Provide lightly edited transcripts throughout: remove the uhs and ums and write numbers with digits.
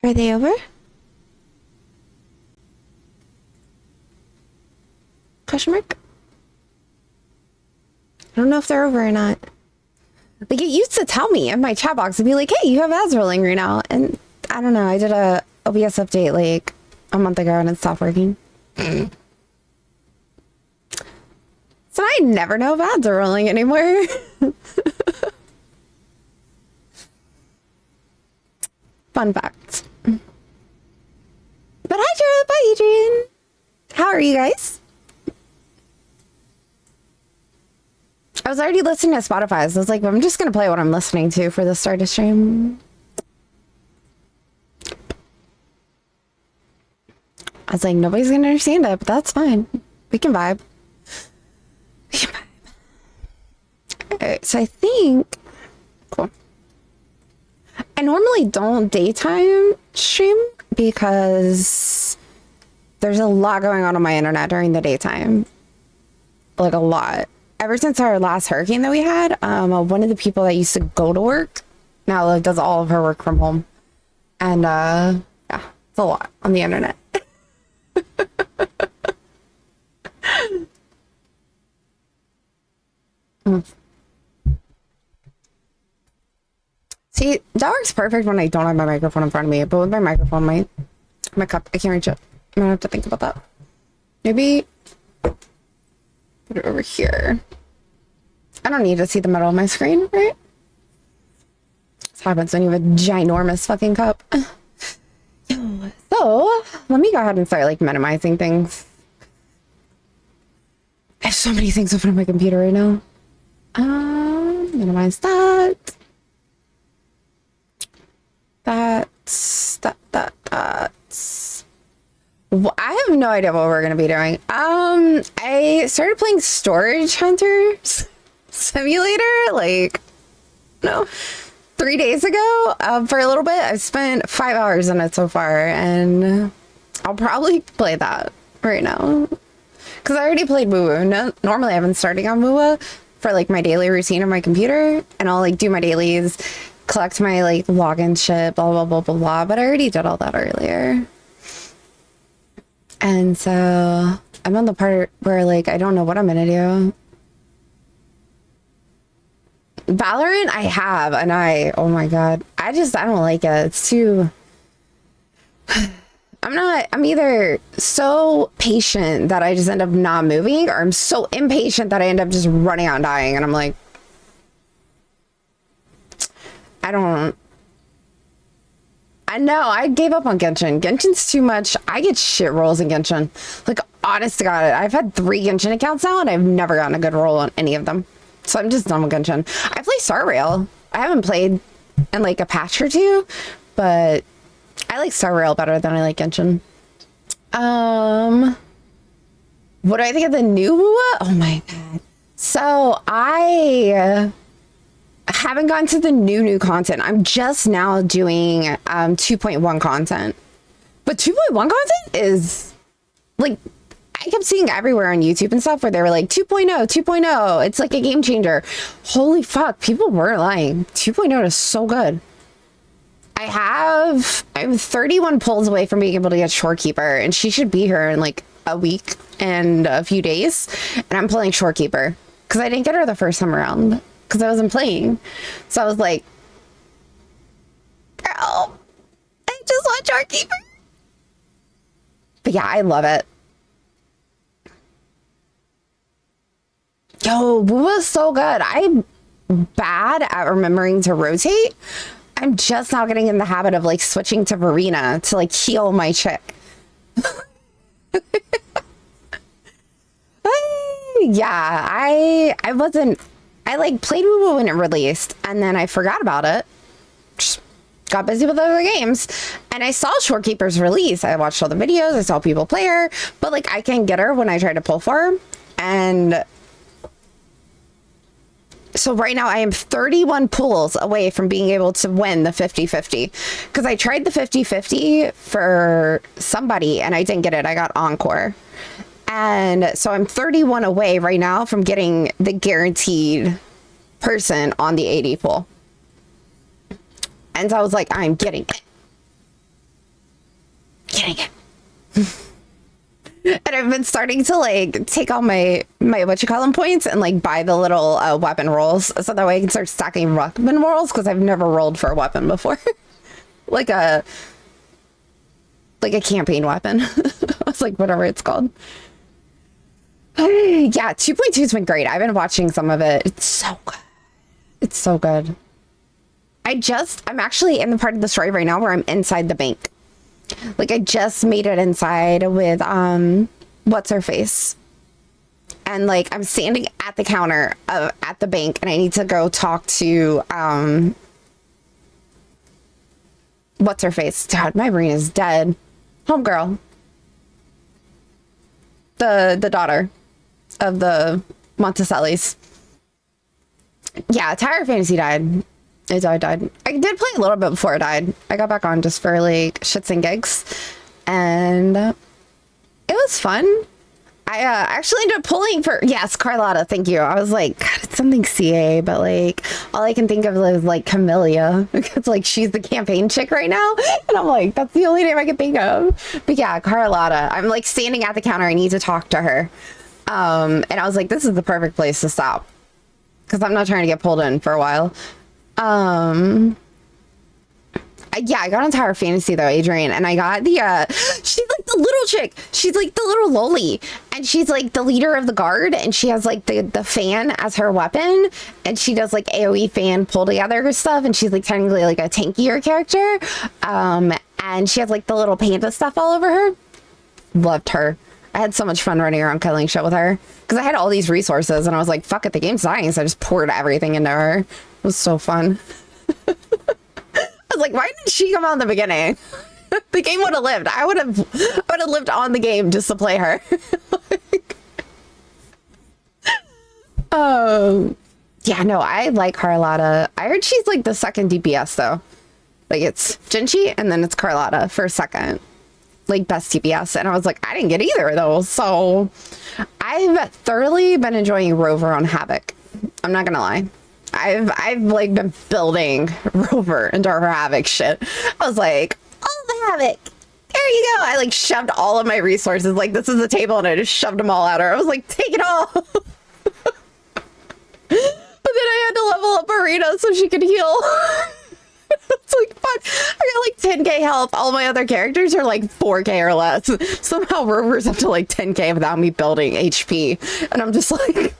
Are they over? Question mark? I don't know if they're over or not. Like, it used to tell me in my chat box, it'd be like, hey, you have ads rolling right now. And I don't know, I did a OBS update like a month ago and it stopped working. So I never know if ads are rolling anymore. Fun fact. But hi, Jared. Bye, Adrian. How are you guys? I was already listening to Spotify, so I was like, I'm just going to play what I'm listening to for the start of stream. I was like, nobody's going to understand it, but that's fine. We can vibe. We can vibe. Okay, so I think... Cool. I normally don't daytime stream because there's a lot going on my internet during the daytime. Like, a lot. Ever since our last hurricane that we had, one of the people that used to go to work now does all of her work from home. And, yeah, it's a lot on the internet. See, that works perfect when I don't have my microphone in front of me, but with my microphone, my cup, I can't reach it. I'm gonna have to think about that. Maybe put it over here. I don't need to see the middle of my screen, right? This happens when you have a ginormous fucking cup. So, let me go ahead and start, like, minimizing things. I have so many things open on my computer right now. Minimize that. That's... Well, I have no idea what we're gonna be doing. I started playing Storage Hunters Simulator, like, no, 3 days ago, for a little bit. I've spent 5 hours on it so far, and I'll probably play that right now. Because I already played Woo. No, normally I've been starting on Woo for, like, my daily routine on my computer, and I'll, like, do my dailies, collect my like login shit, blah, blah, blah, blah, blah. But I already did all that earlier. And so I'm on the part where like, I don't know what I'm going to do. Valorant I have, and oh my God, I don't like it. It's too, I'm either so patient that I just end up not moving, or I'm so impatient that I end up just running out and dying. And I'm like, I know, I gave up on Genshin. Genshin's too much. I get shit rolls in Genshin. Like, honest to God, I've had 3 Genshin accounts now, and I've never gotten a good roll on any of them. So I'm just done with Genshin. I play Star Rail. I haven't played in like a patch or 2, but I like Star Rail better than I like Genshin. What do I think of the new WoW? Oh my God. So I haven't gotten to the new content. I'm just now doing 2.1 content. But 2.1 content is like, I kept seeing everywhere on YouTube and stuff where they were like 2.0. It's like a game changer. Holy fuck, people weren't lying. 2.0 is so good. I'm 31 pulls away from being able to get Shorekeeper, and she should be here in like a week and a few days. And I'm playing Shorekeeper because I didn't get her the first time around because I wasn't playing. So I was like, girl, I just want Shorekeeper. But yeah, I love it. Yo, Wu was so good. I'm bad at remembering to rotate. I'm just now getting in the habit of like switching to Verena to like heal my chick. Yeah, I like played Wu when it released, and then I forgot about it. Just got busy with other games, and I saw Shorekeeper's release. I watched all the videos, I saw people play her, but like I can't get her when I try to pull for her. And so right now I am 31 pulls away from being able to win the 50-50, because I tried the 50-50 for somebody and I didn't get it. I got Encore. And so I'm 31 away right now from getting the guaranteed person on the 80 pull. And so I was like, I'm getting it. Getting it. And I've been starting to like take all my points and like buy the little weapon rolls, so that way I can start stacking weapon rolls, because I've never rolled for a weapon before. like a campaign weapon. It's like whatever it's called. Yeah, 2.2 has been great. I've been watching some of it. It's so good. It's so good. I'm actually in the part of the story right now where I'm inside the bank. Like, I just made it inside with, what's her face? And, like, I'm standing at the counter at the bank, and I need to go talk to, what's her face? God, my brain is dead. Homegirl. The daughter of the Monticellis. Yeah, Tower Fantasy died. It died. I did play a little bit before it died. I got back on just for like shits and gigs, and it was fun. I actually ended up pulling for, yes, Carlotta, thank you. I was like, God, it's something CA, but like all I can think of is like Camellia, because like she's the campaign chick right now, and I'm like, that's the only name I can think of. But yeah, Carlotta. I'm like standing at the counter. I need to talk to her, and I was like, this is the perfect place to stop, because I'm not trying to get pulled in for a while. Yeah, I got on Tower Fantasy though, Adrian, and I got the she's like the little chick. She's like the little loli, and she's like the leader of the guard, and she has like the fan as her weapon, and she does like AoE fan pull together stuff, and she's like technically like a tankier character. And she has like the little panda stuff all over her. Loved her. I had so much fun running around killing shit with her, because I had all these resources, and I was like, fuck it, the game's dying, so I just poured everything into her. It was so fun. I was like, why didn't she come out in the beginning? The game would have lived. I would have lived on the game just to play her. Yeah, no, I like Carlotta. I heard she's like the second DPS though. Like it's Genji and then it's Carlotta for second, like best DPS. And I was like, I didn't get either of those. So I've thoroughly been enjoying Rover on Havoc. I'm not gonna lie. I've like been building Rover into her Havoc shit. I was like, oh, the Havoc. There you go. I like shoved all of my resources. Like, this is the table, and I just shoved them all at her. I was like, take it all. But then I had to level up Marina so she could heal. It's like, fuck. I got like 10k health. All my other characters are like 4k or less. Somehow Rover's up to like 10k without me building HP. And I'm just like,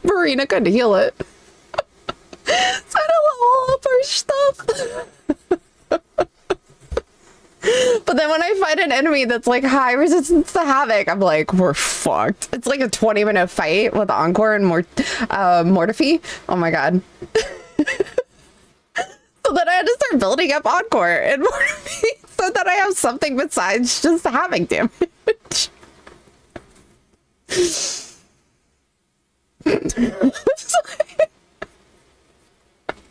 Marina couldn't heal it. So I had to level up her stuff. But then when I find an enemy that's like high resistance to Havoc, I'm like, we're fucked. It's like a 20-minute fight with Encore and Mortifi. Oh my god. So then I had to start building up Encore and Mortifi so that I have something besides just Havoc damage.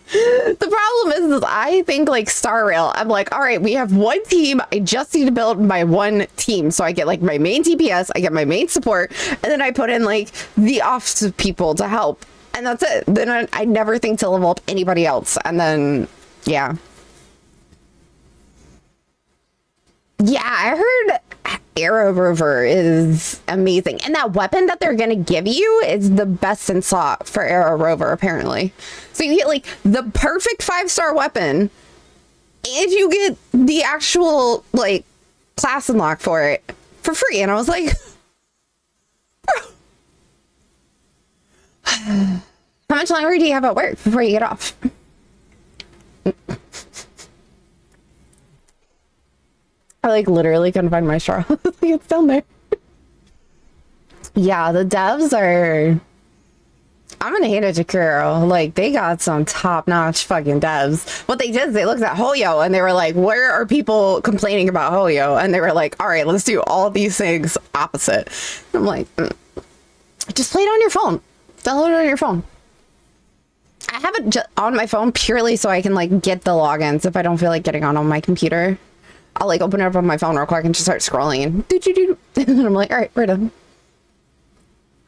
The problem is I think like Star Rail, I'm like, all right, we have one team. I just need to build my one team. So I get like my main DPS, I get my main support, and then I put in like the off people to help. And that's it. Then I never think to level up anybody else. And then, yeah. Yeah, I heard Arrow Rover is amazing. And that weapon that they're going to give you is the best in slot for Arrow Rover, apparently. So you get like the perfect 5-star weapon, and you get the actual like class unlock for it for free. And I was like, bro, how much longer do you have at work before you get off? I like literally couldn't find my straw. It's down there. Yeah, the devs are... I'm gonna hand it to Kuro. Like, they got some top-notch fucking devs. What they did is they looked at Hoyo and they were like, where are people complaining about Hoyo? And they were like, all right, let's do all these things opposite. I'm like, just play it on your phone. Download it on your phone. I have it on my phone purely so I can like get the logins if I don't feel like getting on my computer. I'll like open it up on my phone real quick and just start scrolling and then I'm like, all right, we're done.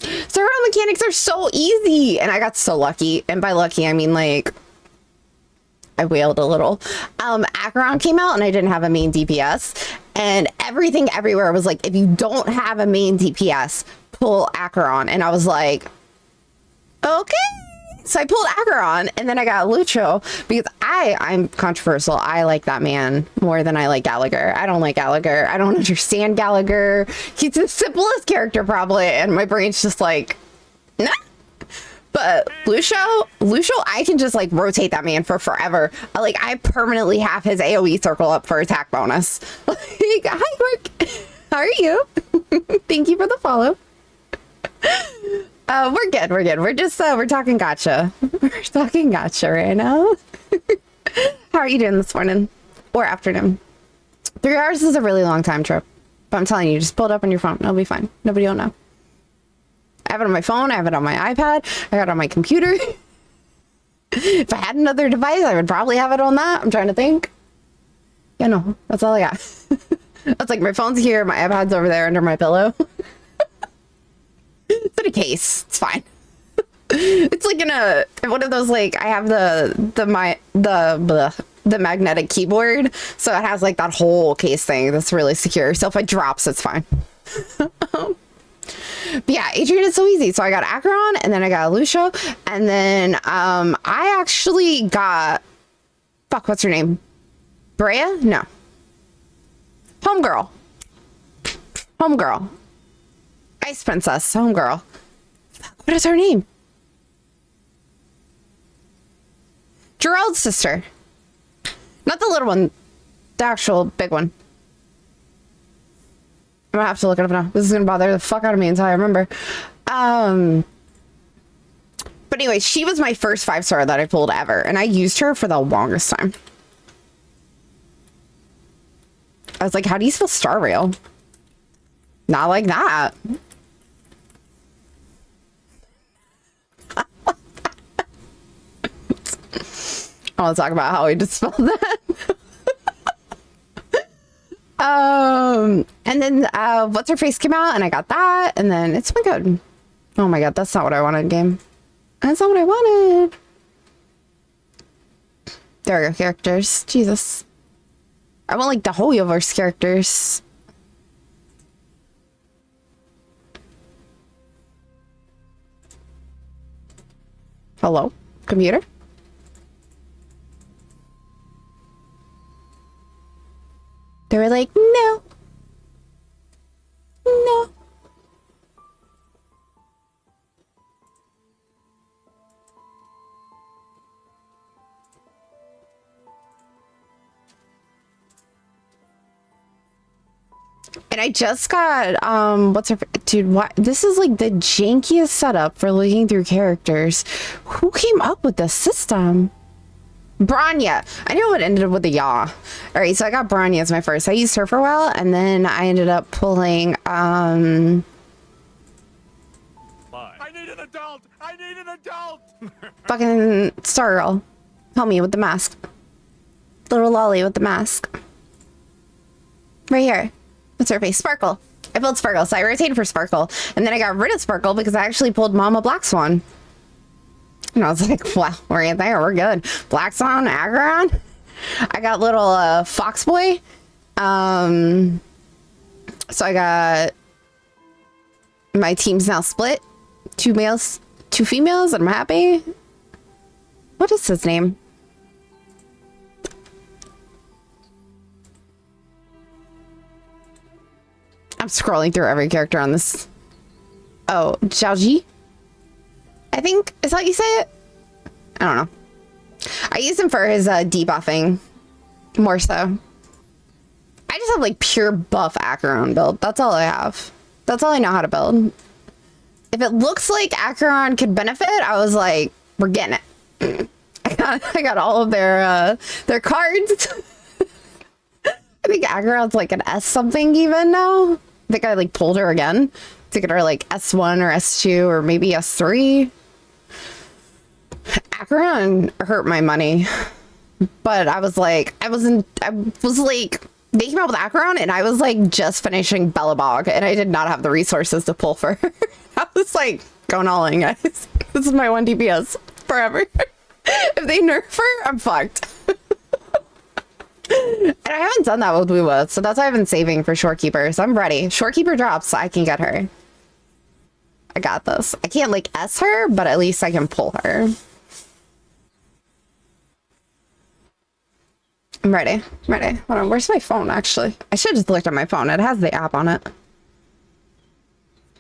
Server mechanics are so easy, and I got so lucky. And by lucky, I mean like I wailed a little. Acheron came out and I didn't have a main DPS, and everything everywhere was like, if you don't have a main DPS, pull Acheron. And I was like, okay. So I pulled Acheron, and then I got Lucio because I'm controversial. I like that man more than I like Gallagher. I don't like Gallagher. I don't understand Gallagher. He's the simplest character probably, and my brain's just like, nah. But Lucio, I can just like rotate that man for forever. I permanently have his AoE circle up for attack bonus. Like, hi, Mark. How are you? Thank you for the follow. We're good. We're just, we're talking gotcha. We're talking gotcha right now. How are you doing this morning or afternoon? 3 hours is a really long time trip, but I'm telling you, just pull it up on your phone. It'll be fine. Nobody will know. I have it on my phone. I have it on my iPad. I got it on my computer. If I had another device, I would probably have it on that. I'm trying to think. Yeah, no, that's all I got. That's like my phone's here. My iPad's over there under my pillow. It's in a case. It's fine. It's like in a one of those, like, I have the magnetic keyboard, so it has like that whole case thing that's really secure. So if it drops, it's fine. But yeah, Adrian is so easy. So I got Acheron, and then I got Lucio, and then I actually got what's her name? Brea? No. Homegirl. Ice Princess, homegirl. What is her name? Gerald's sister. Not the little one. The actual big one. I'm gonna have to look it up now. This is gonna bother the fuck out of me until I remember. But anyway, she was my first 5-star that I pulled ever, and I used her for the longest time. I was like, how do you spell Star Rail? Not like that. I want to talk about how we just spelled that. And then what's her face came out, and I got that, and then it's been good. Oh my god, that's not what I wanted, game. That's not what I wanted. There we go, characters. Jesus. I want like the Hoyoverse characters. Hello, computer? They were like, no. No. And I just got, what's her, dude, what? This is like the jankiest setup for looking through characters. Who came up with this system? Branya. I knew it ended up with a yaw. All right, so I got Branya as my first. I used her for a while, and then I ended up pulling, I need an adult! I need an adult! fucking Stargirl. Help me with the mask. Little Lolly with the mask. Right here. What's her face? Sparkle. I pulled Sparkle, so I rotated for Sparkle. And then I got rid of Sparkle because I actually pulled Mama Black Swan. And I was like, wow, we're in there. We're good. Black Swan, Aggron. I got little Fox Boy. So I got... My team's now split. 2 males, 2 females, and I'm happy. What is his name? I'm scrolling through every character on this. Oh, Zhaoji? I think, is that how you say it? I don't know. I use him for his debuffing. More so. I just have like pure buff Acheron build. That's all I have. That's all I know how to build. If it looks like Acheron could benefit, I was like, we're getting it. I got all of their cards. I think Acheron's like an S something even now. I think I like pulled her again to get her like S1 or S2 or maybe S3. Acheron hurt my money, but I was like, they came out with Acheron and I was like just finishing Belobog and I did not have the resources to pull for her. I was like going all in, guys. This is my 1 DPS forever. If they nerf her, I'm fucked. And I haven't done that with Wuwa, so that's why I've been saving for Shorekeeper. So I'm ready. Shorekeeper drops, so I can get her. I got this. I can't like S her, but at least I can pull her. I'm ready. I'm ready. Hold on. Where's my phone, actually? I should have just looked at my phone. It has the app on it.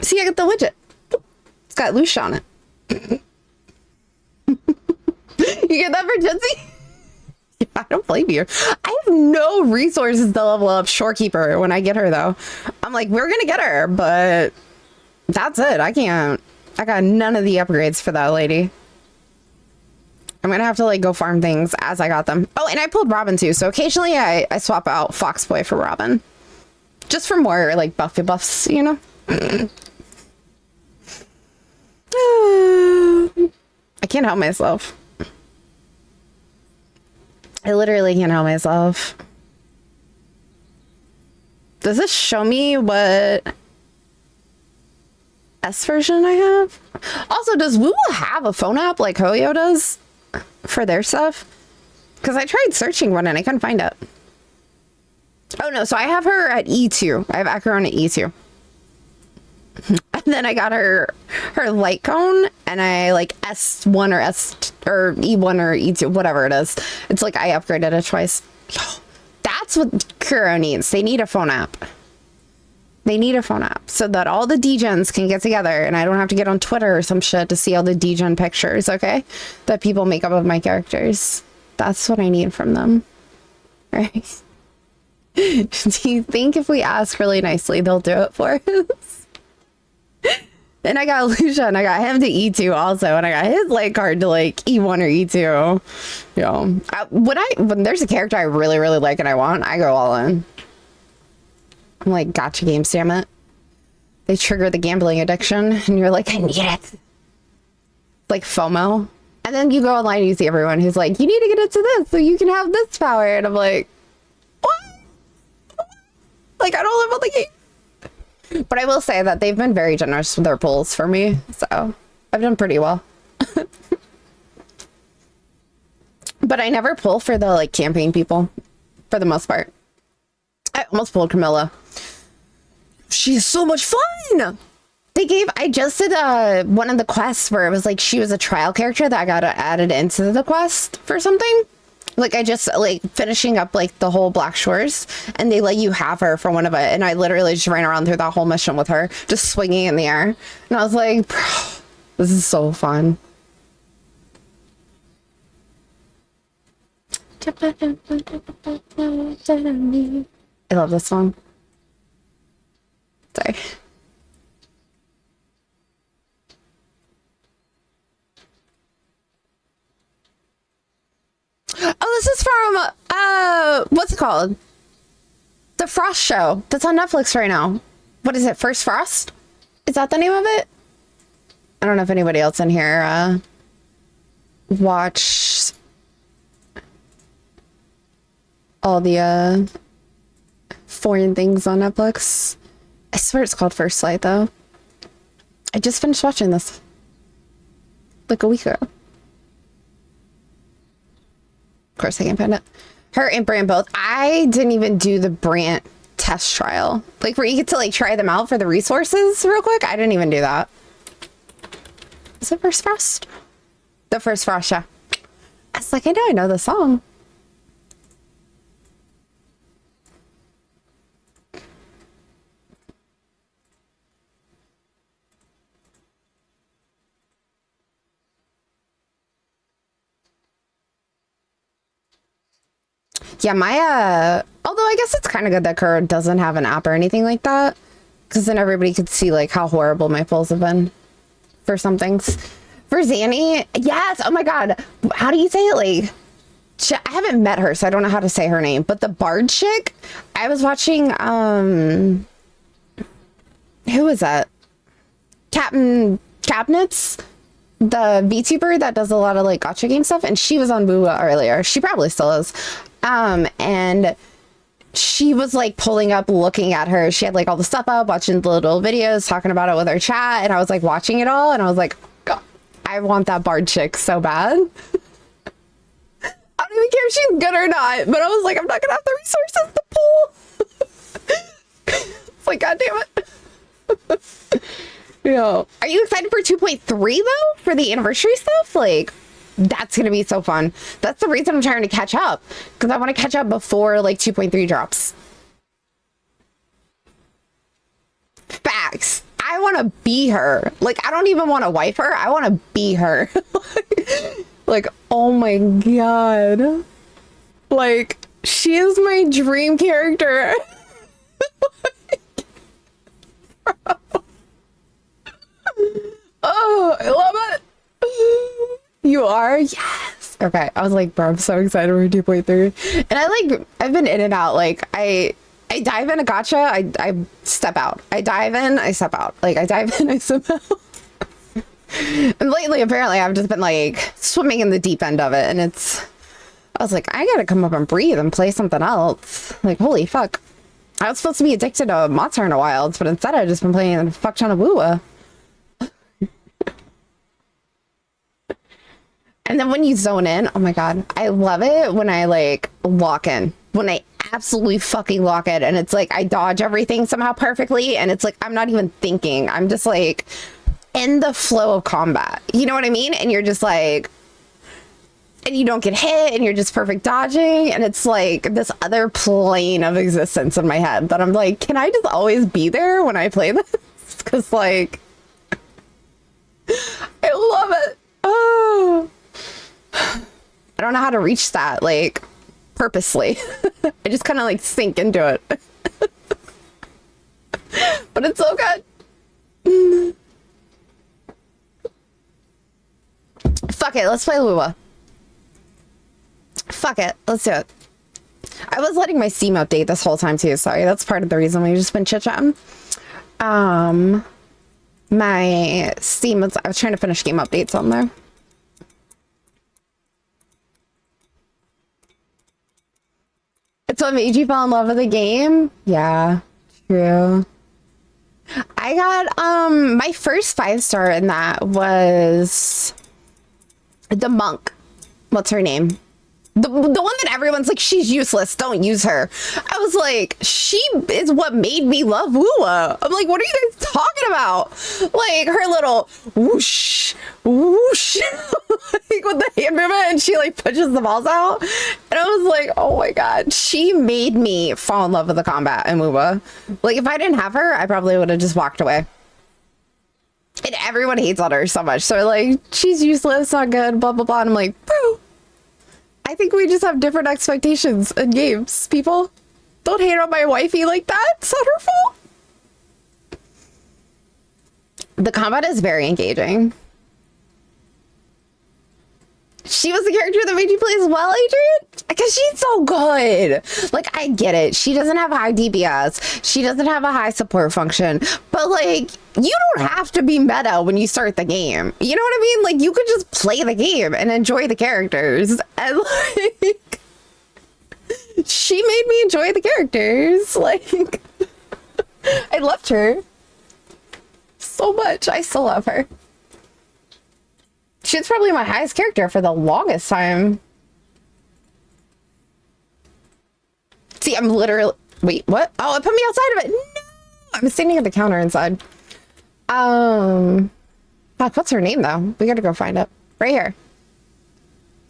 See, I got the widget. It's got Lucia on it. You get that for Jitsi? Yeah, I don't blame you. I have no resources to level up Shorekeeper when I get her, though. I'm like, we're gonna get her, but that's it. I can't. I got none of the upgrades for that lady. I'm gonna have to like go farm things as I got them. Oh, and I pulled Robin too, so occasionally I swap out Foxboy for Robin. Just for more like buffs, you know? I can't help myself. I literally can't help myself. Does this show me what S version I have? Also, does Woo have a phone app like Hoyo does for their stuff? Because I tried searching one and I couldn't find it. Oh no, so I have her at E2. I have Acheron at E2. And then I got her light cone and I like S1 or or E1 or E2, whatever it is. It's like I upgraded it twice. Yo, that's what Kuro needs. They need a phone app. They need a phone app so that all the degens can get together and I don't have to get on Twitter or some shit to see all the degen pictures, okay? That people make up of my characters. That's what I need from them. Right? Do you think if we ask really nicely, they'll do it for us? And I got Lucia and I got him to E2 also, and I got his light card to like E1 or E2. You know, when there's a character I really, really like and I want, I go all in. I'm like, gotcha games, damn it. They trigger the gambling addiction and you're like, I need it. Like FOMO. And then you go online and you see everyone who's like, you need to get into this so you can have this power. And I'm like, what? Like, I don't live on the game. But I will say that they've been very generous with their pulls for me, so I've done pretty well. But I never pull for the like camping people for the most part. I almost pulled Camilla. She's so much fun. I just did one of the quests where it was like she was a trial character that got added into the quest for something. Like I just like finishing up like the whole Black Shores, and they let you have her for one of it, and I literally just ran around through that whole mission with her, just swinging in the air, and I was like, bro, this is so fun. I love this song. Sorry. Oh, this is from, what's it called? The Frost Show. That's on Netflix right now. What is it? First Frost? Is that the name of it? I don't know if anybody else in here, watched all the, foreign things on Netflix. I swear it's called First Light, though. I just finished watching this like a week ago. Of course, I can't find it. Her and Brant both. I didn't even do the Brant test trial. Like, where you get to, like, try them out for the resources real quick. I didn't even do that. Is it First Frost? The First Frost, yeah. I was like, I know the song. Yeah, my, although I guess it's kind of good that Kurt doesn't have an app or anything like that, because then everybody could see, like, how horrible my pulls have been for some things. For Zanny, yes, oh my god, how do you say it? Like, I haven't met her, so I don't know how to say her name, but the Bard chick, I was watching, who was that? Captain Cabinets, the VTuber that does a lot of, like, gacha game stuff, and she was on Boowa earlier. She probably still is. And she was like pulling up, looking at her. She had like all the stuff up, watching the little videos, talking about it with her chat. And I was like watching it all. And I was like, God, I want that Bard chick so bad. I don't even care if she's good or not. But I was like, I'm not going to have the resources to pull. It's like, God damn it. Yeah. Are you excited for 2.3 though? For the anniversary stuff? Like, that's going to be so fun. That's the reason I'm trying to catch up. Because I want to catch up before, like, 2.3 drops. Facts. I want to be her. Like, I don't even want to wife her. I want to be her. Like, oh my god. Like, she is my dream character. Oh, I love it. You are? Yes. Okay. I was like, bro, I'm so excited for 2.3. And I've been in and out. Like, I dive in a gacha, I step out. I dive in, I step out. Like, I dive in, I step out. And lately, apparently, I've just been, like, swimming in the deep end of it. And I was like, I gotta come up and breathe and play something else. Like, holy fuck. I was supposed to be addicted to Monster Hunter Wilds, but instead I've just been playing a fuck ton of Woowa. And then when you zone in, oh my god, I love it when I like lock in. When I absolutely fucking lock in, and it's like I dodge everything somehow perfectly, and it's like I'm not even thinking. I'm just like in the flow of combat. You know what I mean? And you're just like, and you don't get hit, and you're just perfect dodging, and it's like this other plane of existence in my head that I'm like, can I just always be there when I play this? Because like, I love it. Oh. I don't know how to reach that, like, purposely. I just kind of, like, sink into it. But it's so good. Fuck it, let's play Lua. Fuck it, let's do it. I was letting my Steam update this whole time, too. Sorry, that's part of the reason we've just been chit-chatting. My Steam, I was trying to finish game updates on there. It's what made you fall in love with the game? Yeah, true. I got, my first 5-star in that was the monk. What's her name? The one that everyone's like, she's useless, don't use her. I was like, she is what made me love Woowa. I'm like, what are you guys talking about? Like, her little whoosh, whoosh, like with the hand movement, and she like pushes the balls out. And I was like, oh my god, she made me fall in love with the combat in Woowa. Like, if I didn't have her, I probably would have just walked away. And everyone hates on her so much. So like, she's useless, not good, blah, blah, blah. And I'm like, bro, I think we just have different expectations in games, people. Don't hate on my wifey like that. It's not her fault. The combat is very engaging. She was the character that made you play as well, Adrian? Because she's so good. Like, I get it. She doesn't have high DPS. She doesn't have a high support function. But, like, you don't have to be meta when you start the game. You know what I mean? Like, you could just play the game and enjoy the characters. And, like, she made me enjoy the characters. Like, I loved her so much. I still love her. She's probably my highest character for the longest time. See, I'm literally... Wait, what? Oh, it put me outside of it. No! I'm standing at the counter inside. Fuck, what's her name, though? We gotta go find it. Right here.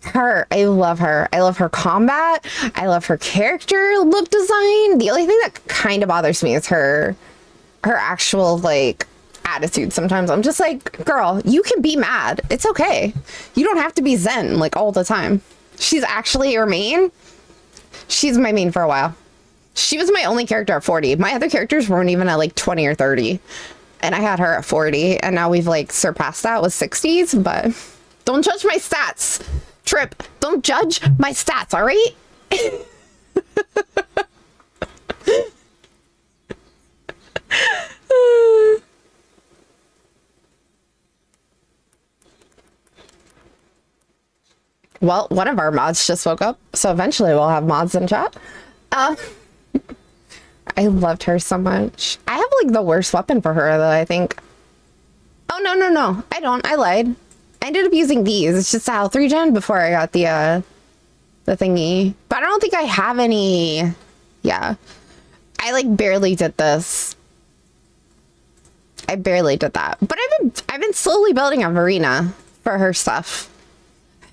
Her. I love her. I love her combat. I love her character look design. The only thing that kind of bothers me is her actual, like, attitude. Sometimes I'm just like, girl, you can be mad. It's okay. You don't have to be zen, like, all the time. She's actually your main. She's my main for a while. She was my only character at 40. My other characters weren't even at, like, 20 or 30. And I had her at 40. And now we've, like, surpassed that with 60s. But don't judge my stats. Trip, don't judge my stats, all right? Well, one of our mods just woke up, so eventually we'll have mods in chat. I loved her so much. I have, like, the worst weapon for her, though, I think. Oh, no. I don't. I lied. I ended up using these. It's just a health regen before I got the thingy. But I don't think I have any... Yeah. I, like, barely did this. I barely did that. But I've been slowly building a Marina for her stuff.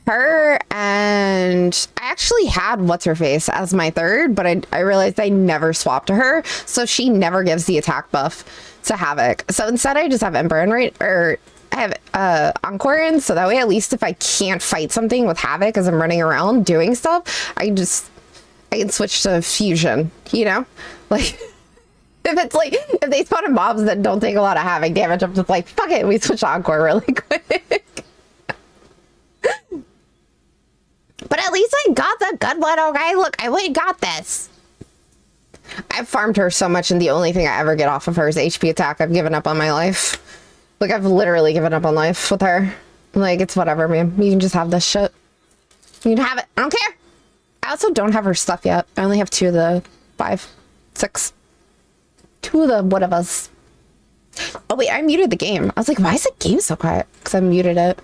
Her, and I actually had What's-Her-Face as my third, but I realized I never swapped to her, so she never gives the attack buff to Havoc. So instead I just have Ember and I have Encore in, so that way at least if I can't fight something with Havoc as I'm running around doing stuff, I can switch to Fusion, you know? Like, if they spawn in mobs that don't take a lot of Havoc damage, I'm just like, fuck it, we switch to Encore really quick. But at least I got the good one, okay? Look, I got this. I've farmed her so much, and the only thing I ever get off of her is HP attack. I've given up on my life. Like, I've literally given up on life with her. Like, it's whatever, man. You can just have this shit. You can have it. I don't care. I also don't have her stuff yet. I only have 2 of the 5, 6. 2 of the whatevers. Oh, wait, I muted the game. I was like, why is the game so quiet? Because I muted it.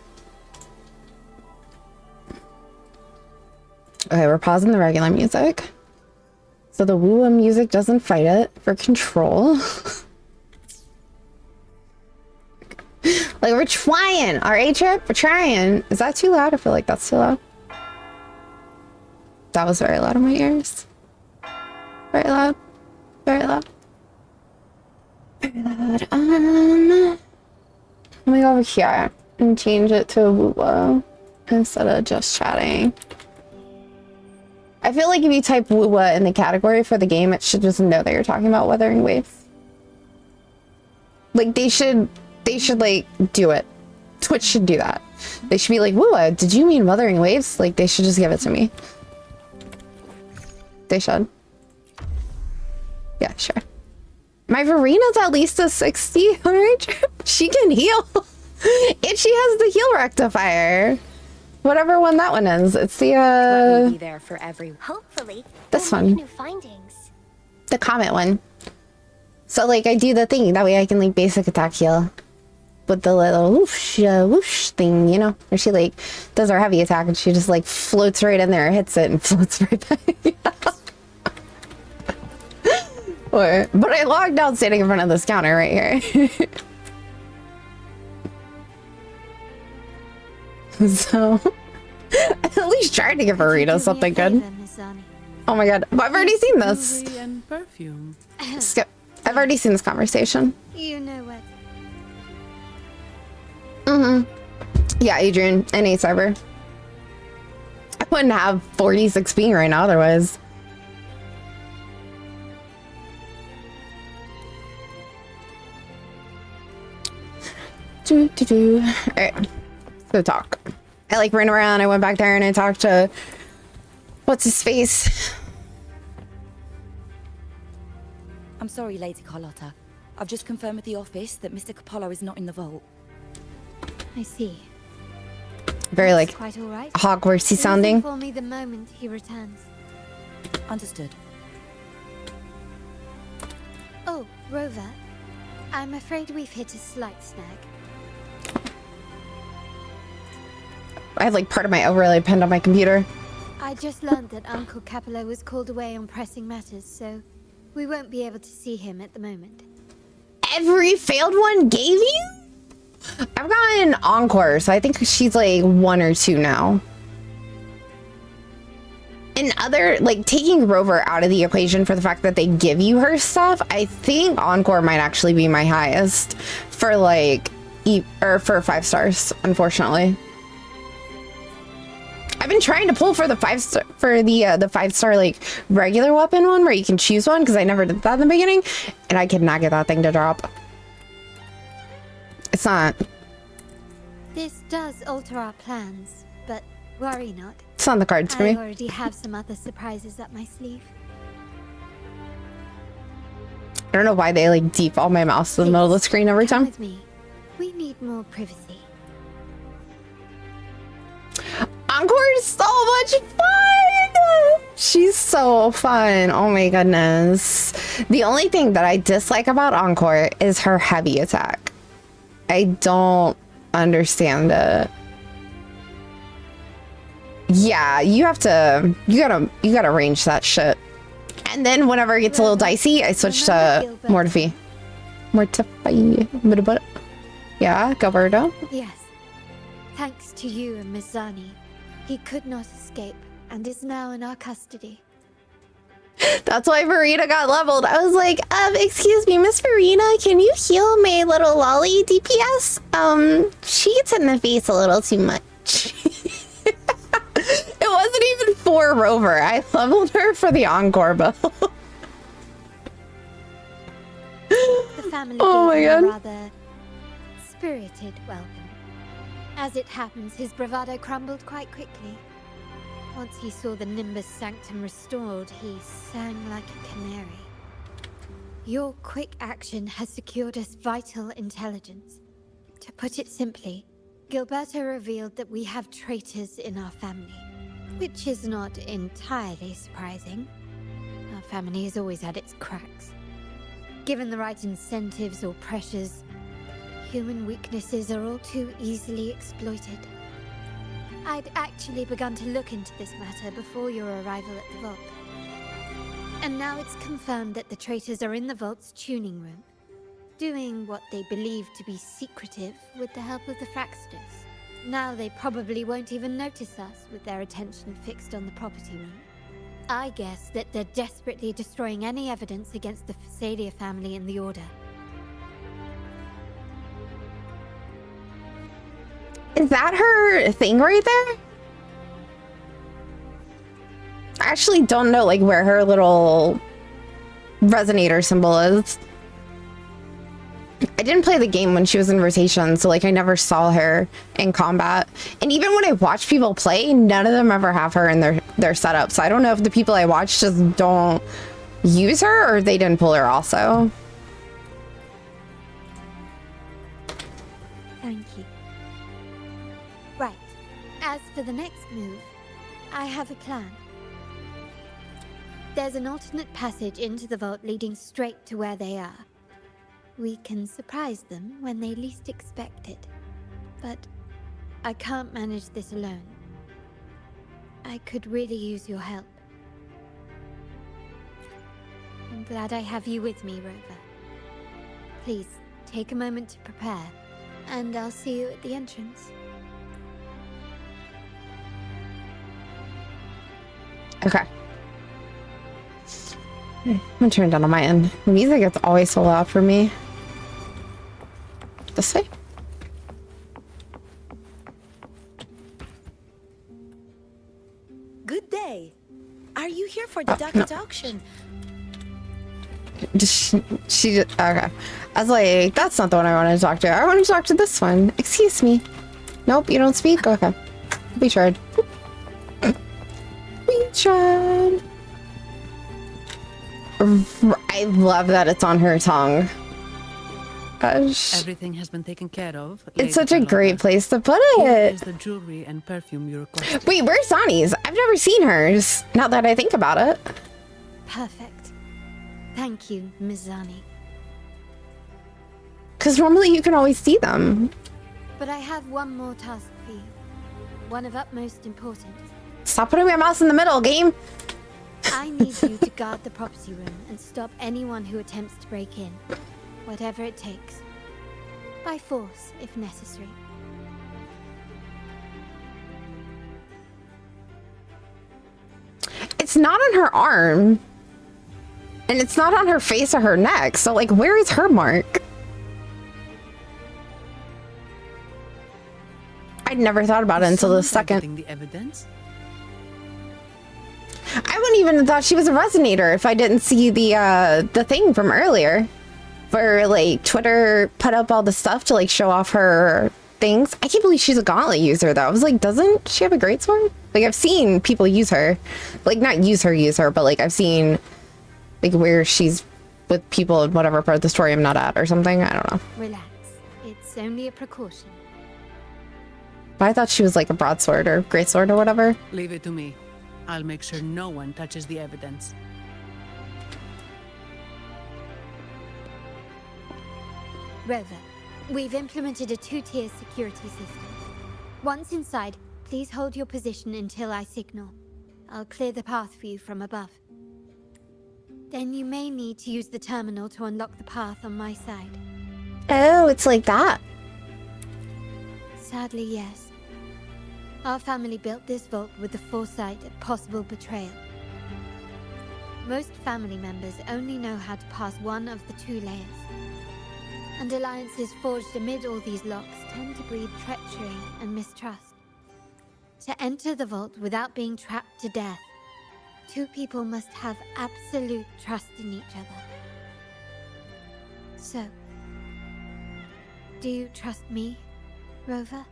Okay, we're pausing the regular music. So the Woowa music doesn't fight it for control. Like, we're trying. Alright, Trip? We're trying. Is that too loud? I feel like that's too loud. That was very loud in my ears. Very loud. Very loud. Very loud. Let me go over here and change it to Woowa instead of just chatting. I feel like if you type Woowa in the category for the game, it should just know that you're talking about Wuthering Waves. Like, they should like do it. Twitch should do that. They should be like, Woowa, did you mean Wuthering Waves? Like, they should just give it to me. They should. Yeah, sure. My Verina's at least a 60. Alright, she can heal. And she has the heal rectifier. Whatever one that one is. It's the Let me be there for every. Hopefully, this we'll one. make new findings. The Comet one. So, like, I do the thing. That way I can, like, basic attack heal. with the little whoosh, whoosh thing, you know, where she like does her heavy attack and she just like floats right in there, hits it, and floats right back. But I logged out standing in front of this counter right here. So, at least trying to give Verita something good. Oh my god, but I've already seen this. And perfume. Skip. I've already seen this conversation. You know what? Yeah, Adrian, NA Cyber. I wouldn't have 46 ping right now otherwise. Alright, let's go talk. I like ran around, I went back there and I talked to what's his face? I'm sorry, Lady Carlotta. I've just confirmed with the office that Mr. Capello is not in the vault. I see. Very like Quite all right. Hogwartsy Please sounding. inform me the moment he returns. Understood. Oh, Rover. I'm afraid we've hit a slight snag. I have like part of my overlay pinned on my computer. I just learned that Uncle Capello was called away on pressing matters, so we won't be able to see him at the moment. Every failed one gave you? I've gotten Encore, so I think she's like 1 or 2 now. And other, like taking Rover out of the equation for the fact that they give you her stuff, I think Encore might actually be my highest for like, for 5 stars, unfortunately. I've been trying to pull for the 5-star, for the 5-star like regular weapon one where you can choose one because I never did that in the beginning, and I cannot get that thing to drop. It's not. This does alter our plans, but worry not. It's on the cards for I me. already have some other surprises up my sleeve. I don't know why they like default my mouse to the middle of the screen every Come time. with me. We need more privacy. Encore is so much fun! She's so fun. Oh my goodness. The only thing that I dislike about Encore is her heavy attack. I don't understand it. Yeah, you gotta range that shit. And then whenever it gets a little dicey, I switch to Mortify. Mortify. Yeah, Gilberto. Yes. Thanks to you and Miss Zani, he could not escape and is now in our custody. That's why Verena got leveled. I was like, excuse me, Miss Verena, can you heal my little lolly DPS? She gets in the face a little too much. It wasn't even for Rover. I leveled her for the Encore build. The family Oh my gave him a God. rather spirited welcome. As it happens, his bravado crumbled quite quickly. Once he saw the Nimbus Sanctum restored, he sang like a canary. Your quick action has secured us vital intelligence. To put it simply, Gilberto revealed that we have traitors in our family, which is not entirely surprising. Our family has always had its cracks. Given the right incentives or pressures, human weaknesses are all too easily exploited. I'd actually begun to look into this matter before your arrival at the vault. And now it's confirmed that the traitors are in the vault's tuning room, doing what they believe to be secretive with the help of the Fraxters. Now they probably won't even notice us with their attention fixed on the property room. I guess that they're desperately destroying any evidence against the Phasalia family in the Order. Is that her thing right there? I actually don't know like where her little resonator symbol is. I didn't play the game when she was in rotation, so like I never saw her in combat. And even when I watch people play, none of them ever have her in their setup. So I don't know if the people I watch just don't use her or they didn't pull her also. Thank you. Right. As for the next move, I have a plan. Oh. There's an alternate passage into the vault leading straight to where they are. Our family is always at its cracks. Given the right incentives or pressures, human weaknesses are all too easily exploited. I'd actually begun to look into this matter before your arrival at the vault. And now it's confirmed that the traitors are in the vault's tuning room, doing what they believe to be secretive with the help of the Fraxters. Now they probably won't even notice us with their attention fixed on the property room. I guess that they're desperately destroying any evidence against the Phasalia family in the Order. We can surprise them when they least expect it. But I can't manage this alone. I could really use your help. I'm glad I have you with me, Rover. Please, take a moment to prepare, and I'll see you at the entrance. Okay. I'm gonna turn it down on my end. The music gets always so loud for me. This way? Good day. Are you here for the ducat auction? She just, okay. I was like, that's not the one I wanted to talk to. I want to talk to this one. Excuse me. Nope, you don't speak? Okay. We tried. We tried. I love that it's on her tongue. Gosh. Everything has been taken care of. It's such a great place to put Here it. is the jewelry and perfume you requested. Wait, where's Sonny's? I've never seen hers. Now that I think about it. Perfect. Thank you, Ms. Zani. Because normally you can always see them. But I have one more task for you. One of utmost importance. Stop putting my mouse in the middle, game. I need you to guard the property room and stop anyone who attempts to break in. Whatever it takes. By force, if necessary. It's not on her arm. And it's not on her face or her neck. So, like, where is her mark? I'd never thought about it until the second. The evidence? I wouldn't even have thought she was a resonator if I didn't see the thing from earlier. Where, like, Twitter put up all the stuff to, like, show off her things. I can't believe she's a gauntlet user, though. I was like, doesn't she have a greatsword? Like, I've seen people use her. Like, not use her, but, like, I've seen, like, where she's with people in whatever part of the story I'm not at or something. I don't know. Relax. It's only a precaution. But I thought she was, like, a broadsword or greatsword or whatever. Leave it to me. I'll make sure no one touches the evidence. Rover, we've implemented a two-tier security system. Once inside, please hold your position until I signal. I'll clear the path for you from above. Then you may need to use the terminal to unlock the path on my side. Oh, it's like that. Sadly, yes. Our family built this vault with the foresight of possible betrayal. Most family members only know how to pass one of the two layers. And alliances forged amid all these locks tend to breed treachery and mistrust. To enter the vault without being trapped to death, two people must have absolute trust in each other. So, do you trust me, Rover?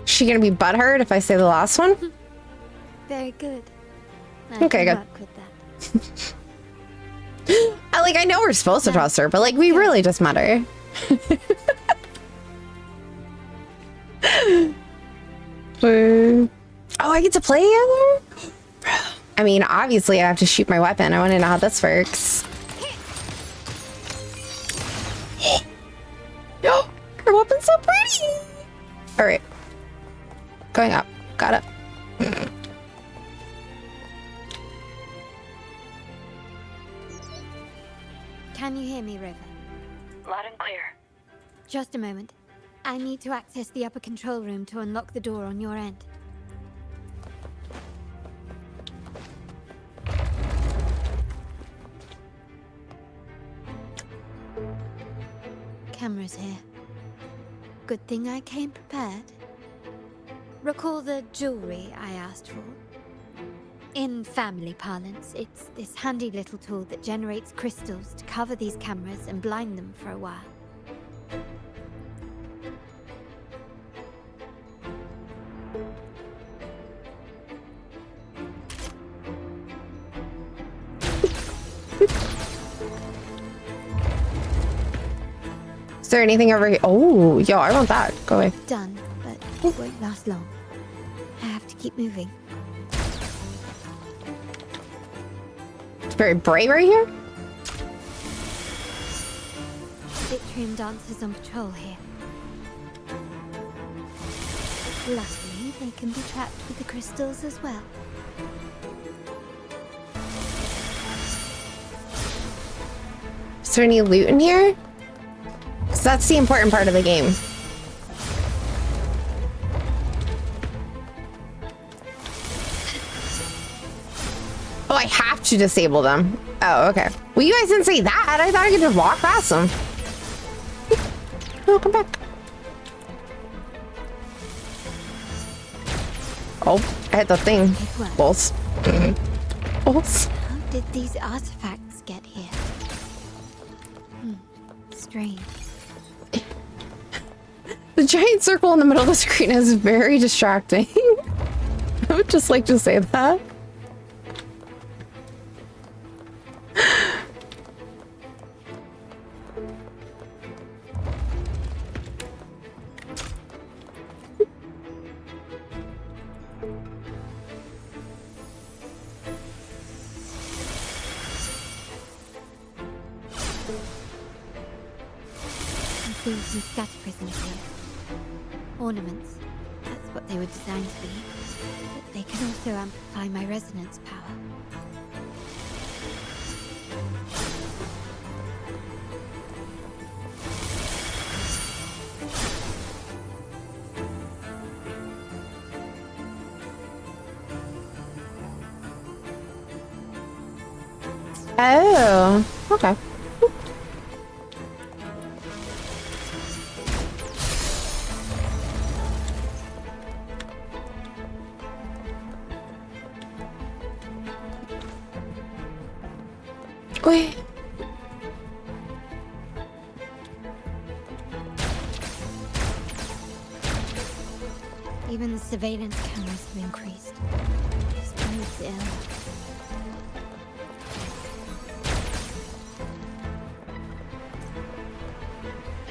She gonna be butthurt if I say the last one? Very good. Okay, good. Work with that. I know we're supposed to trust her, but like we really just met her. Oh, I get to play her? I mean, obviously I have to shoot my weapon. I want to know how this works. Her weapon's so pretty. All right, going up. Got it. Can you hear me, Rover? Loud and clear. Just a moment. I need to access the upper control room to unlock the door on your end. Cameras here. Good thing I came prepared. Recall the jewelry I asked for? In family parlance, it's this handy little tool that generates crystals to cover these cameras and blind them for a while. Is there anything over here? Oh, yo, I want that. Go away. Done, but it won't last long. I have to keep moving. very bright right here. Citrium dancers on patrol here. Luckily, they can be trapped with the crystals as well. Is there any loot in here? Because that's the important part of the game. Oh, I have to disable them. Oh, okay. Well, you guys didn't say that. I thought I could just walk past them. Oh, come back. Oh, I hit the thing. Balls. Balls. How did these artifacts get here? Strange. The giant circle in the middle of the screen is very distracting. I would just like to say that. Seeing some scatter prisms here. Ornaments. That's what they were designed to be. But they can also amplify my resonance power. Oh, okay. Wait. Even the surveillance cameras have increased. This bodes ill.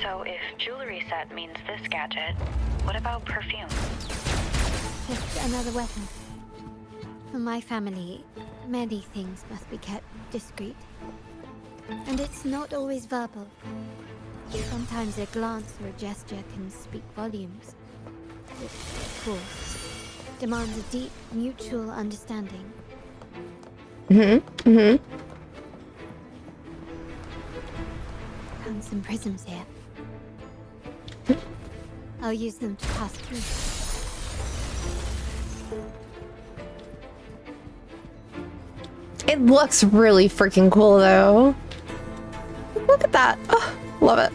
So if jewelry set means this gadget, what about perfume? Just another weapon. For my family, many things must be kept discreet. And it's not always verbal. Sometimes a glance or a gesture can speak volumes. Which, of course, demands a deep mutual understanding. Found some prisms here. I'll use them to pass through. It looks really freaking cool, though. Look at that. Oh, love it.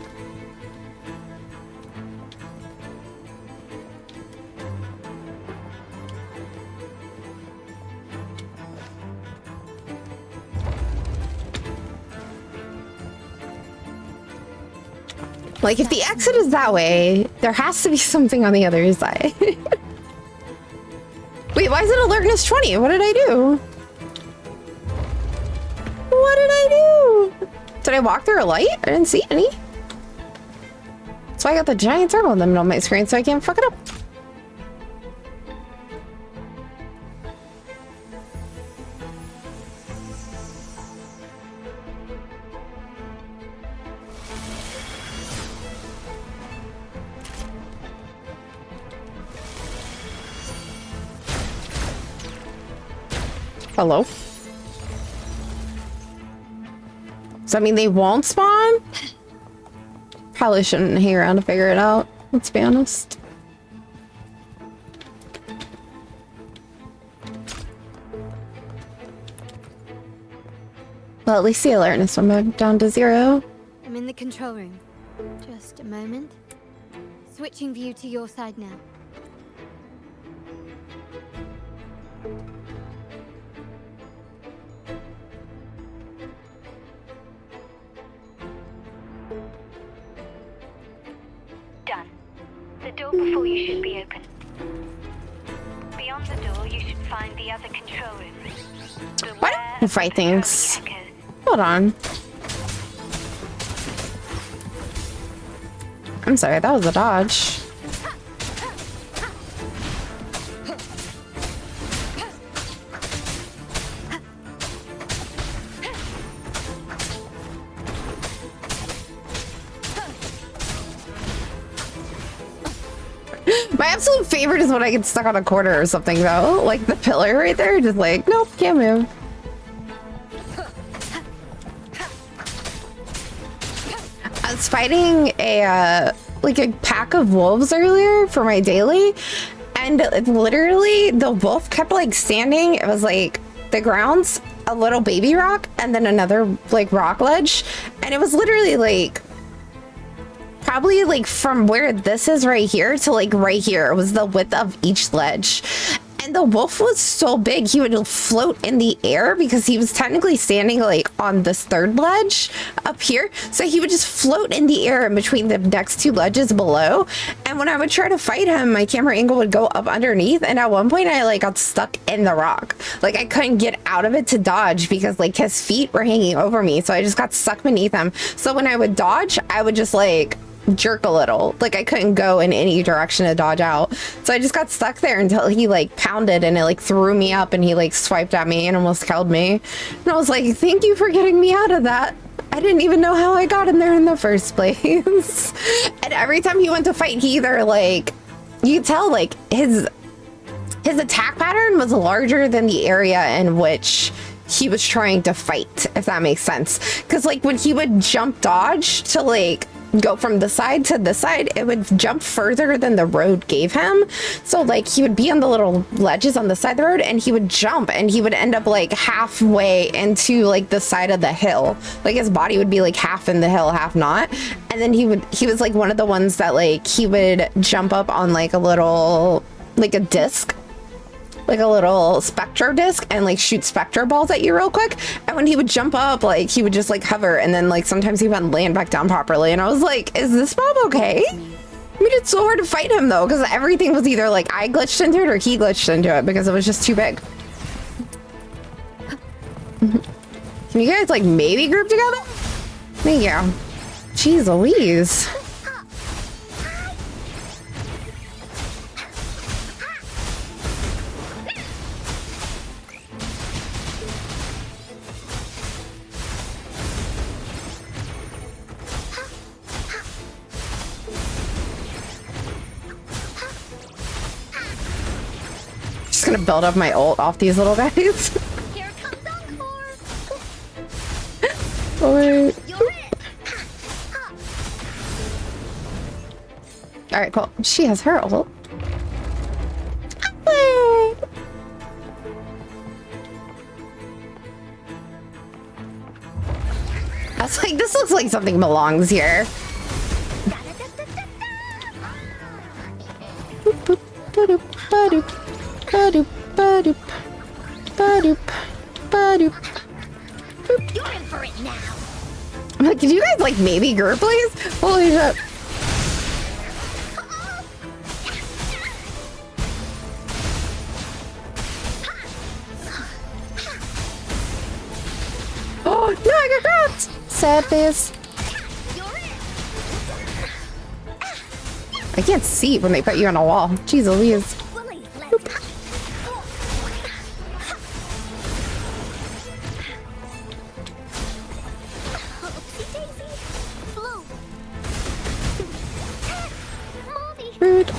Like, if the exit is that way, there has to be something on the other side. Wait, why is it alertness 20? What did I do? What did I do? Did I walk through a light? I didn't see any. So I got the giant circle in the middle of my screen so I can't fuck it up. Hello? Does that mean they won't spawn? Probably shouldn't hang around to figure it out, let's be honest. Well, at least the alertness went back down to 0. I'm in the control room. Just a moment. Switching view to your side now. Done. The door before you should be open. Beyond the door, you should find the other control room. Why don't you fight things? Hold on. I'm sorry, that was a dodge. My absolute favorite is when I get stuck on a corner or something, though. Like the pillar right there, just like, nope, can't move. I was fighting a like a pack of wolves earlier for my daily, and literally the wolf kept like standing. It was like the ground's a little baby rock and then another like rock ledge, and it was literally like probably like from where this is right here to like right here. It was the width of each ledge. And the wolf was so big, he would float in the air because he was technically standing like on this third ledge up here. So he would just float in the air in between the next two ledges below. And when I would try to fight him, my camera angle would go up underneath. And at one point I like got stuck in the rock. Like I couldn't get out of it to dodge because like his feet were hanging over me. So I just got stuck beneath him. So when I would dodge, I would just like jerk a little. Like I couldn't go in any direction to dodge out, so I just got stuck there until he like pounded and it like threw me up and he like swiped at me and almost killed me. And I was like, thank you for getting me out of that. I didn't even know how I got in there in the first place. And every time he went to fight, he either like, you could tell like his attack pattern was larger than the area in which he was trying to fight, if that makes sense. Because like when he would jump dodge to like go from the side to the side, it would jump further than the road gave him. So like he would be on the little ledges on the side of the road and he would jump and he would end up like halfway into like the side of the hill. Like his body would be like half in the hill, half not. And then he was like one of the ones that like he would jump up on like a little, like a disc, like a little spectro disc, and like shoot spectro balls at you real quick. And when he would jump up, like he would just like hover, and then like sometimes he wouldn't land back down properly. And I was like, is this mob okay? I mean, it's so hard to fight him though, because everything was either like I glitched into it or he glitched into it because it was just too big. Can you guys like maybe group together? Thank you. Jeez Louise. Just gonna build up my ult off these little guys. Here comes Encore. Alright. You're it. Alright, cool. She has her ult. I was like, this looks like something belongs here. You're in for it now. I'm like, could you guys like maybe group, please? Holy shit. Oh, no, I got grabbed. Sad face. I can't see when they put you on a wall. Jeez Louise. Rude.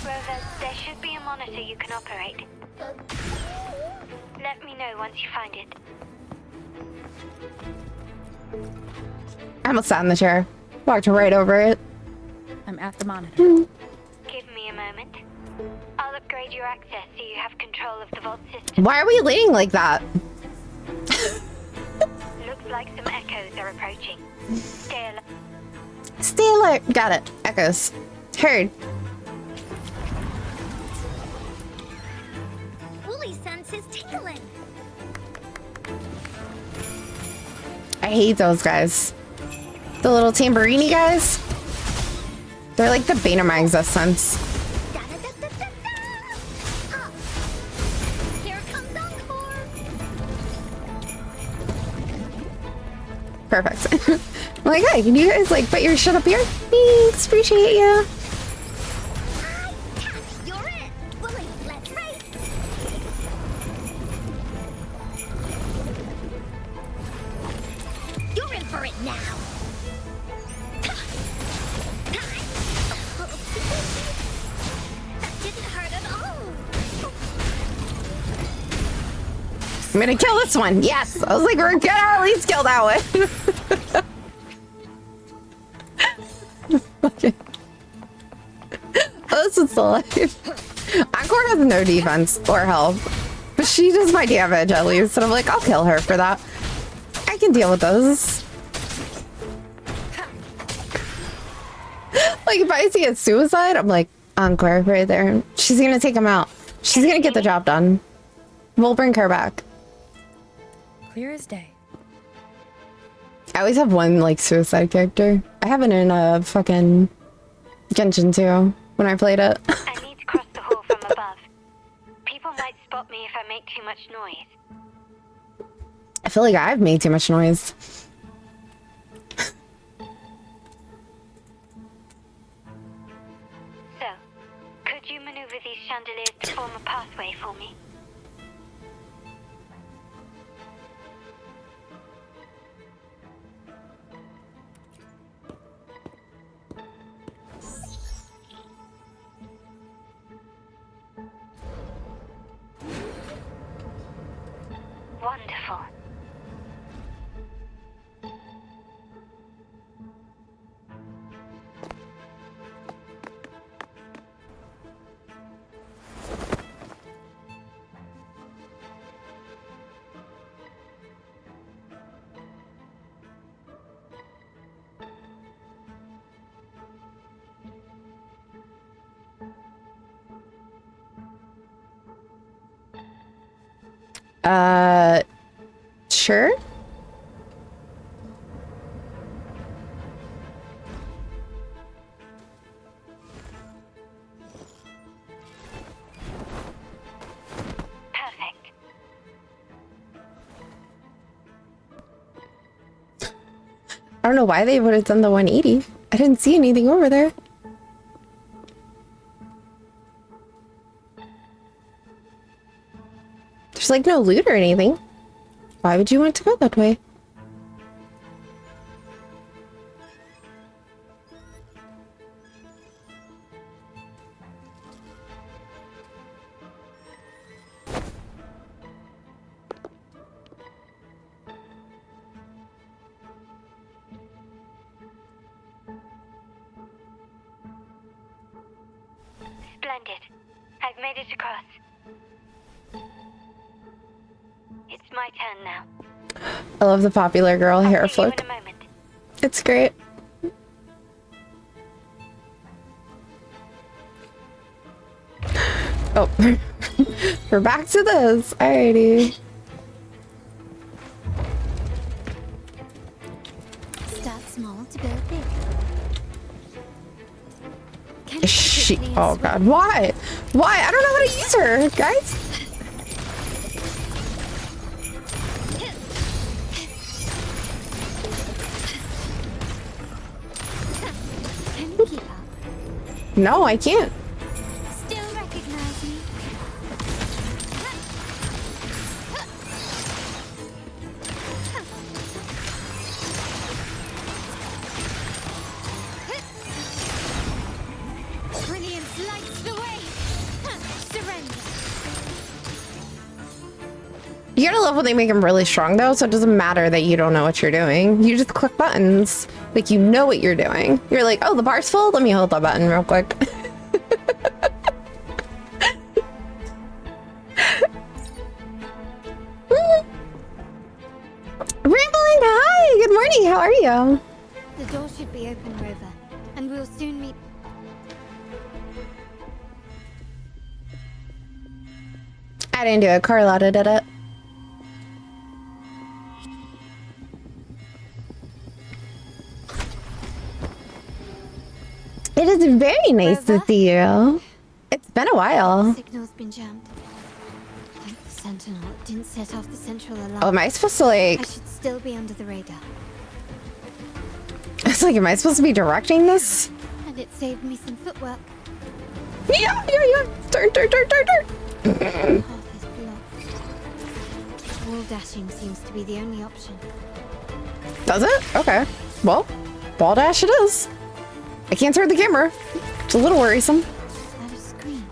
Rover, there should be a monitor you can operate. Let me know once you find it. I almost sat in the chair. Walked right over it. I'm at the monitor. Give me a moment. I'll upgrade your access so you have control of the vault system. Why are we laying like that? Looks like some echoes are approaching. Stay alert. Stay alert. Got it. Echoes. Heard. Woolly sense is tingling. I hate those guys. The little tamborini guys. They're like the bane of my existence. Here comes Encore. Perfect. I'm like, hey, can you guys like put your shit up here? Thanks, appreciate you. You're it! Willie, let's race! You're in for it now! That didn't hurt at all! I'm gonna kill this one. Yes. I was like, we're gonna at least kill that one. Okay. Oh, this is still alive. Encore has no defense or health, but she does my damage at least. And I'm like, I'll kill her for that. I can deal with those. Like, if I see a suicide, I'm like, Encore right there. She's gonna take him out. She's gonna get the job done. We'll bring her back. Clear as day. I always have one, like, suicide character. I have it in a fucking Genshin too, when I played it. I need to cross the hall from above. People might spot me if I make too much noise. I feel like I've made too much noise. So, could you maneuver these chandeliers to form a pathway for me? Wonderful. Sure. Perfect. I don't know why they would have done the 180. I didn't see anything over there. There's like no loot or anything. Why would you want to go that way? Splendid. I've made it across. It's my turn now. I love the popular girl hair I'll see you flip. in a moment. It's great. Oh, we're back to this. Alrighty. Start small to build big. Can She. quickly Oh and god. Why? Why? I don't know how to use her, guys. Can you keep up? No, I can't. Still recognize me? Brilliance lights the way. Surrender. You gotta love when they make them really strong though, so it doesn't matter that you don't know what you're doing. You just click buttons. Like you know what you're doing. You're like, oh, the bar's full? Let me hold that button real quick. Rambling, hi! Good morning, how are you? The door should be open, Rover, and we'll soon meet. I didn't do it, Carlotta did it. It is very nice to Rover? see you. It's been a while. Signal's been jammed. Like the Sentinel didn't set off the central alarm. Oh, am I supposed to like... I should still be under the radar. was like, am I supposed to be directing this? And it saved me some footwork. Yeah. Turn. Path is blocked. Wall dashing seems to be the only option. Does it? Okay. Well, ball dash it is. I can't turn the camera. It's a little worrisome. Is that a screen?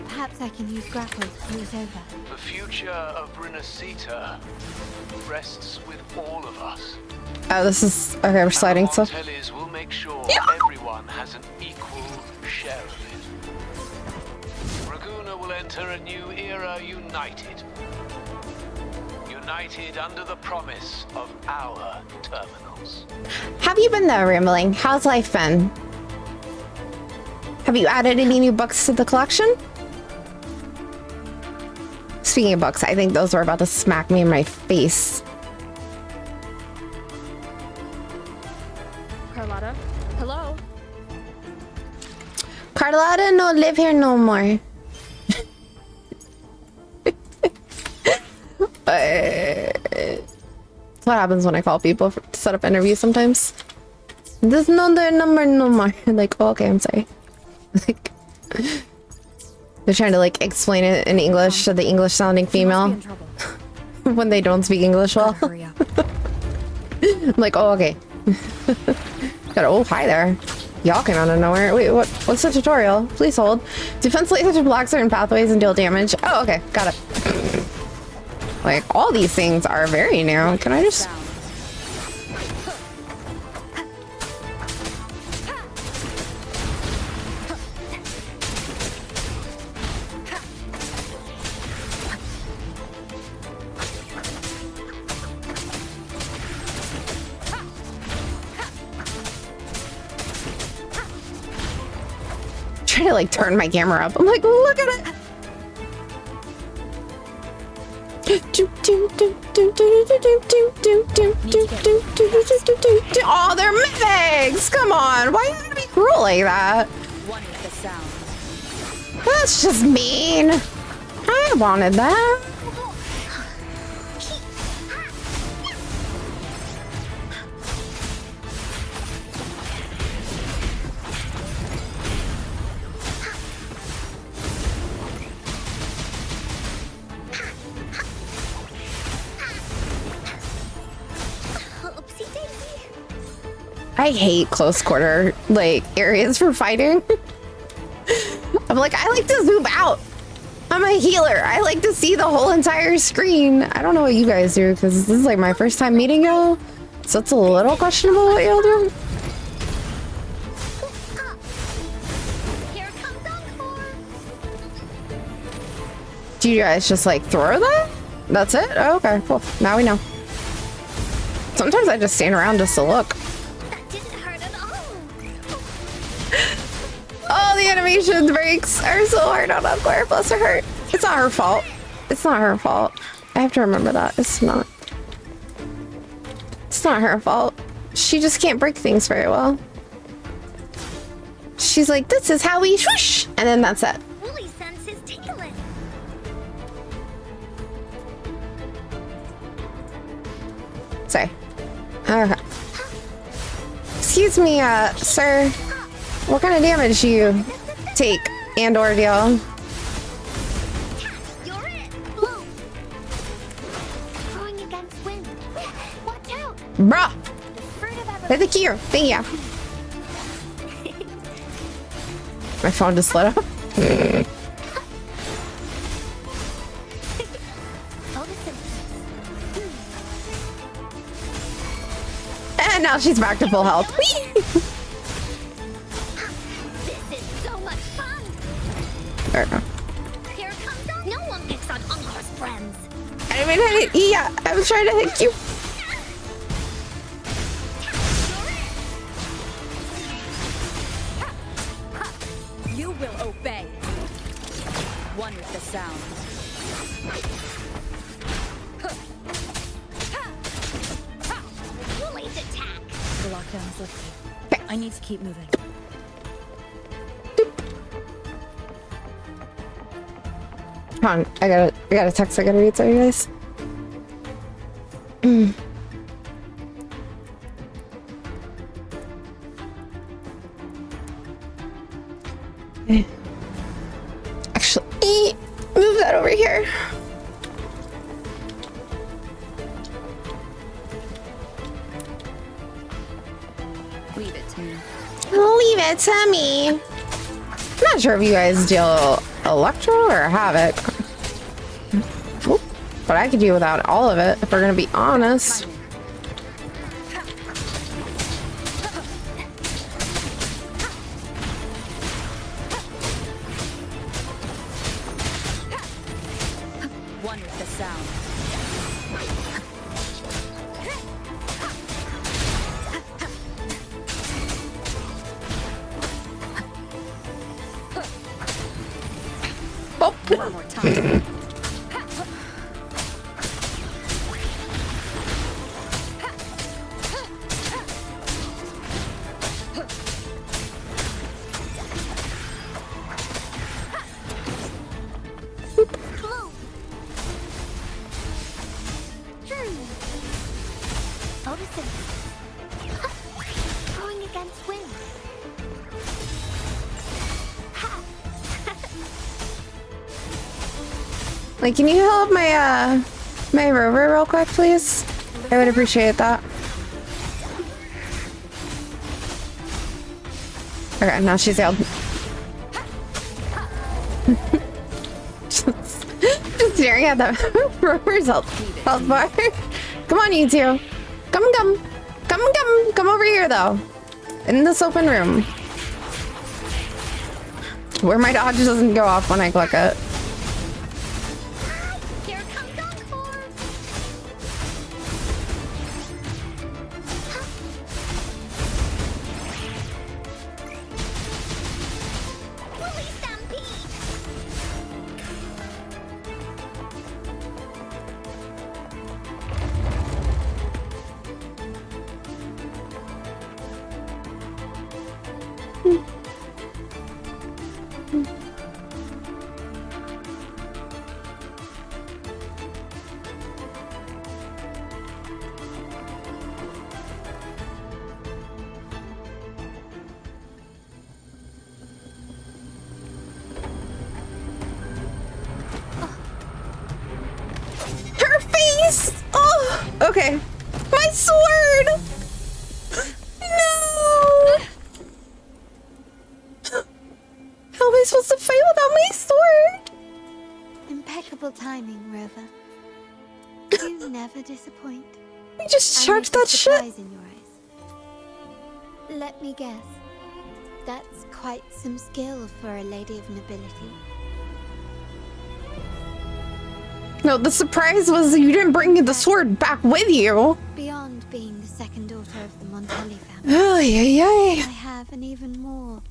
Perhaps I can use grapple to pull it over. The future of Renacita rests with all of us. Oh, this is okay. We're sliding Our stuff. Montellis will make sure Yeah. everyone has an equal share of it. Raguna will enter a new era united. United under the promise of our terminals. Have you been there, Rambling? How's life been? Have you added any new books to the collection? Speaking of books, I think those were about to smack me in my face. Carlotta? Hello? Carlotta no live here no more. That's what happens when I call people to set up interviews sometimes. There's no their number no more. Like, oh, okay, I'm sorry. Like, they're trying to like explain it in English to the English sounding female when they don't speak English well. Hurry up. I'm like, oh, okay. Got oh, hi there. Y'all came out of nowhere. Wait, what's the tutorial? Please hold. Defense lasers to block certain pathways and deal damage. Oh, okay, got it. Like, all these things are very new. Can I just... Trying to like turn my camera up. I'm like, look at it. Oh, they're mythics! Come on, why are you gonna be cruel like that? One with the sound. That's just mean. I wanted that. I hate close quarter like areas for fighting. I'm like, I like to zoom out. I'm a healer. I like to see the whole entire screen. I don't know what you guys do because this is like my first time meeting y'all, so it's a little questionable what y'all do. Here comes Encore. Do you guys just like throw that? That's it? Oh, okay, cool. Now we know. Sometimes I just stand around just to look. That didn't hurt at all. Oh, the animation breaks are so hard on Encore. Bless her heart. It's not her fault. It's not her fault. I have to remember that. It's not. It's not her fault. She just can't break things very well. She's like, this is how we swoosh, and then that's it. Woolly sense is tingling. Sorry. Okay. Excuse me, sir. What kind of damage do you take and or deal? You're it. Blow. Throwing against wind. Watch out. Bruh! The fruit of Hit the key. Thank you. My phone just lit up. And now she's back to full health. Whee! This is so much fun. There we go. Here comes no one picks on Encore's friends. I didn't mean to hit it. Yeah, I was trying to hit you. You will obey. One with the sound. Woolly's attack. The lockdown is lifted. I need to keep moving. Hold on, I got a text I gotta read, sorry guys. over here. Leave it to me. Leave it to me. I'm not sure if you guys deal Electro or Havoc. But I could do without all of it, if we're gonna be honest. One with the sound. Oh. One more time. Odyssey. Going against wind. Like, can you help my my rover real quick, please? I would appreciate that. Okay, now she's yelled. just staring at the rover's health bar. Come on, you two. Come over here, though. In this open room. Where my dodge doesn't go off when I click it. Here comes Encore. Woolly Stampede. Her face! Oh, okay. My sword! No! How am I supposed to fight without my sword? Impeccable timing, Rover. You never disappoint. You just I chucked notice that shit. surprise in your eyes. Let me guess. That's quite some skill for a lady of nobility. No, the surprise was you didn't bring the sword back with you. Beyond being the second daughter of the Montelli family, Oh, yeah, I yeah. have an even more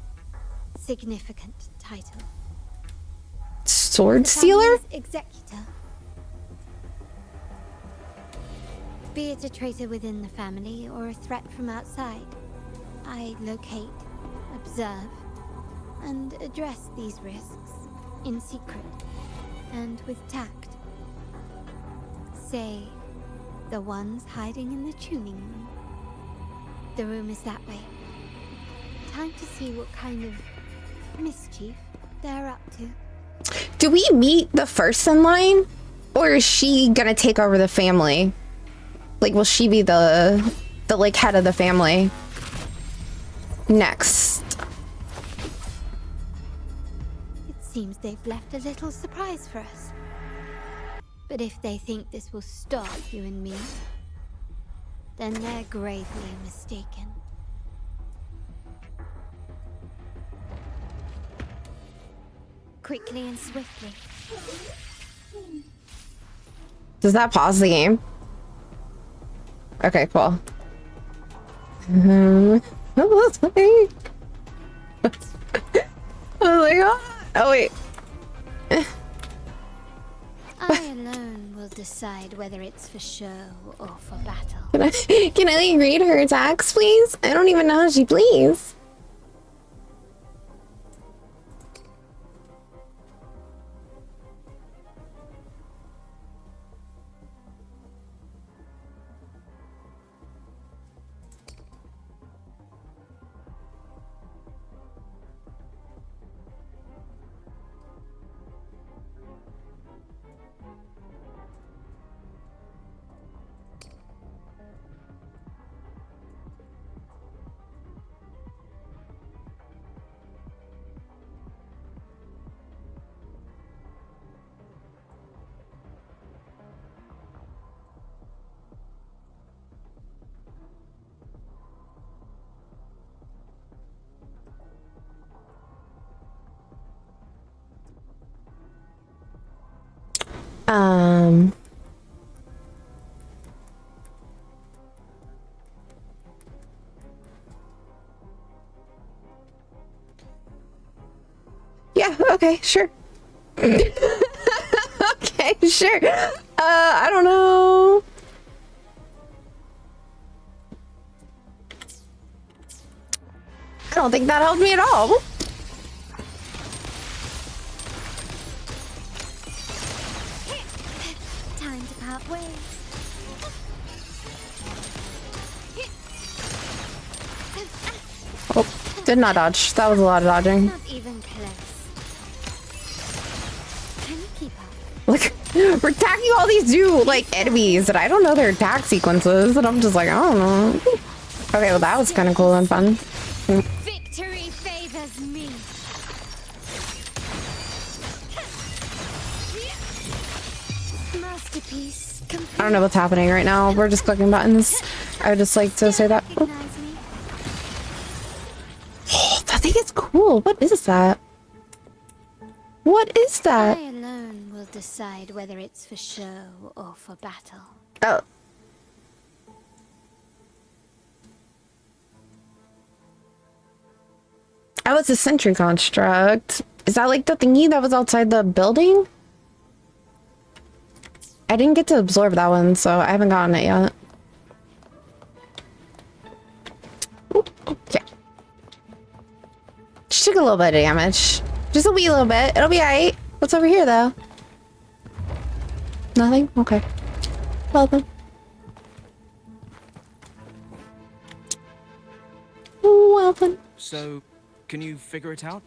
significant title. Sword The stealer? family's executor. Be it a traitor within the family or a threat from outside, I locate, observe, and address these risks in secret and with tact. Say, the ones hiding in the tuning room. The room is that way. Time to see what kind of mischief they're up to. Do we meet the first in line? Or is she gonna take over the family? Like, will she be the like head of the family next? It seems they've left a little surprise for us. But if they think this will stop you and me, then they're gravely mistaken. Quickly and swiftly. Does that pause the game? Okay, cool. I was like, oh wait. I alone will decide whether it's for show or for battle. Can I read her attacks, please? I don't even know how she plays. Yeah, okay, sure. Okay, sure. I don't know. I don't think that helped me at all. Time to part ways. Oh, did not dodge. That was a lot of dodging. Not even close. Can you keep up? Like, we're attacking all these new, like, enemies, and I don't know their attack sequences, and I'm just like, I don't know. Okay, well, that was kind of cool and fun. Victory favors me. Masterpiece. I don't know what's happening right now. We're just clicking buttons. I would just like to say that. Oh, Recognize me? that thing is cool. What is that? What is that? I alone will decide whether it's for show or for battle. Oh. Oh, it's a sentry construct. Is that like the thingy that was outside the building? I didn't get to absorb that one, so I haven't gotten it yet. Ooh, okay. Just took a little bit of damage. Just a wee little bit. It'll be alright. What's over here, though? Nothing? Okay. Well then. Well then. So, can you figure it out?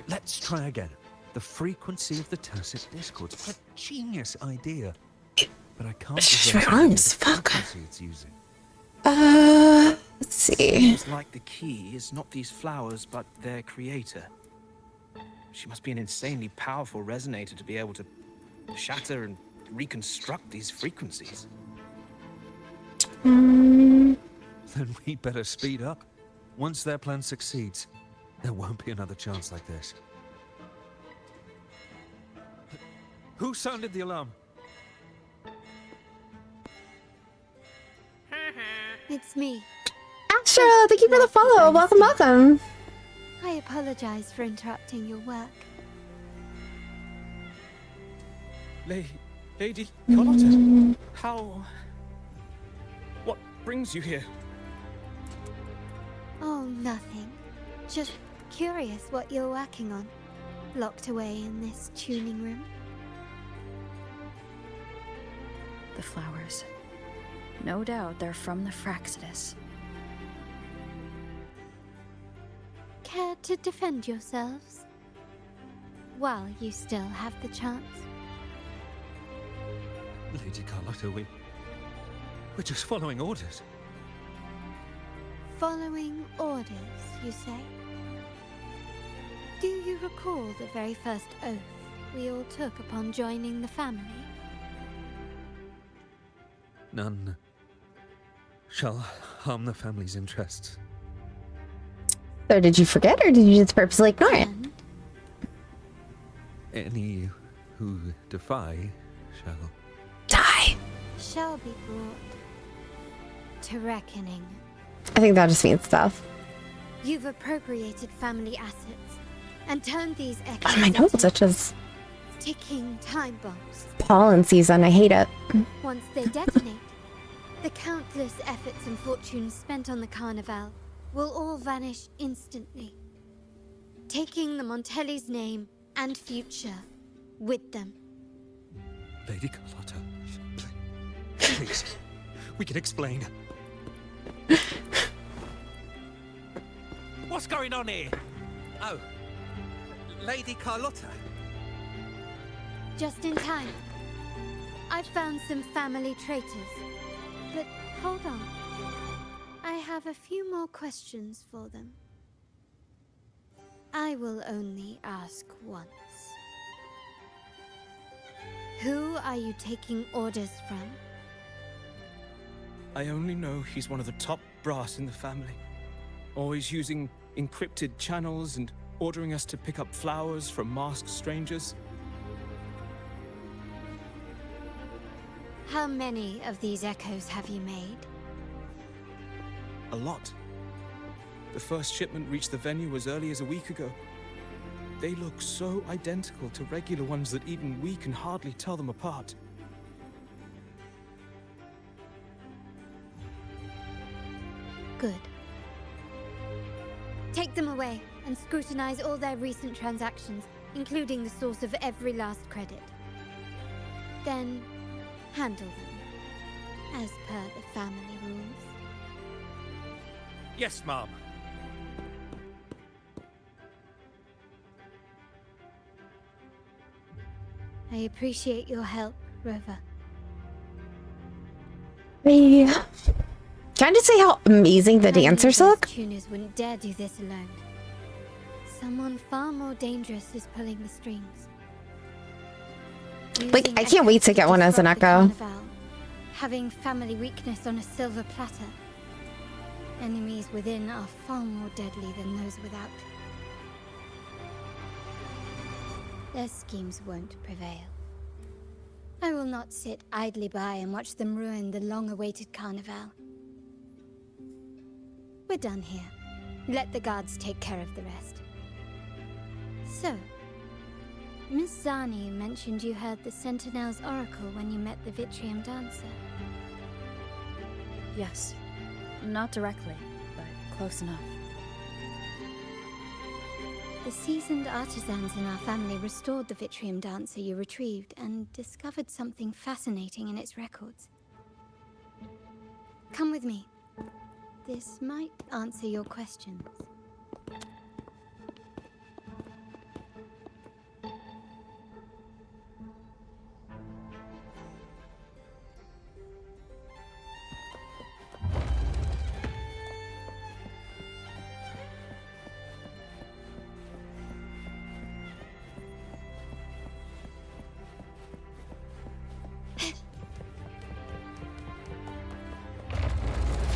Let's try again. The frequency of the tacit discords. A genius idea. But I can't Shh, reverse my arms, the fuck. frequency it's using. Let's see. Seems like the key is not these flowers, but their creator. She must be an insanely powerful resonator to be able to shatter and reconstruct these frequencies. Then we better speed up. Once their plan succeeds, there won't be another chance like this. Who sounded the alarm? It's me. Astra, thank you for the follow. Welcome, welcome. I apologize for interrupting your work. Lady Carlotta, how... What brings you here? Oh, nothing. Just curious what you're working on. Locked away in this tuning room. The flowers. No doubt they're from the Fraxidus. Care to defend yourselves? While you still have the chance. Lady Carlotta, we're just following orders. Following orders, you say? Do you recall the very first oath we all took upon joining the family? None shall harm the family's interests. So did you forget, or did you just purposely ignore it? And Any who defy shall... Die. shall be brought to reckoning. I think that just means stuff. You've appropriated family assets and turned these Oh, my nose itches. ticking time bombs. Pollen season. I hate it. Once they detonate, the countless efforts and fortunes spent on the Carnival will all vanish instantly, taking the Montelli's name and future with them. Lady Carlotta, please, we can explain. What's going on here? Oh, Lady Carlotta. Just in time. I've found some family traitors. But hold on. I have a few more questions for them. I will only ask once. Who are you taking orders from? I only know he's one of the top brass in the family. Always using encrypted channels and ordering us to pick up flowers from masked strangers. How many of these echoes have you made? A lot. The first shipment reached the venue as early as a week ago. They look so identical to regular ones that even we can hardly tell them apart. Good. Take them away and scrutinize all their recent transactions, including the source of every last credit. Then, handle them, as per the family rules. Yes, Mom. I appreciate your help, Rover. Can I just say how amazing the dancers look? Tuners wouldn't dare do this alone. Someone far more dangerous is pulling the strings. Like, I can't wait to get one as an Echo. Having family weakness on a silver platter. Enemies within are far more deadly than those without. Their schemes won't prevail. I will not sit idly by and watch them ruin the long-awaited carnival. We're done here. Let the guards take care of the rest. So, Miss Zani mentioned you heard the Sentinel's oracle when you met the Vitrium Dancer. Yes. Not directly, but close enough. The seasoned artisans in our family restored the Vitrium Dancer you retrieved and discovered something fascinating in its records. Come with me. This might answer your questions.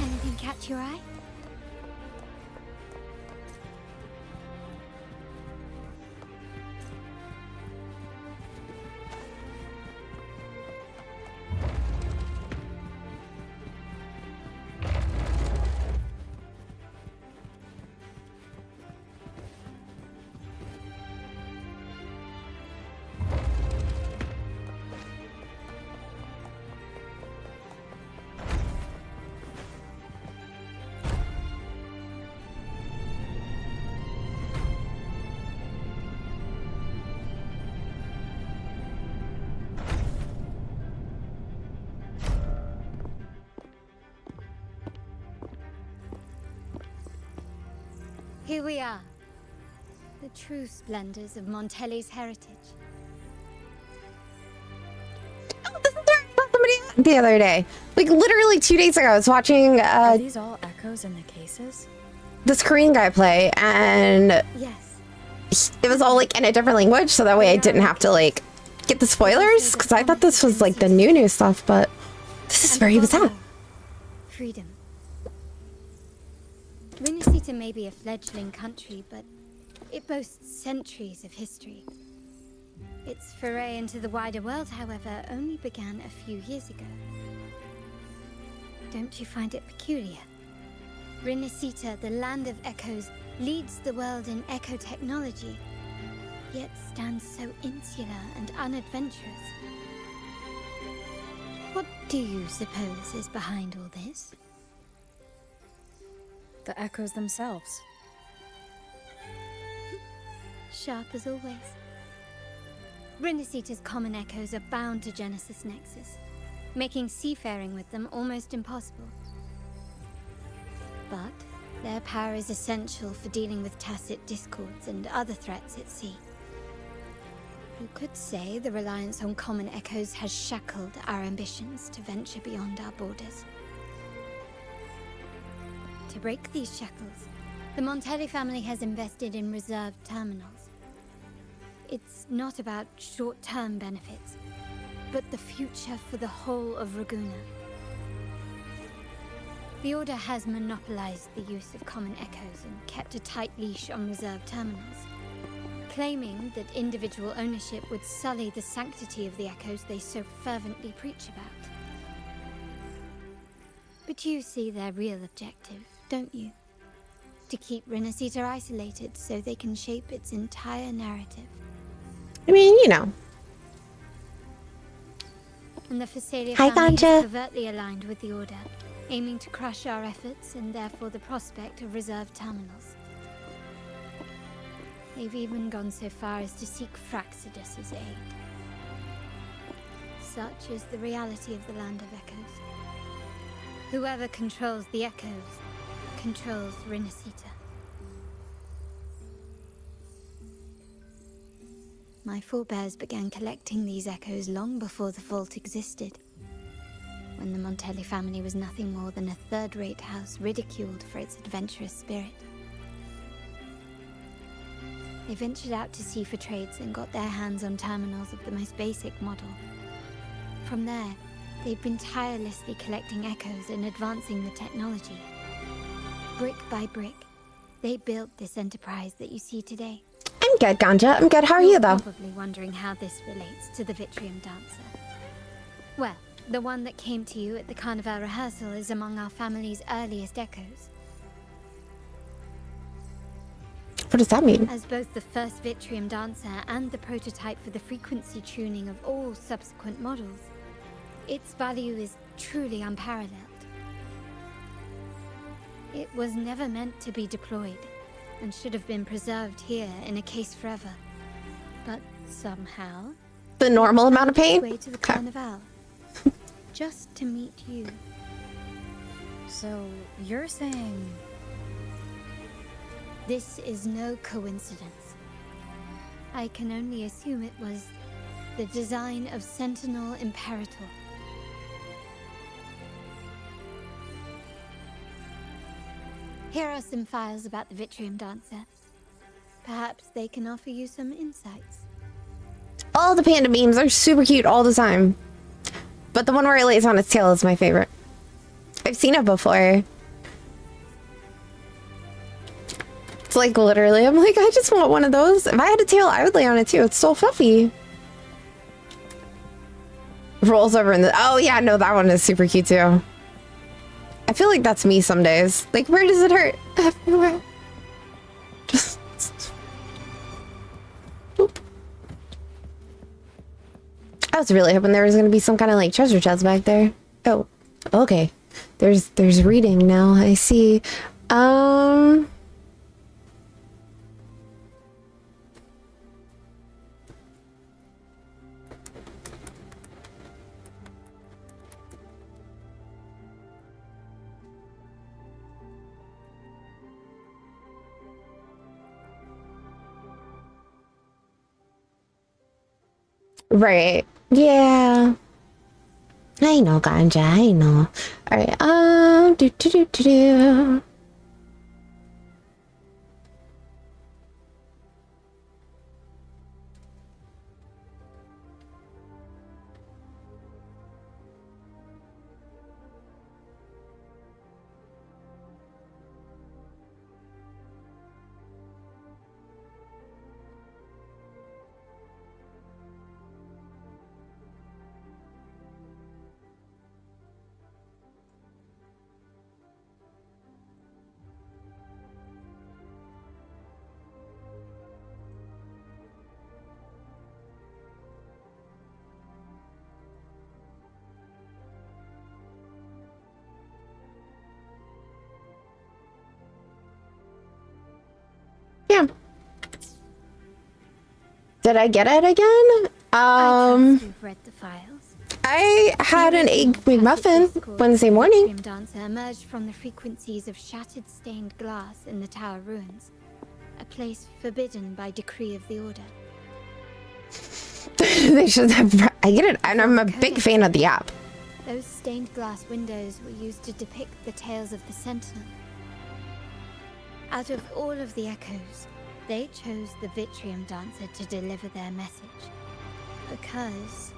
Anything catch your eye? Here we are. The true splendors of Montelli's heritage. Oh, this is where I saw somebody the other day. Like, literally 2 days ago, I was watching Are these all echoes in the cases? this Korean guy play, and Yes. it was all, like, in a different language, so that way I didn't have to, like, get the spoilers, because I thought this was, like, the new stuff, but this is where he was at. Freedom. Rinascita may be a fledgling country, but it boasts centuries of history. Its foray into the wider world, however, only began a few years ago. Don't you find it peculiar? Rinascita, the land of echoes, leads the world in echo technology, yet stands so insular and unadventurous. What do you suppose is behind all this? The echoes themselves. Sharp as always. Rinascita's common echoes are bound to Genesis Nexus, making seafaring with them almost impossible. But their power is essential for dealing with tacit discords and other threats at sea. You could say the reliance on common echoes has shackled our ambitions to venture beyond our borders. To break these shackles, the Montelli family has invested in reserved terminals. It's not about short-term benefits, but the future for the whole of Raguna. The Order has monopolized the use of common echoes and kept a tight leash on reserved terminals, claiming that individual ownership would sully the sanctity of the echoes they so fervently preach about. But you see their real objective, don't you? To keep Renacita isolated so they can shape its entire narrative. I mean, you know. And the Phasalia Hi, family Ganja. is covertly aligned with the Order, aiming to crush our efforts and therefore the prospect of reserve terminals. They've even gone so far as to seek Fraxidus's aid. Such is the reality of the Land of Echoes. Whoever controls the Echoes controls Renacita. My forebears began collecting these echoes long before the vault existed, when the Montelli family was nothing more than a third-rate house ridiculed for its adventurous spirit. They ventured out to sea for trades and got their hands on terminals of the most basic model. From there, they've been tirelessly collecting echoes and advancing the technology. Brick by brick, they built this enterprise that you see today. I'm good, Ganja. I'm good. How are you, You're though? probably wondering how this relates to the Vitrium Dancer. Well, the one that came to you at the Carnival rehearsal is among our family's earliest echoes. What does that mean? As both the first Vitrium Dancer and the prototype for the frequency tuning of all subsequent models, its value is truly unparalleled. It was never meant to be deployed, and should have been preserved here in a case forever. But somehow, The normal amount of pain? way to the Okay. Carnival, just to meet you. So, you're saying... This is no coincidence. I can only assume it was the design of Sentinel Imperator. Here are some files about the Vitrium Dancer. Perhaps they can offer you some insights. All the panda memes are super cute all the time. But the one where it lays on its tail is my favorite. I've seen it before. It's like literally, I'm like, I just want one of those. If I had a tail, I would lay on it too. It's so fluffy. Rolls over in the... Oh yeah, no, that one is super cute too. I feel like that's me some days. Like, where does it hurt? Everywhere. Just... Boop. I was really hoping there was going to be some kind of like treasure chest back there. Oh, okay. There's reading now. I see. Right. Yeah. I know, Ganja. I know. All right. Do. Yeah. Did I get it again? I trust you've read the files. I had an egg McMuffin Discord, Wednesday the morning. Vitrium Dancer emerged from the frequencies of shattered stained glass in the tower ruins, a place forbidden by decree of the Order. They should have. I get it, and I'm a big fan of the app. Those stained glass windows were used to depict the tales of the Sentinel. Out of all of the echoes, they chose the Vitrium Dancer to deliver their message. Because...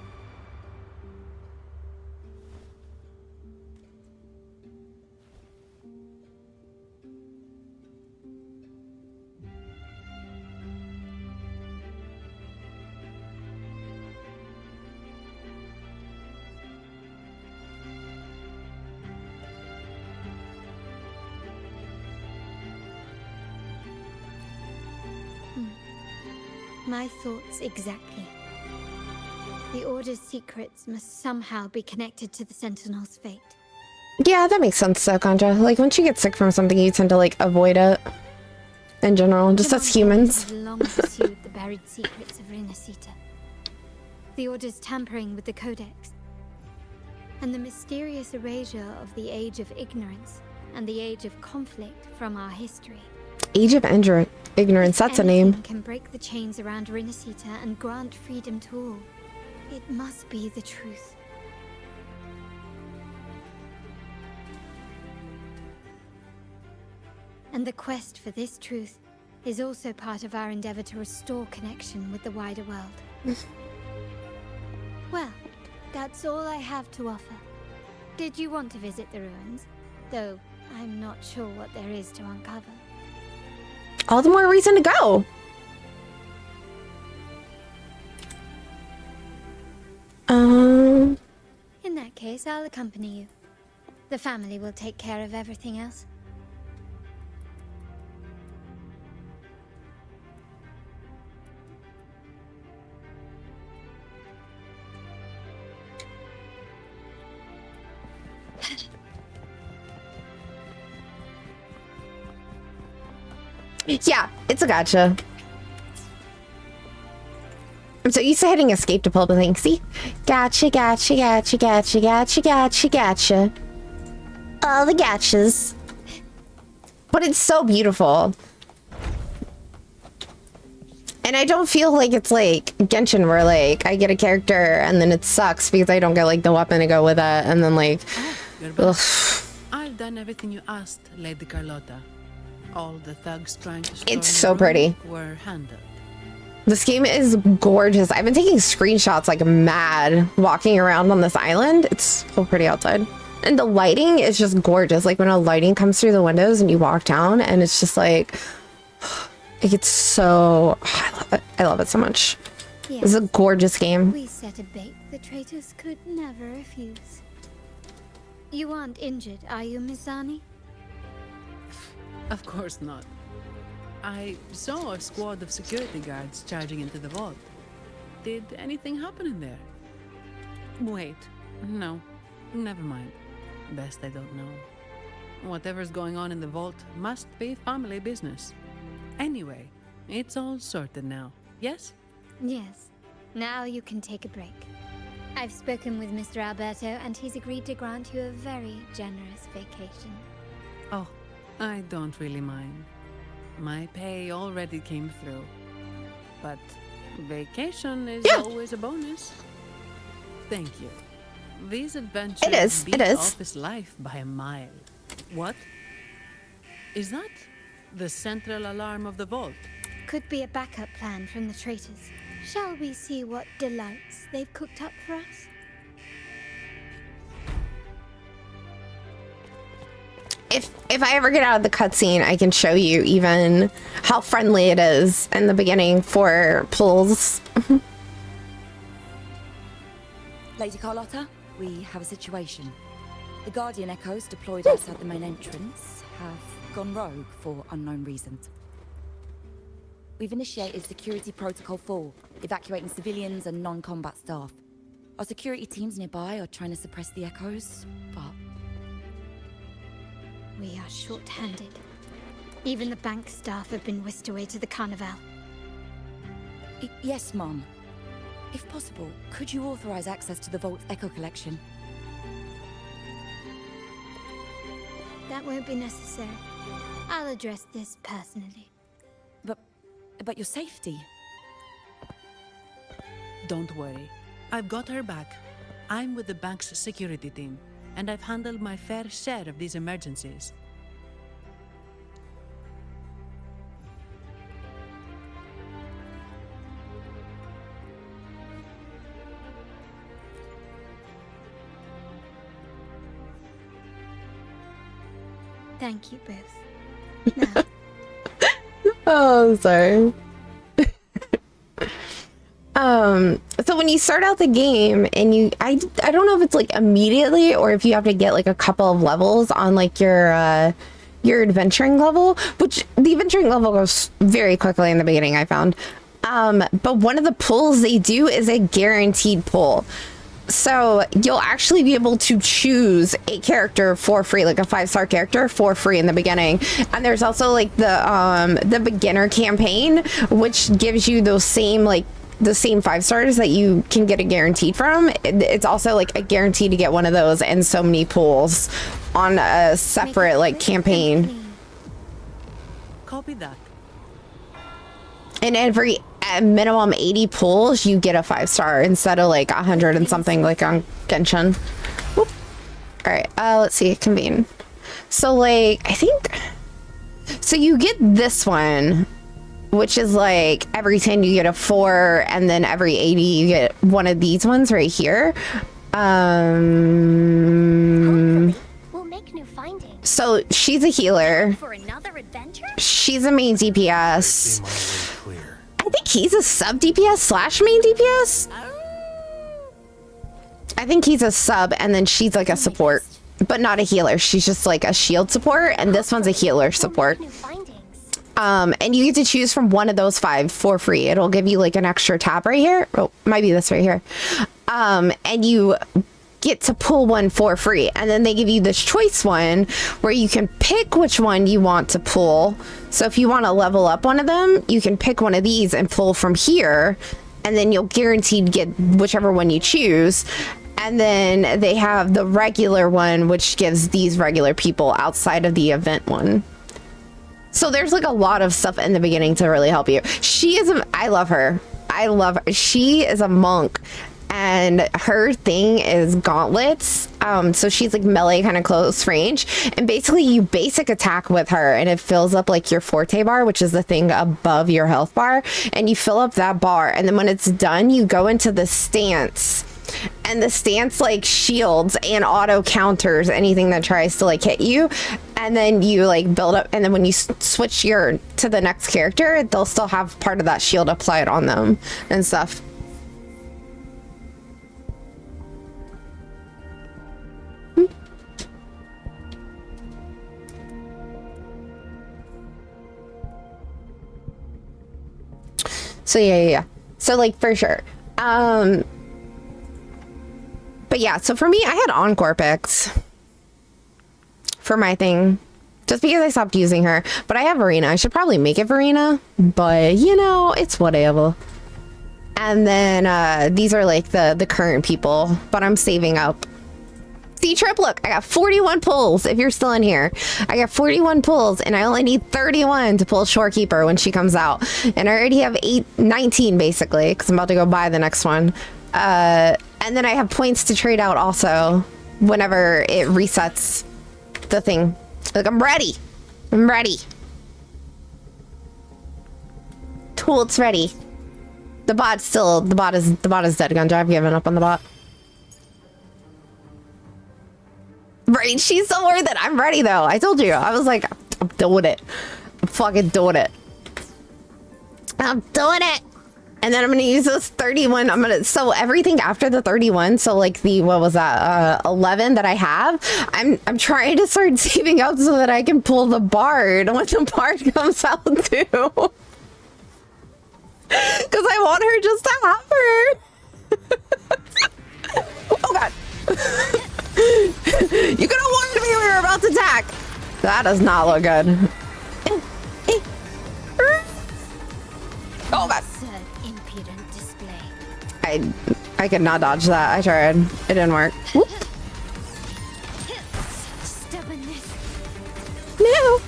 my thoughts exactly. The Order's secrets must somehow be connected to the Sentinel's fate. Yeah, that makes sense, though, Contra. Like, once you get sick from something, you tend to, like, avoid it. In general, just as humans. Have long pursued the buried secrets of Renacita. The Order's tampering with the Codex. And the mysterious erasure of the Age of Ignorance and the Age of Conflict from our history. Age of Ignorance, that's a name. Can break the chains around Renacita and grant freedom to all. It must be the truth. And the quest for this truth is also part of our endeavor to restore connection with the wider world. Well, that's all I have to offer. Did you want to visit the ruins? Though I'm not sure what there is to uncover. All the more reason to go. In that case, I'll accompany you. The family will take care of everything else. Yeah, it's a gotcha. I'm so used to hitting escape to pull up the thing. See? Gotcha, gotcha, gotcha, gotcha, gotcha, gotcha, gotcha. All the gotchas. But it's so beautiful. And I don't feel like it's like Genshin where like I get a character and then it sucks because I don't get like the weapon to go with it and then like ugh. I've done everything you asked, Lady Carlotta. All the thugs trying to It's so pretty. Were handled. This game is gorgeous. I've been taking screenshots like mad walking around on this island. It's so pretty outside. And the lighting is just gorgeous. Like when a lighting comes through the windows and you walk down and it's just like, it's so, I love it. I love it so much. Yes. It's a gorgeous game. We set a bait the traitors could never refuse. You aren't injured, are you, Mizani? Of course not. I saw a squad of security guards charging into the vault. Did anything happen in there? Wait, no, never mind. Best I don't know. Whatever's going on in the vault must be family business. Anyway, it's all sorted now, yes? Yes. Now you can take a break. I've spoken with Mr. Alberto and he's agreed to grant you a very generous vacation. Oh, I don't really mind. My pay already came through. But vacation is always a bonus. Thank you. These adventures beat office life by a mile. What? Is that the central alarm of the vault? Could be a backup plan from the traitors. Shall we see what delights they've cooked up for us? If I ever get out of the cutscene, I can show you even how friendly it is in the beginning for pulls. Lady Carlotta, we have a situation. The Guardian Echoes deployed outside the main entrance have gone rogue for unknown reasons. We've initiated Security Protocol 4, evacuating civilians and non-combat staff. Our security teams nearby are trying to suppress the Echoes, but we are short-handed. Even the bank staff have been whisked away to the Carnival. Yes, Mom. If possible, could you authorize access to the Vault's Echo collection? That won't be necessary. I'll address this personally. But your safety? Don't worry. I've got her back. I'm with the bank's security team, and I've handled my fair share of these emergencies. Thank you both. Now, Oh, I'm sorry. So when you start out the game and I don't know if it's like immediately or if you have to get like a couple of levels on like your adventuring level, which the adventuring level goes very quickly in the beginning, I found. But one of the pulls they do is a guaranteed pull. So you'll actually be able to choose a character for free, like a 5-star character for free in the beginning. And there's also like the beginner campaign, which gives you those same like the same 5 stars that you can get a guaranteed from. It's also like a guarantee to get one of those and so many pulls on a separate like campaign. Copy that. And every minimum 80 pulls, you get a 5-star instead of like 100 and something like on Genshin. Whoop. All right, let's see, convene. So like, I think, so you get this one, which is like every 10 you get a 4, and then every 80 you get one of these ones right here. We'll make new findings. So she's a healer. For another adventure? She's a main DPS. I think he's a sub DPS slash main DPS. I think he's a sub, and then she's like a support, but not a healer. She's just like a shield support, and this one's a healer support. And you get to choose from one of those 5 for free. It'll give you like an extra tab right here. Oh, might be this right here. And you get to pull one for free, and then they give you this choice one where you can pick which one you want to pull. So if you want to level up one of them, you can pick one of these and pull from here, and then you'll guaranteed get whichever one you choose. And then they have the regular one, which gives these regular people outside of the event one. So there's like a lot of stuff in the beginning to really help you. She is I love her. I love her. She is a monk, and her thing is gauntlets. So she's like melee, kind of close range, and basically you basic attack with her, and it fills up like your forte bar, which is the thing above your health bar, and you fill up that bar, and then when it's done, you go into the stance. And the stance like shields and auto counters anything that tries to like hit you, and then you like build up, and then when you switch your to the next character, they'll still have part of that shield applied on them and stuff. So yeah. So like for sure. But yeah, so for me, I had Encore picked for my thing, just because I stopped using her. But I have Verena. I should probably make it Verena, but you know, it's whatever. And then these are like the current people, but I'm saving up. See, Trip, look, I got 41 pulls. If you're still in here, I got 41 pulls, and I only need 31 to pull Shorekeeper when she comes out. And I already have 19 basically, because I'm about to go buy the next one. And then I have points to trade out also whenever it resets the thing. Like, I'm ready. I'm ready. Tool, it's ready. The bot is dead, Gunja. I've given up on the bot. Right, she's so worth it. I'm ready though. I told you. I was like, I'm doing it. I'm fucking doing it. I'm doing it. And then I'm gonna use this 31. So everything after the 31, so like the, what was that, 11 that I have, I'm trying to start saving up so that I can pull the Bard when the Bard comes out too. Because I want her just to have her. Oh god. You could have warned me we were about to attack. That does not look good. Oh god. I could not dodge that. I tried. It didn't work. Whoop. No.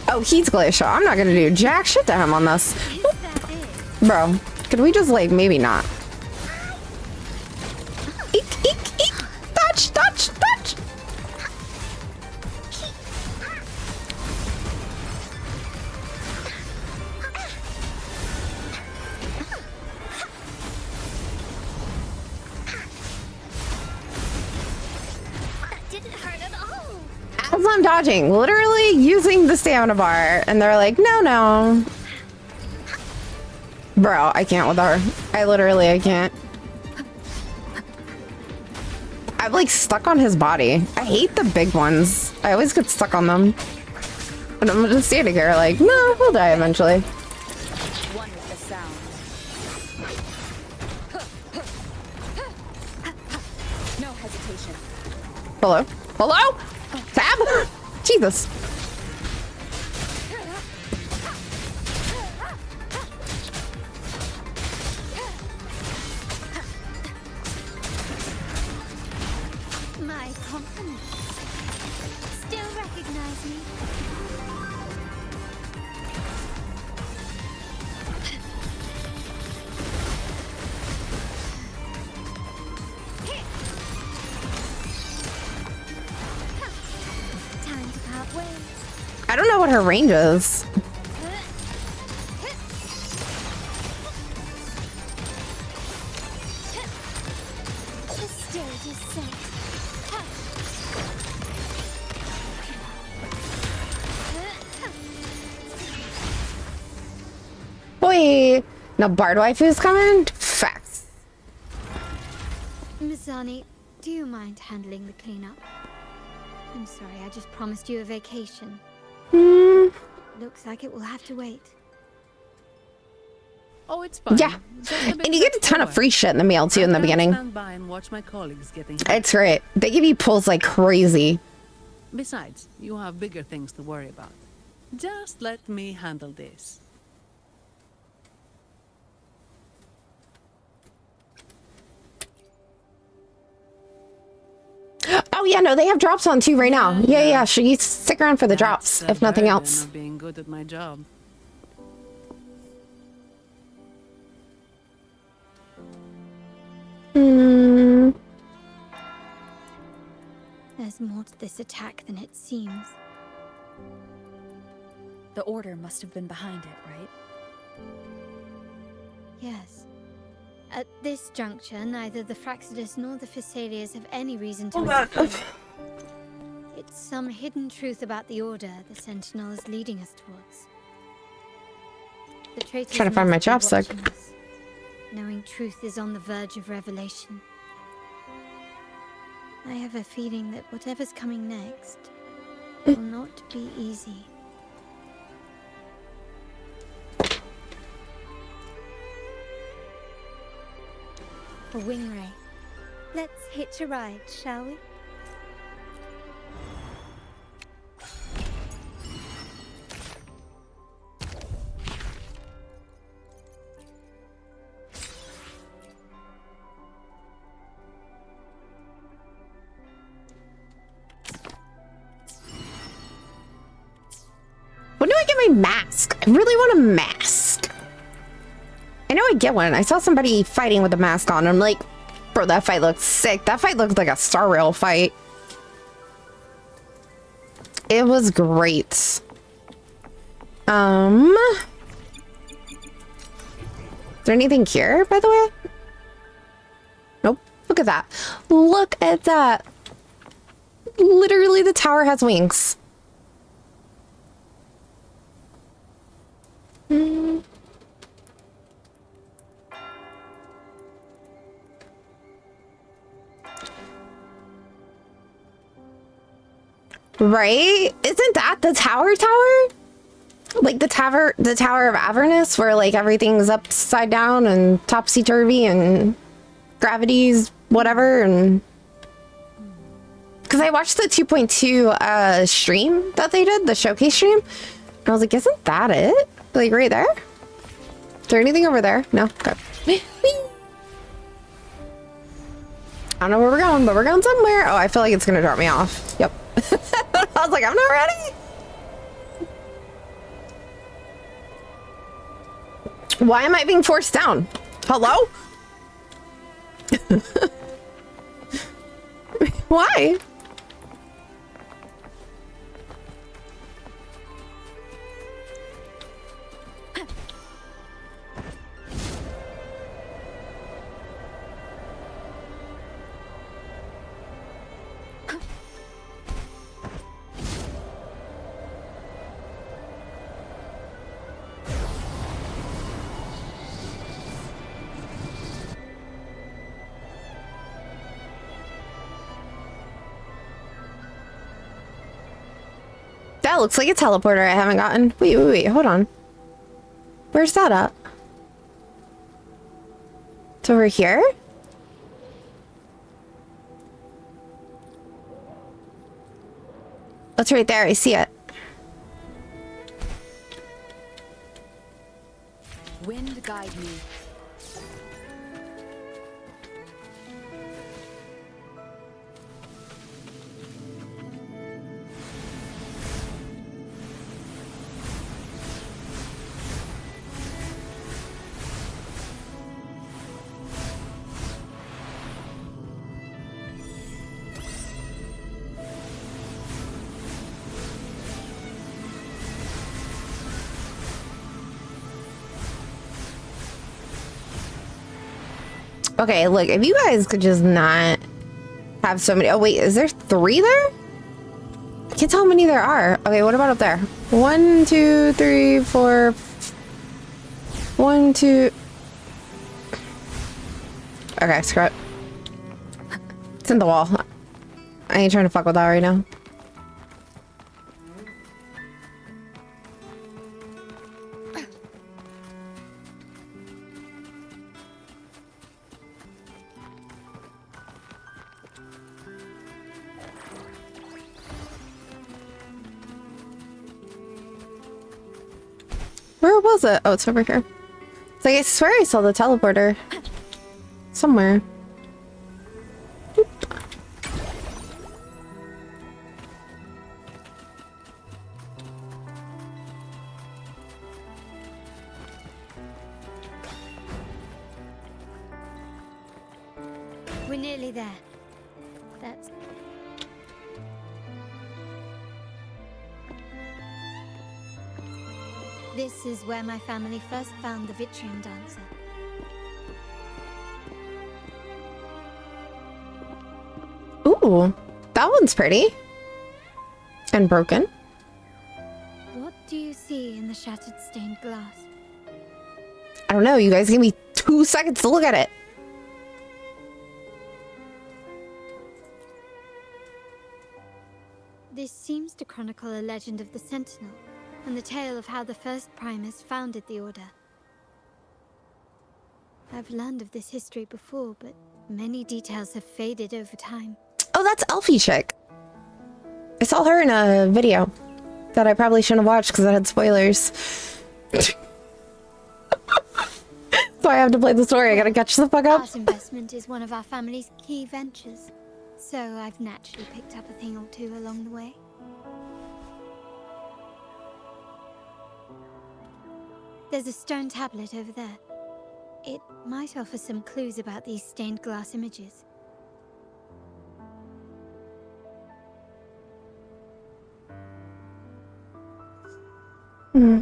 Oh, he's Glacial. I'm not gonna do jack shit to him on this. Whoop. Bro, could we just like maybe not? Eek, eek, eek. Touch, touch, touch. As I'm dodging, literally using the stamina bar, and they're like, no. Bro, I can't with her. I can't. I'm like stuck on his body. I hate the big ones. I always get stuck on them. And I'm just standing here like, no, we'll die eventually. One with the sound. No hesitation. Hello? Hello? Tab? Jesus. My compliments. Still recognize me? Time to part ways. I don't know what her range is. The stage is set. Boy, now Bard Waifu's coming? Facts. Mizani, do you mind handling the cleanup? I'm sorry, I just promised you a vacation. Looks like it will have to wait. Oh, it's fine. Yeah. And you get a ton of free shit in the mail too in the beginning. Stand by and watch my colleagues getting. It's great. They give you pulls like crazy. Besides, you have bigger things to worry about. Just let me handle this. Oh yeah, no, they have drops on too right now. Yeah. So you stick around for the drops, if nothing else. Of being good at my job. There's more to this attack than it seems. The Order must have been behind it, right? Yes. At this juncture, neither the Fraxidus nor the Physaelias have any reason to interfere. It's some hidden truth about the Order the Sentinel is leading us towards. The traitors Trying to find my must be chopstick. watching us, knowing truth is on the verge of revelation. I have a feeling that whatever's coming next will not be easy. A wing ray. Let's hitch a ride, shall we? When do I get my mask? I really want a mask. I know I get one. I saw somebody fighting with a mask on. I'm like, bro, that fight looks sick. That fight looked like a Star Rail fight. It was great. Is there anything here, by the way? Nope. Look at that. Look at that. Literally, the tower has wings. Right? Isn't that the tower? Like the Tower of Avernus, where like everything's upside down and topsy-turvy and gravity's whatever. And because I watched the 2.2 stream that they did, the showcase stream, and I was like, isn't that it? Like right there? Is there anything over there? No? Okay. I don't know where we're going, but we're going somewhere. Oh, I feel like it's gonna drop me off. Yep. I was like, I'm not ready. Why am I being forced down? Hello? Why? That looks like a teleporter I haven't gotten. Wait, hold on. Where's that at? It's over here? It's right there, I see it. Wind guide me. Okay, look, if you guys could just not have so many... Oh, wait, is there 3 there? I can't tell how many there are. Okay, what about up there? 1, 2, 3, 4... 1, 2... Okay, screw it. It's in the wall. I ain't trying to fuck with that right now. Where was it? Oh, it's over here. It's like, I swear I saw the teleporter. Somewhere. We're nearly there. That's... This is where my family first found the Vitrium Dancer. Ooh, that one's pretty. And broken. What do you see in the shattered stained glass? I don't know, you guys give me 2 seconds to look at it. This seems to chronicle a legend of the Sentinel, and the tale of how the first Primus founded the Order. I've learned of this history before, but many details have faded over time. Oh, that's Elfie Chick. I saw her in a video that I probably shouldn't have watched because it had spoilers. So I have to play the story. I gotta catch the fuck up. Art investment is one of our family's key ventures, so I've naturally picked up a thing or two along the way. There's a stone tablet over there. It might offer some clues about these stained glass images. Hmm.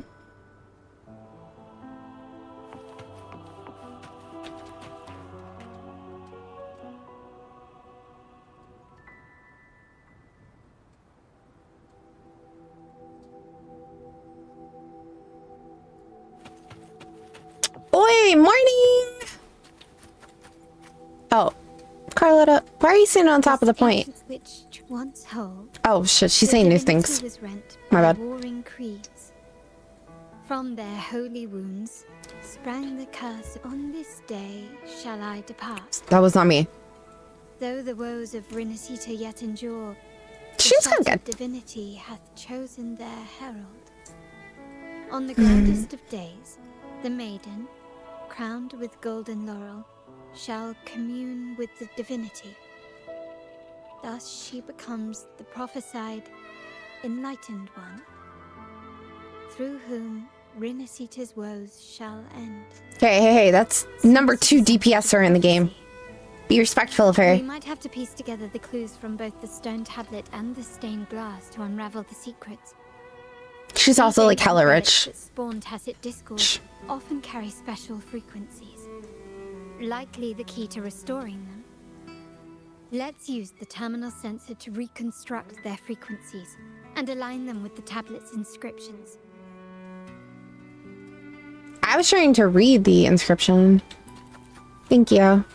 Oi, morning! Oh, Carlotta, why are you sitting on top of the point? Which once hold, Oh shit, she's saying new things. was rent My by bad. warring creeds. From their holy wounds sprang the curse. On this day shall I depart. That was not me. Though the woes of Rinascita yet endure, She's the kinda shattered good. divinity hath chosen their herald. On the gladdest of days, the maiden, crowned with golden laurel, shall commune with the divinity. Thus she becomes the prophesied enlightened one, through whom Rinascita's woes shall end. Hey, that's number 2 DPSer in the game. Be respectful of her. We might have to piece together the clues from both the stone tablet and the stained glass to unravel the secrets. She's also like hella rich. That spawn tacit discord often carry special frequencies. Likely the key to restoring them. Let's use the terminal sensor to reconstruct their frequencies and align them with the tablet's inscriptions. I was trying to read the inscription. Thank you.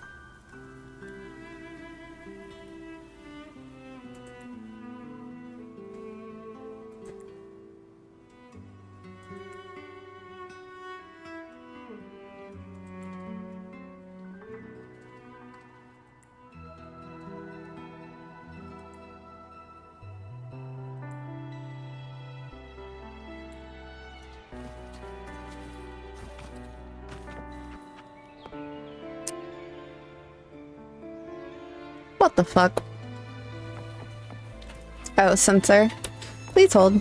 What the fuck? Oh, sensor. Please hold. The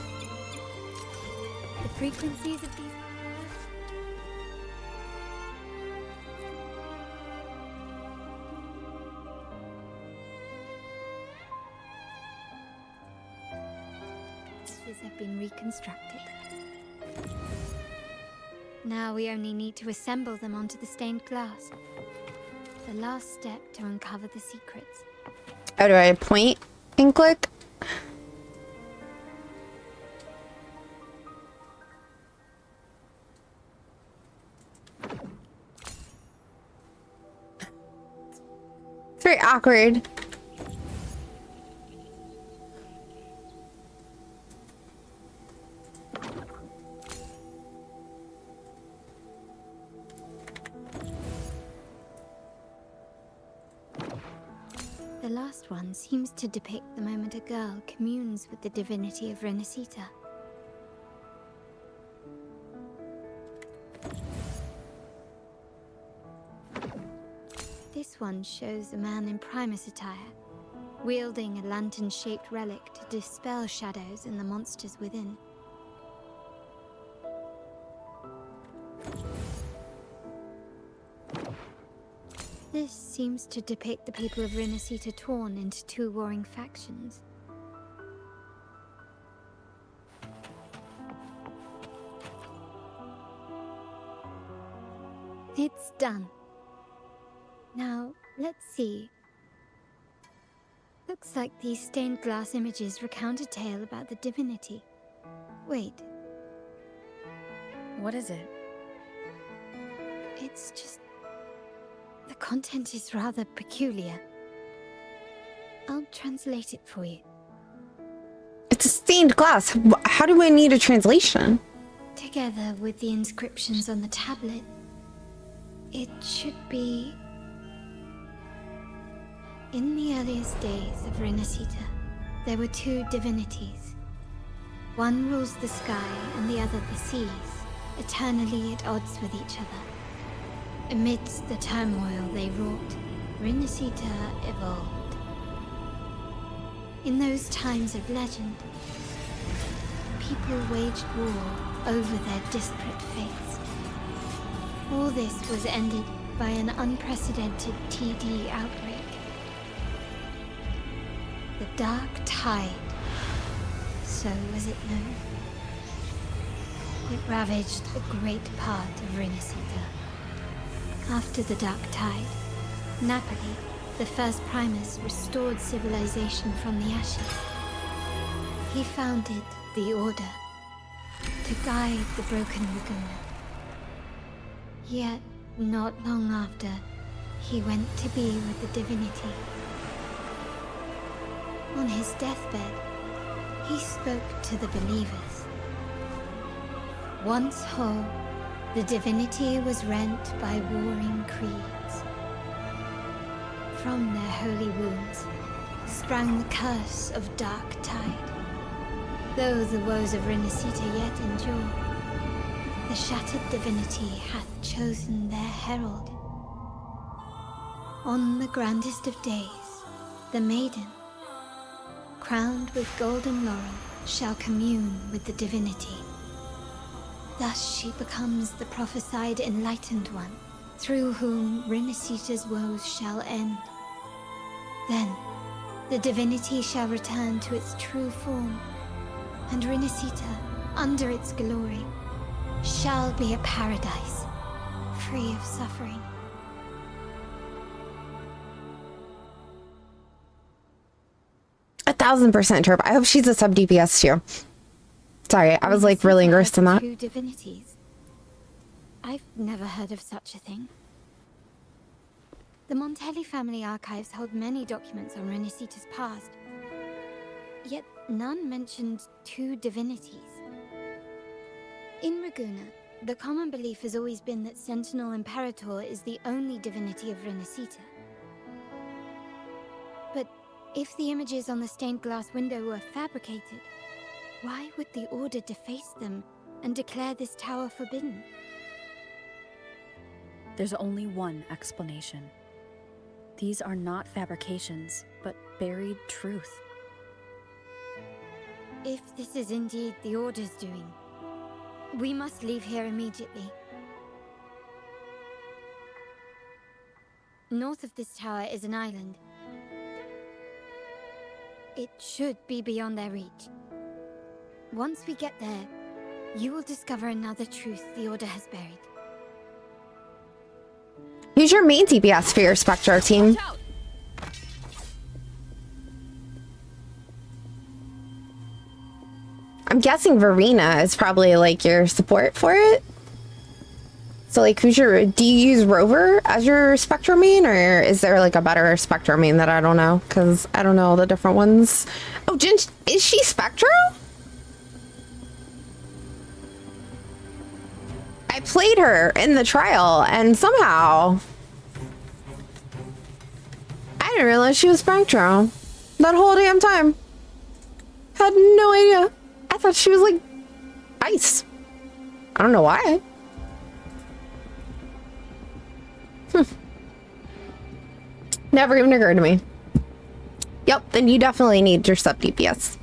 frequencies of these... have been reconstructed. Now we only need to assemble them onto the stained glass. The last step to uncover the secrets. Oh, do I point and click? It's very awkward. The last one seems to depict the moment a girl communes with the divinity of Renacita. This one shows a man in Primus attire, wielding a lantern-shaped relic to dispel shadows and the monsters within. This seems to depict the people of Renacita torn into two warring factions. It's done. Now, let's see. Looks like these stained glass images recount a tale about the divinity. Wait. What is it? It's just... the content is rather peculiar. I'll translate it for you. It's a stained glass. How do I need a translation? Together with the inscriptions on the tablet, it should be... In the earliest days of Renacita, there were two divinities. One rules the sky and the other the seas, eternally at odds with each other. Amidst the turmoil they wrought, Renacita evolved. In those times of legend, people waged war over their disparate fates. All this was ended by an unprecedented TD outbreak. The Dark Tide, so was it known. It ravaged a great part of Renacita. After the Dark Tide, Napoli, the first Primus, restored civilization from the ashes. He founded the Order to guide the broken Laguna. Yet, not long after, he went to be with the divinity. On his deathbed, he spoke to the believers. Once whole, the divinity was rent by warring creeds. From their holy wounds sprang the curse of Dark Tide. Though the woes of Renacita yet endure, the shattered divinity hath chosen their herald. On the grandest of days, the maiden, crowned with golden laurel, shall commune with the divinity. Thus she becomes the prophesied enlightened one, through whom Renacita's woes shall end. Then, the divinity shall return to its true form, and Renacita, under its glory, shall be a paradise, free of suffering. 1000% Turb. I hope she's a sub DPS too. Sorry, I was like really engrossed in that. Two divinities. I've never heard of such a thing. The Montelli family archives hold many documents on Renacita's past, yet none mentioned two divinities. In Raguena, the common belief has always been that Sentinel Imperator is the only divinity of Renacita. But if the images on the stained glass window were fabricated, why would the Order deface them and declare this tower forbidden? There's only one explanation. These are not fabrications, but buried truth. If this is indeed the Order's doing, we must leave here immediately. North of this tower is an island. It should be beyond their reach. Once we get there, you will discover another truth the Order has buried. Who's your main DPS for your Spectre team? I'm guessing Verena is probably like your support for it. So like, do you use Rover as your Spectre main, or is there like a better Spectre main that I don't know? Because I don't know all the different ones. Oh, is she Spectro? I played her in the trial and somehow I didn't realize she was Spectro that whole damn time. Had no idea. I thought she was like ice. I don't know why. Never even occurred to me. Yep, then you definitely need your sub DPS.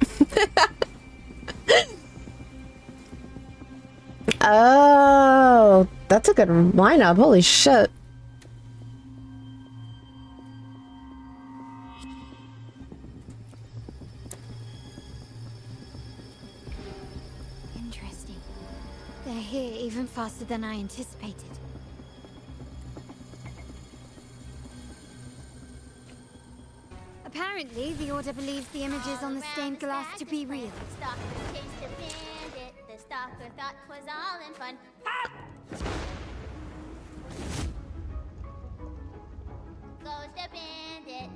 Oh, that's a good lineup. Holy shit. Interesting. They're here even faster than I anticipated. Apparently, the Order believes the images on the stained glass to be real. The stalker thought 'twas all in fun. Goes the bandit.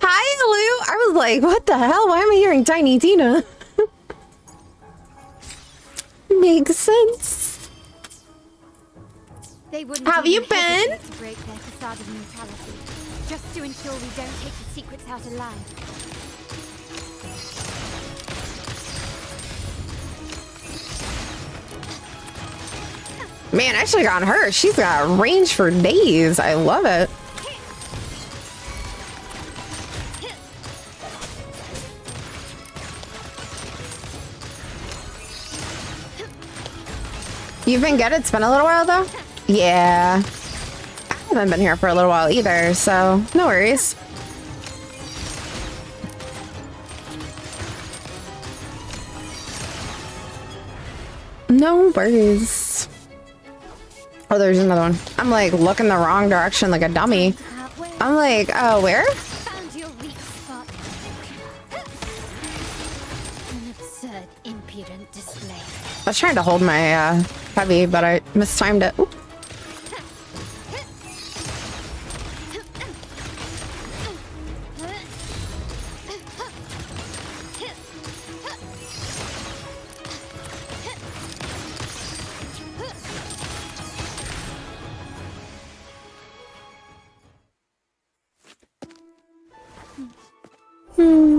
Hi, Lou. I was like, what the hell? Why am I hearing Tiny Tina? Makes sense. They wouldn't Have you even been? hesitate to break their facade of neutrality, just to ensure we don't take the secrets out alive. Man, I should've gotten her. She's got range for days. I love it. You've been good? It's been a little while though? Yeah. I haven't been here for a little while either, so no worries. No worries. Oh, there's another one. I'm like looking the wrong direction like a dummy. I'm like, where? Found your weak spot. An absurd, impudent display. I was trying to hold my heavy, but I mistimed it. Oop.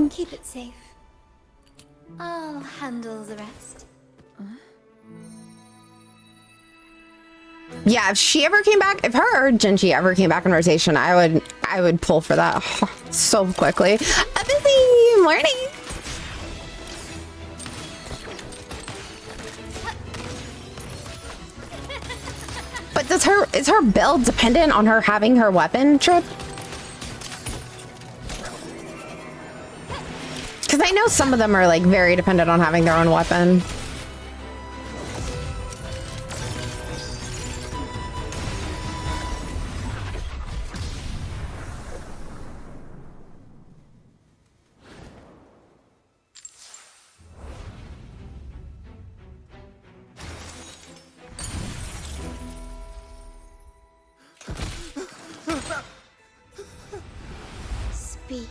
Keep it safe. I'll handle the rest. Yeah, if she ever came back, if her or Genji ever came back in rotation, I would pull for that so quickly. A busy morning. But is her build dependent on her having her weapon, Trip? Because I know some of them are like very dependent on having their own weapon. Speak.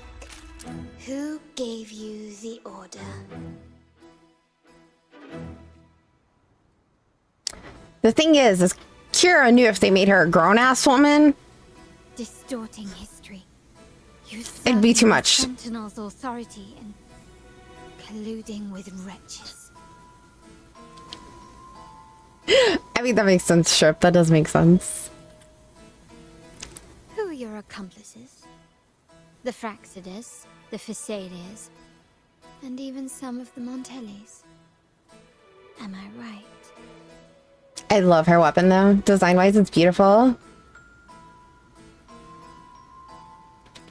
Who gave you the order? The thing is Kira knew if they made her a grown-ass woman, Distorting history. it'd be too much. Sentinel's authority and colluding with wretches. I mean, that makes sense, Trip. That does make sense. Who are your accomplices. The Fraxidus, the Phisadias, and even some of the Montellis. Am I right? I love her weapon though. Design-wise, it's beautiful.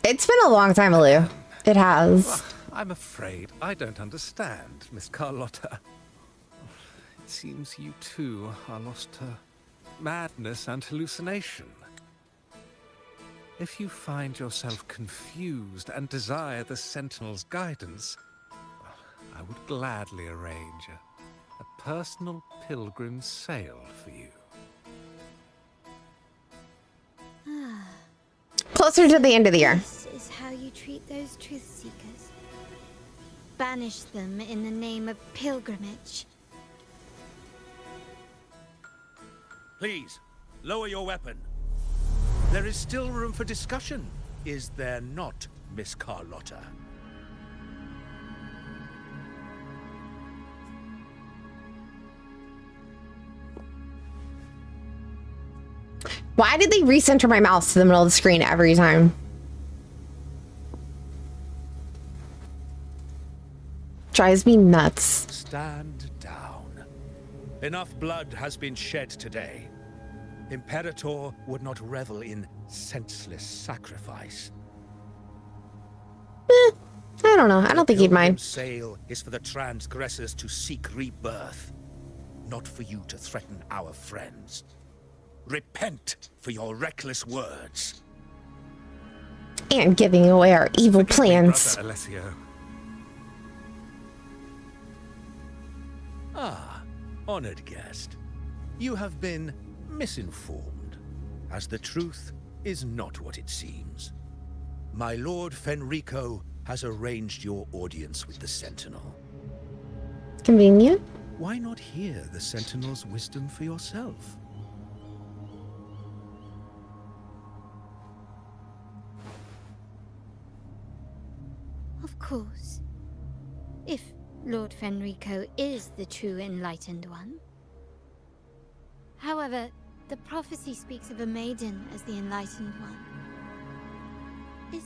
It's been a long time, Alu. It has. I'm afraid I don't understand, Miss Carlotta. It seems you too are lost to madness and hallucination. If you find yourself confused and desire the Sentinel's guidance, I would gladly arrange a personal pilgrim sail for you. Closer to the end of the year. This is how you treat those truth seekers. Banish them in the name of pilgrimage. Please, lower your weapon. There is still room for discussion, is there not, Miss Carlotta? Why did they recenter my mouse to the middle of the screen every time? Drives me nuts. Stand down. Enough blood has been shed today. Imperator would not revel in senseless sacrifice. I don't know. I don't think he'd mind. The sail is for the transgressors to seek rebirth, not for you to threaten our friends. Repent for your reckless words. And giving away our evil plans. Brother Alessio. Ah, honored guest. You have been misinformed, as the truth is not what it seems. My Lord Fenrico has arranged your audience with the Sentinel. Convenient. Why not hear the Sentinel's wisdom for yourself? Of course. If Lord Fenrico is the true Enlightened One. However, the prophecy speaks of a maiden as the Enlightened One. Is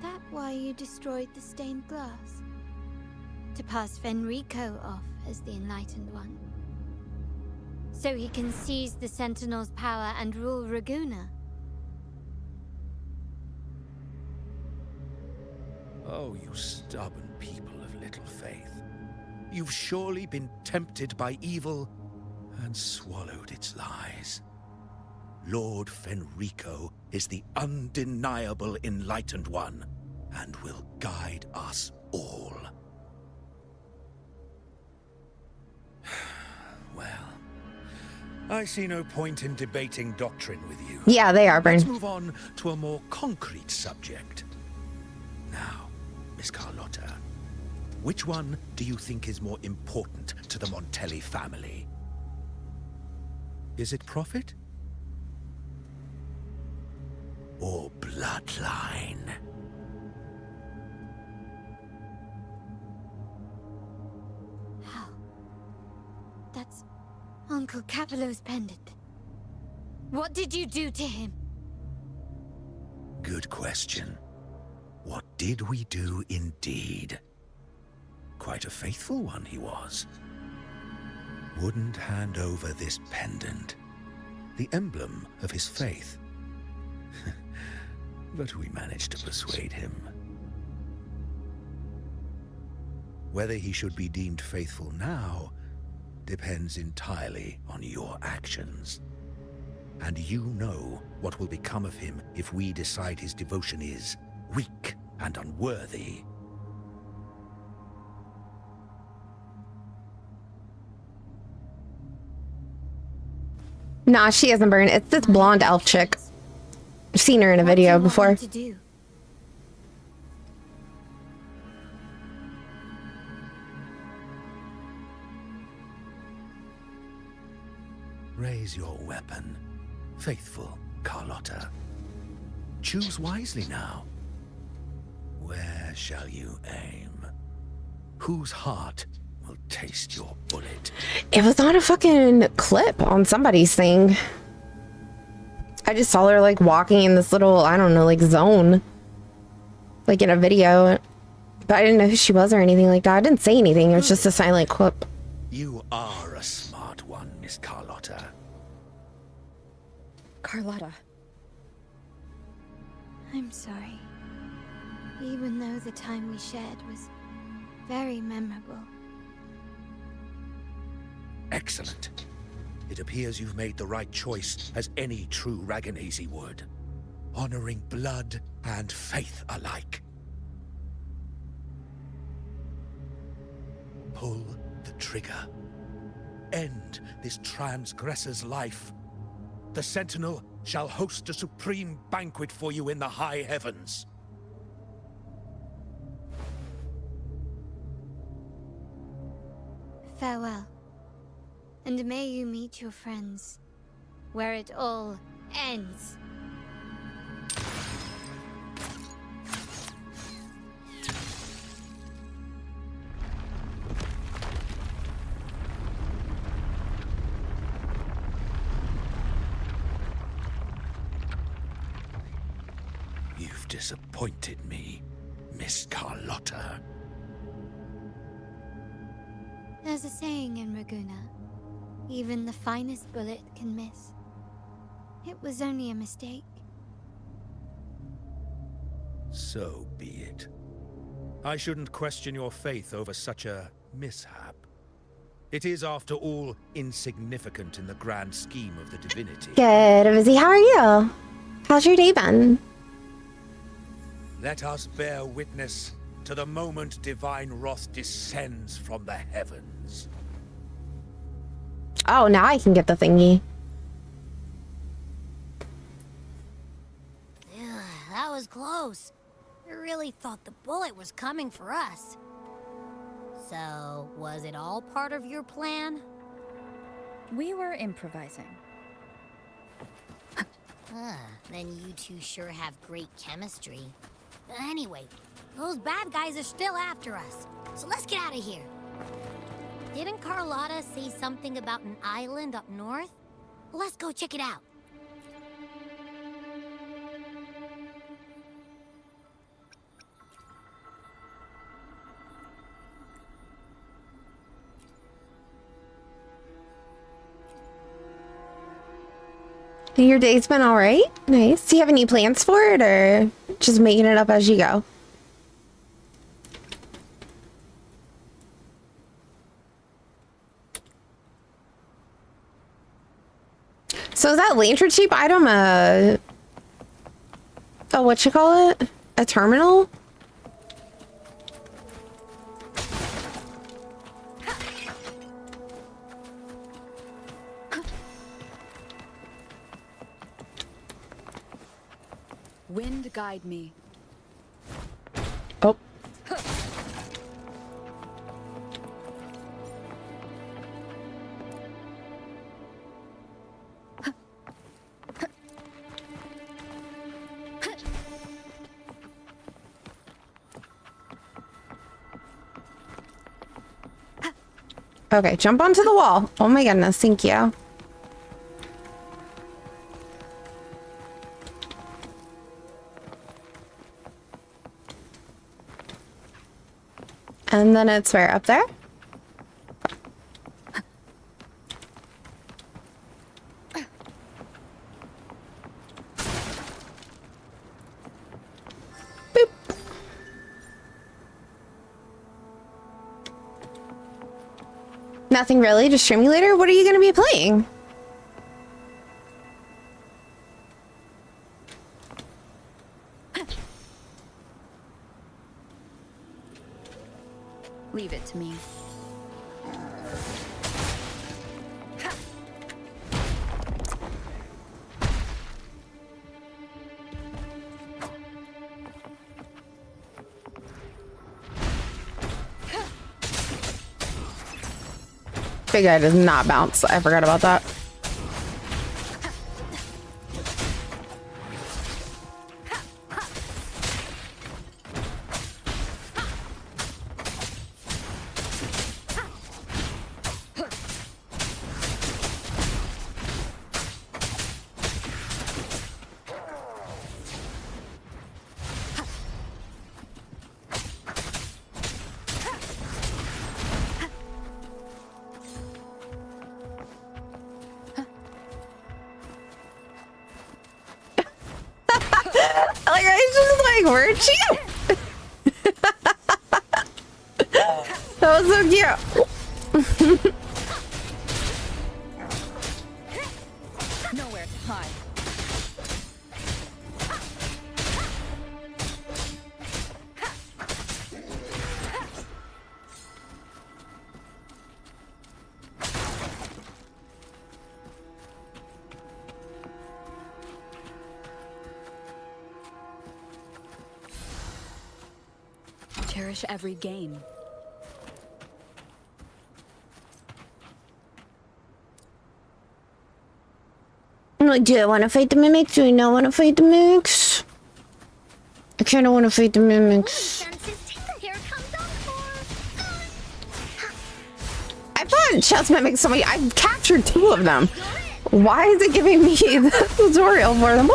that why you destroyed the stained glass? To pass Fenrico off as the Enlightened One? So he can seize the Sentinel's power and rule Raguna? Oh, you stubborn people of little faith. You've surely been tempted by evil and swallowed its lies. Lord Fenrico is the undeniable Enlightened One and will guide us all. Well, I see no point in debating doctrine with you. Yeah, they are, Bryn. Let's move on to a more concrete subject. Now, Miss Carlotta, which one do you think is more important to the Montelli family? Is it profit? Or bloodline? How? That's Uncle Capello's pendant. What did you do to him? Good question. What did we do indeed? Quite a faithful one he was. Wouldn't hand over this pendant, the emblem of his faith. But we managed to persuade him. Whether he should be deemed faithful now depends entirely on your actions. And you know what will become of him if we decide his devotion is weak and unworthy. Nah, she hasn't burned. It's this blonde elf chick. I've seen her in a video before. What do you want me to do? Raise your weapon, faithful Carlotta. Choose wisely now. Where shall you aim? Whose heart will taste your bullet? It was on a fucking clip on somebody's thing. I just saw her like walking in this little, I don't know, like zone. Like in a video. But I didn't know who she was or anything like that. I didn't say anything. It was just a silent quip. You are a smart one, Miss Carlotta. Carlotta. I'm sorry. Even though the time we shared was very memorable. Excellent. It appears you've made the right choice, as any true Raganazi would. Honoring blood and faith alike. Pull the trigger. End this transgressor's life. The Sentinel shall host a supreme banquet for you in the high heavens. Farewell. And may you meet your friends, where it all ends. You've disappointed me, Miss Carlotta. There's a saying in Raguna. Even the finest bullet can miss. It was only a mistake. So be it. I shouldn't question your faith over such a mishap. It is, after all, insignificant in the grand scheme of the divinity. Good, Vizzy. How are you? How's your day been? Let us bear witness to the moment divine wrath descends from the heavens. Oh, now I can get the thingy. That was close. I really thought the bullet was coming for us. So, was it all part of your plan? We were improvising. Then you two sure have great chemistry. Anyway, those bad guys are still after us. So let's get out of here. Didn't Carlotta say something about an island up north? Let's go check it out. Your day's been all right? Nice. Do you have any plans for it, or just making it up as you go? So is that lantern cheap item a what you call it? A terminal? Wind guide me. Oh. Okay, jump onto the wall. Oh my goodness, thank you. And then it's where? Up there? Boop. Nothing really, just streaming later? What are you going to be playing? Leave it to me. Big guy does not bounce. I forgot about that. like, where'd she go? That was so cute. Nowhere to hide. Cherish every gain. Do I want to fight the mimics? Do I not want to fight the mimics? I kind of want to fight the mimics. I fought chess mimics so many. I've captured 2 of them. Why is it giving me the tutorial for them?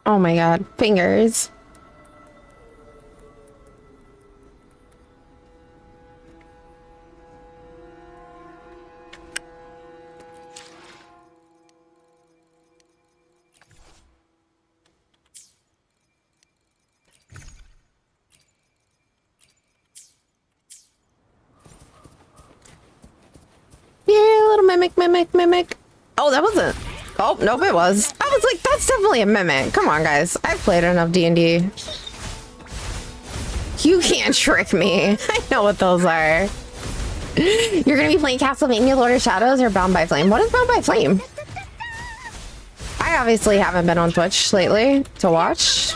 Oh my god, fingers. Yeah, little mimic. Oh, that wasn't. Oh, nope, it was. I was like, that's definitely a mimic. Come on, guys. I've played enough D&D. You can't trick me. I know what those are. You're gonna be playing Castlevania Lord of Shadows or Bound by Flame? What is Bound by Flame? I obviously haven't been on Twitch lately to watch.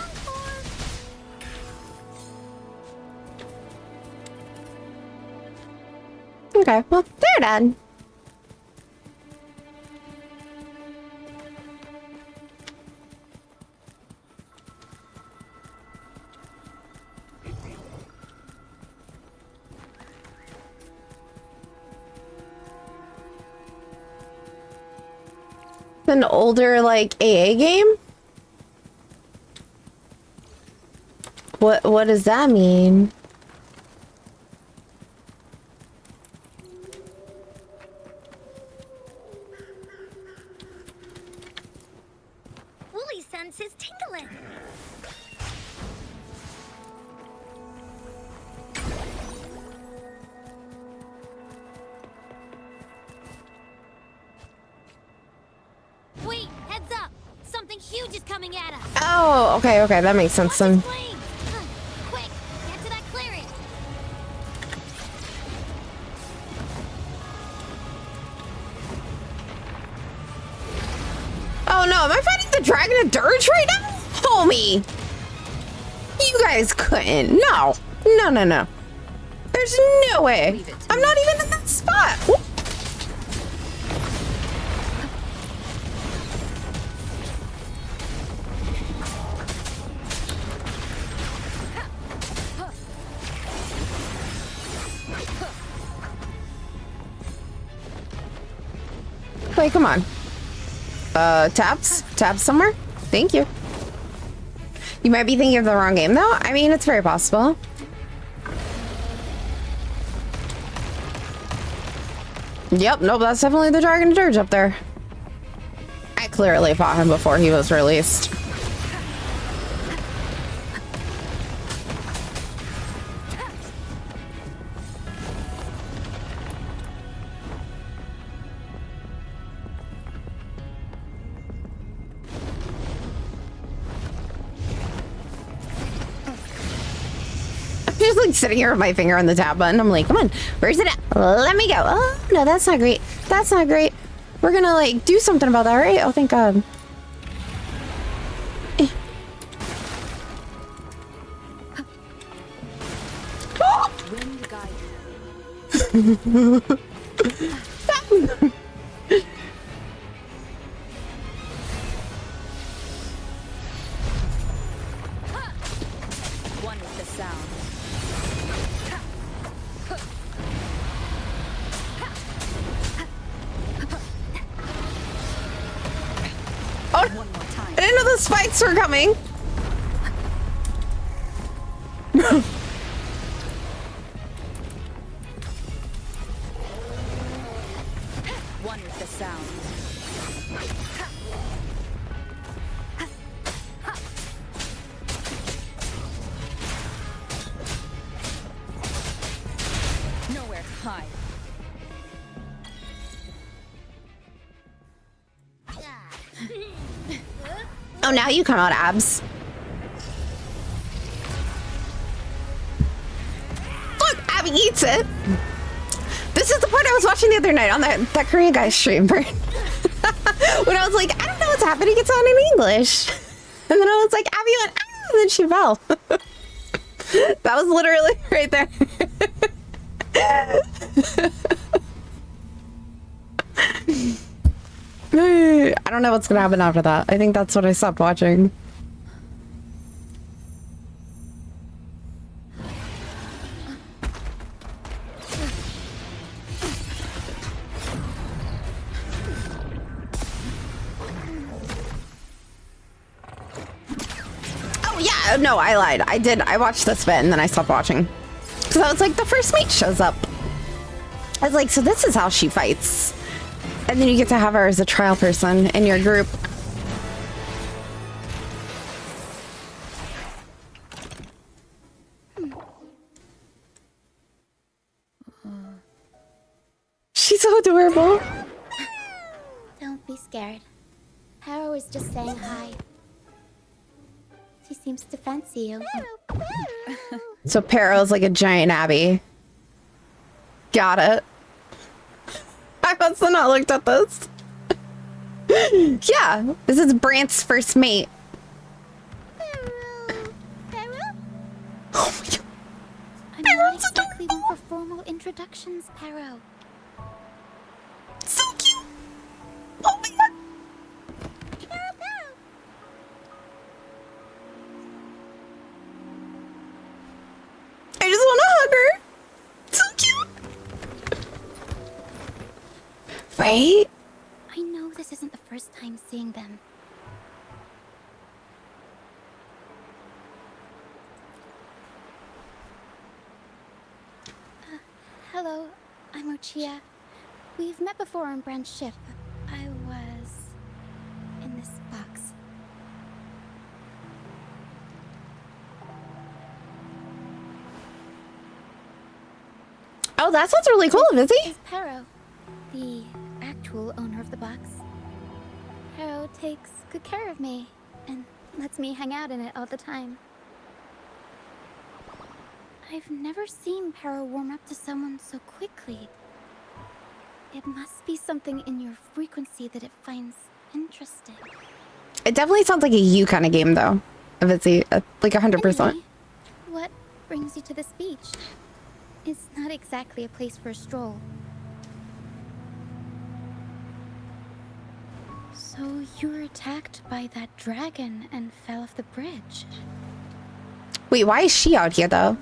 Okay, well, they're done. An older, like, AA game? What does that mean? Wooly's sense is tingling. Wait, heads up! Something huge is coming at us! Oh, okay, that makes sense then. Quick, get to that clearing! Oh no, am I fighting the Dragon of Dirge right now? Homie! You guys couldn't. No. There's no way. I'm not even in that spot. Whoop. Wait, come on. Tabs somewhere? Thank you. You might be thinking of the wrong game though. I mean, it's very possible. Yep, nope, that's definitely the Dragon of Dirge up there. I clearly fought him before he was released. Just like sitting here with my finger on the tab button. I'm like, come on, where's it at? Let me go. Oh, no, that's not great. That's not great. We're gonna like do something about that, right? Oh, thank God. One with the sound. One more time. I didn't know the spikes were coming. One with the sound. Nowhere to hide. Oh, now you come out, Abs. Look, Abby eats it. This is the part I was watching the other night on that Korean guy's stream. When I was like, I don't know what's happening. It's on in English. And then I was like, Abby went, ah, and then she fell. That was literally right there. I don't know what's gonna happen after that. I think that's what I stopped watching. Oh yeah, no, I lied. I watched this bit and then I stopped watching. Because I was like, the first mate shows up. I was like, so this is how she fights. And then you get to have her as a trial person in your group. She's so adorable. Don't be scared. Harrow is just saying hi. She seems to fancy you. So Paro's like a giant Abby. Got it. I must have not looked at this. Yeah, this is Brant's first mate. Oh my god. I'm not exactly one for formal introductions, Pero. So cute. Oh my god. I just want to hug her. So cute. Right? I know this isn't the first time seeing them. Hello, I'm Ochia. We've met before on Brand's ship. I was in this box. Oh, that sounds really cool, Vizzy. It's Pero, the actual owner of the box. Pero takes good care of me and lets me hang out in it all the time. I've never seen Pero warm up to someone so quickly. It must be something in your frequency that it finds interesting. It definitely sounds like a you kind of game, though. Vizzy, like 100%. Anyway, what brings you to this beach? It's not exactly a place for a stroll. So you were attacked by that dragon and fell off the bridge. Wait, why is she out here, though?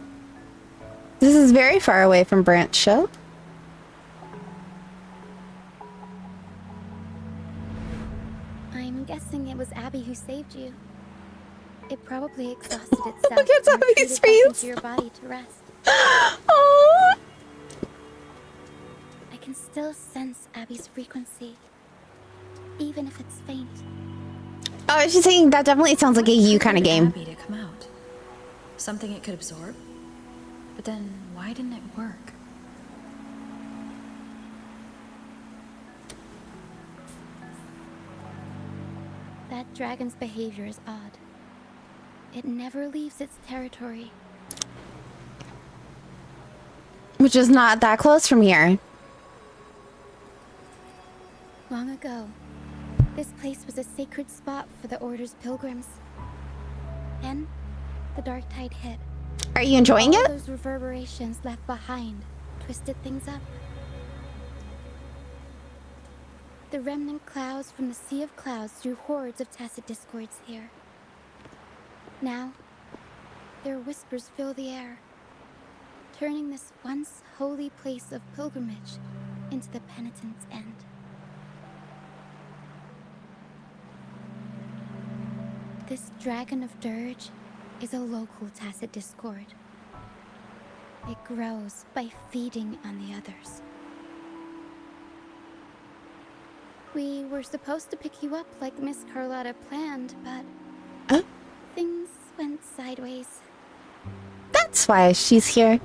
This is very far away from Brant's show. I'm guessing it was Abby who saved you. It probably exhausted itself. Look at and Abby's retreated back into face. your body to rest. Oh. I can still sense Abby's frequency, even if it's faint. Oh, I was just saying that definitely sounds like a you kind of game. Abby to come out. Something it could absorb? But then, why didn't it work? That dragon's behavior is odd. It never leaves its territory. Which is not that close from here. Long ago, this place was a sacred spot for the Order's pilgrims. Then, the dark tide hit. Are you enjoying All it? those reverberations left behind twisted things up. The remnant clouds from the Sea of Clouds drew hordes of tacit discords here. Now, their whispers fill the air, turning this once holy place of pilgrimage into the penitent's end. This Dragon of Dirge is a local Tacet Discord. It grows by feeding on the others. We were supposed to pick you up like Miss Carlotta planned, but things went sideways. That's why she's here.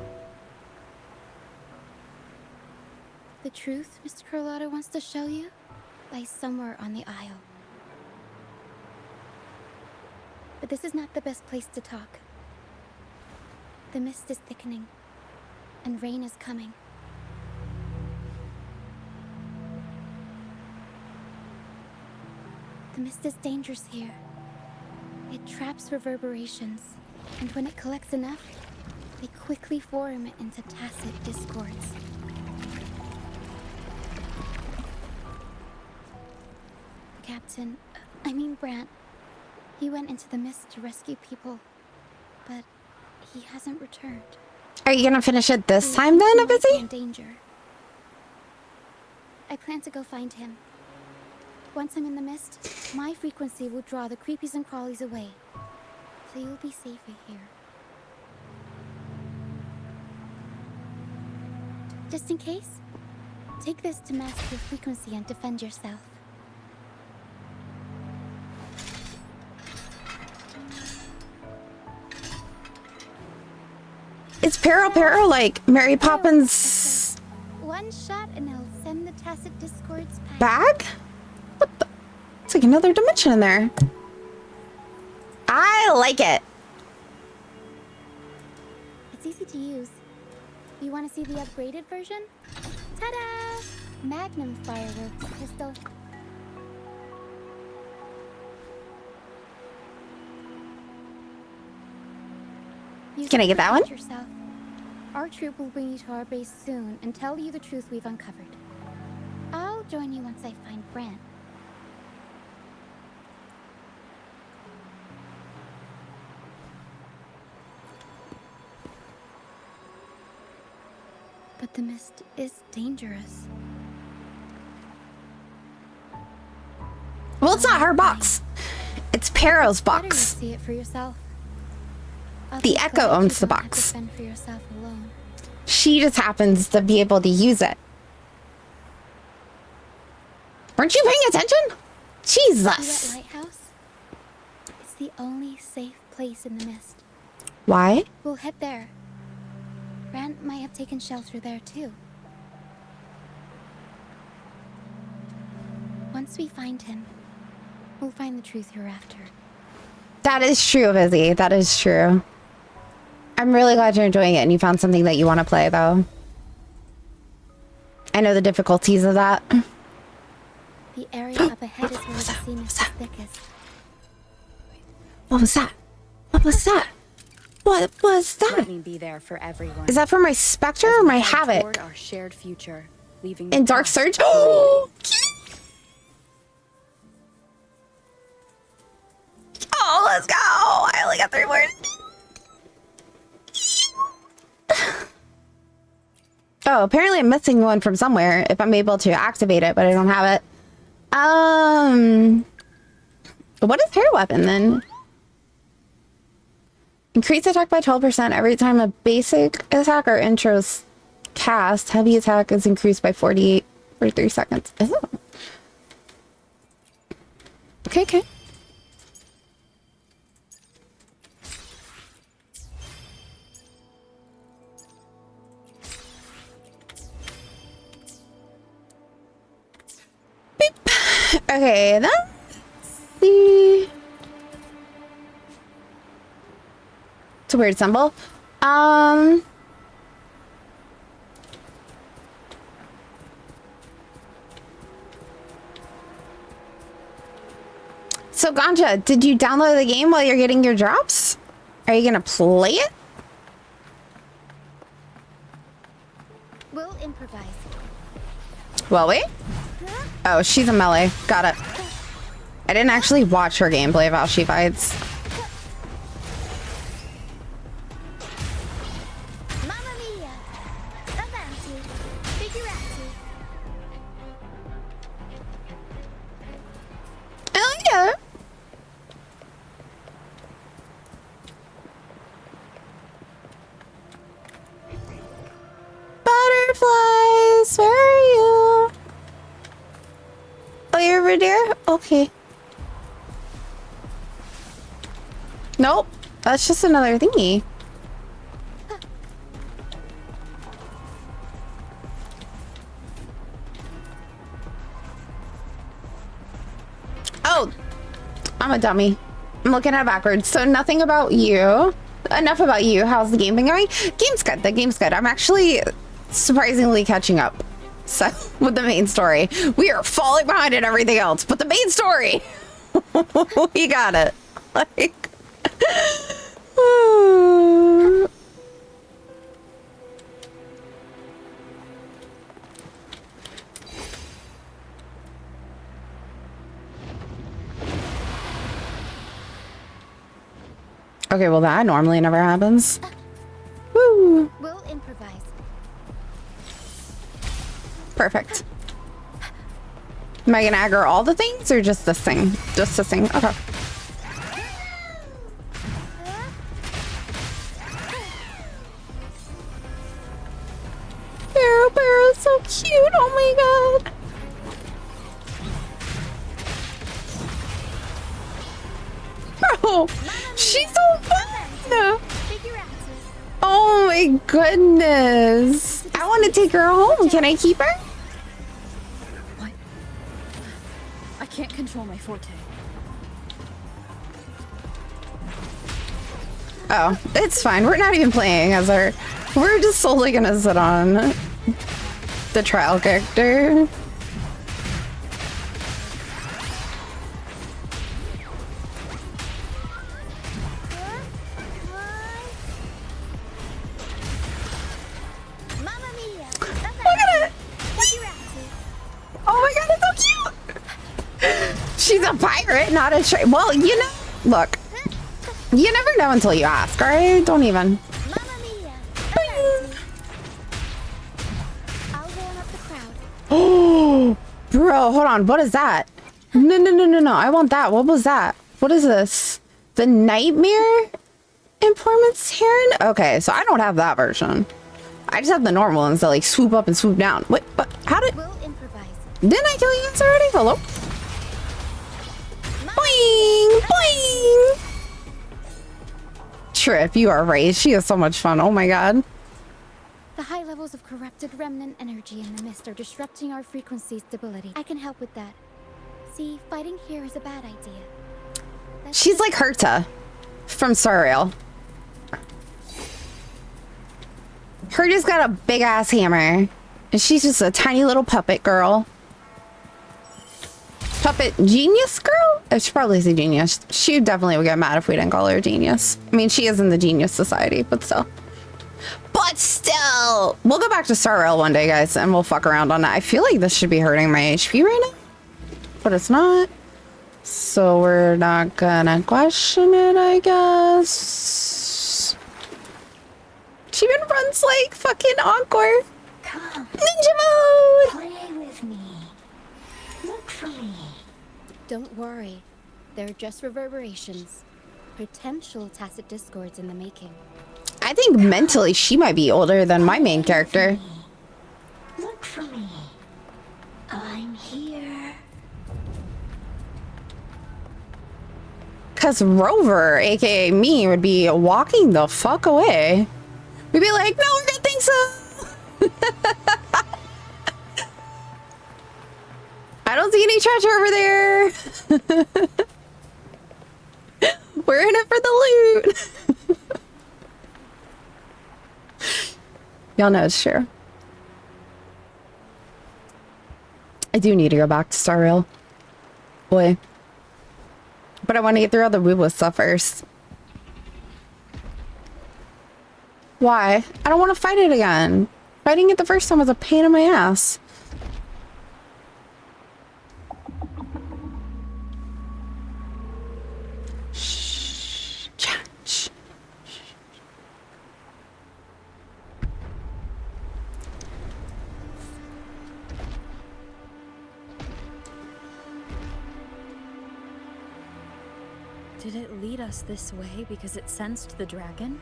The truth Miss Carlotta wants to show you lies somewhere on the Isle. But this is not the best place to talk. The mist is thickening, and rain is coming. The mist is dangerous here. It traps reverberations, and when it collects enough, they quickly form into Tacet Discords. Brant. He went into the mist to rescue people, but he hasn't returned. Are you gonna finish it this time then, Busy? In danger. I plan to go find him. Once I'm in the mist, my frequency will draw the creepies and crawlies away, so you'll be safer here. Just in case, take this to mask your frequency and defend yourself. Is Pero like Mary Poppins' One shot and I'll send the Tacet Discords back. bag? What the? It's like another dimension in there. I like it. It's easy to use. You want to see the upgraded version? Ta-da! Magnum fireworks pistol. Can I get that one? Yourself. Our troop will bring you to our base soon and tell you the truth we've uncovered. I'll join you once I find Brant. But the mist is dangerous. Well, it's not her box. It's Pero's Better you box. see it for yourself. I'll The be Echo glad owns you the don't have to box. fend for yourself alone. She just happens to be able to use it. Weren't you paying attention? See Jesus. that lighthouse? It's the only safe place in the mist. Why? We'll head there. Brant might have taken shelter there too. Once we find him, we'll find the truth you're after. That is true, Busy. That is true. I'm really glad you're enjoying it and you found something that you want to play, though. I know the difficulties of that. The area up ahead is where the sea mist is thickest. What was that? What was that? What was that? Let me be there for everyone. Is that for my Spectre or my Havoc? Toward our shared future, leaving In the Dark past Surge? behind. Oh, let's go! I only got 3 words. Oh, apparently I'm missing one from somewhere if I'm able to activate it, but I don't have it. What is her weapon then? Increase attack by 12% every time a basic attack or intro's cast. Heavy attack is increased by 48 for 3 seconds. Oh. Okay, okay. Okay, let's see. It's a weird symbol. So Ganja, did you download the game while you're getting your drops? Are you gonna play it? We'll improvise. Will we? Oh, she's a melee. Got it. I didn't actually watch her gameplay of how she fights. Mamma mia! Avanti! Figurati! Oh yeah. Okay. Nope. That's just another thingy. Oh, I'm a dummy. I'm looking at it backwards. So nothing about you. Enough about you. How's the game been going? Game's good. The game's good. I'm actually surprisingly catching up. So with the main story, we are falling behind in everything else, but the main story, we got it. Like, okay, well that normally never happens. Woo. We'll improvise. Perfect. Am I gonna aggro all the things or just this thing? Just this thing. Okay. Barrow's so cute. Oh my god. Bro, she's so fun. Oh my goodness. I want to take her home. Can I keep her? What? I can't control my forte. Oh, it's fine. We're not even playing as her. We're just solely gonna sit on the trial character. Oh my god, it's so cute! She's a pirate, not a well, you know, look. You never know until you ask, alright? Don't even. Oh, bro, hold on. What is that? No. I want that. What was that? What is this? The Nightmare Informants Heron? Okay, so I don't have that version. I just have the normal ones that like swoop up and swoop down. Wait, but how did... Didn't I kill you guys already? Hello? Boing! Boing! Trip, you are right. She is so much fun. Oh my god. The high levels of corrupted remnant energy in the mist are disrupting our frequency stability. I can help with that. See, fighting here is a bad idea. She's like Herta from Star Rail. Herta's got a big ass hammer, and she's just a tiny little puppet girl. Puppet genius girl? I should probably say genius. She definitely would get mad if we didn't call her a genius. I mean, she is in the Genius Society, but still. But still, we'll go back to Star Rail one day, guys, and we'll fuck around on that. I feel like this should be hurting my HP right now, but it's not. So we're not gonna question it, I guess. She even runs like fucking Encore. Come. Ninja mode! Play with me. Look for me. Don't worry. They're just reverberations. Potential tacit discords in the making. I think mentally she might be older than my main character. Look for me. I'm here. Cause Rover, aka me, would be walking the fuck away. We'd be like, no, I don't think so. I don't see any treasure over there. We're in it for the loot. Y'all know it's true. I do need to go back to Star Rail. Boy. But I want to get through all the woo-woo stuff first. Why? I don't want to fight it again. Fighting it the first time was a pain in my ass. Shh. Shh. Did it lead us this way because it sensed the dragon?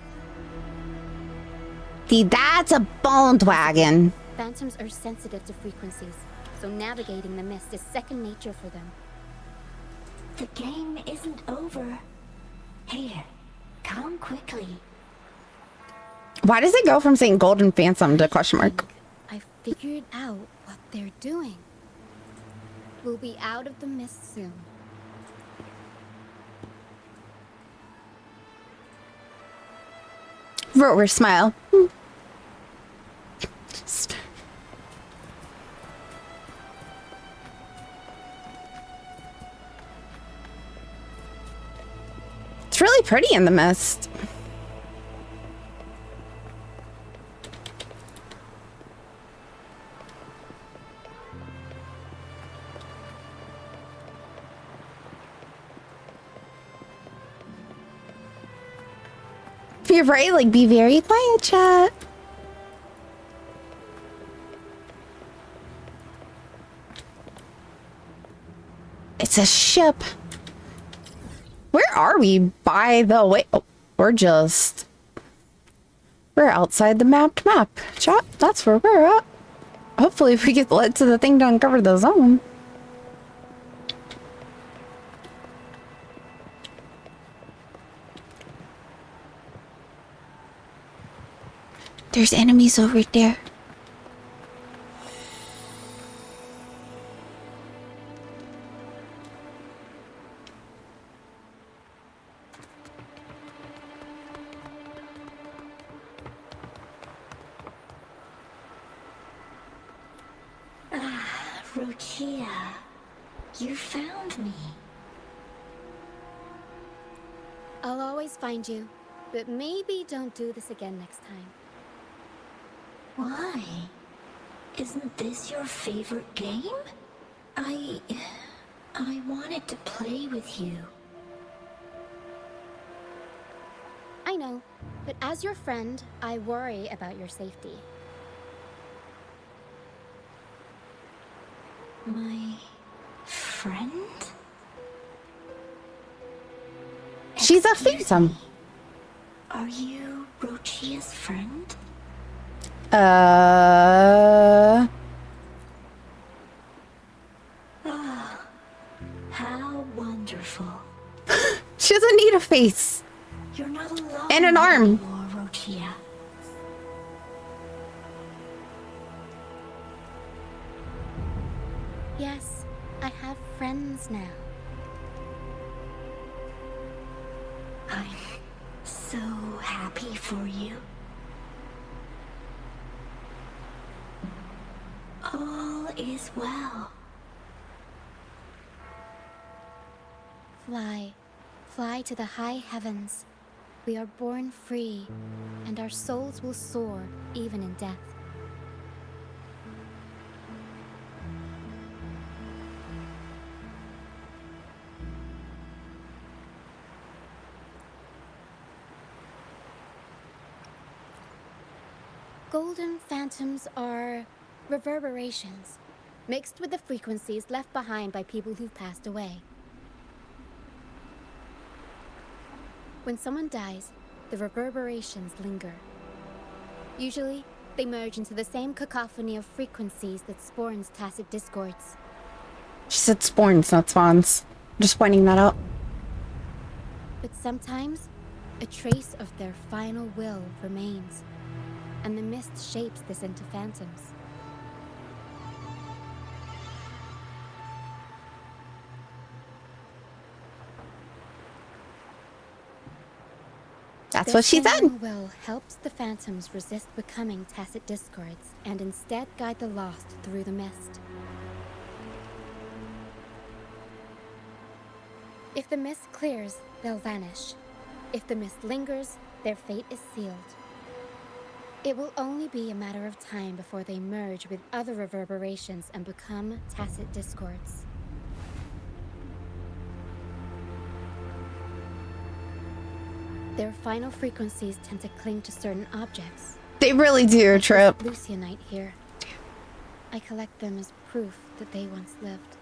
See, that's a boned wagon. Phantoms are sensitive to frequencies, so navigating the mist is second nature for them. The game isn't over. Here, come quickly. Why does it go from saying Golden Phantom to question mark? I figured out what they're doing. We'll be out of the mist soon. Rower smile. It's really pretty in the mist. You're right, like, be very quiet, chat. It's a ship. Where are we, by the way? Oh, we're outside the mapped map. Chat, that's where we're at. Hopefully if we get led to the thing to uncover the zone. There's enemies over there. Ah, Rochia, you found me. I'll always find you, but maybe don't do this again next time. Why? Isn't this your favorite game? I wanted to play with you. I know, but as your friend, I worry about your safety. My friend? She's a phantom. Are you Rochia's friend? Ah, how wonderful. She doesn't need a face. You're not alone and an arm. anymore, Rochia. Yes, I have friends now. I'm so happy for you. All is well. Fly. Fly to the high heavens. We are born free, and our souls will soar even in death. Golden phantoms are reverberations, mixed with the frequencies left behind by people who've passed away. When someone dies, the reverberations linger. Usually, they merge into the same cacophony of frequencies that spawns tacit discords. She said spawns, not spawns. Just pointing that out. But sometimes, a trace of their final will remains, and the mist shapes this into phantoms. That's what she said. Their final will helps the phantoms resist becoming tacit discords and instead guide the lost through the mist. If the mist clears, they'll vanish. If the mist lingers, their fate is sealed. It will only be a matter of time before they merge with other reverberations and become tacit discords. Their final frequencies tend to cling to certain objects. They really do, Trip. Lucianite here. I collect them as proof that they once lived.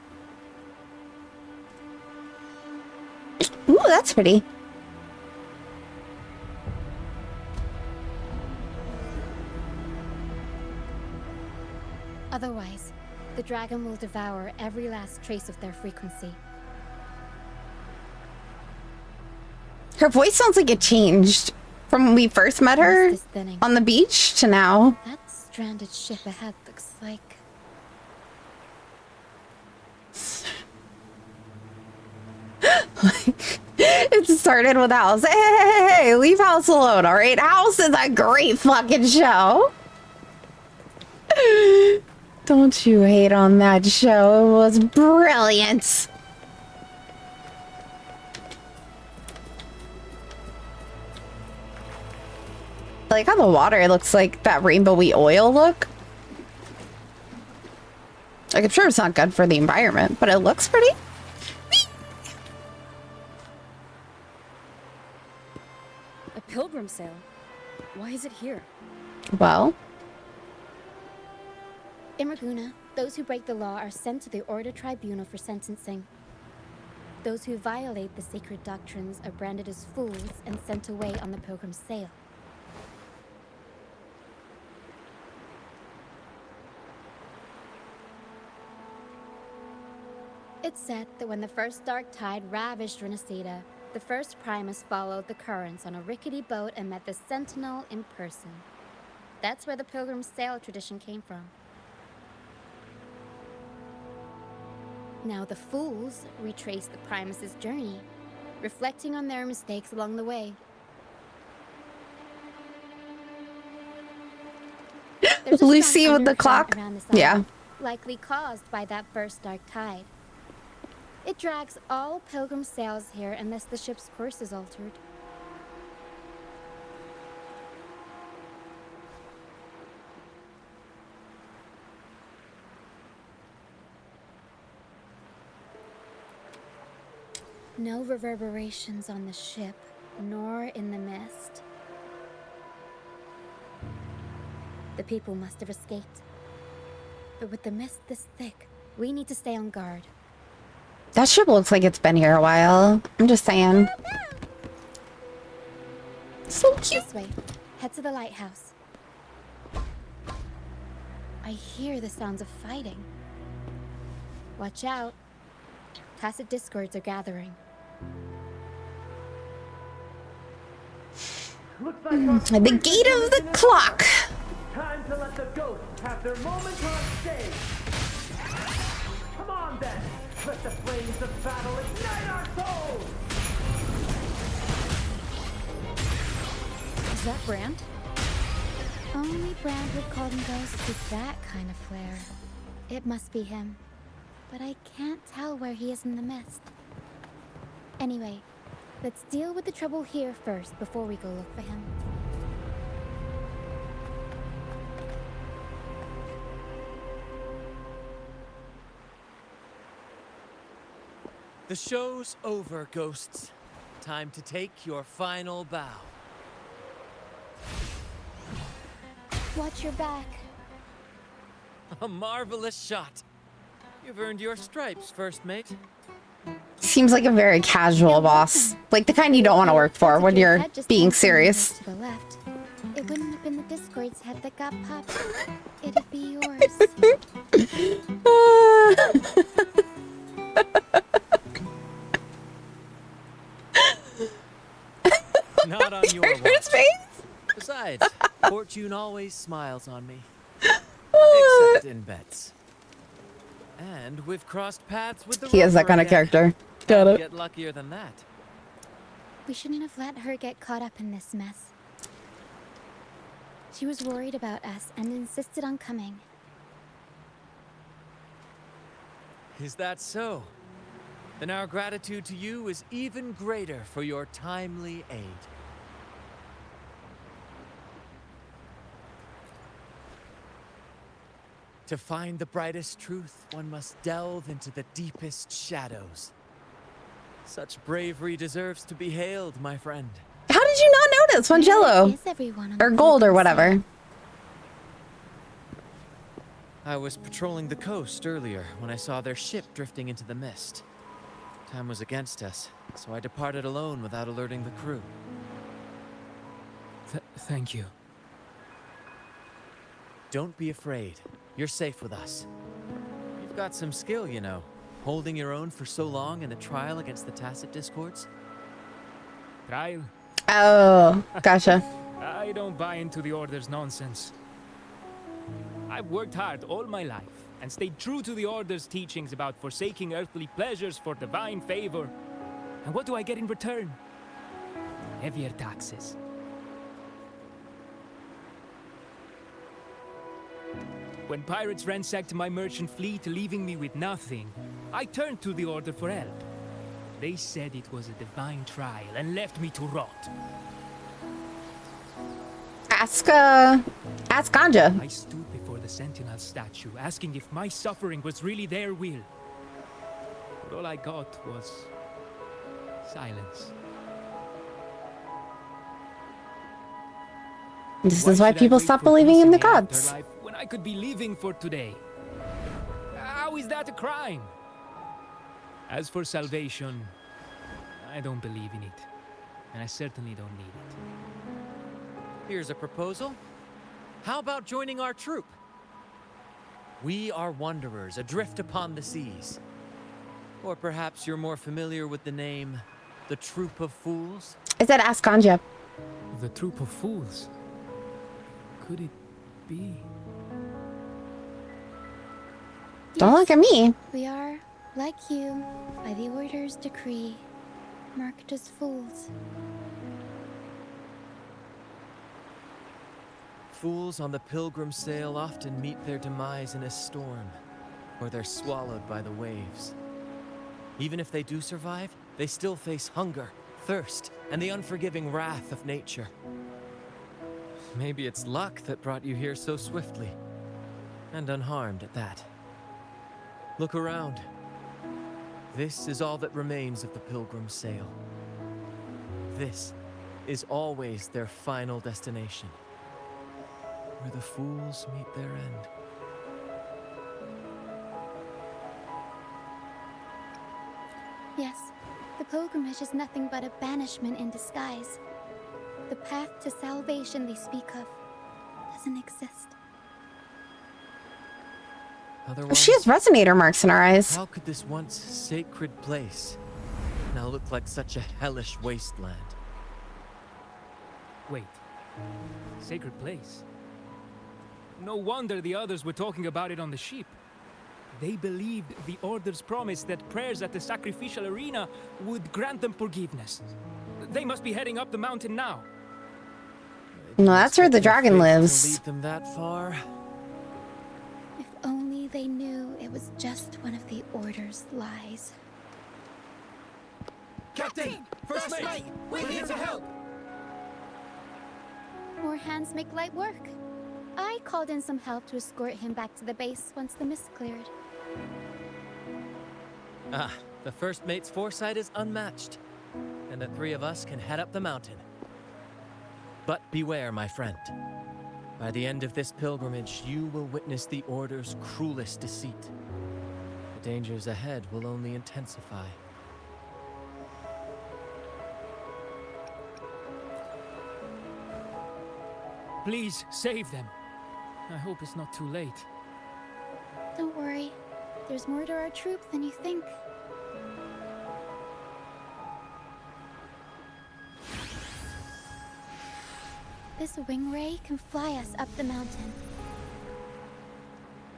Ooh, that's pretty. Otherwise, the dragon will devour every last trace of their frequency. Her voice sounds like it changed from when we first met her Mist is thinning. on the beach to now. That stranded ship ahead looks like... It started with House. Hey, leave House alone, all right? House is a great fucking show. Don't you hate on that show? It was brilliant. I like how the water looks like that rainbowy oil look. Like, I'm sure it's not good for the environment, but it looks pretty. A pilgrim sale? Why is it here? Well, In Raguna, those who break the law are sent to the Order Tribunal for sentencing. Those who violate the sacred doctrines are branded as fools and sent away on the pilgrim's sale. It's said that when the first dark tide ravaged Renacida, the first Primus followed the currents on a rickety boat and met the Sentinel in person. That's where the pilgrim's sale tradition came from. Now the fools retrace the Primus's journey, reflecting on their mistakes along the way. There's a Lucy strong with the undercurrent clock? around this Yeah. island, likely caused by that first dark tide. It drags all pilgrim sails here unless the ship's course is altered. No reverberations on the ship, nor in the mist. The people must have escaped. But with the mist this thick, we need to stay on guard. that ship looks like it's been here a while. I'm just saying. So cute. This way. Head to the lighthouse. I hear the sounds of fighting. Watch out. Tacit discords are gathering. The gate of the clock. Time to let the ghosts have their moment on stage. Come on then, let the flames of battle ignite our souls. Is that Brand? Only Brand would call them ghosts with that kind of flair. It must be him. But I can't tell where he is in the mist. Anyway, let's deal with the trouble here first before we go look for him. The show's over, ghosts. Time to take your final bow. Watch your back. A marvelous shot. You've earned your stripes, first mate. Seems like a very casual boss. Like the kind you don't want to work for when you're being serious. To the left. It wouldn't have been the Discord's head that got popped. It'd be yours. Not on your watch. Besides, fortune always smiles on me. Except in bets. And we've crossed paths with the He is that Rover kind of again. character. Got Can't it. get luckier than that. We shouldn't have let her get caught up in this mess. She was worried about us and insisted on coming. Is that so? Then our gratitude to you is even greater for your timely aid. To find the brightest truth, one must delve into the deepest shadows. Such bravery deserves to be hailed, my friend. How did you not notice when Jello? Is everyone on Or the gold or pilgrim whatever. sale? I was patrolling the coast earlier when I saw their ship drifting into the mist. Time was against us, so I departed alone without alerting the crew. Thank you. Don't be afraid. You're safe with us. You've got some skill, you know, holding your own for so long in a trial against the Tacit Discords. Trial? Oh, gotcha. I don't buy into the Order's nonsense. I've worked hard all my life and stayed true to the Order's teachings about forsaking earthly pleasures for divine favor. And what do I get in return? Heavier taxes. When pirates ransacked my merchant fleet, leaving me with nothing, I turned to the Order for help. They said it was a divine trial and left me to rot. Ask Ganja. I stood before the Sentinel statue, asking if my suffering was really their will. But all I got was silence. This is why people stop believing in the gods. When I could be living for today. How is that a crime? As for salvation, I don't believe in it. And I certainly don't need it. Here's a proposal. How about joining our troop? We are wanderers adrift upon the seas. Or perhaps you're more familiar with the name, the Troop of Fools? I said ask Ganja. The Troop of Fools? Could it be? Don't look at me. We are, like you, by the Order's decree, marked as fools. Fools on the pilgrim sail often meet their demise in a storm, or they're swallowed by the waves. Even if they do survive, they still face hunger, thirst, and the unforgiving wrath of nature. Maybe it's luck that brought you here so swiftly, and unharmed at that. Look around. This is all that remains of the pilgrim sail. This is always their final destination, where the fools meet their end. Yes, the pilgrimage is nothing but a banishment in disguise. The path to salvation they speak of doesn't exist. Otherwise, She has resonator marks in her eyes. how could this once sacred place now look like such a hellish wasteland? Wait. Sacred place? No wonder the others were talking about it on the ship. They believed the Order's promise that prayers at the sacrificial arena would grant them forgiveness. They must be heading up the mountain now. No, that's where the dragon lives. Lead them that far? If only they knew it was just one of the Order's lies. Captain! First mate! We're here to help! More hands make light work. I called in some help to escort him back to the base once the mist cleared. Ah, the first mate's foresight is unmatched, and the three of us can head up the mountain. But beware, my friend. By the end of this pilgrimage, you will witness the Order's cruelest deceit. The dangers ahead will only intensify. Please, save them. I hope it's not too late. Don't worry. There's more to our troop than you think. This wing ray can fly us up the mountain.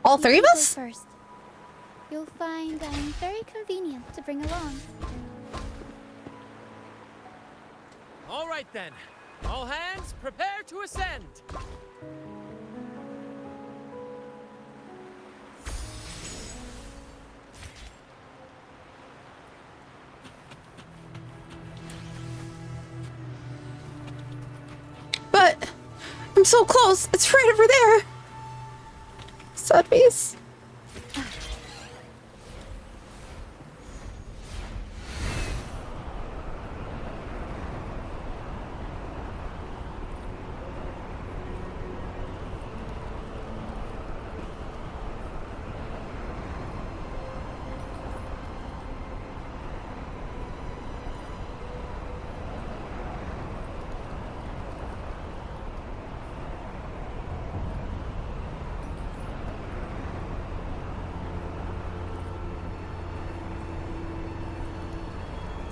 All three of You go us? First. You'll find I'm very convenient to bring along. All right then. All hands, prepare to ascend! But I'm so close. It's right over there. Sad face.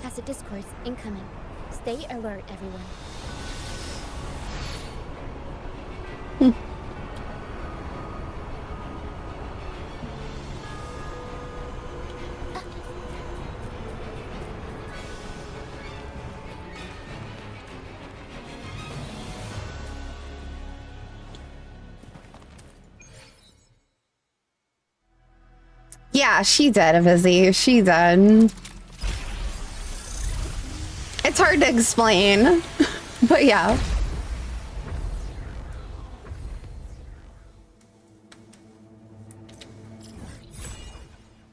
Tacit discourse incoming. Stay alert, everyone. Yeah, she did, Vizzy. She did. It's hard to explain, but yeah.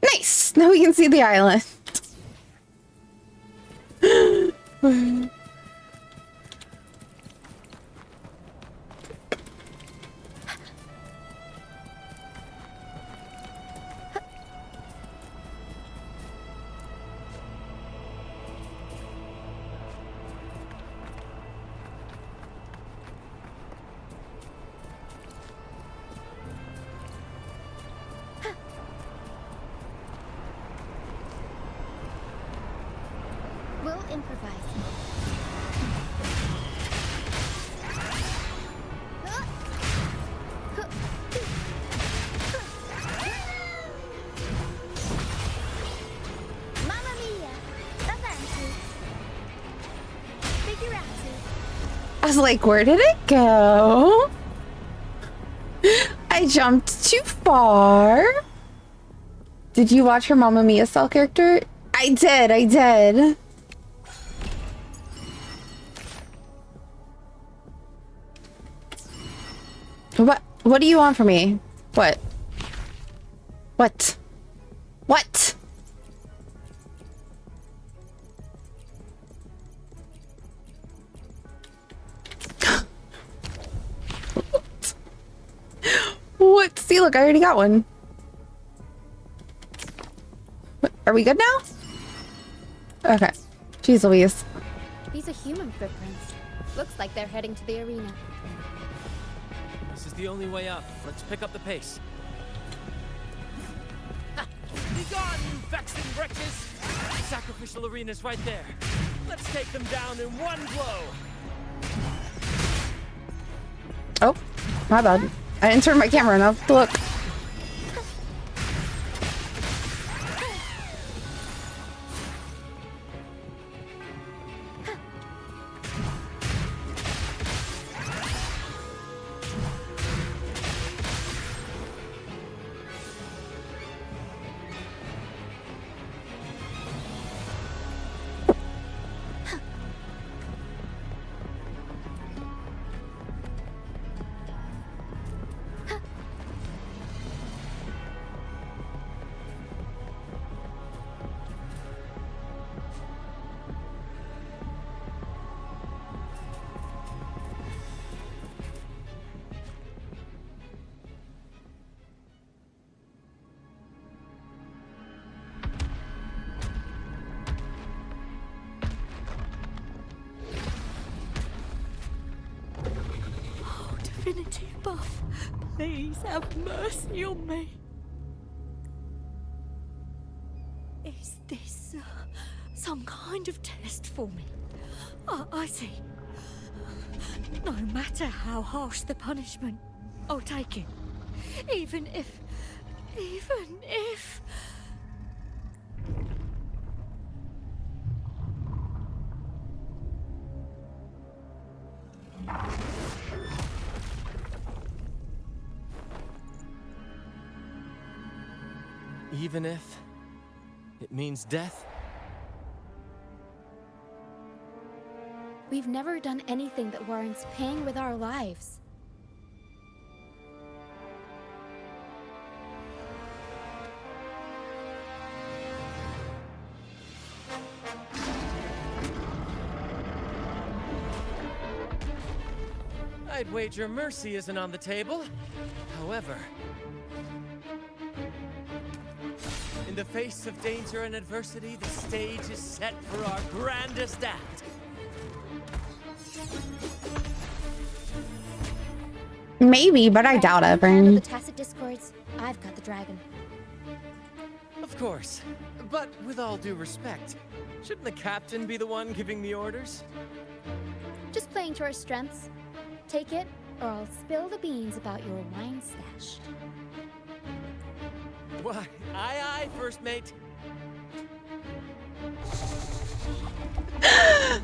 Nice! Now we can see the island. We'll improvise. Mamma mia! Avanti! Figurati! I was like, where did it go? I jumped too far. Did you watch her Mamma Mia style character? I did. What do you want from me? What? What? See, look, I already got one. What, are we good now? Okay. Jeez Louise. These are human footprints. Looks like they're heading to the arena. This is the only way up. Let's pick up the pace. Be gone, you vexing wretches! Sacrificial arena's right there. Let's take them down in one blow. Oh, my bad. I didn't turn my camera enough to look. Divinity Buff, please have mercy on me. Is this some kind of test for me? I see. No matter how harsh the punishment, I'll take it. Even if... Even if it means death? We've never done anything that warrants paying with our lives. I'd wager mercy isn't on the table. However, in the face of danger and adversity, the stage is set for our grandest act. Maybe, but I doubt it, Handle Brain. the Tacit Discords. I've got the dragon. Of course. But with all due respect, shouldn't the captain be the one giving the orders? Just playing to our strengths. Take it, or I'll spill the beans about your wine stash. Why, aye, first mate.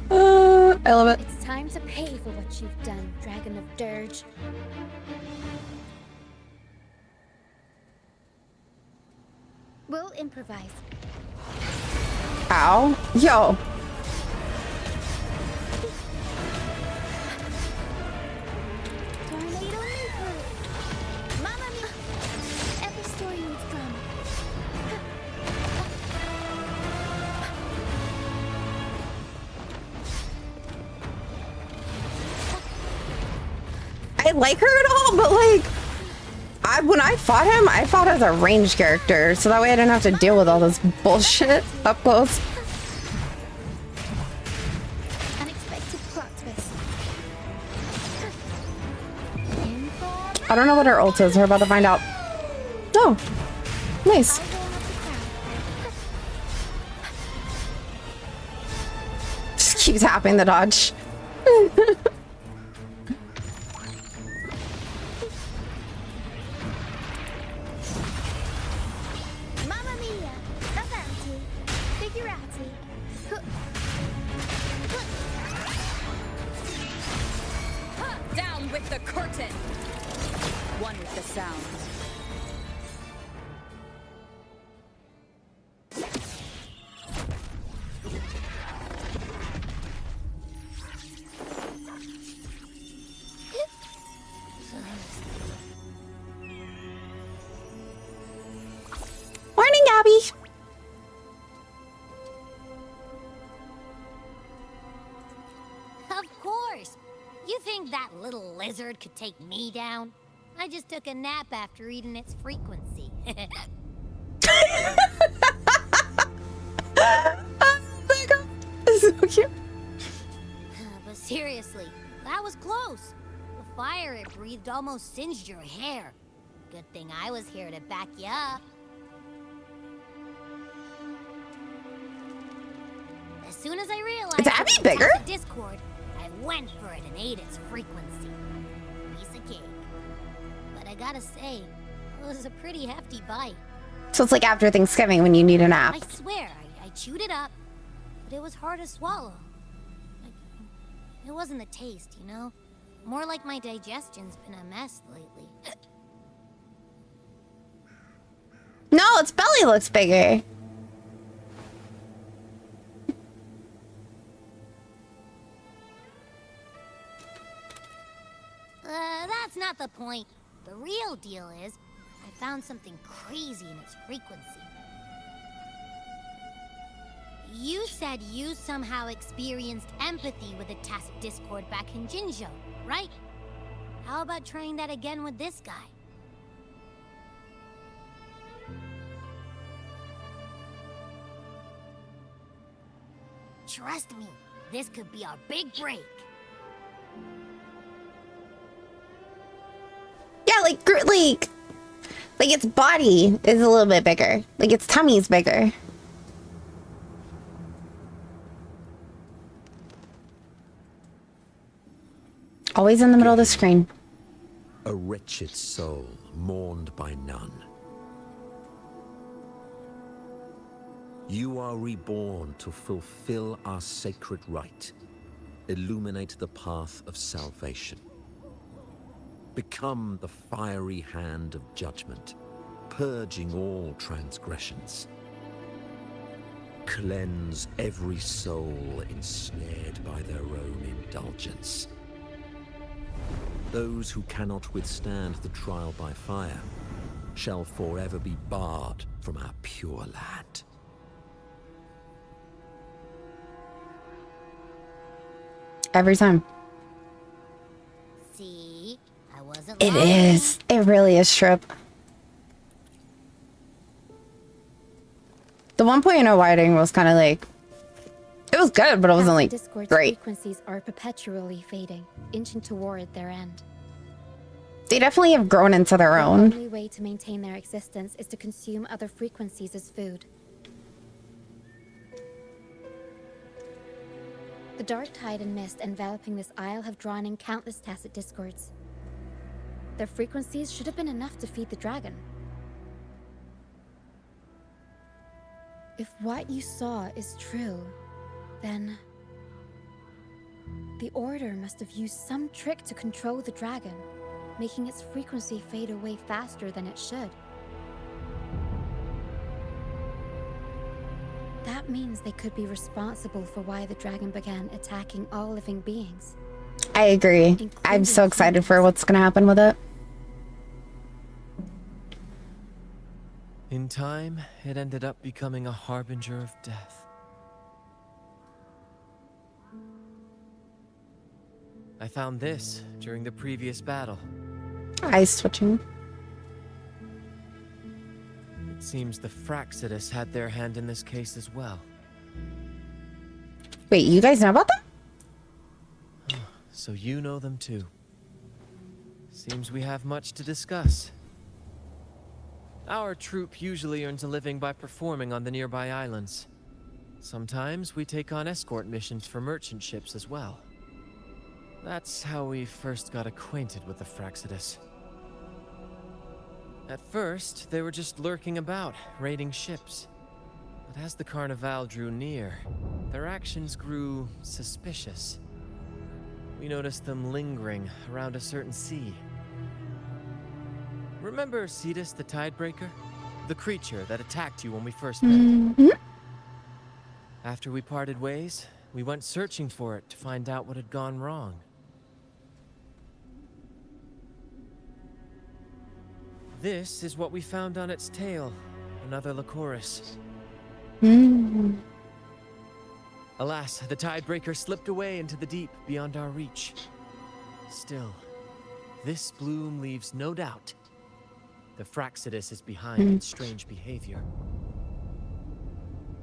I love it. It's time to pay for what you've done, Dragon of Dirge. We'll improvise. Ow. Yo. Tornado Maker! Mamma mia! Every story needs drama. I like her at all, but like, when I fought him, I fought as a ranged character, so that way I didn't have to deal with all this bullshit up close. Unexpected plot twist. I don't know what her ult is. We're about to find out. Oh, nice. Just keep tapping the dodge. Mamma mia! Avanti! Figurati! Down with the curtain! One with the sound. Morning, Gabby. Of course! You think that little lizard could take me down? I just took a nap after eating its frequency. So cute. But seriously, that was close. The fire it breathed almost singed your hair. Good thing I was here to back you up. As soon as I realized Is Abby it was bigger? Tacit Discord, I went for it and ate its frequency. Piece of cake. But I gotta say, it was a pretty hefty bite. So it's like after Thanksgiving when you need a nap. I swear, I chewed it up, but it was hard to swallow. It wasn't the taste, you know? More like my digestion's been a mess lately. No, its belly looks bigger. That's not the point. The real deal is, I found something crazy in its frequency. You said you somehow experienced empathy with the Tacit Discord back in Jinzhou, right? How about trying that again with this guy? Trust me, this could be our big break. Yeah, like its body is a little bit bigger. Like its tummy's bigger. Always in the middle of the screen. A wretched soul, mourned by none. You are reborn to fulfill our sacred rite. Illuminate the path of salvation. Become the fiery hand of judgment, purging all transgressions. Cleanse every soul ensnared by their own indulgence. Those who cannot withstand the trial by fire shall forever be barred from our pure land. Every time. See? I wasn't It lying. is. It really is Trip. The 1.0 writing was kind of like... It was good, but it wasn't like Discord's great. frequencies are perpetually fading, inching toward their end. They definitely have grown into their The own. only way to maintain their existence is to consume other frequencies as food. The dark tide and mist enveloping this isle have drawn in countless Tacet discords. Their frequencies should have been enough to feed the dragon. If what you saw is true, then the Order must have used some trick to control the dragon, making its frequency fade away faster than it should. That means they could be responsible for why the dragon began attacking all living beings. I agree. I'm so excited for what's gonna happen with it. In time, it ended up becoming a harbinger of death. I found this during the previous battle. Eyes switching. It seems the Fraxidus had their hand in this case as well. Wait, you guys know about them? So you know them too. Seems we have much to discuss. Our troop usually earns a living by performing on the nearby islands. Sometimes we take on escort missions for merchant ships as well. That's how we first got acquainted with the Fraxidus. At first, they were just lurking about, raiding ships. But as the Carnival drew near, their actions grew suspicious. We noticed them lingering around a certain sea. Remember Cetus the Tidebreaker? The creature that attacked you when we first met? After we parted ways, we went searching for it to find out what had gone wrong. This is what we found on its tail, another Lycoris. Alas, the Tidebreaker slipped away into the deep beyond our reach. Still, this bloom leaves no doubt. The Fraxidus is behind its strange behavior.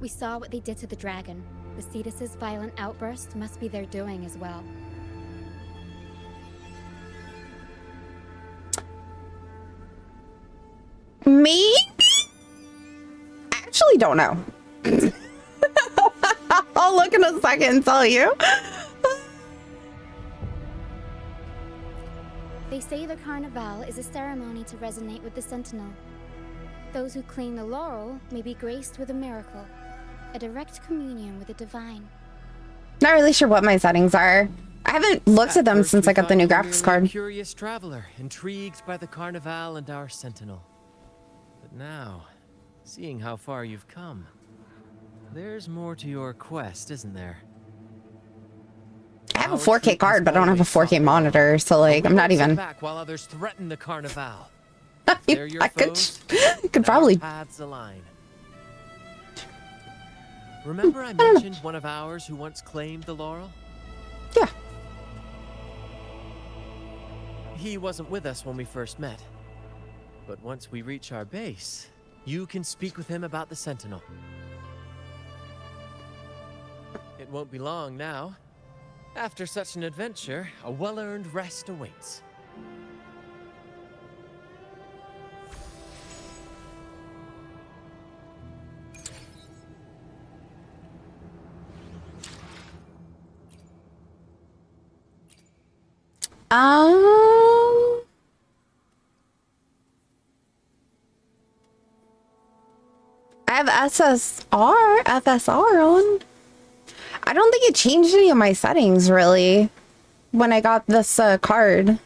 We saw what they did to the dragon. The Cetus's violent outburst must be their doing as well. Me? I actually don't know. I'll look in a second and tell you. They say the Carnival is a ceremony to resonate with the Sentinel. Those who claim the laurel may be graced with a miracle, a direct communion with the divine. Not really sure what my settings are. I haven't looked at them since I got the new graphics card. A curious traveler, intrigued by the Carnival and our Sentinel. But now, seeing how far you've come, there's more to your quest, isn't there? I have a 4K card, but I don't have a 4K monitor, so like I'm not even. Back while others threaten the Carnival. I could probably. Paths align. Remember I mentioned one of ours who once claimed the laurel? Yeah. He wasn't with us when we first met. But once we reach our base, you can speak with him about the Sentinel. It won't be long now. After such an adventure, a well-earned rest awaits. I have FSR on. I don't think it changed any of my settings really when I got this card,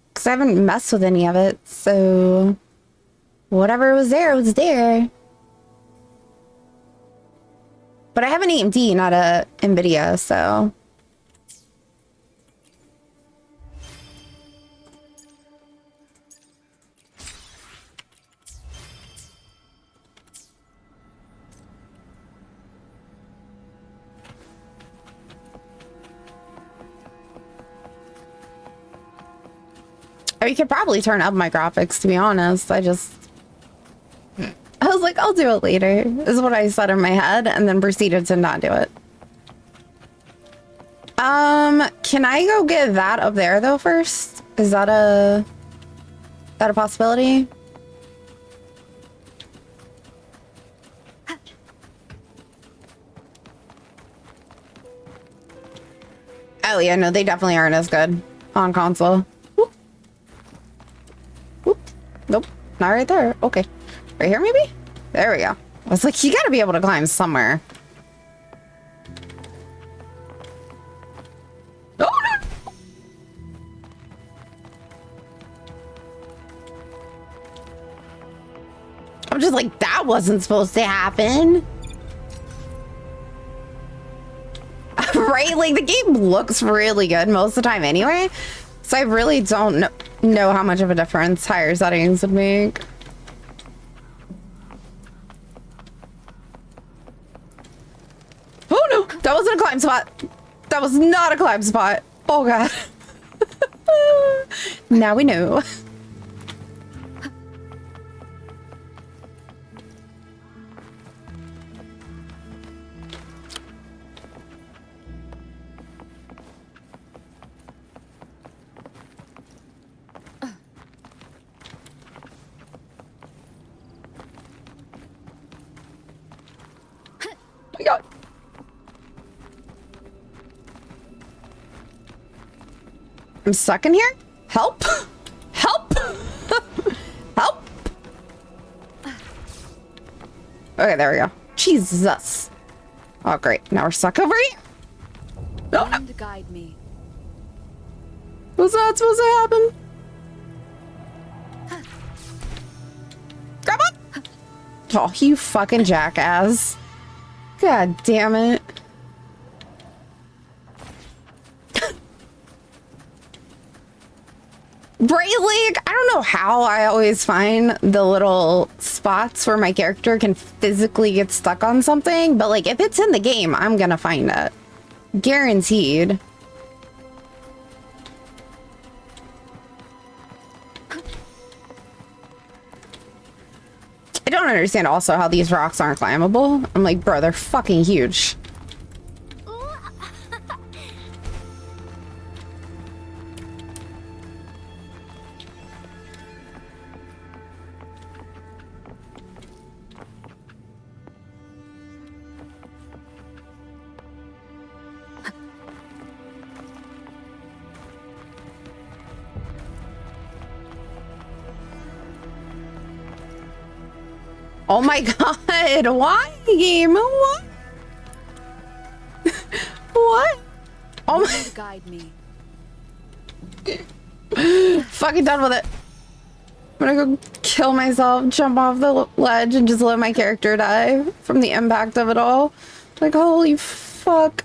because I haven't messed with any of it, so whatever was there. But I have an AMD, not a NVIDIA, so. You could probably turn up my graphics, to be honest. I was like, I'll do it later, is what I said in my head, and then proceeded to not do it. Can I go get that up there though first? Is that a possibility? Oh yeah, no, they definitely aren't as good on console. Whoop. Whoop. Nope, not right there. Okay, right here maybe? There we go. I was like, you gotta be able to climb somewhere. Oh, no. I'm just like, that wasn't supposed to happen. Right? Like, the game looks really good most of the time anyway. So I really don't know how much of a difference higher settings would make. Oh no, that wasn't a climb spot. That was not a climb spot. Oh god. Now we know. Oh my god. I'm stuck in here? Help! Help! Help! Okay, there we go. Jesus. Oh, great. Now we're stuck over here. Oh, no. Guide me. Was that supposed to happen? Grab on! Oh, you fucking jackass. God damn it. Right, like, I don't know how I always find the little spots where my character can physically get stuck on something, but like, if it's in the game, I'm gonna find it. Guaranteed. I don't understand also how these rocks aren't climbable. I'm like, bro, they're fucking huge. Oh my god, why game? What? What? Oh my guide me. Fucking done with it. I'm gonna go kill myself, jump off the ledge, and just let my character die from the impact of it all. Like, holy fuck.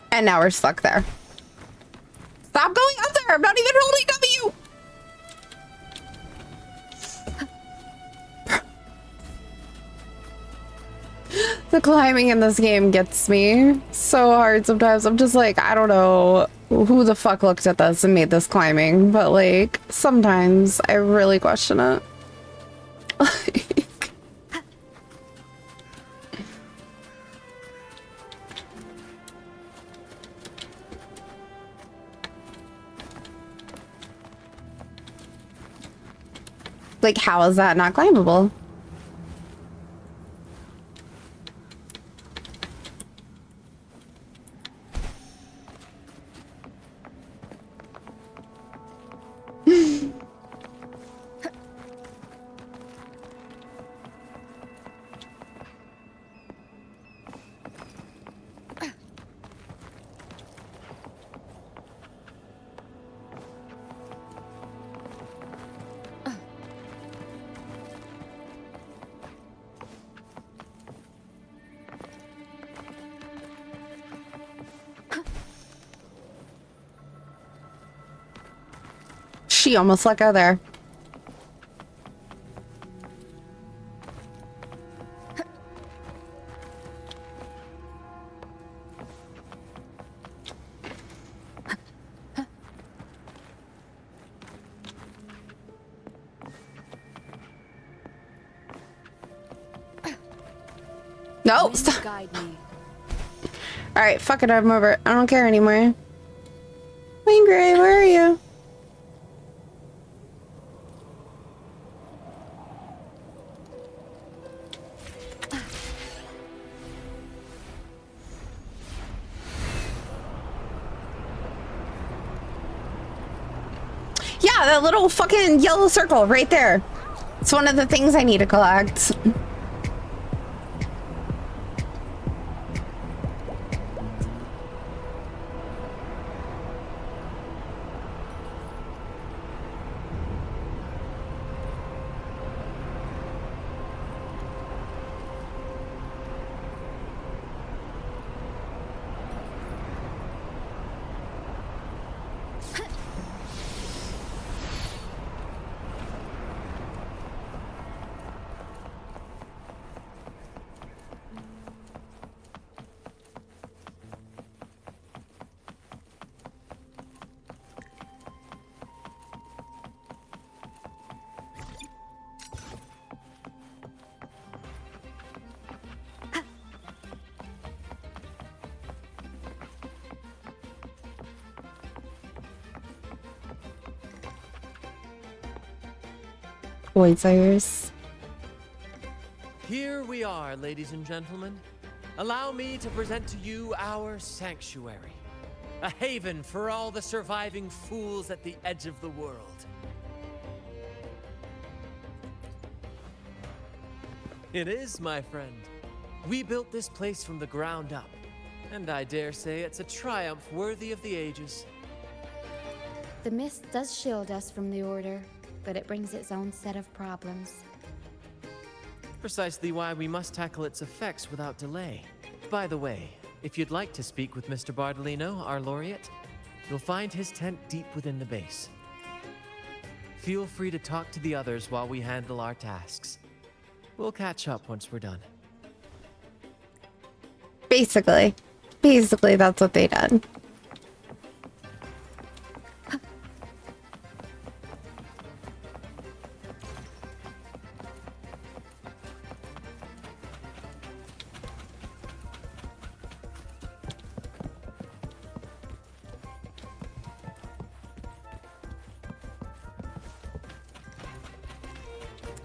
And now we're stuck there. Stop going up there! I'm not even holding W! The climbing in this game gets me so hard sometimes. I'm just like, I don't know who the fuck looked at this and made this climbing, but like, sometimes I really question it. Like, how is that not climbable? She almost let go there. No, stop. All right, fuck it, I'm over it. I don't care anymore. Wayne Gray, where are you? Yeah, that little fucking yellow circle right there. It's one of the things I need to collect. Voidsires. Here we are, ladies and gentlemen. Allow me to present to you our sanctuary. A haven for all the surviving fools at the edge of the world. It is, my friend. We built this place from the ground up, and I dare say it's a triumph worthy of the ages. The mist does shield us from the Order, but it brings its own set of problems. Precisely why we must tackle its effects without delay. By the way, if you'd like to speak with Mr. Bardolino, our laureate, you'll find his tent deep within the base. Feel free to talk to the others while we handle our tasks. We'll catch up once we're done. Basically, that's what they did.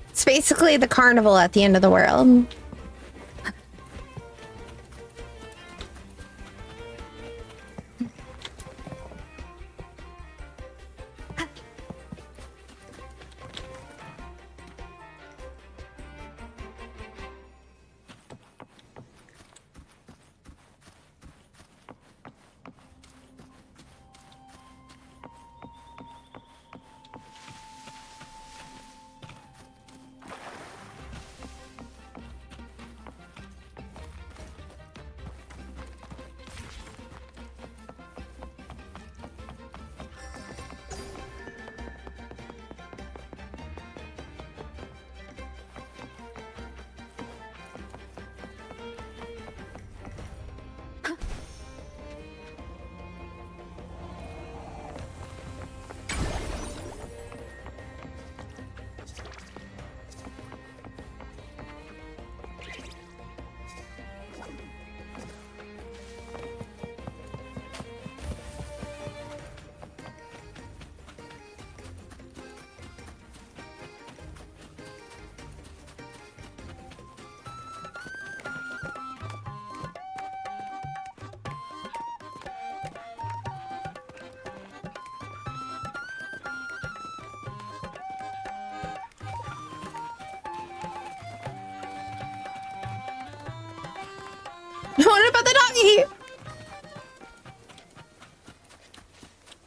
It's basically the carnival at the end of the world. What about the doggy?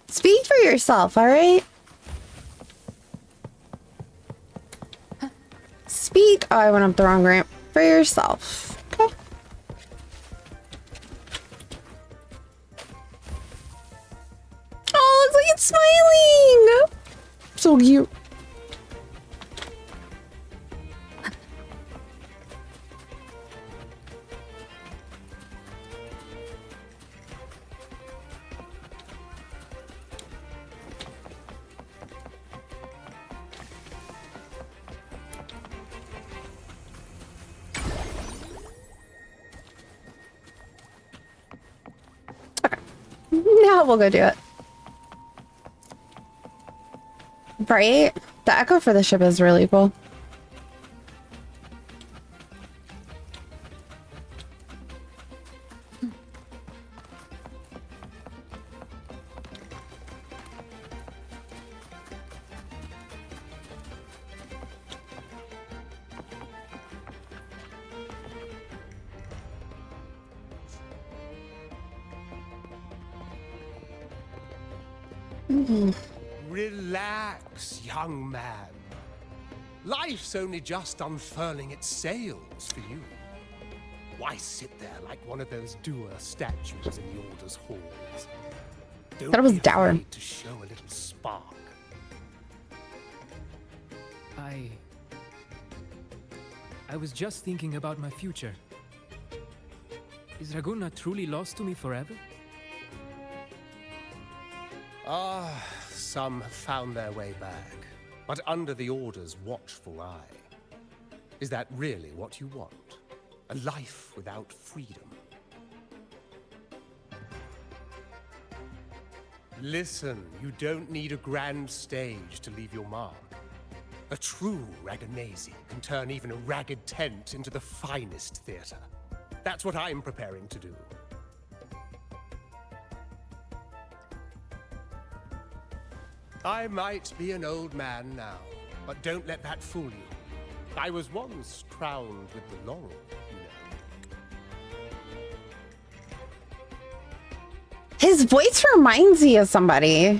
Speak for yourself, all right? Speak. Oh, I went up the wrong ramp. For yourself. Okay. Oh, it looks like it's smiling. So cute. Now we'll go do it. Right? The echo for the ship is really cool. Relax, young man. Life's only just unfurling its sails for you. Why sit there like one of those dour statues in the Order's halls? Don't That was be dour. afraid to show a little spark. I was just thinking about my future. Is Raguna truly lost to me forever? Ah, some have found their way back, but under the Order's watchful eye. Is that really what you want? A life without freedom? Listen, you don't need a grand stage to leave your mark. A true Raganazi can turn even a ragged tent into the finest theater. That's what I'm preparing to do. I might be an old man now, but don't let that fool you. I was once crowned with the laurel, you know. His voice reminds me of somebody,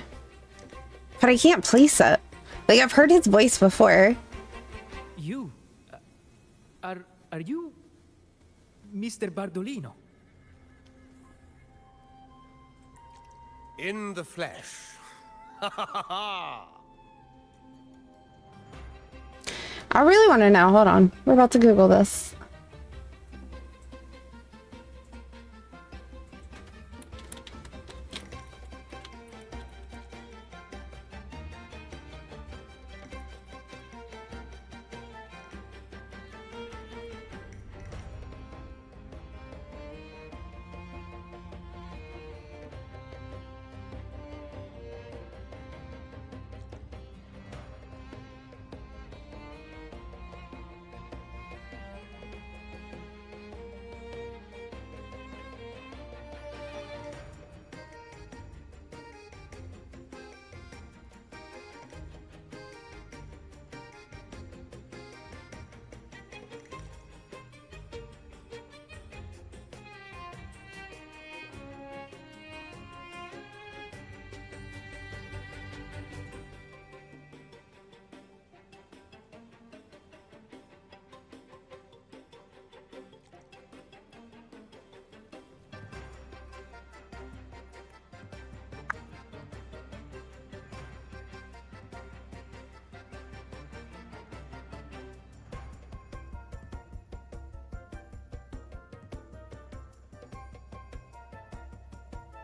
but I can't place it. Like, I've heard his voice before. You? Are you Mr. Bardolino? In the flesh. I really want to know. Hold on. We're about to Google this.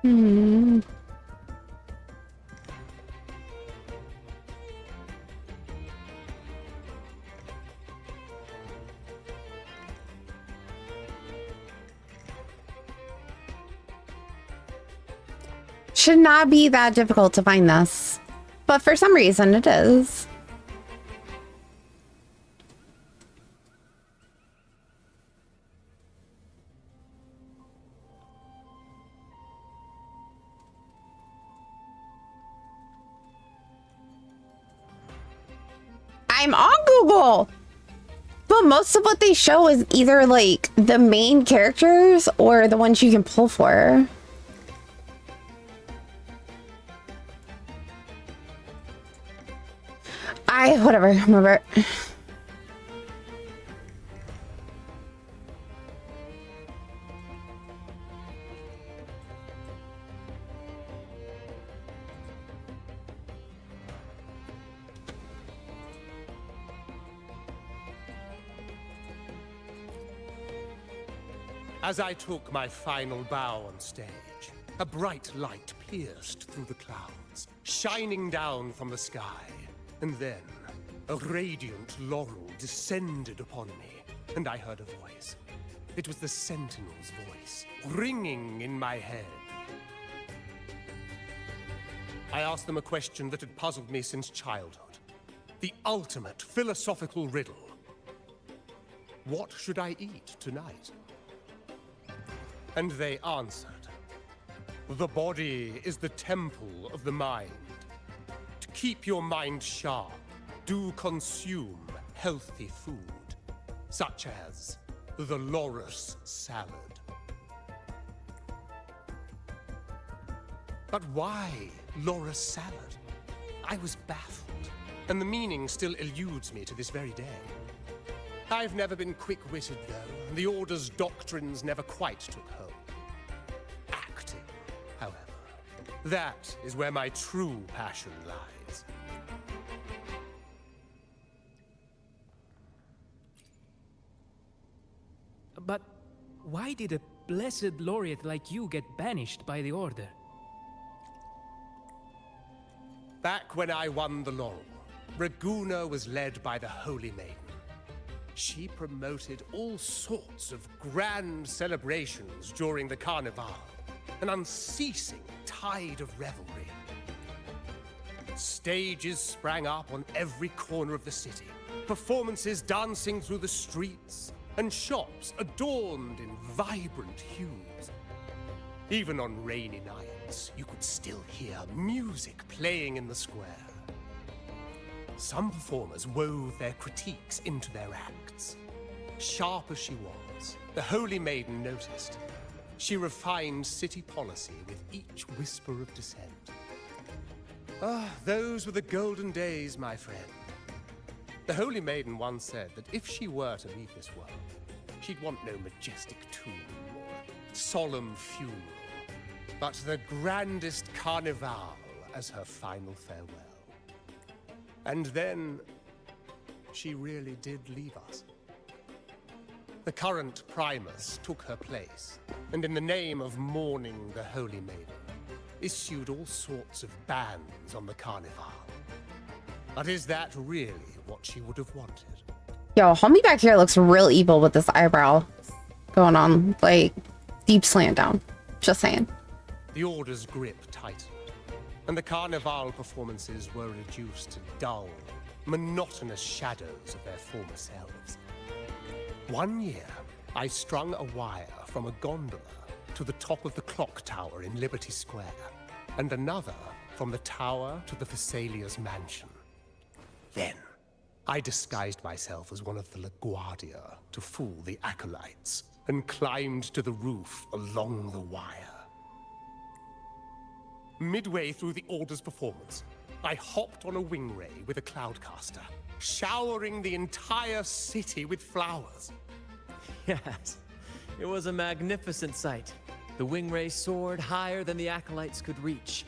Hmm. Should not be that difficult to find this, but for some reason it is. I'm on Google, but most of what they show is either like the main characters or the ones you can pull for. Whatever, remember. As I took my final bow on stage, a bright light pierced through the clouds, shining down from the sky. And then, a radiant laurel descended upon me, and I heard a voice. It was the Sentinel's voice, ringing in my head. I asked them a question that had puzzled me since childhood. The ultimate philosophical riddle. What should I eat tonight? And they answered. The body is the temple of the mind. To keep your mind sharp, do consume healthy food, such as the Loras salad. But why Laura Salad? I was baffled, and the meaning still eludes me to this very day. I've never been quick-witted, though. The Order's doctrines never quite took hold. Acting, however, that is where my true passion lies. But why did a blessed laureate like you get banished by the Order? Back when I won the laurel, Raguna was led by the Holy Maiden. She promoted all sorts of grand celebrations during the Carnival, an unceasing tide of revelry. Stages sprang up on every corner of the city, performances dancing through the streets, and shops adorned in vibrant hues. Even on rainy nights, you could still hear music playing in the square. Some performers wove their critiques into their acts. Sharp as she was, the Holy Maiden noticed. She refined city policy with each whisper of dissent. Ah, those were the golden days, my friend. The Holy Maiden once said that if she were to leave this world, she'd want no majestic tomb or solemn funeral, but the grandest carnival as her final farewell. And then, she really did leave us. The current Primus took her place, and in the name of mourning the Holy Maiden, issued all sorts of bans on the Carnival. But is that really what she would have wanted? Yo, homie back here looks real evil with this eyebrow going on, like deep slant down. Just saying. The Order's grip tightened, and the Carnival performances were reduced to dull, monotonous shadows of their former selves. One year, I strung a wire from a gondola to the top of the clock tower in Liberty Square, and another from the tower to the Thessalia's mansion. Then, I disguised myself as one of the LaGuardia to fool the acolytes, and climbed to the roof along the wire. Midway through the Order's performance, I hopped on a wing ray with a cloudcaster, showering the entire city with flowers. Yes, it was a magnificent sight. The wingray soared higher than the acolytes could reach.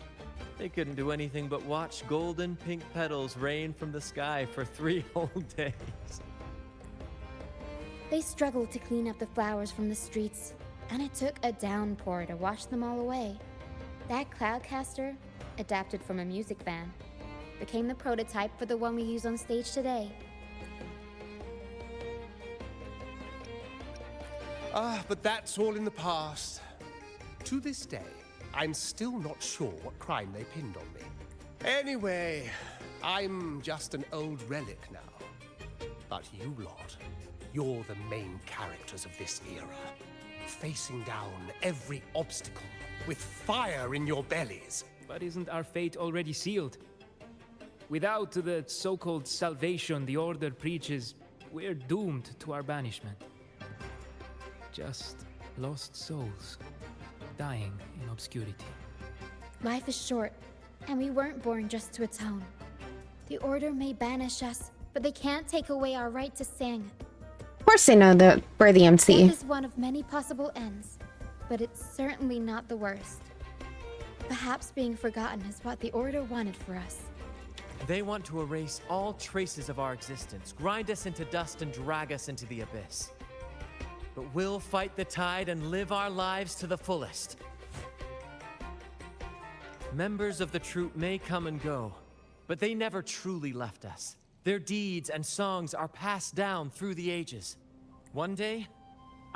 They couldn't do anything but watch golden pink petals rain from the sky for 3 whole days. They struggled to clean up the flowers from the streets, and it took a downpour to wash them all away. That cloudcaster, adapted from a music van, became the prototype for the one we use on stage today. But that's all in the past. To this day, I'm still not sure what crime they pinned on me. Anyway, I'm just an old relic now. But you lot, you're the main characters of this era, facing down every obstacle with fire in your bellies. But isn't our fate already sealed? Without the so-called salvation the Order preaches, we're doomed to our banishment. Just lost souls, dying in obscurity. Life is short, and we weren't born just to atone. The Order may banish us, but they can't take away our right to sing. Of course they know that we're the MC. Death is one of many possible ends, but it's certainly not the worst. Perhaps being forgotten is what the Order wanted for us. They want to erase all traces of our existence, grind us into dust and drag us into the abyss. But we'll fight the tide and live our lives to the fullest. Members of the troupe may come and go, but they never truly left us. Their deeds and songs are passed down through the ages. One day,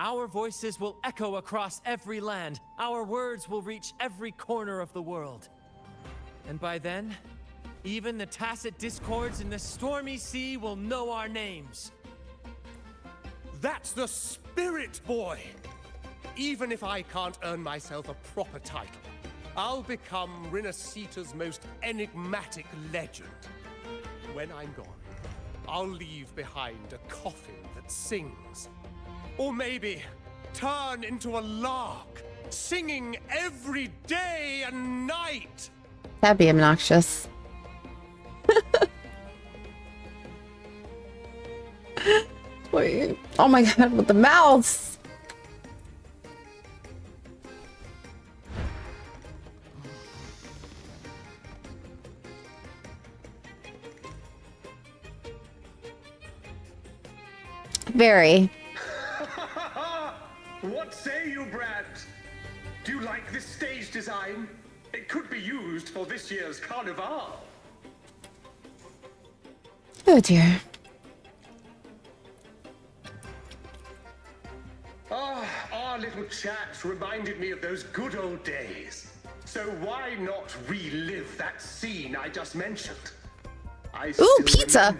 our voices will echo across every land. Our words will reach every corner of the world. And by then, even the tacit discords in the stormy sea will know our names. That's the spirit, boy! Even if I can't earn myself a proper title, I'll become Rinascita's most enigmatic legend. When I'm gone, I'll leave behind a coffin that sings. Or maybe turn into a lark, singing every day and night. That'd be obnoxious. Wait. Oh my god, with the mouths. Very. What say you, Brad? Do you like this stage design? It could be used for this year's carnival. Oh dear. Ah, our little chat reminded me of those good old days. So why not relive that scene I just mentioned? Ooh, pizza!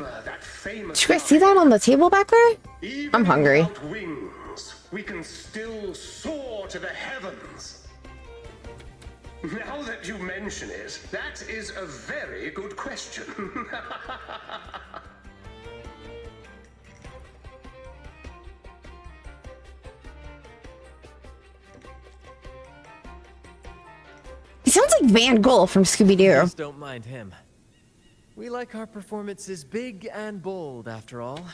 Did you guys see that on the table back there? I'm hungry. Without wings, we can still soar to the heavens. Now that you mention it, that is a very good question. He sounds like Van Gogh from Scooby-Doo. Just don't mind him. We like our performances big and bold, after all.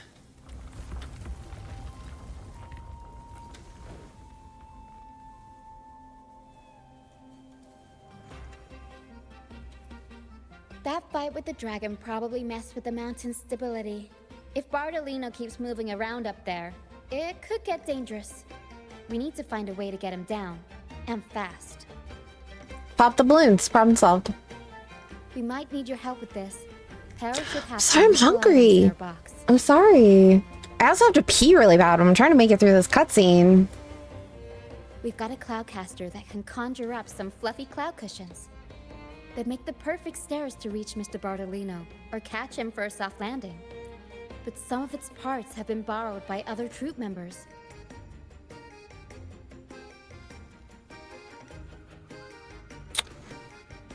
That fight with the dragon probably messed with the mountain's stability. If Bardolino keeps moving around up there, it could get dangerous. We need to find a way to get him down, and fast. Pop the balloons. Problem solved. We might need your help with this. Harold should have Sorry, I'm some items in hungry. their box. I'm sorry. I also have to pee really bad. I'm trying to make it through this cutscene. We've got a cloudcaster that can conjure up some fluffy cloud cushions. They'd make the perfect stairs to reach Mr. Bardolino, or catch him for a soft landing. But some of its parts have been borrowed by other troop members.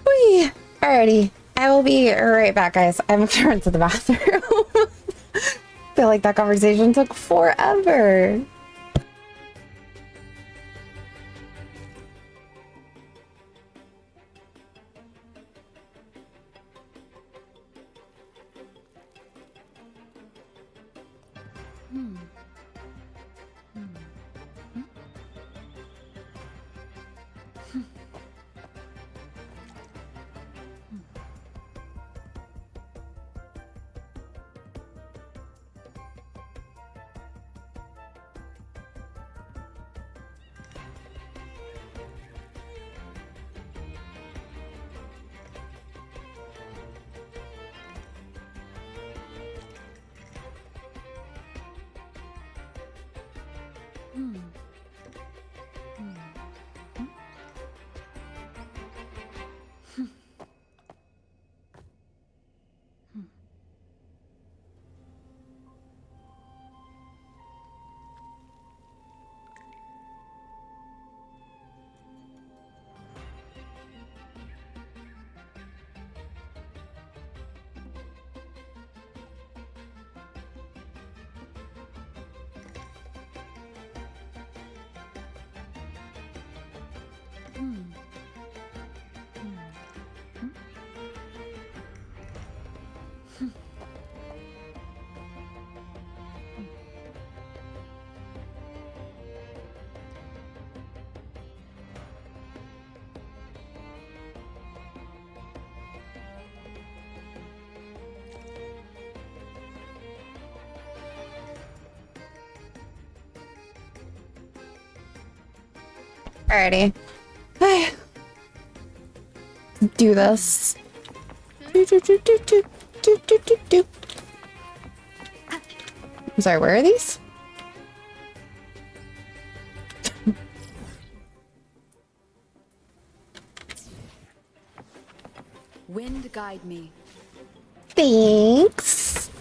Whee! Alrighty. I will be right back, guys. I'm gonna run to the bathroom. Feel like that conversation took forever. Alrighty. Do this. I'm sorry, where are these? Wind guide me. Thanks.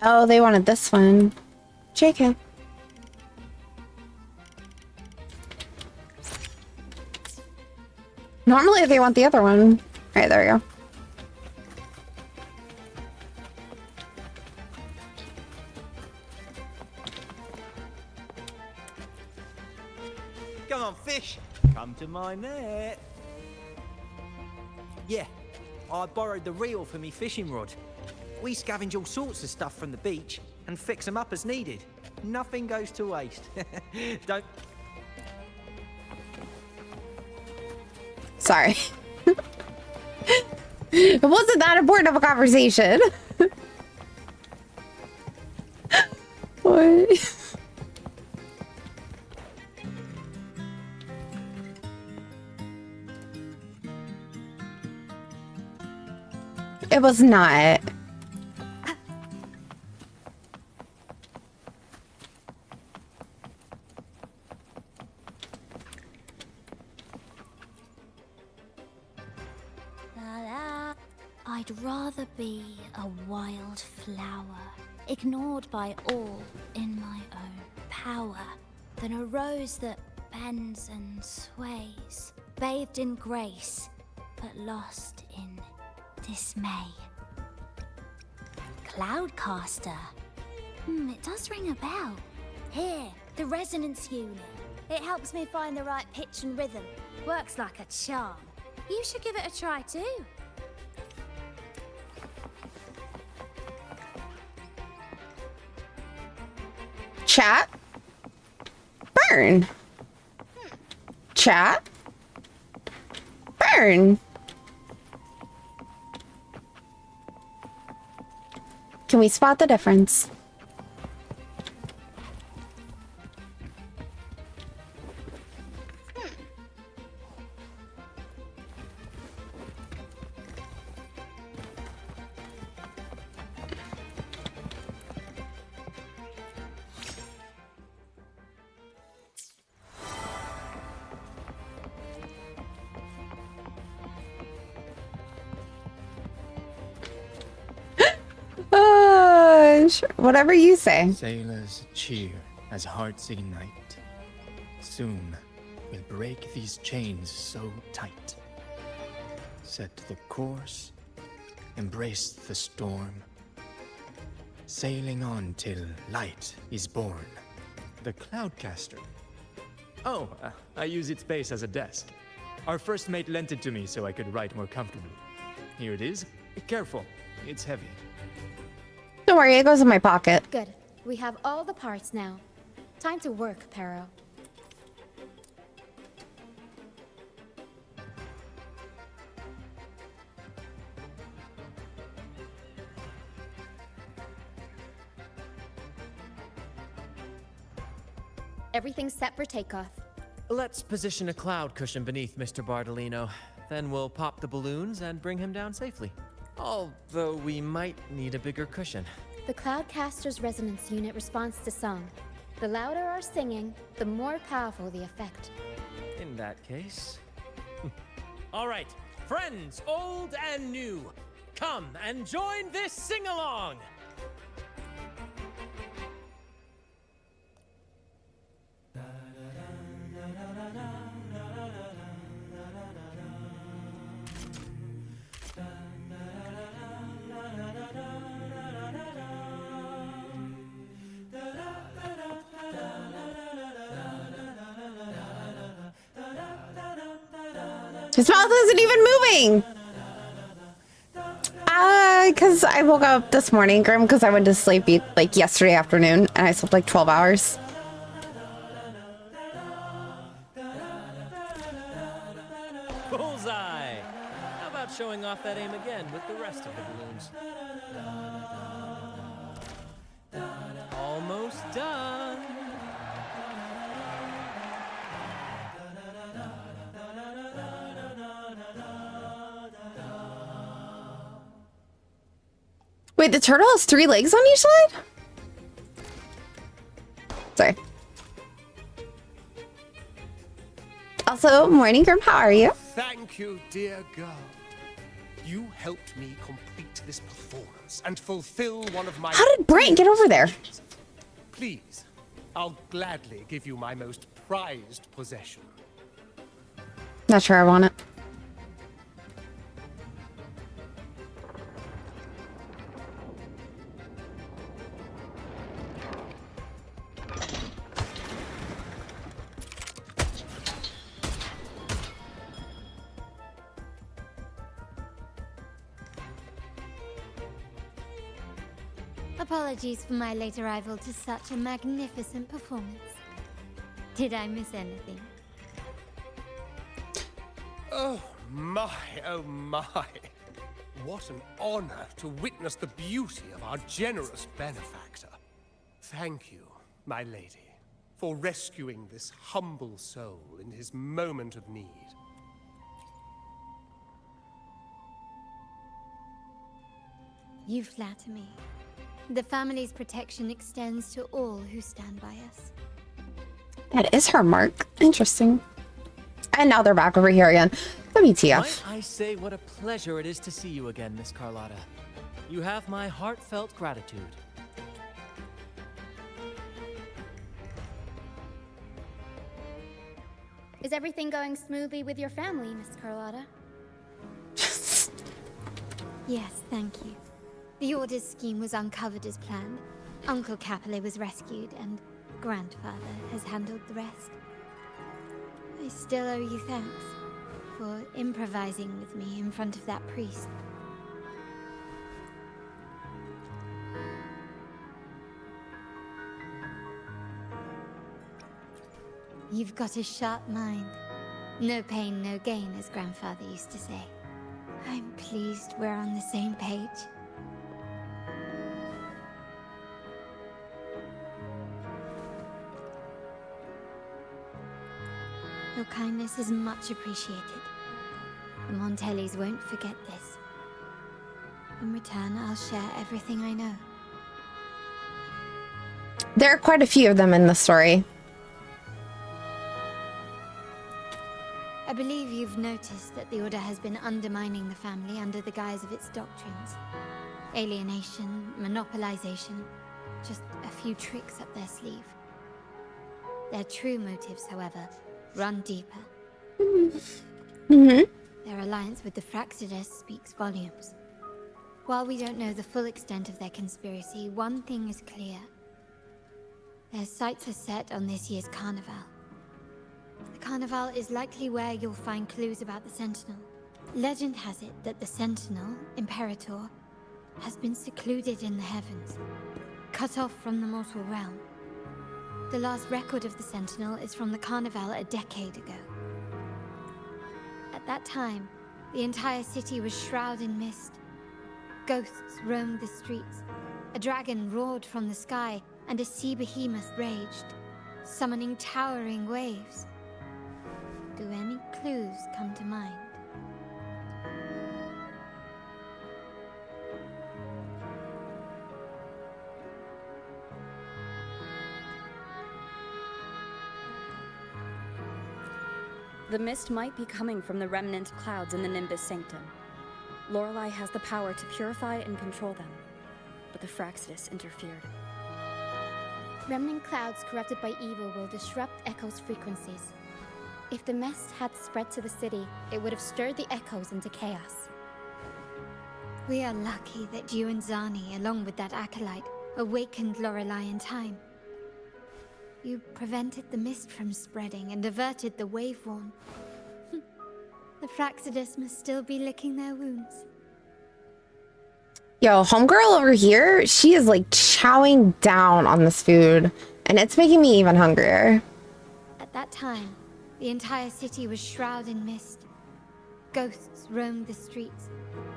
Oh, they wanted this one. JK. Normally they want the other one. Alright, there we go. Come on, fish. Come to my net. Yeah, I borrowed the reel for me fishing rod. We scavenge all sorts of stuff from the beach and fix them up as needed. Nothing goes to waste. Don't... Sorry. It wasn't that important of a conversation. What? It was not. I'd rather be a wild flower, ignored by all in my own power, than a rose that bends and sways, bathed in grace, but lost in dismay. Cloudcaster. It does ring a bell. Here, the resonance unit. It helps me find the right pitch and rhythm. Works like a charm. You should give it a try too. Chat. Burn. Chat. Burn. Can we spot the difference? Sure. Whatever you say. Sailors cheer as hearts ignite. Soon we'll break these chains so tight. Set the course, embrace the storm. Sailing on till light is born. The Cloudcaster. Oh, I use its base as a desk. Our first mate lent it to me so I could write more comfortably. Here it is. Careful, it's heavy. Don't worry, it goes in my pocket. Good. We have all the parts now. Time to work, Pero. Everything's set for takeoff. Let's position a cloud cushion beneath Mr. Bardolino. Then we'll pop the balloons and bring him down safely. Although we might need a bigger cushion. The Cloudcaster's resonance unit responds to song. The louder our singing, the more powerful the effect. In that case... All right, friends old and new, come and join this sing-along! His mouth isn't even moving! Because I woke up this morning, Grim, because I went to sleep like yesterday afternoon, and I slept like 12 hours. Bullseye! How about showing off that aim again with the rest of the balloons? Almost done! Wait, the turtle has 3 legs on each side? Sorry. Also, morning, Grim, how are you? Thank you, dear girl. You helped me complete this performance and fulfill one of my... How did Brant get over there? Please, I'll gladly give you my most prized possession. Not sure I want it. Apologies for my late arrival to such a magnificent performance. Did I miss anything? Oh my, oh my. What an honor to witness the beauty of our generous benefactor. Thank you, my lady, for rescuing this humble soul in his moment of need. You flatter me. The family's protection extends to all who stand by us. That is her mark. Interesting. And now they're back over here again. WTF. Might I say what a pleasure it is to see you again, Miss Carlotta. You have my heartfelt gratitude. Is everything going smoothly with your family, Miss Carlotta? Yes, thank you. The Order's scheme was uncovered as planned. Uncle Capulet was rescued, and Grandfather has handled the rest. I still owe you thanks for improvising with me in front of that priest. You've got a sharp mind. No pain, no gain, as Grandfather used to say. I'm pleased we're on the same page. Your kindness is much appreciated. The Montellis won't forget this. In return, I'll share everything I know. There are quite a few of them in the story. I believe you've noticed that the Order has been undermining the family under the guise of its doctrines. Alienation, monopolization, just a few tricks up their sleeve. Their true motives, however, run deeper. Their alliance with the Fraxidus speaks volumes. While we don't know the full extent of their conspiracy, one thing is clear. Their sights are set on this year's carnival. The carnival is likely where you'll find clues about the Sentinel. Legend has it that the Sentinel, Imperator, has been secluded in the heavens, cut off from the mortal realm. The last record of the Sentinel is from the Carnival a decade ago. At that time, the entire city was shrouded in mist. Ghosts roamed the streets. A dragon roared from the sky, and a sea behemoth raged, summoning towering waves. Do any clues come to mind? The mist might be coming from the remnant clouds in the Nimbus Sanctum. Lorelei has the power to purify and control them, but the Fraxidus interfered. Remnant clouds corrupted by evil will disrupt Echo's frequencies. If the mist had spread to the city, it would have stirred the Echoes into chaos. We are lucky that you and Zani, along with that acolyte, awakened Lorelei in time. You prevented the mist from spreading and averted the Waveworn. The Fraxidus must still be licking their wounds. Yo, homegirl over here, she is like chowing down on this food, and it's making me even hungrier. At that time, the entire city was shrouded in mist. Ghosts roamed the streets.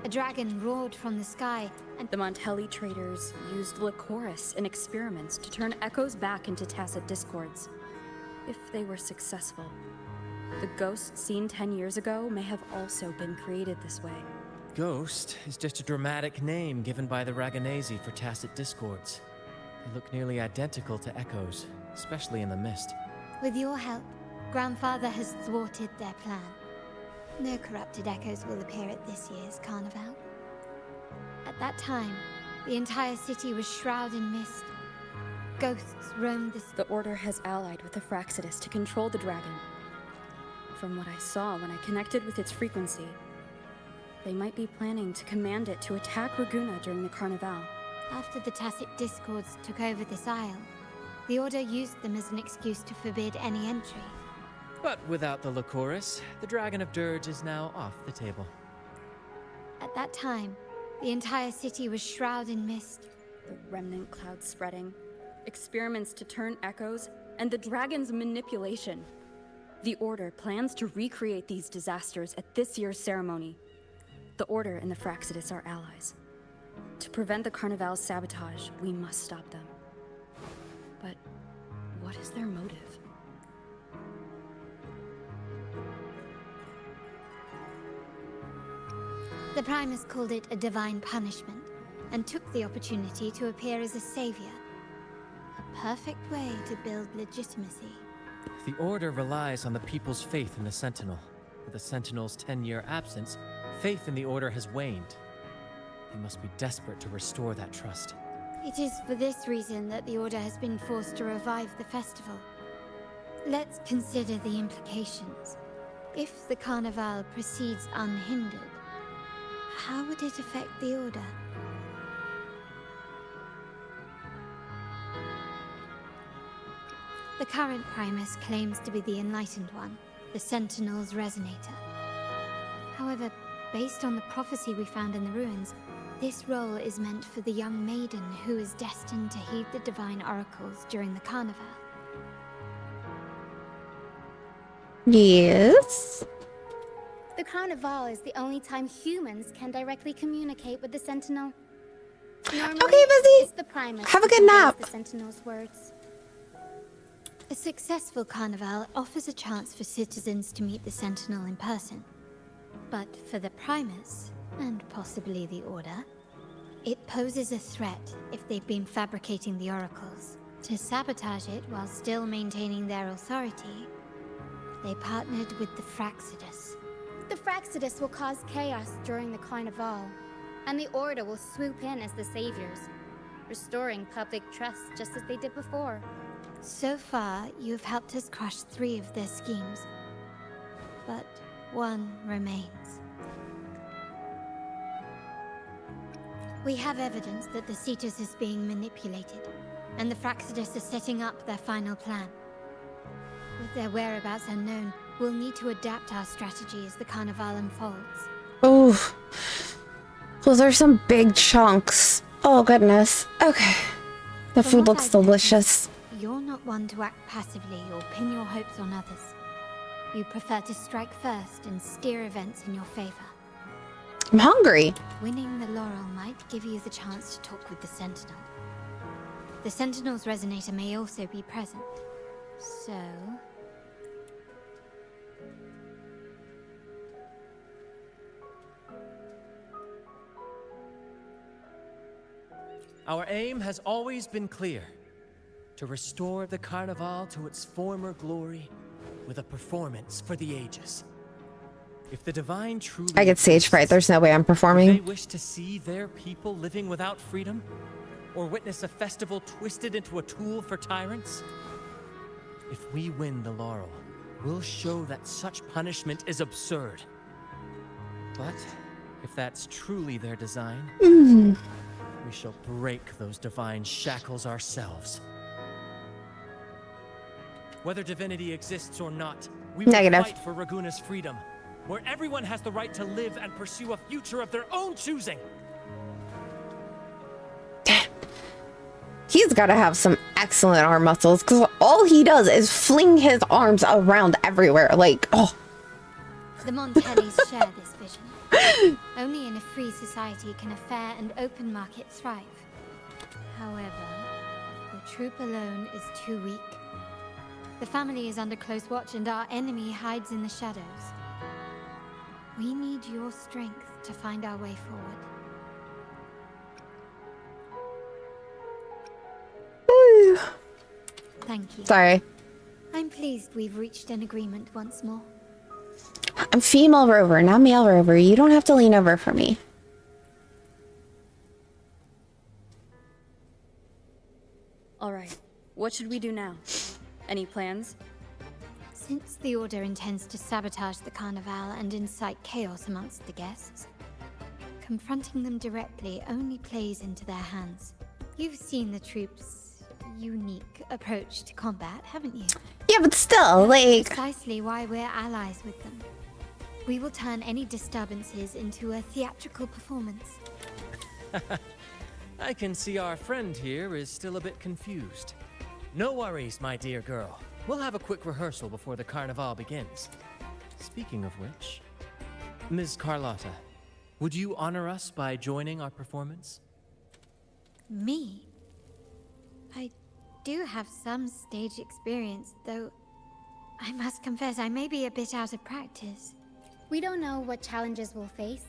A dragon roared from the sky, and the Montelli traders used Lycoris in experiments to turn Echoes back into Tacet Discords. If they were successful, the ghosts seen 10 years ago may have also been created this way. Ghost is just a dramatic name given by the Ragonese for Tacet Discords. They look nearly identical to Echoes, especially in the mist. with your help, Grandfather has thwarted their plan. No corrupted echoes will appear at this year's carnival. At that time, the entire city was shrouded in mist. Ghosts roamed The Order has allied with the Fraxidus to control the dragon. From what I saw when I connected with its frequency, they might be planning to command it to attack Raguna during the Carnival. After the Tacet Discords took over this isle, the Order used them as an excuse to forbid any entry. But without the Lycoris, the Dragon of Dirge is now off the table. At that time, the entire city was shrouded in mist. The remnant cloud spreading, experiments to turn echoes, and the dragon's manipulation. The Order plans to recreate these disasters at this year's ceremony. The Order and the Fraxidus are allies. To prevent the Carnival's sabotage, we must stop them. But what is their motive? The Primus called it a divine punishment, and took the opportunity to appear as a savior. A perfect way to build legitimacy. The Order relies on the people's faith in the Sentinel. With the Sentinel's 10-year absence, faith in the Order has waned. They must be desperate to restore that trust. It is for this reason that the Order has been forced to revive the festival. Let's consider the implications. If the Carnival proceeds unhindered, how would it affect the Order? The current Primus claims to be the Enlightened One, the Sentinel's Resonator. However, based on the prophecy we found in the ruins, this role is meant for the young maiden who is destined to heed the divine oracles during the Carnival. Yes. The Carnival is the only time humans can directly communicate with the Sentinel. Normally, Okay, Busy. it's the Primus Have a who good conveys nap. The Sentinel's words. A successful Carnival offers a chance for citizens to meet the Sentinel in person. But for the Primus, and possibly the Order, it poses a threat if they've been fabricating the oracles. To sabotage it while still maintaining their authority, they partnered with the Fraxidus. The Fraxidus will cause chaos during the Carnival, and the Order will swoop in as the saviors, restoring public trust just as they did before. So far, you have helped us crush 3 of their schemes. But one remains. We have evidence that the Cetus is being manipulated, and the Fraxidus are setting up their final plan. With their whereabouts unknown, we'll need to adapt our strategy as the Carnival unfolds. Ooh. Those are some big chunks. Oh, goodness. Okay. The From food what looks I've delicious. You're not one to act passively or pin your hopes on others. You prefer to strike first and steer events in your favor. I'm hungry. Winning the laurel might give you the chance to talk with the Sentinel. The Sentinel's Resonator may also be present. So... Our aim has always been clear. To restore the Carnival to its former glory with a performance for the ages. If the Divine truly... I get stage fright. There's no way I'm They performing. wish to see their people living without freedom? Or witness a festival twisted into a tool for tyrants? If we win the laurel, we'll show that such punishment is absurd. But if that's truly their design, we shall break those divine shackles ourselves. Whether divinity exists or not, we will Negative. fight for Raguna's freedom, where everyone has the right to live and pursue a future of their own choosing. He's got to have some excellent arm muscles because all he does is fling his arms around everywhere. Like, oh. The Montellis share this vision. Only in a free society can a fair and open market thrive. However, the troop alone is too weak. The family is under close watch and our enemy hides in the shadows. We need your strength to find our way forward. Thank you. Sorry. I'm pleased we've reached an agreement once more. I'm female rover, not male rover. You don't have to lean over for me. All right, what should we do now? Any plans? Since the Order intends to sabotage the Carnival and incite chaos amongst the guests, confronting them directly only plays into their hands. You've seen the troops' unique approach to combat, haven't you? Yeah, but still, like... Precisely why we're allies with them. We will turn any disturbances into a theatrical performance. I can see our friend here is still a bit confused. No worries, my dear girl. We'll have a quick rehearsal before the Carnival begins. Speaking of which, Ms. Carlotta, would you honor us by joining our performance? Me? I do have some stage experience, though I must confess I may be a bit out of practice. We don't know what challenges we'll face,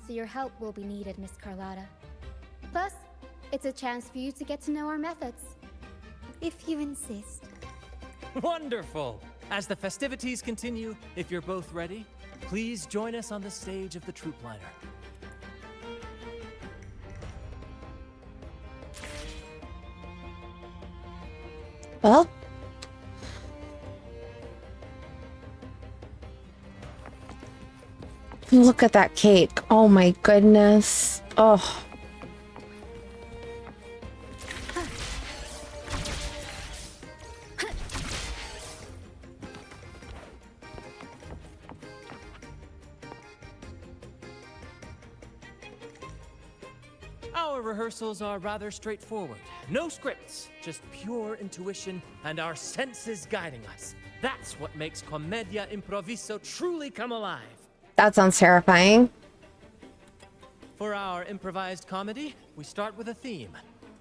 so your help will be needed, Miss Carlotta. Plus, it's a chance for you to get to know our methods. If you insist. Wonderful! As the festivities continue, if you're both ready, please join us on the stage of the troop liner. Well, look at that cake. Oh my goodness. Oh. Our rehearsals are rather straightforward. No scripts, just pure intuition and our senses guiding us. That's what makes Commedia Improviso truly come alive. That sounds terrifying. For our improvised comedy, we start with a theme.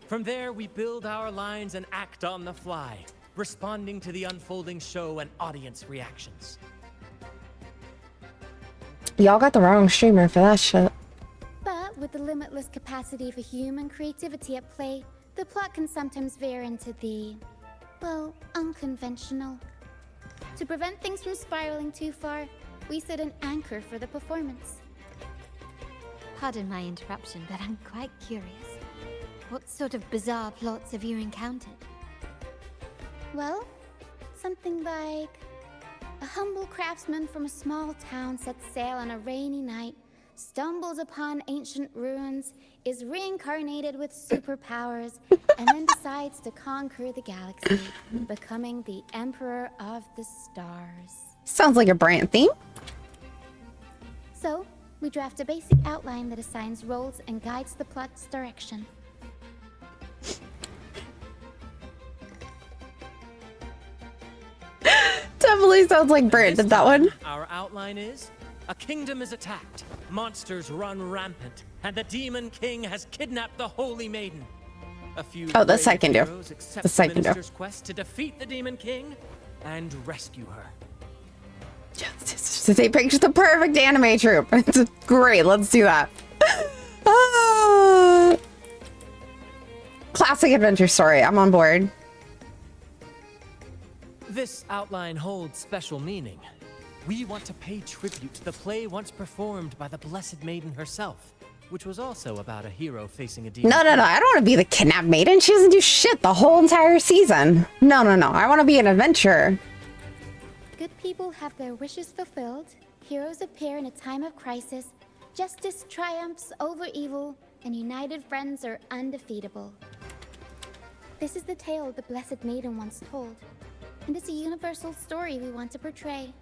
From there, we build our lines and act on the fly, responding to the unfolding show and audience reactions. Y'all got the wrong streamer for that shit. But with the limitless capacity for human creativity at play, the plot can sometimes veer into the, well, unconventional. To prevent things from spiraling too far, we set an anchor for the performance. Pardon my interruption, but I'm quite curious. What sort of bizarre plots have you encountered? Well, something like a humble craftsman from a small town sets sail on a rainy night, stumbles upon ancient ruins, is reincarnated with superpowers, and then decides to conquer the galaxy, becoming the Emperor of the Stars. Sounds like a brand theme. So, we draft a basic outline that assigns roles and guides the plot's direction. Definitely sounds like Brant did that one. Our outline is: a kingdom is attacked, monsters run rampant, and the Demon King has kidnapped the Holy Maiden. A few Oh, this I brave can do. heroes accept This the I can do. minister's quest to defeat the Demon King and rescue her. They picked the perfect anime troop. It's great. Let's do that. Ah. Classic adventure story. I'm on board. This outline holds special meaning. We want to pay tribute to the play once performed by the Blessed Maiden herself, which was also about a hero facing a demon. No. I don't want to be the kidnapped maiden. She doesn't do shit the whole entire season. No. I want to be an adventurer. Good people have their wishes fulfilled, heroes appear in a time of crisis, justice triumphs over evil, and united friends are undefeatable. This is the tale the Blessed Maiden once told, and it's a universal story we want to portray.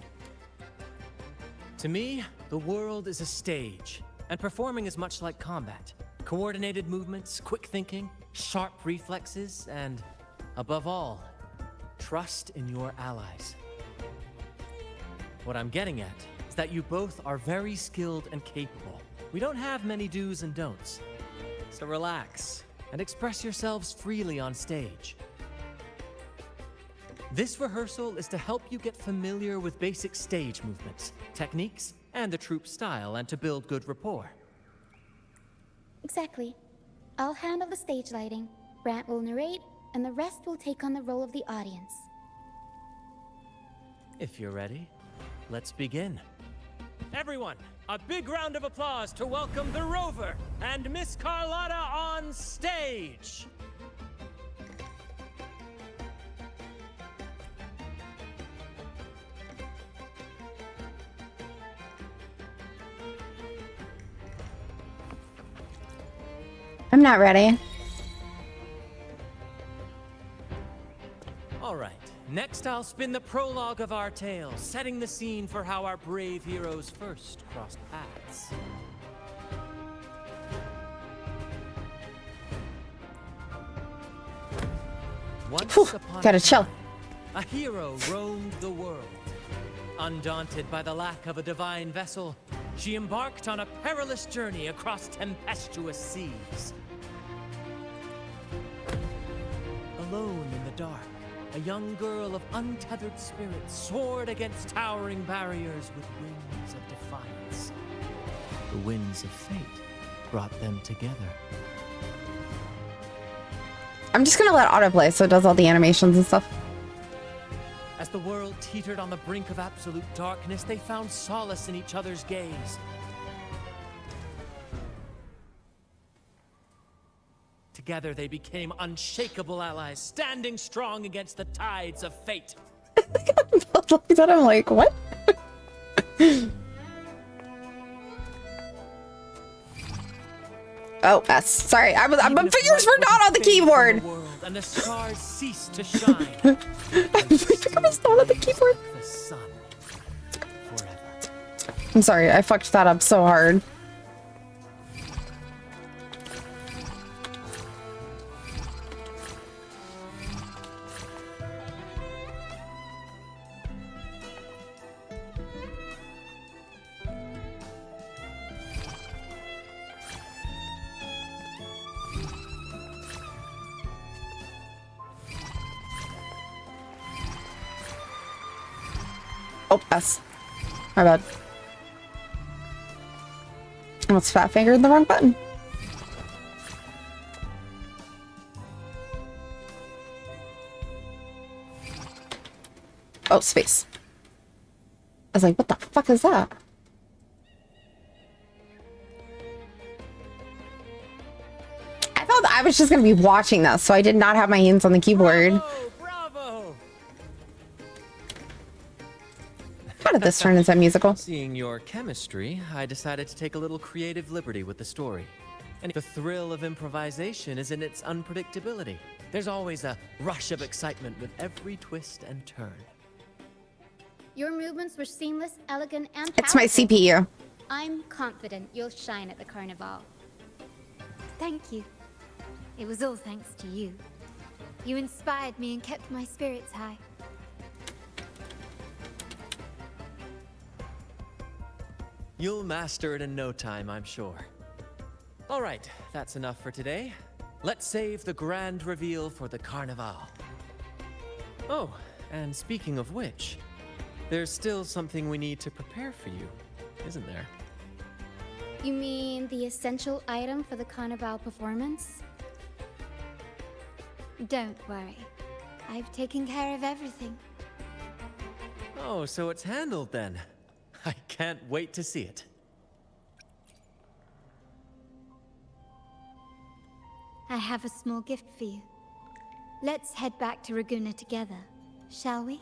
To me, the world is a stage, and performing is much like combat. Coordinated movements, quick thinking, sharp reflexes, and, above all, trust in your allies. What I'm getting at is that you both are very skilled and capable. We don't have many do's and don'ts. So relax and express yourselves freely on stage. This rehearsal is to help you get familiar with basic stage movements, techniques, and the troupe style, and to build good rapport. Exactly. I'll handle the stage lighting, Brant will narrate, and the rest will take on the role of the audience. If you're ready, let's begin. Everyone, a big round of applause to welcome the Rover and Miss Carlotta on stage. I'm not ready. All right, next I'll spin the prologue of our tale, setting the scene for how our brave heroes first crossed paths. Once upon Gotta a chill. time, a hero roamed the world. Undaunted by the lack of a divine vessel, she embarked on a perilous journey across tempestuous seas. Alone in the dark, a young girl of untethered spirit soared against towering barriers with wings of defiance. The winds of fate brought them together. I'm just gonna let autoplay so it does all the animations and stuff. As the world teetered on the brink of absolute darkness, they found solace in each other's gaze. Together they became unshakable allies, standing strong against the tides of fate. Like that, I'm like, what? Oh, S. Sorry, my fingers were not on the keyboard. And the stars ceased to shine. My finger was not on the keyboard. The sun forever. I'm sorry, I fucked that up so hard. Oh, S. My bad. I almost fat fingered the wrong button. Oh, space. I was like, what the fuck is that? I thought that I was just gonna be watching this, so I did not have my hands on the keyboard. How did this turn into a musical? Seeing your chemistry, I decided to take a little creative liberty with the story. And the thrill of improvisation is in its unpredictability. There's always a rush of excitement with every twist and turn. Your movements were seamless, elegant, and It's my powerful. CPU. I'm confident you'll shine at the carnival. Thank you. It was all thanks to you. You inspired me and kept my spirits high. You'll master it in no time, I'm sure. All right, that's enough for today. Let's save the grand reveal for the Carnival. Oh, and speaking of which, there's still something we need to prepare for you, isn't there? You mean the essential item for the carnival performance? Don't worry. I've taken care of everything. Oh, so it's handled then. I can't wait to see it. I have a small gift for you. Let's head back to Raguna together, shall we?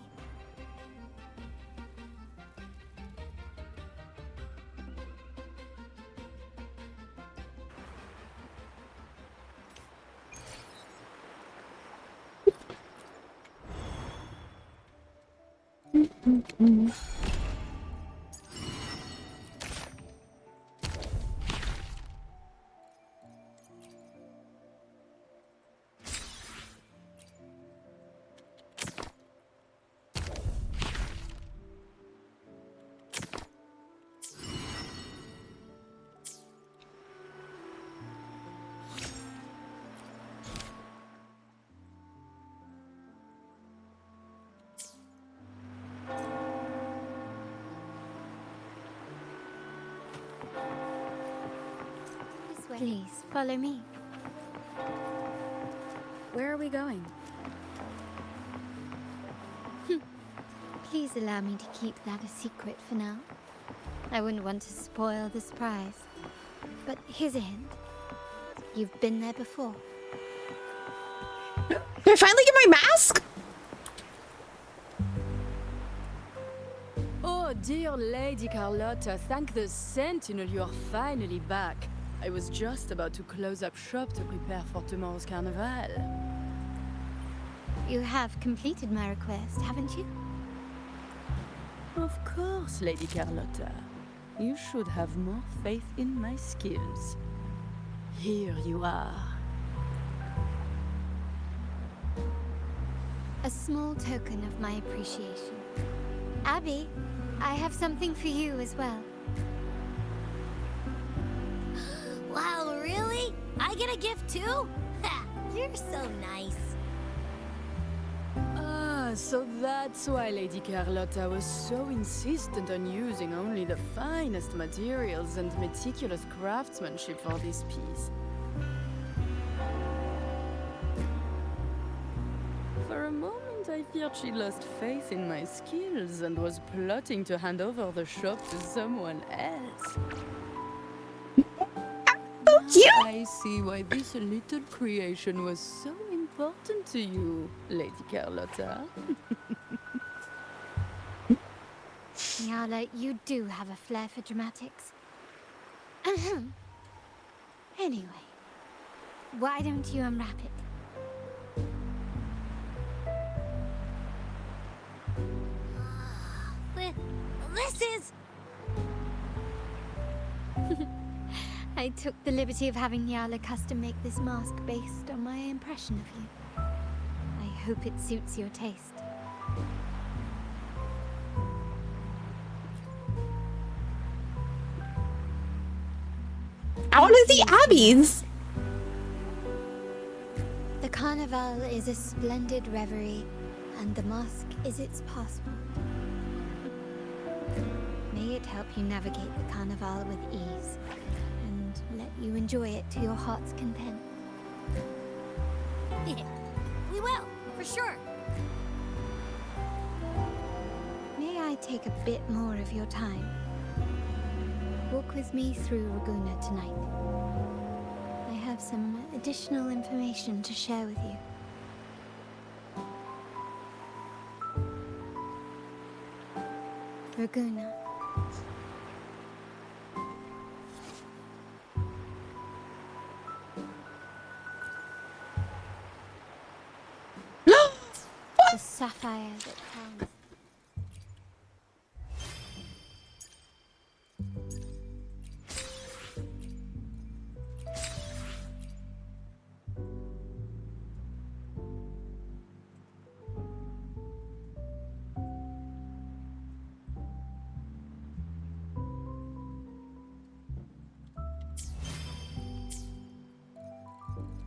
Please, follow me. Where are we going? Please allow me to keep that a secret for now. I wouldn't want to spoil the surprise. But here's a hint. You've been there before. Did I finally get my mask? Oh, dear Lady Carlotta, thank the Sentinel you are finally back. I was just about to close up shop to prepare for tomorrow's carnival. You have completed my request, haven't you? Of course, Lady Carlotta. You should have more faith in my skills. Here you are. A small token of my appreciation. Abby, I have something for you as well. Wow, really? I get a gift too? Ha! You're so nice. Ah, so that's why Lady Carlotta was so insistent on using only the finest materials and meticulous craftsmanship for this piece. For a moment, I feared she lost faith in my skills and was plotting to hand over the shop to someone else. I see why this little creation was so important to you, Lady Carlotta. Nyala, you do have a flair for dramatics. Anyway, why don't you unwrap it? This is... I took the liberty of having Nyala custom make this mask based on my impression of you. I hope it suits your taste. I want to see Abby's. The carnival is a splendid reverie, and the mask is its passport. May it help you navigate the carnival with ease, and let you enjoy it to your heart's content. Yeah, we will, for sure. May I take a bit more of your time? Walk with me through Ragusa tonight. I have some additional information to share with you. Ragusa. The sapphire that crowns.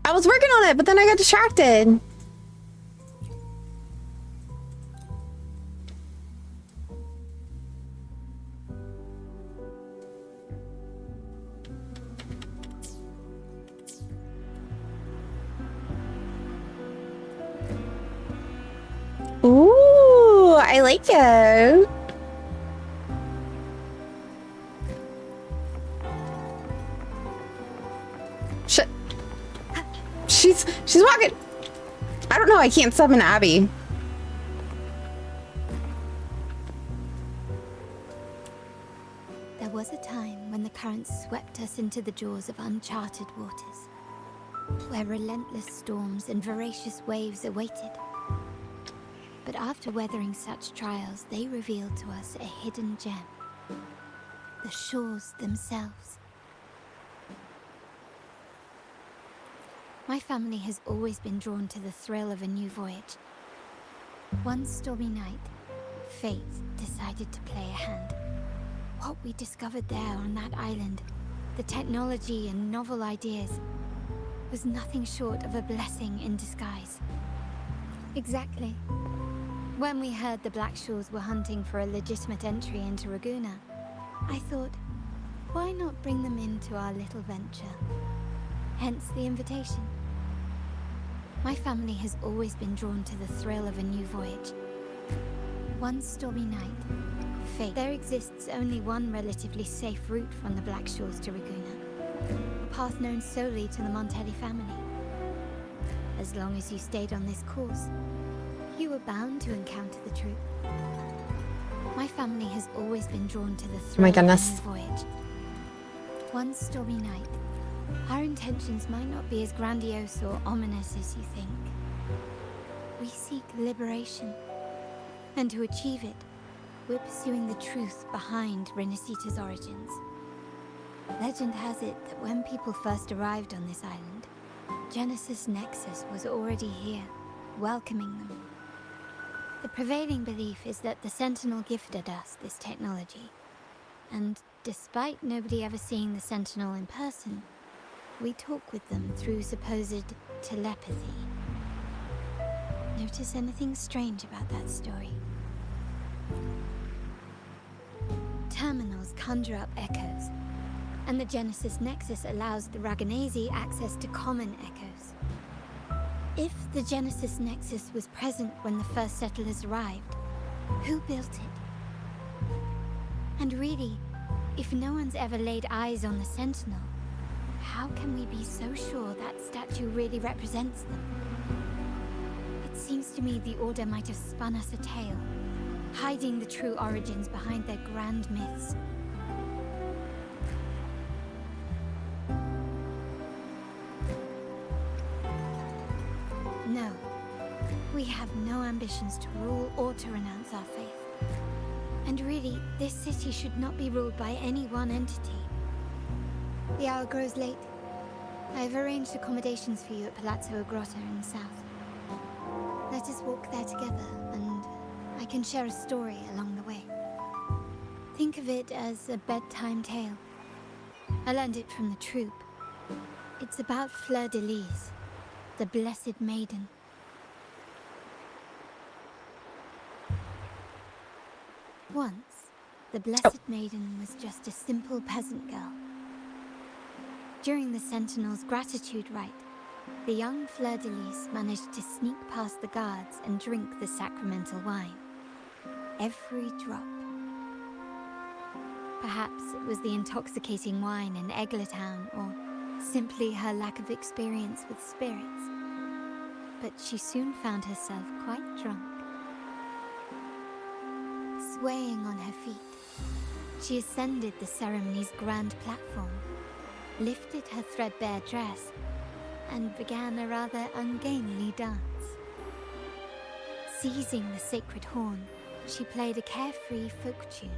I was working on it, but then I got distracted. Ooh, I like it. She's walking. I don't know. I can't summon Abby. There was a time when the currents swept us into the jaws of uncharted waters, where relentless storms and voracious waves awaited. But after weathering such trials, they revealed to us a hidden gem. The shores themselves. My family has always been drawn to the thrill of a new voyage. One stormy night, fate decided to play a hand. What we discovered there on that island, the technology and novel ideas, was nothing short of a blessing in disguise. Exactly. When we heard the Blackshaws were hunting for a legitimate entry into Ragusa, I thought, why not bring them into our little venture? Hence the invitation. My family has always been drawn to the thrill of a new voyage. One stormy night, fate, there exists only one relatively safe route from the Black Shores to Raguna. A path known solely to the Montelli family. As long as you stayed on this course, you were bound to encounter the truth. My family has always been drawn to the thrill of this voyage. One stormy night, our intentions might not be as grandiose or ominous as you think. We seek liberation, and to achieve it, we're pursuing the truth behind Renacita's origins. Legend has it that when people first arrived on this island, Genesis Nexus was already here, welcoming them. The prevailing belief is that the Sentinel gifted us this technology, and despite nobody ever seeing the Sentinel in person, we talk with them through supposed telepathy. Notice anything strange about that story? Terminals conjure up echoes, and the Genesis Nexus allows the Raganazi access to common echoes. If the Genesis Nexus was present when the first settlers arrived, who built it? And really, if no one's ever laid eyes on the Sentinel, how can we be so sure that statue really represents them? It seems to me the Order might have spun us a tale, hiding the true origins behind their grand myths. No, we have no ambitions to rule or to renounce our faith. And really, this city should not be ruled by any one entity. The hour grows late. I have arranged accommodations for you at Palazzo Grotta in the south. Let us walk there together, and I can share a story along the way. Think of it as a bedtime tale. I learned it from the troop. It's about Fleur de Lis, the Blessed Maiden. Once, the Blessed Maiden was just a simple peasant girl. During the Sentinel's gratitude rite, the young Fleur de Lis managed to sneak past the guards and drink the sacramental wine. Every drop. Perhaps it was the intoxicating wine in Eglatown, or simply her lack of experience with spirits. But she soon found herself quite drunk. Swaying on her feet, she ascended the ceremony's grand platform, lifted her threadbare dress, and began a rather ungainly dance. Seizing the sacred horn, she played a carefree folk tune,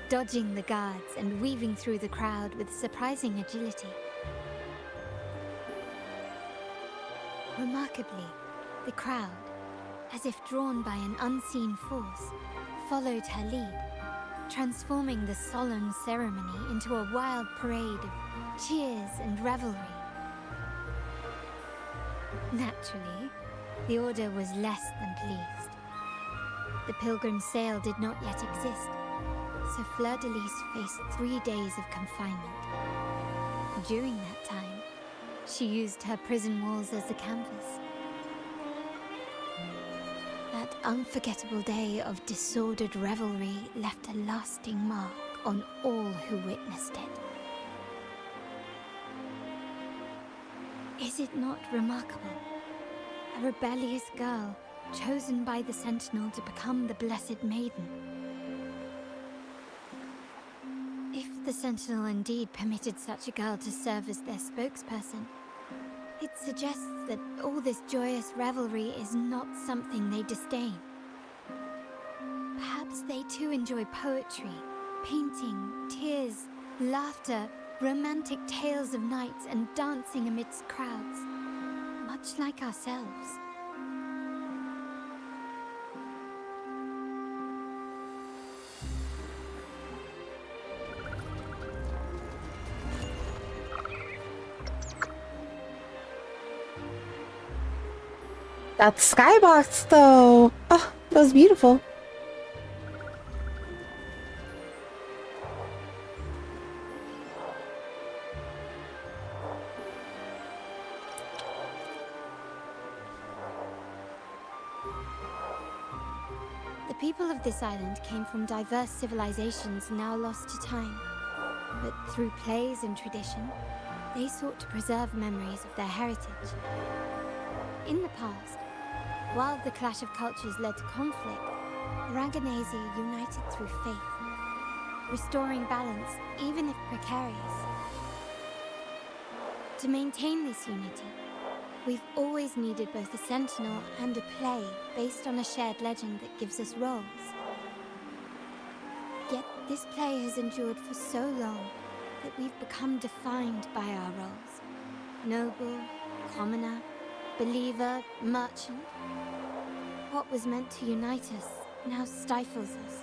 dodging the guards and weaving through the crowd with surprising agility. Remarkably, the crowd, as if drawn by an unseen force, followed her lead, transforming the solemn ceremony into a wild parade of cheers and revelry. Naturally, the Order was less than pleased. The Pilgrim Sale did not yet exist, so Fleur de Lis faced 3 days of confinement. During that time, she used her prison walls as a canvas. That unforgettable day of disordered revelry left a lasting mark on all who witnessed it. Is it not remarkable? A rebellious girl, chosen by the Sentinel to become the Blessed Maiden. If the Sentinel indeed permitted such a girl to serve as their spokesperson, it suggests that all this joyous revelry is not something they disdain. Perhaps they too enjoy poetry, painting, tears, laughter, romantic tales of nights, and dancing amidst crowds, much like ourselves. That skybox, though. Oh, that was beautiful. The people of this island came from diverse civilizations now lost to time. But through plays and tradition, they sought to preserve memories of their heritage. In the past, while the clash of cultures led to conflict, the Raganazi united through faith, restoring balance even if precarious. To maintain this unity, we've always needed both a sentinel and a play based on a shared legend that gives us roles. Yet this play has endured for so long that we've become defined by our roles. Noble, commoner, believer, merchant. What was meant to unite us now stifles us.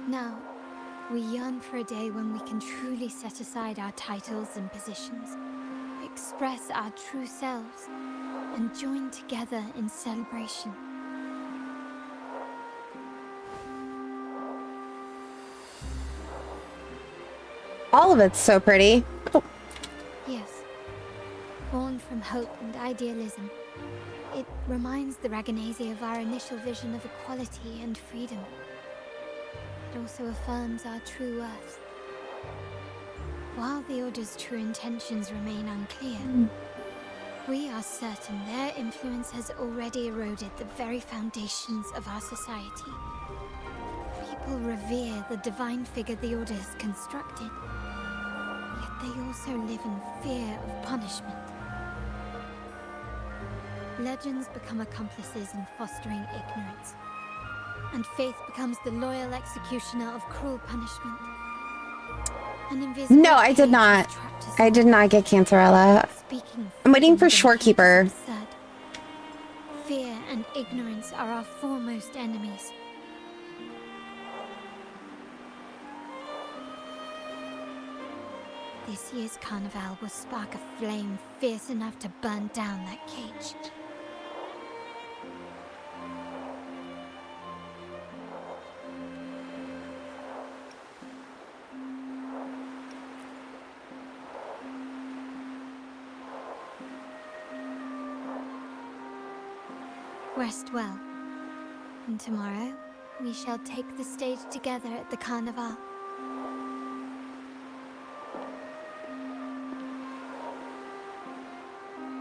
Now, we yearn for a day when we can truly set aside our titles and positions, express our true selves, and join together in celebration. All of it's so pretty. Oh. Yes. Born from hope and idealism, it reminds the Raganazi of our initial vision of equality and freedom. It also affirms our true worth. While the Order's true intentions remain unclear, we are certain their influence has already eroded the very foundations of our society. People revere the divine figure the Order has constructed, yet they also live in fear of punishment. Legends become accomplices in fostering ignorance, and faith becomes the loyal executioner of cruel punishment. No, I did not. I did not get Cancerella. I'm waiting for Shorekeeper. Fear and ignorance are our foremost enemies. This year's carnival will spark a flame fierce enough to burn down that cage. Rest well, and tomorrow we shall take the stage together at the carnival.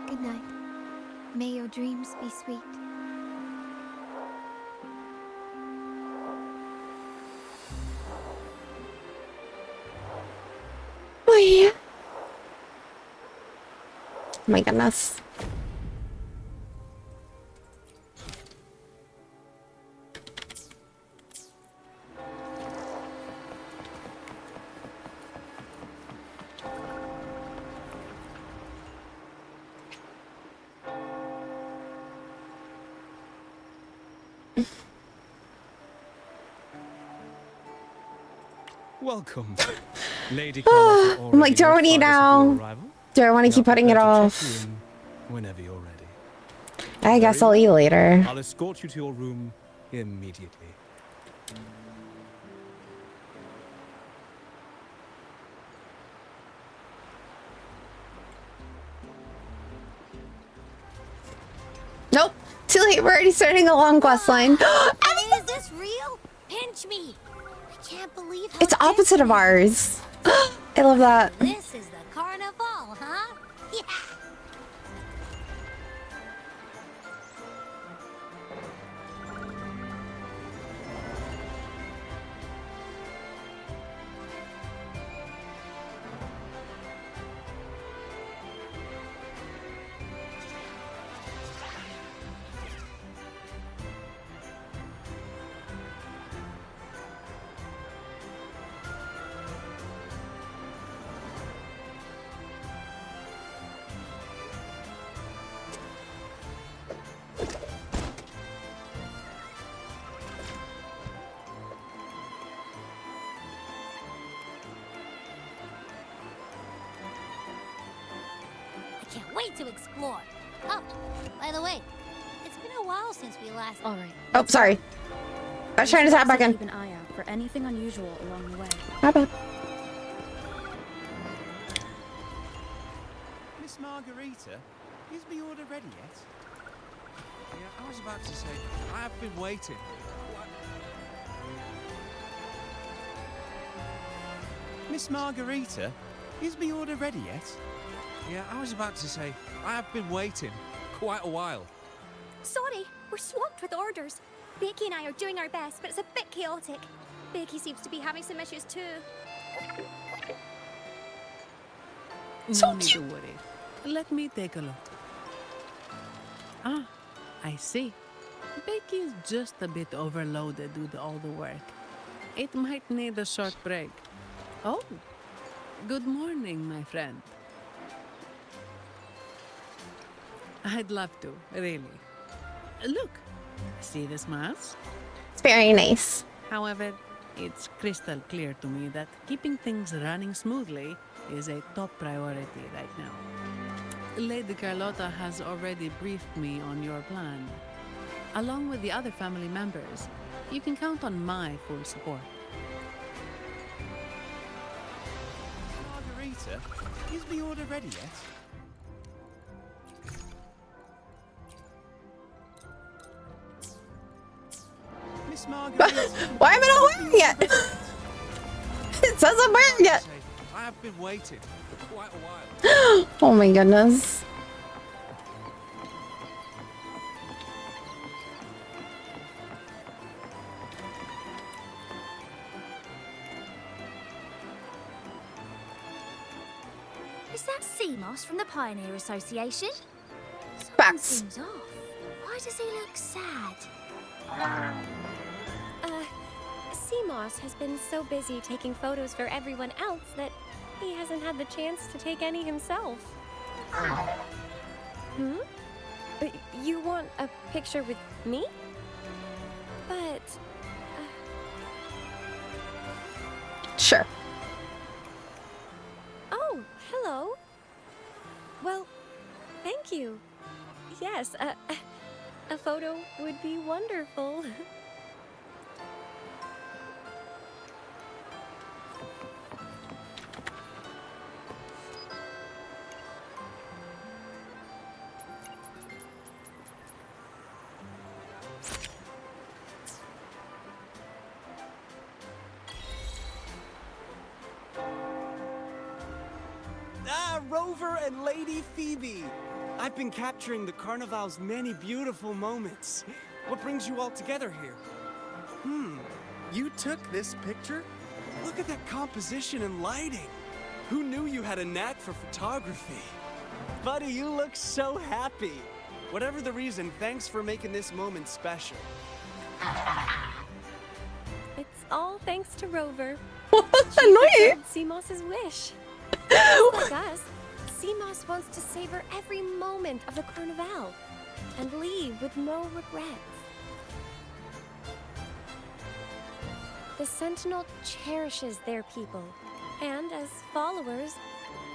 Good night. May your dreams be sweet. Oh yeah. Oh my goodness. Welcome, Lady Carlotta. I'm like, do I want to eat now? Do I want to keep putting it off? Whenever you're ready. I guess I'll eat later. I'll escort you to your room immediately. Nope. Too late. We're already starting a long quest line. Is this real? Pinch me. I can't believe how It's opposite of ours. I love that. This is the carnival, huh? Yeah. Can't wait to explore. Oh, by the way, it's been a while since we last. All right. Oh, sorry. I was trying to tap back in. Keep an eye out for for anything unusual along the way. My bad. Miss Margarita, is the order ready yet? Yeah, I was about to say, I have been waiting. Miss Margarita, is the order ready yet? Yeah, I was about to say, I have been waiting quite a while. Sorry, we're swamped with orders. Becky and I are doing our best, but it's a bit chaotic. Becky seems to be having some issues too. No need to worry. Let me take a look. Ah, I see. Becky is just a bit overloaded with all the work. It might need a short break. Oh, good morning, my friend. I'd love to, really. Look, see this mask? It's very nice. However, it's crystal clear to me that keeping things running smoothly is a top priority right now. Lady Carlotta has already briefed me on your plan. Along with the other family members, you can count on my full support. Margarita, is the order ready yet? Miss Margarita. Why am I not wearing it? It says I'm wearing it. I have been waiting for quite a while. Oh my goodness. Is that Seamoss from the Pioneer Association? Something Facts. seems off. Why does he look sad? Seamoss has been so busy taking photos for everyone else that he hasn't had the chance to take any himself. Hmm? You want a picture with me? But... Sure. Oh, hello. Well, thank you. Yes, a photo would be wonderful. Rover and Lady Phoebe! I've been capturing the Carnival's many beautiful moments. What brings you all together here? You took this picture? Look at that composition and lighting. Who knew you had a knack for photography? Buddy, you look so happy. Whatever the reason, thanks for making this moment special. It's all thanks to Rover. What's annoying? Seamoss's wish. Just like us, Seamoss wants to savor every moment of the Carnival and leave with no regrets. The Sentinel cherishes their people, and as followers,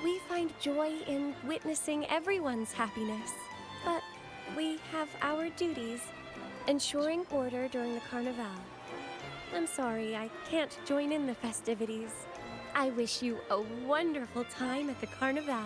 we find joy in witnessing everyone's happiness. But we have our duties, ensuring order during the Carnival. I'm sorry, I can't join in the festivities. I wish you a wonderful time at the Carnival.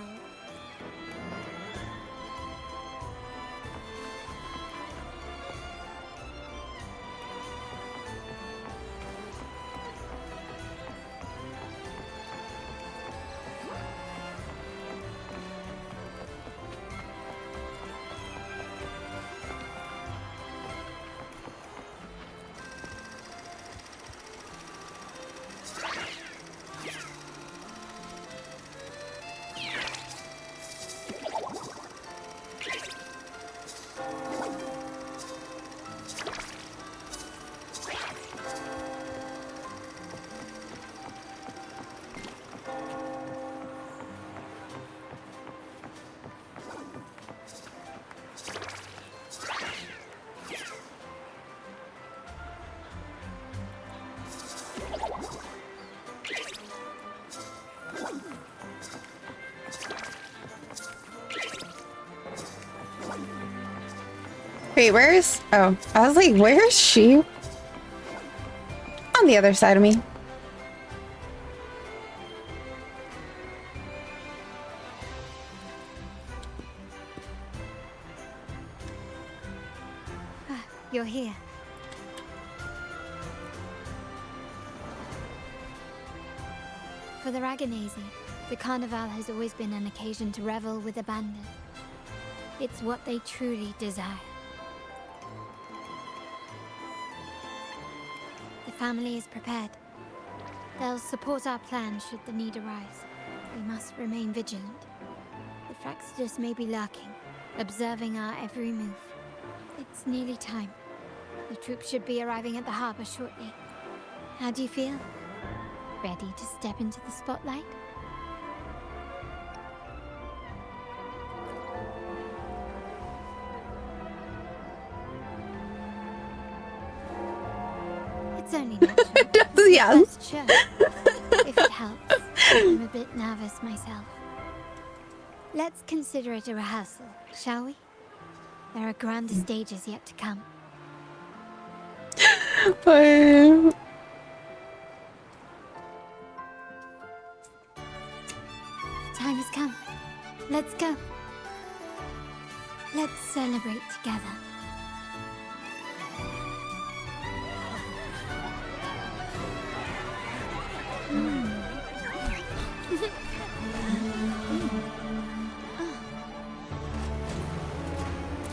Wait, where's... Oh, I was like, where is she? on the other side of me. You're here. For the Raganazi, the Carnival has always been an occasion to revel with abandon. It's what they truly desire. The family is prepared. They'll support our plan should the need arise. We must remain vigilant. The Fraxidus may be lurking, observing our every move. It's nearly time. The troops should be arriving at the harbor shortly. How do you feel? Ready to step into the spotlight? It's only natural. Yes. First show. If it helps, I'm a bit nervous myself. Let's consider it a rehearsal, shall we? There are grander stages yet to come. Fine. Time has come. Let's go. Let's celebrate together.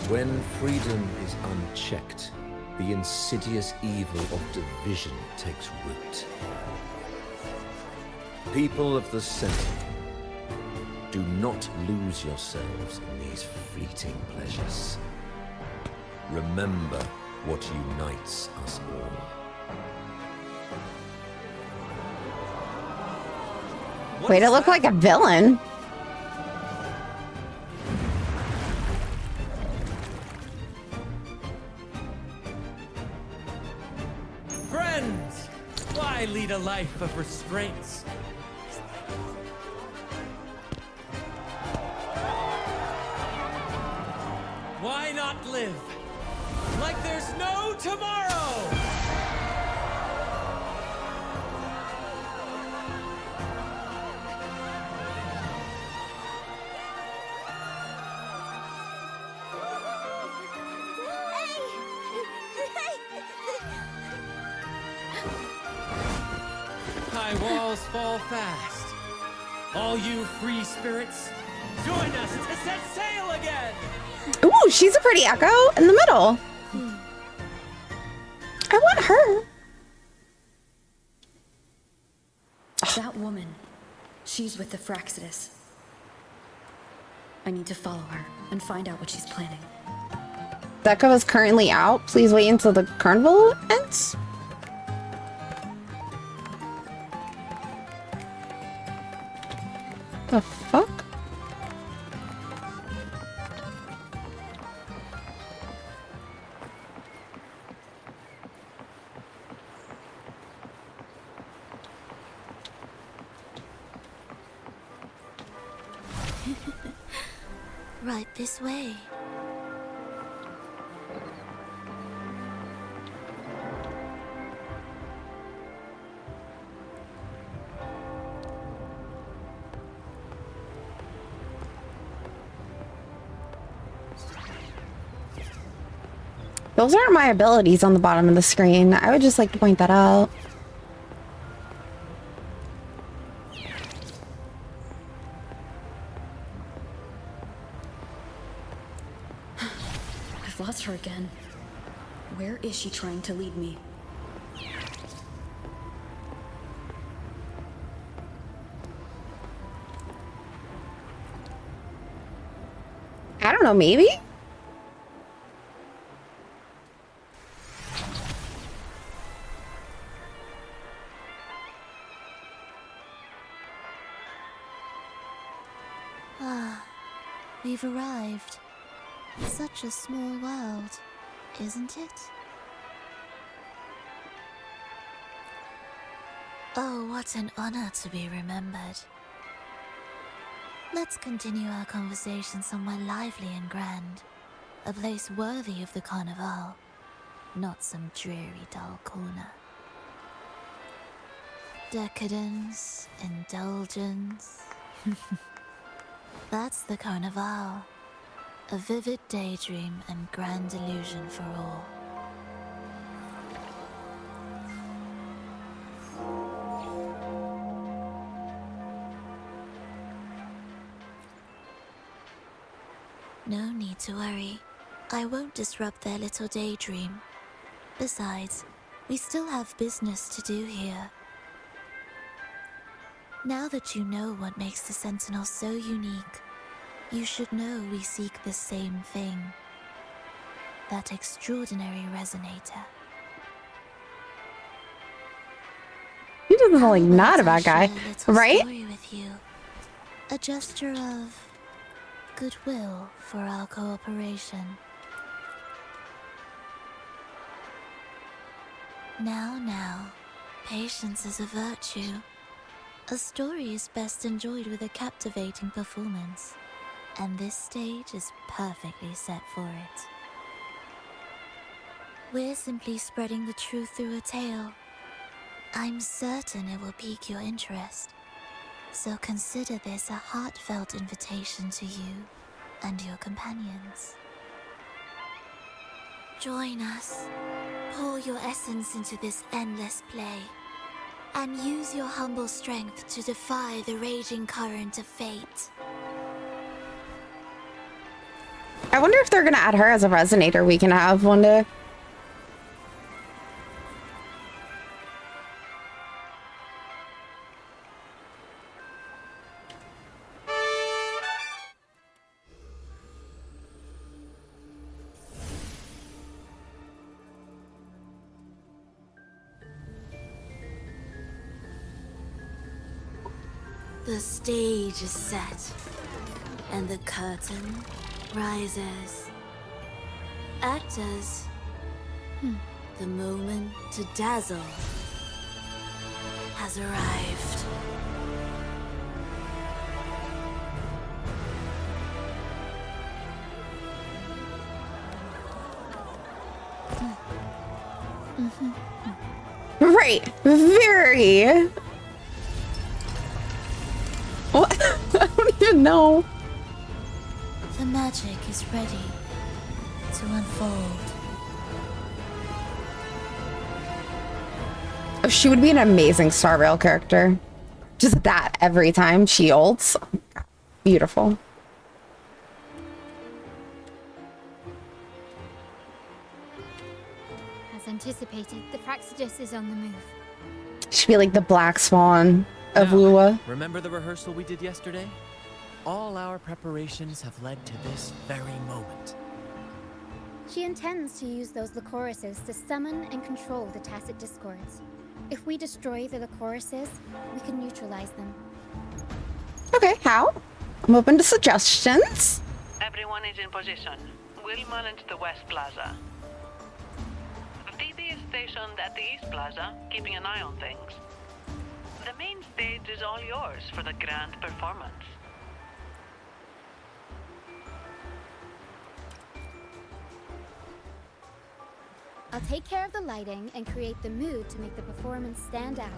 When freedom is unchecked, the insidious evil of division takes root. People of the Sentinel, do not lose yourselves in these fleeting pleasures. Remember what unites us all. Way to look like a villain. Friends! Why lead a life of restraints? Why not live like there's no tomorrow? High walls fall fast. All you free spirits, join us to set sail again! Ooh, she's a pretty Echo in the middle. I want her. That woman, she's with the Fraxidus. I need to follow her and find out what she's planning. Echo is currently out. Please wait until the carnival ends. The fuck? Right this way. Those aren't my abilities on the bottom of the screen. I would just like to point that out. I've lost her again. Where is she trying to lead me? I don't know, maybe? Ah, we've arrived. Such a small world, isn't it? Oh, what an honor to be remembered. Let's continue our conversation somewhere lively and grand. A place worthy of the Carnival, not some dreary, dull corner. Decadence, indulgence. That's the Carnival. A vivid daydream and grand illusion for all. No need to worry. I won't disrupt their little daydream. Besides, we still have business to do here. Now that you know what makes the Sentinel so unique, you should know we seek the same thing. That extraordinary resonator. He doesn't like not a bad guy, right? With you. A gesture of goodwill for our cooperation. Now, patience is a virtue. A story is best enjoyed with a captivating performance, and this stage is perfectly set for it. We're simply spreading the truth through a tale. I'm certain it will pique your interest, so consider this a heartfelt invitation to you and your companions. Join us. Pour your essence into this endless play, and use your humble strength to defy the raging current of fate. I wonder if they're gonna add her as a resonator we can have one day. The stage is set, and the curtain rises. Actors, the moment to dazzle has arrived. Right, very. What? I don't even know. The magic is ready to unfold. Oh, she would be an amazing Star Rail character. Just that every time she ults. Beautiful. As anticipated, the Fraxidus is on the move. She'd be like the Black Swan of Lua. Remember the rehearsal we did yesterday? All our preparations have led to this very moment. She intends to use those Lycorises to summon and control the Tacet Discords. If we destroy the Lycorises, we can neutralize them. Okay, how? I'm open to suggestions. Everyone is in position. We'll manage the West Plaza. Phoebe is stationed at the East Plaza, keeping an eye on things. The main stage is all yours for the grand performance. I'll take care of the lighting and create the mood to make the performance stand out.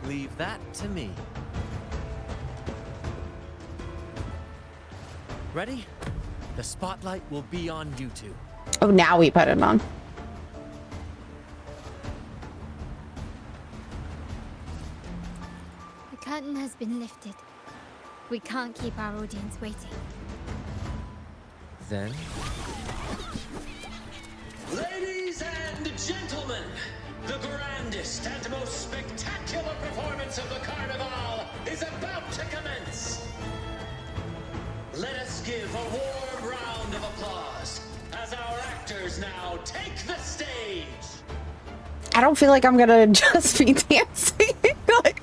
Leave that to me. Ready? The spotlight will be on you two. Oh, now we put it on. The curtain has been lifted. We can't keep our audience waiting. Then? Ladies and gentlemen, the grandest and most spectacular performance of the Carnival is about to commence. Let us give a warm round of applause as our actors now take the stage. I don't feel like I'm gonna just be dancing. Like...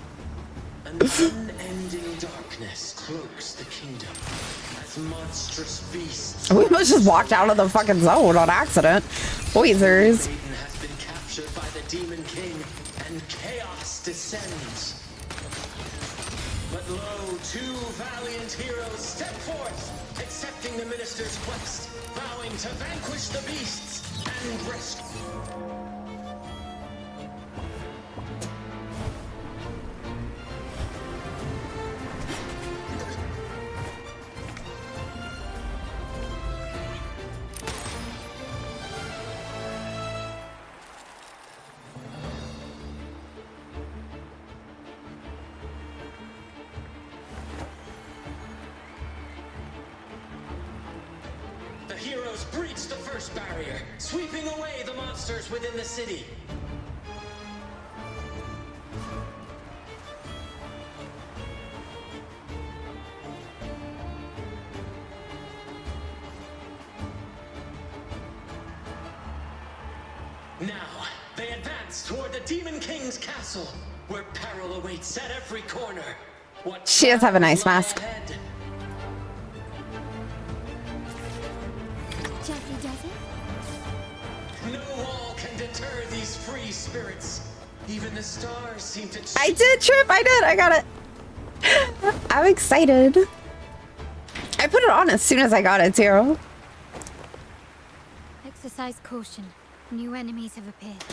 An unending darkness cloaks the kingdom as monstrous beasts. We must just walked out of the fucking zone on accident. Boizers. Maiden has been captured by the Demon King, and chaos descends. But lo, two valiant heroes step forth, accepting the minister's quest, vowing to vanquish the beasts and rescue. heroes breached the first barrier, sweeping away the monsters within the city. Now, they advance toward the Demon King's castle, where peril awaits at every corner. What She does have a nice mask. Jeffy does it? No wall can deter these free spirits. Even the stars seem to... I did trip. I did. I got it. I'm excited. I put it on as soon as I got it too. Exercise caution. New enemies have appeared.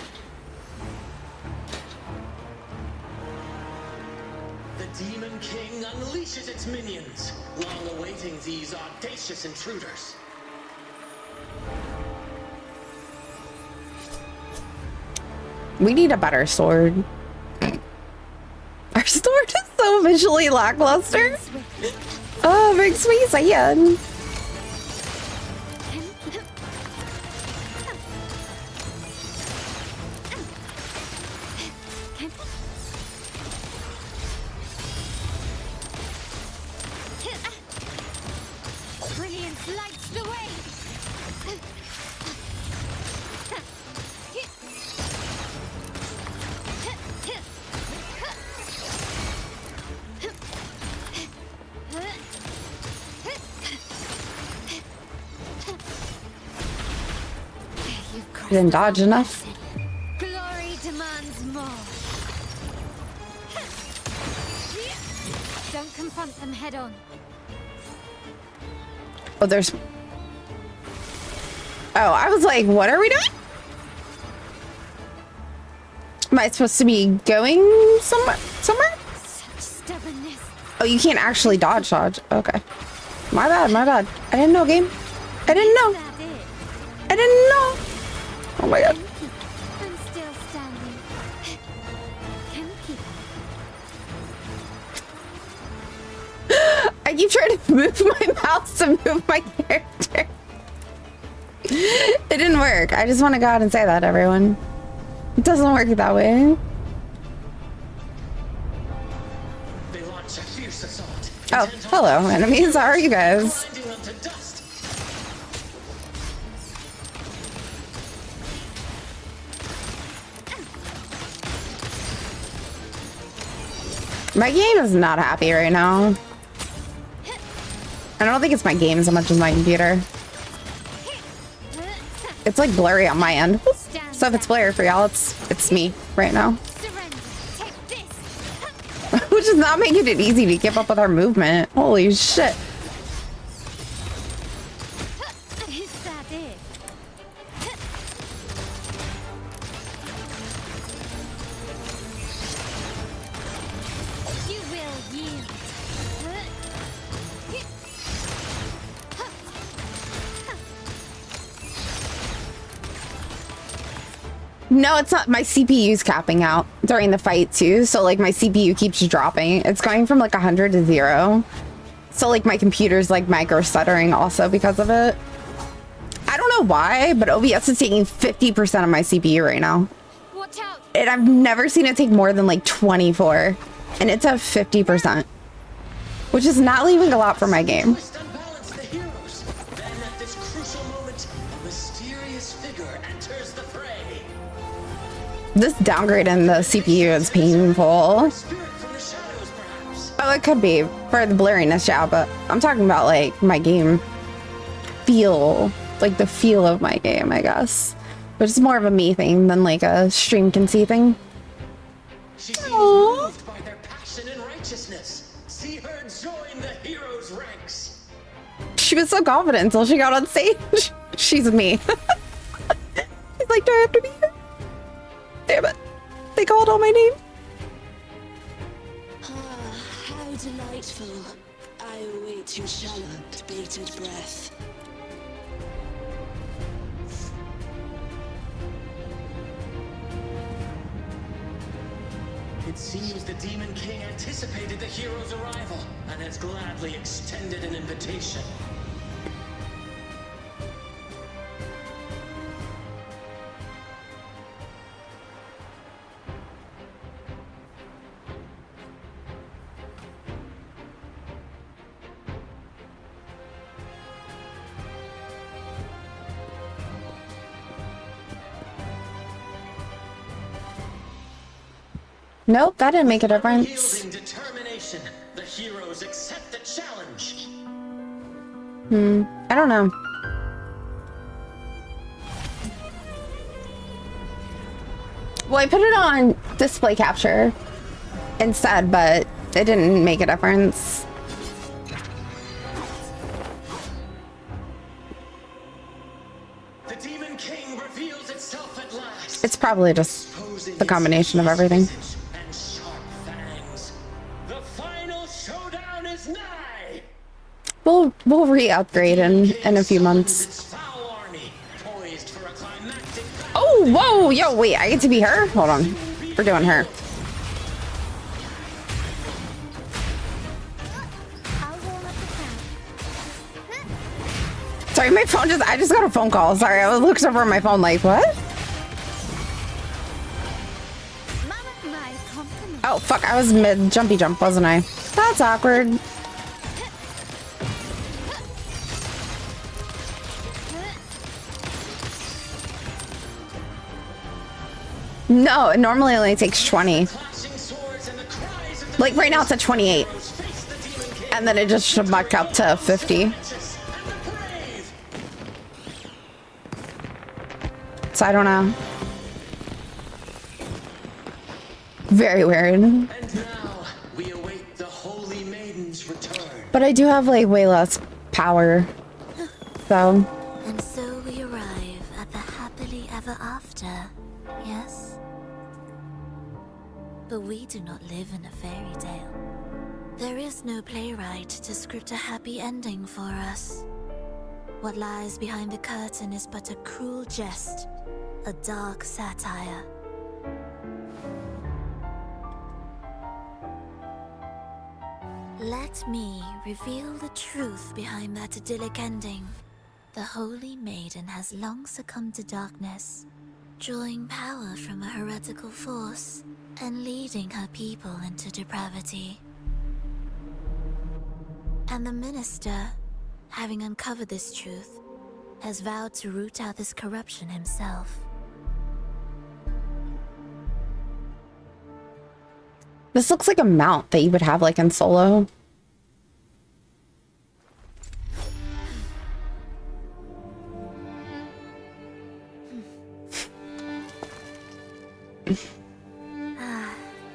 The Demon King unleashes its minions, long awaiting these audacious intruders. We need a better sword. Our sword is so visually lackluster. Oh, makes me sad. Brilliance lights the way. Didn't dodge enough. Glory demands more. Don't confront them head on. Oh, there's... Oh, I was like, what are we doing? Am I supposed to be going somewhere? Stubbornness. Oh, you can't actually dodge. Okay. My bad, my bad. I didn't know, game. I didn't know. I didn't know. Oh my god. I'm still standing. I keep trying to move my mouse to move my character. It didn't work. I just want to go out and say that, everyone. It doesn't work that way. They launch a fierce assault. Oh, hello, enemies. How are you guys? Grinding them to dust. My game is not happy right now. I don't think it's my game so much as my computer. It's like blurry on my end. So if it's blurry for y'all, it's me right now. Which is not making it easy to keep up with our movement. Holy shit. Is that it? You will yield. No, it's not. My CPU's capping out during the fight too. So like my CPU keeps dropping. It's going from like 100 to 0. So like my computer's like micro stuttering also because of it. I don't know why, but OBS is taking 50% of my CPU right now. Watch out. And I've never seen it take more than like 24. And it's at 50%. Which is not leaving a lot for my game. Unbalance the heroes. Then at this crucial moment, a mysterious figure enters the fray. This downgrade in the CPU is painful. Oh, it could be for the blurriness, yeah, but I'm talking about like my game feel, like the feel of my game, I guess. Which is more of a me thing than like a stream can see thing. She seems moved by their passion and righteousness. See her join the heroes' ranks. She was so confident until she got on stage. She's me. She's like, do I have to be here? Damn it. They called on my name. How delightful. I await your shallow, bated breath. It seems the Demon King anticipated the hero's arrival and has gladly extended an invitation. Nope, that didn't make a difference. Unyielding determination, the heroes accept the challenge. I don't know. Well, I put it on display capture instead, but it didn't make a difference. The Demon King reveals itself at last. It's probably just the combination of everything. And sharp fangs. The final showdown is nigh. We'll re-upgrade in a few months. Oh, whoa, yo, wait, I get to be her? Hold on, we're doing her. Sorry, my phone I just got a phone call. Sorry, I was looking over my phone like, what? Oh, fuck, I was mid jumpy jump, wasn't I? That's awkward. No, it normally only takes 20. Like right now it's at 28. And then it just should back up to 50. So I don't know. Very weird. And now we await the Holy Maiden's return. But I do have like way less power. So. And so we arrive at the happily ever after, yes? But we do not live in a fairy tale. There is no playwright to script a happy ending for us. What lies behind the curtain is but a cruel jest, a dark satire. Let me reveal the truth behind that idyllic ending. The Holy Maiden has long succumbed to darkness, drawing power from a heretical force and leading her people into depravity. And the minister, having uncovered this truth, has vowed to root out this corruption himself. This looks like a mount that you would have like in Solo.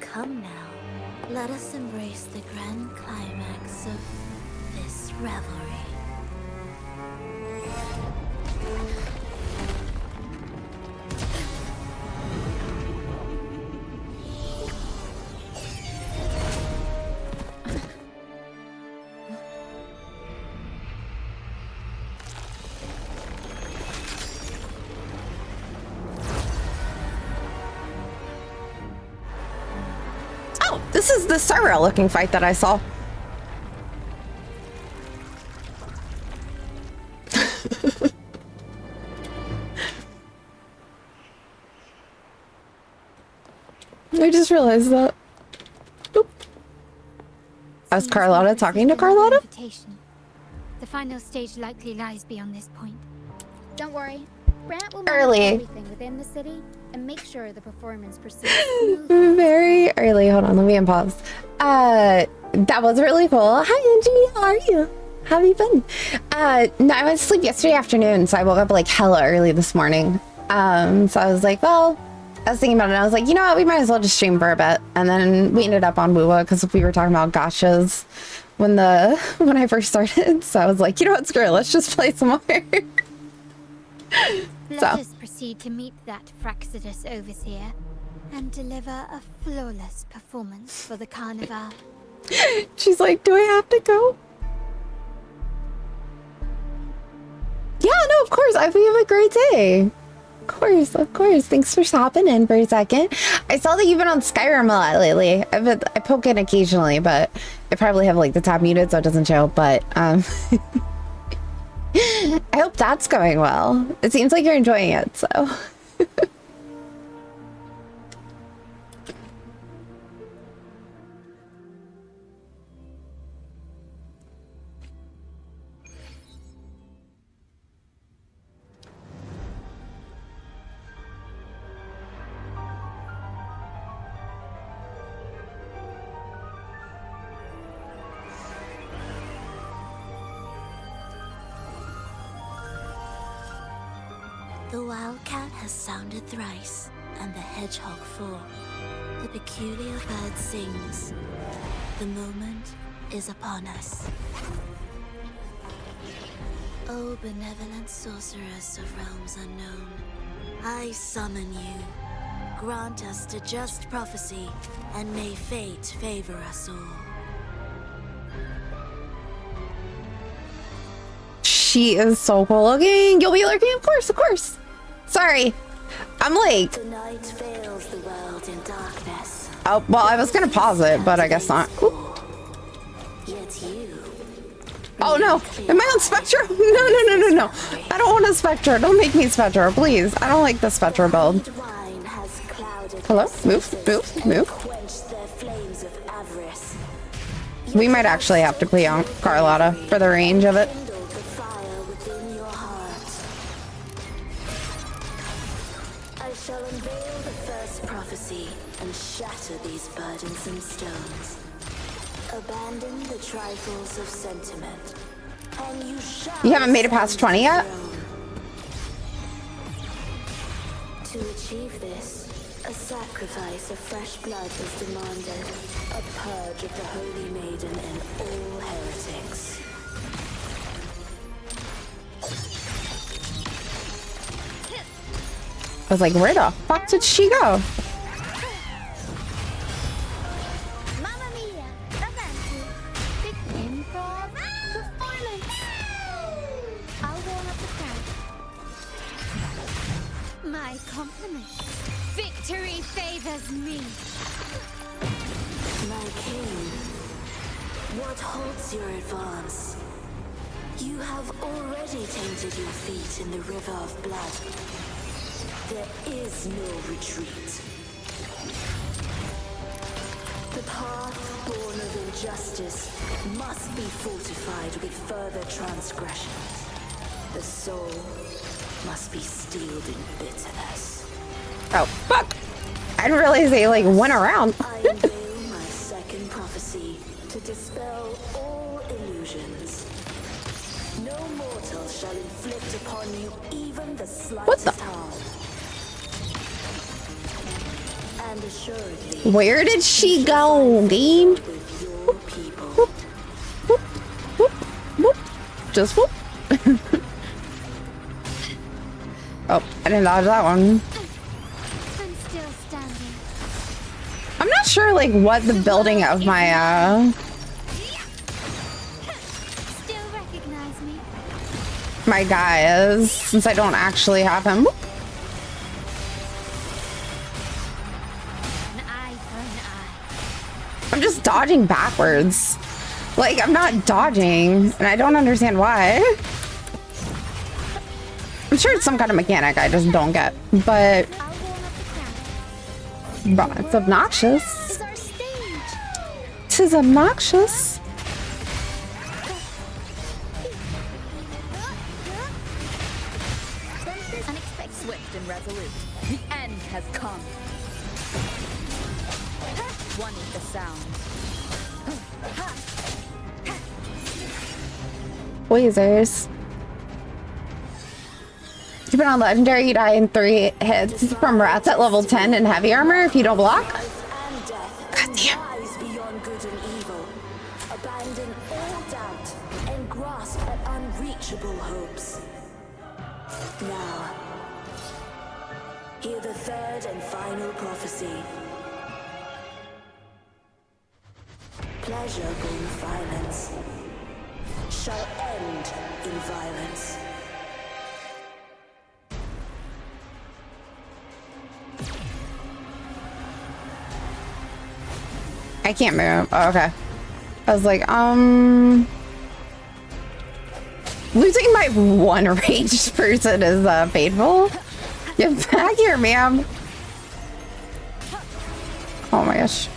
Come now, let us embrace the grand climax of this revelry. This is the Sara looking fight that I saw. I just realized that. Boop. As Carlotta talking to Carlotta? The final stage likely lies beyond this point. Don't worry. Brant will Early. manage everything within the city and make sure the performance proceeds smoothly. Very early. Hold on, let me unpause. That was really cool. Hi Angie, how are you? How have you been? No, I went to sleep yesterday afternoon, so I woke up like hella early this morning. So I was like, well, I was thinking about it and I was like, you know what, we might as well just stream for a bit. And then we ended up on Wuwa because we were talking about gachas when I first started. So I was like, you know what, screw it, let's just play some more. Let us proceed to meet that Fraxidus Overseer and deliver a flawless performance for the Carnival. She's like, do I have to go? Yeah, no, of course. I hope you have a great day. Of course. Thanks for stopping in for a second. I saw that you've been on Skyrim a lot lately. I poke in occasionally, but I probably have like the tab muted so it doesn't show, but I hope that's going well. It seems like you're enjoying it, so. The wildcat has sounded thrice, and the hedgehog four. The peculiar bird sings. The moment is upon us. O benevolent sorceress of realms unknown, I summon you. Grant us to just prophecy, and may fate favor us all. She is so cool looking. You'll be lurking, of course, of course. Sorry. I'm like... The night veils the world in darkness. Oh, well, I was gonna pause it, but I guess not. Oop. Yet you... Oh no! Am I on Spectra? No. I don't want a Spectra. Don't make me Spectra, please. I don't like the Spectra build. Hello? Move. We might actually have to play on Carlotta for the range of it. I shall unveil the first prophecy and shatter these burdensome stones. Abandon the trifles of sentiment, and you shall... You haven't made it past 20 yet? To achieve this, a sacrifice of fresh blood is demanded. A purge of the Holy Maiden and all heretics. I was like, where the fuck did she go? Mamma mia! Avanti! Big improv performance! I'll warm up the crowd. My compliments. Victory favors me. My king, what halts your advance? You have already tainted your feet in the river of blood. There is no retreat. The path born of injustice must be fortified with further transgressions. The soul must be steeled in bitterness. Oh, fuck! I didn't realize they, like, went around. I unveil my second prophecy to dispel all illusions. No mortal shall inflict upon you even the slightest harm. And assuredly, Where did she go, game? Whoop, whoop, whoop, whoop. Just whoop. Oh, I didn't dodge that one. I'm still standing. I'm not sure, like, what the building of my, Still recognize me? my guy is, since I don't actually have him. Whoop. An eye for an eye. I'm just dodging backwards. Like, I'm not dodging, and I don't understand why. I'm sure it's some kind of mechanic I just don't get, but... Bro, it's obnoxious. Tis obnoxious. Swift and resolute. The end has come. One with the sound. Lasers. You've been on legendary, you die in 3 hits from rats at level 10 in heavy armor if you don't block. God damn. rise beyond good and evil. Abandon all doubt and grasp at unreachable hopes. Now, hear the third and final prophecy. Pleasure born violence shall end in violence. I can't move. Oh, okay. I was like, losing my one raged person is painful. Get back here, ma'am. Oh my gosh.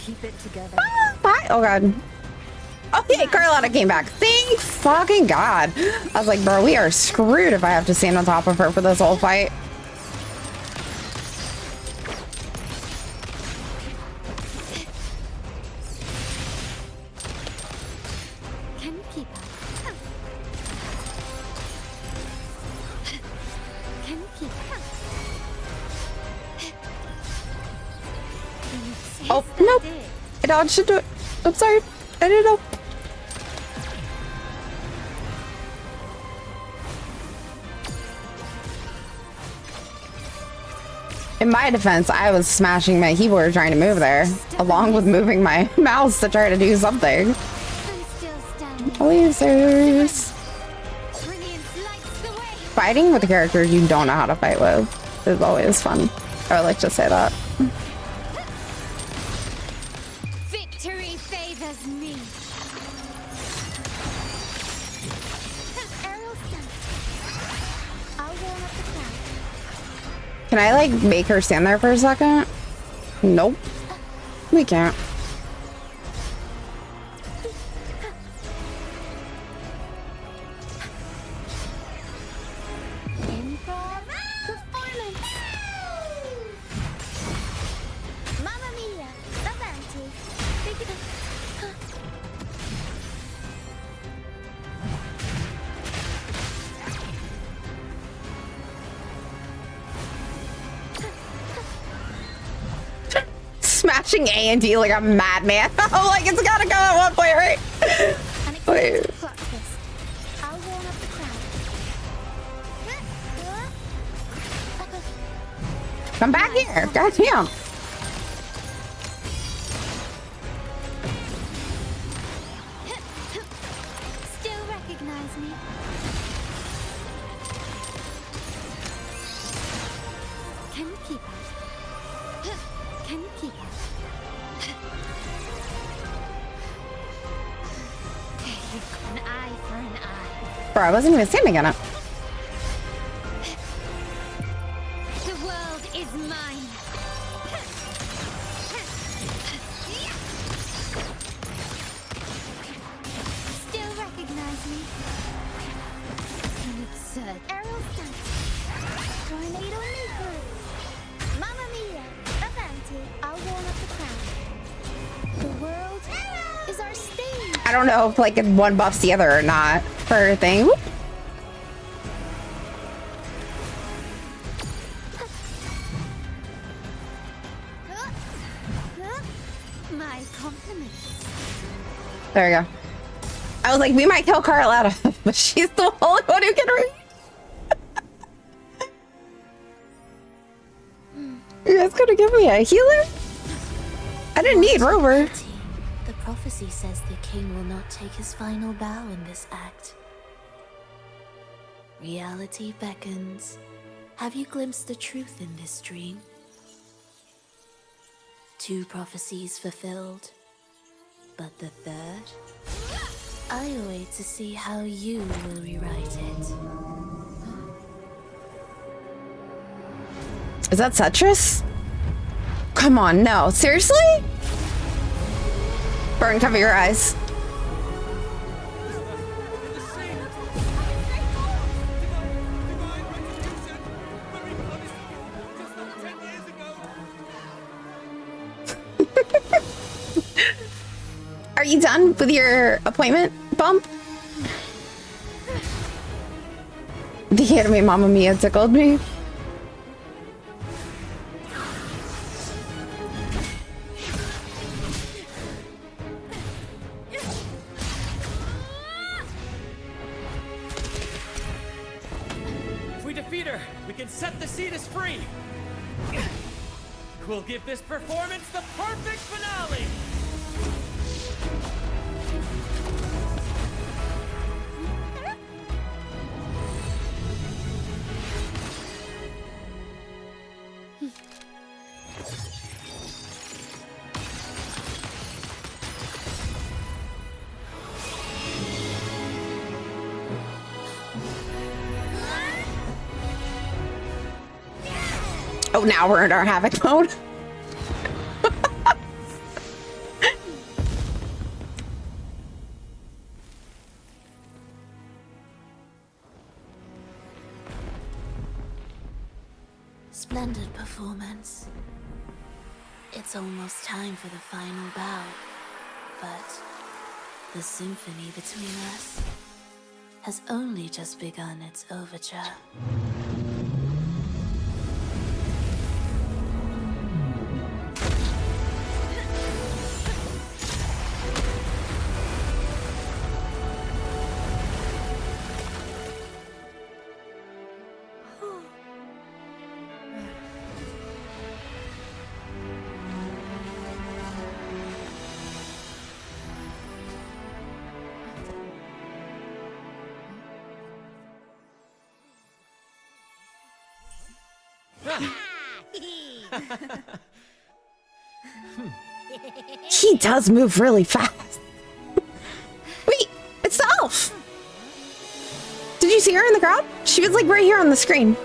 Keep it together. Bye. Oh god. Okay, Carlotta came back. Thank fucking god. I was like, bro, we are screwed if I have to stand on top of her for this whole fight. Oh, nope. I dodged into it. I'm sorry. I didn't know. In my defense, I was smashing my keyboard trying to move there, along with moving my mouse to try to do something. Lasers. Fighting with characters you don't know how to fight with is always fun. I would like to say that. Victory favors me. Can I like make her stand there for a second? Nope. We can't. Mamma mia, avanti. Smashing A and D like a madman. I'm like, it's gotta go at one point, right? Wait. I'll warm up the crowd. Come back here. God damn. Still recognize me? Can you keep up? Can you keep up? You've got an eye for an eye. Bro, I wasn't even standing on it. The world is mine. Still recognize me? An absurd. Arrow stunt. Tornado Nico. Mamma mia, avanti. I'll warm up the crowd. The world is our stage. I don't know if like one buffs the other or not for her thing. Whoop. My compliments. There we go. I was like, we might kill Carlotta, but she's the only one who can read. You guys gonna give me a healer? I didn't need Rover. The prophecy says the king will not take his final bow in this act. Reality beckons. Have you glimpsed the truth in this dream? 2 prophecies fulfilled, but the third? I await to see how you will rewrite it. Is that Cetrus? Come on, no. Seriously? Burn, cover your eyes. Are you done with your appointment, Bump? The anime Mamma Mia tickled me. If we defeat her, we can set the Cetus free. We'll give this performance the perfect finale. Oh, now we're in our Havoc mode. Splendid performance. It's almost time for the final bow, but the symphony between us has only just begun its overture. He does move really fast. Wait, it's the elf. Did you see her in the crowd? She was like right here on the screen.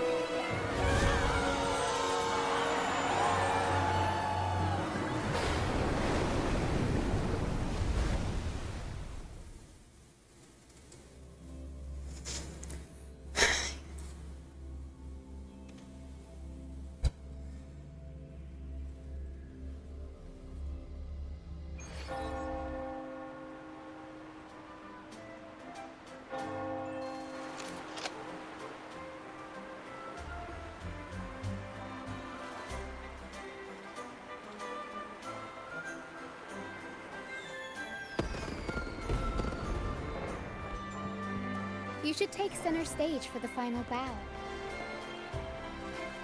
You should take center stage for the final bow.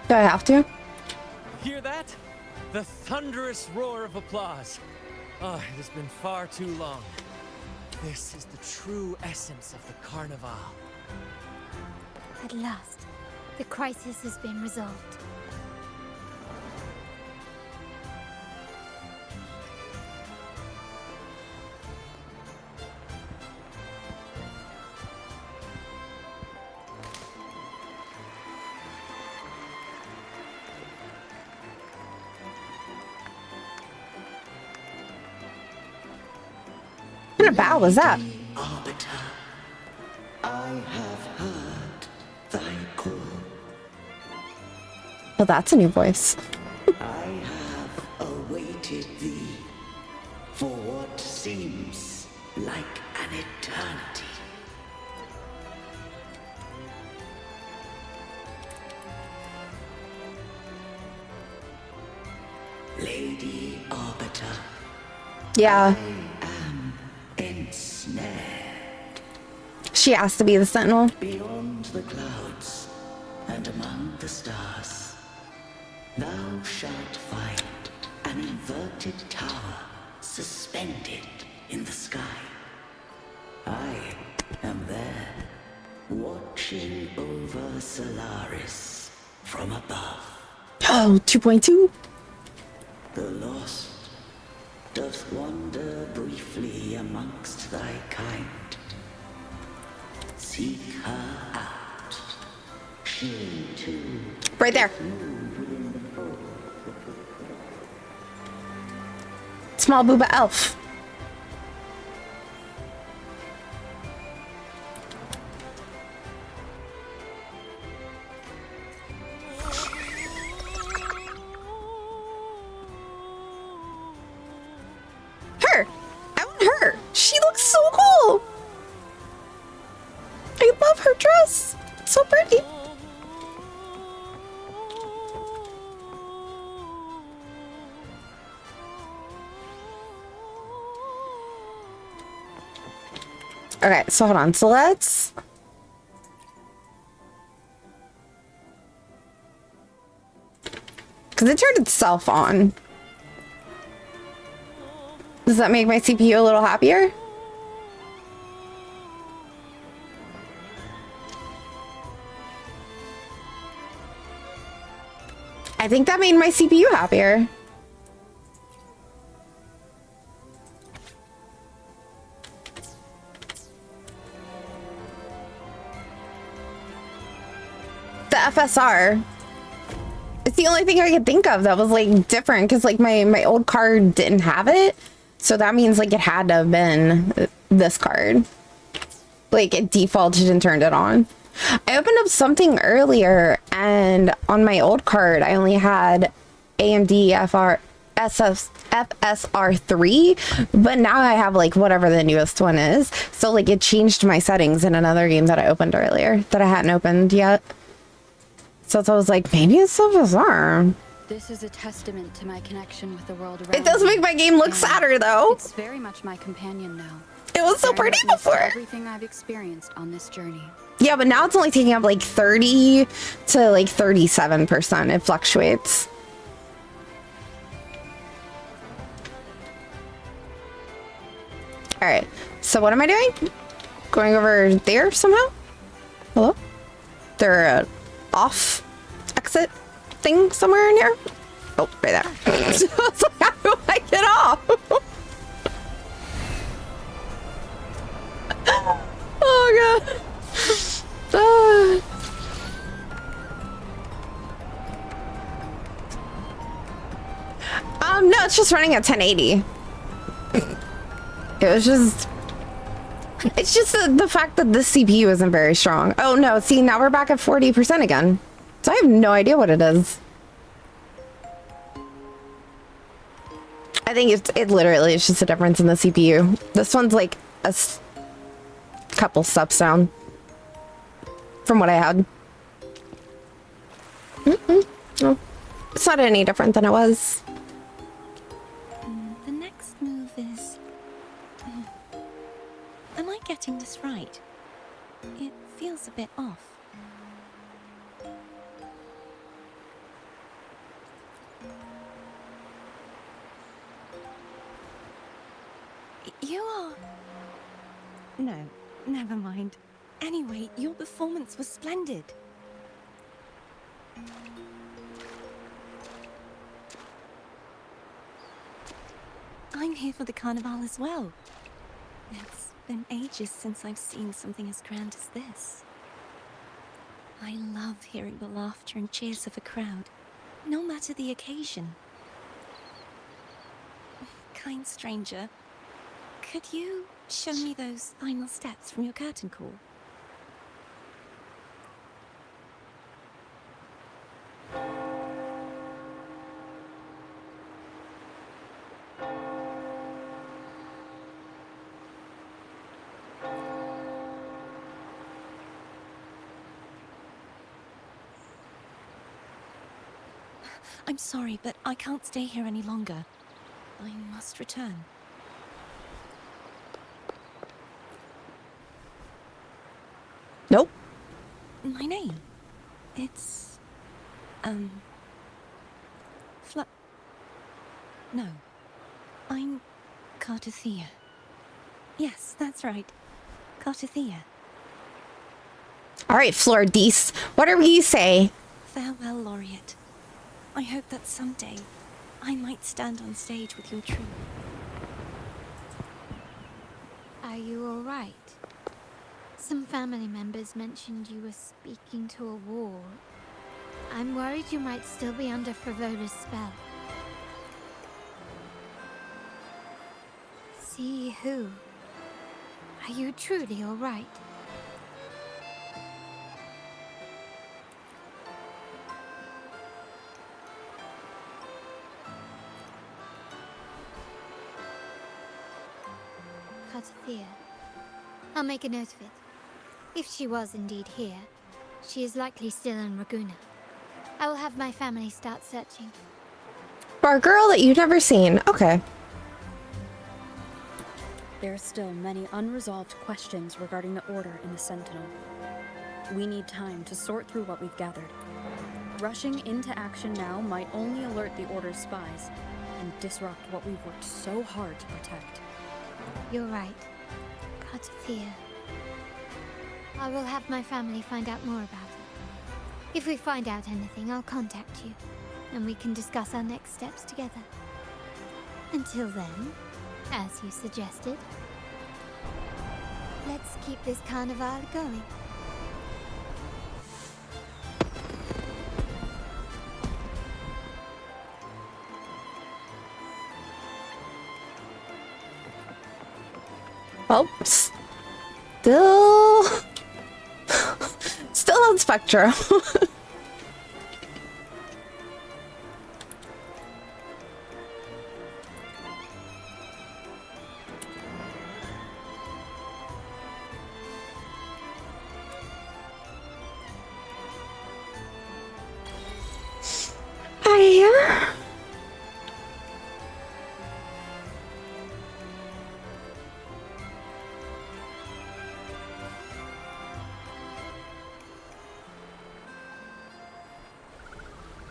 Do I have to? Hear that? The thunderous roar of applause. Oh, it has been far too long. This is the true essence of the Carnival. At last, the crisis has been resolved. What kind of bow was that? Arbiter, I have heard thy call. Well, that's a new voice. I have awaited thee for what seems like an eternity. Lady Arbiter. Yeah. Ensnared. She has to be the Sentinel. Beyond the clouds and among the stars, thou shalt find an inverted tower suspended in the sky. I am there, watching over Solaris from above. Oh, 2.2. The lost doth wander briefly amongst thy kind. Seek her out. She too. Right there. Small booba elf. Her! I want her! She looks so cool! I love her dress! It's so pretty! Okay, so hold on. So let's... Because it turned itself on. Does that make my CPU a little happier? I think that made my CPU happier. The FSR. It's the only thing I could think of that was like different because like my old card didn't have it. So that means like it had to have been this card. Like it defaulted and turned it on. I opened up something earlier and on my old card I only had AMD FSR3, but now I have like whatever the newest one is. So like it changed my settings in another game that I opened earlier that I hadn't opened yet. So I was like, maybe it's so bizarre. This is a testament to my connection with the world around. It does make my game look sadder though. It's very much my companion now. It was so pretty before. Everything I've experienced on this journey. Yeah, but now it's only taking up like 30 to like 37%. It fluctuates. All right. So what am I doing? Going over there somehow? Hello? There off exit thing somewhere in here? Oh, right there. So I was like, how do I get off? Oh god. No, it's just running at 1080. It's just the fact that the CPU isn't very strong. Oh no, see, now we're back at 40% again. So I have no idea what it is. I think it literally is just a difference in the CPU. This one's like a couple steps down from what I had. No, it's not any different than it was. The next move is... Am I getting this right? It feels a bit off. You are... No, never mind. Anyway, your performance was splendid. I'm here for the carnival as well. It's been ages since I've seen something as grand as this. I love hearing the laughter and cheers of a crowd, no matter the occasion. Kind stranger, could you show me those final steps from your curtain call? I'm sorry, but I can't stay here any longer. I must return. Nope. My name? It's... No. I'm Cartothea. Yes, that's right. Cartothea. Alright, Flordees. Whatever you say. Farewell, Laureate. I hope that someday I might stand on stage with your troupe. Are you all right? Some family members mentioned you were speaking to a wall. I'm worried you might still be under Frivola's spell. See who? Are you truly all right? Cartothea. I'll make a note of it. If she was indeed here, she is likely still in Raguena. I will have my family start searching. For a girl that you've never seen. Okay. There are still many unresolved questions regarding the Order in the Sentinel. We need time to sort through what we've gathered. Rushing into action now might only alert the Order's spies and disrupt what we've worked so hard to protect. You're right, Cartothea. I will have my family find out more about it. If we find out anything, I'll contact you, and we can discuss our next steps together. Until then, as you suggested, let's keep this carnival going. Oh, still on Spectra.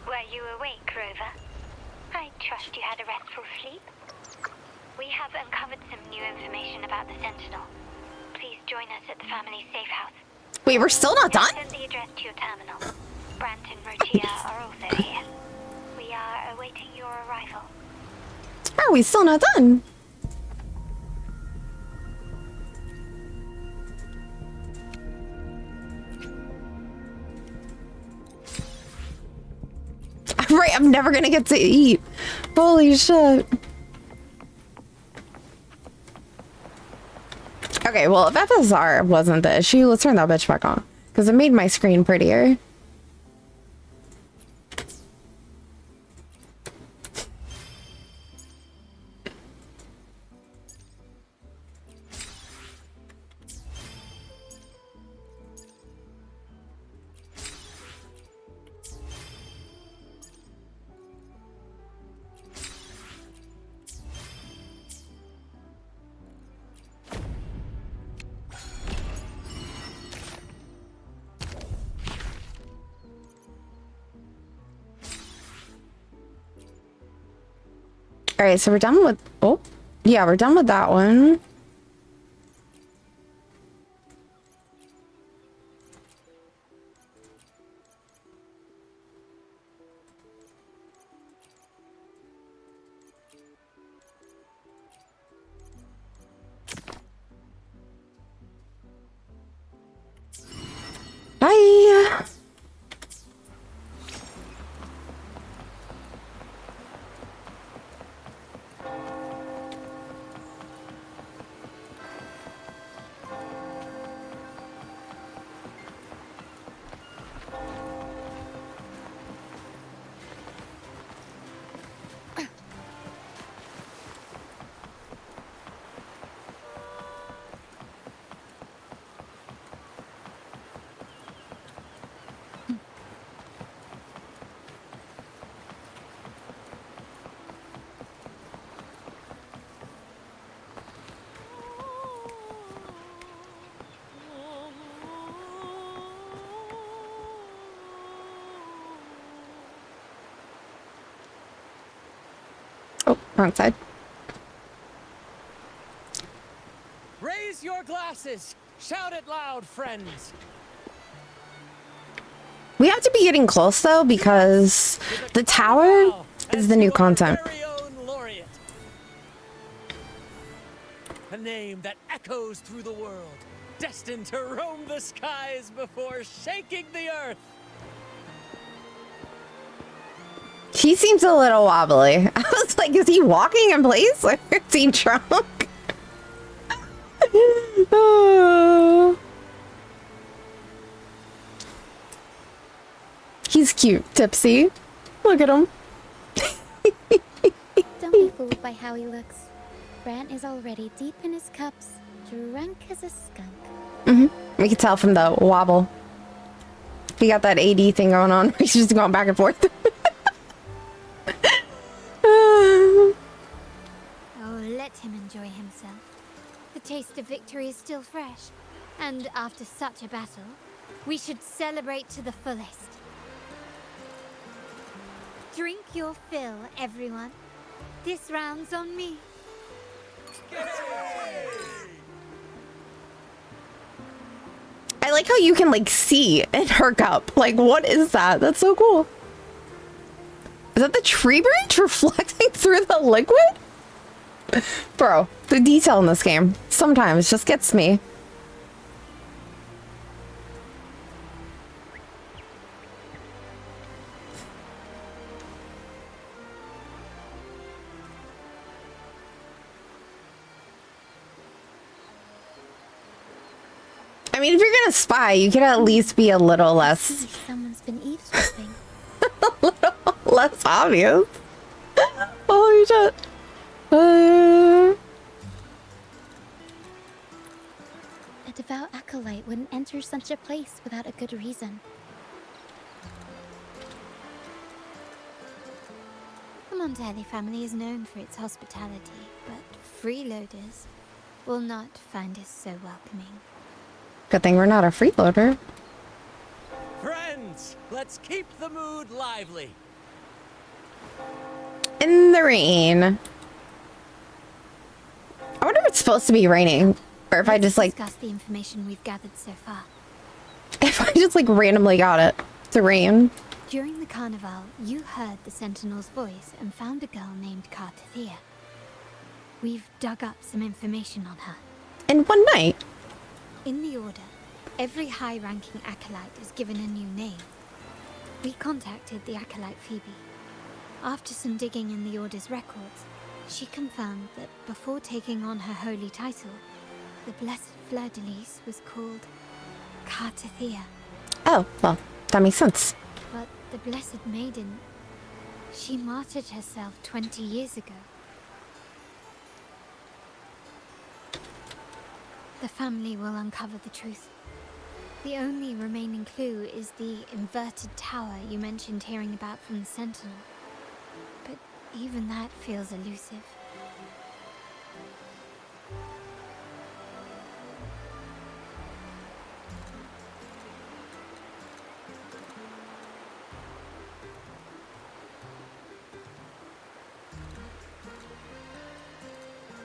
Were you awake, Rover? I trust you had a restful sleep. We have uncovered some new information about the Sentinel. Please join us at the family safe house. Wait, we're still not done? Send the address to your terminal. Brant and Rotia are also here. We are awaiting your arrival. Are we still not done? Right, I'm never gonna get to eat. Holy shit. Okay, well, if FSR wasn't the issue, let's turn that bitch back on. Because it made my screen prettier. All right, so we're done with, oh, yeah, we're done with that one. Bye. Oh, wrong side. Raise your glasses! Shout it loud, friends! We have to be getting close though, because the tower is the new content. A name that echoes through the world, destined to roam the skies before shaking the earth. He seems a little wobbly. I was like, is he walking in place or is he drunk? Oh. He's cute, tipsy. Look at him. Don't be fooled by how he looks. Brant is already deep in his cups, drunk as a skunk. We can tell from the wobble. He got that AD thing going on. He's just going back and forth. Oh, let him enjoy himself. The taste of victory is still fresh. And after such a battle, we should celebrate to the fullest. Drink your fill, everyone. This round's on me. I like how you can like see in her cup. Like, what is that? That's so cool. Is that the tree branch reflecting through the liquid? Bro, the detail in this game sometimes just gets me. I mean, if you're gonna spy, you could at least be a little less... Someone's been eavesdropping. a little less obvious. Holy shit. A devout acolyte wouldn't enter such a place without a good reason. The Montelli family is known for its hospitality, but freeloaders will not find us so welcoming. Good thing we're not a freeloader. Friends, let's keep the mood lively. In the rain. I wonder if it's supposed to be raining. Or if I just like... discuss the information we've gathered so far. If I just like randomly got it. to rain. During the carnival, you heard the Sentinel's voice and found a girl named Cartathea. We've dug up some information on her. In one night? In the Order, every high-ranking acolyte is given a new name. We contacted the acolyte Phoebe. After some digging in the Order's records, she confirmed that before taking on her holy title, the Blessed Fleur-de-Lis was called Cartathea. Oh, well, that makes sense. But the Blessed Maiden, she martyred herself 20 years ago. The family will uncover the truth. The only remaining clue is the inverted tower you mentioned hearing about from the Sentinel. But even that feels elusive.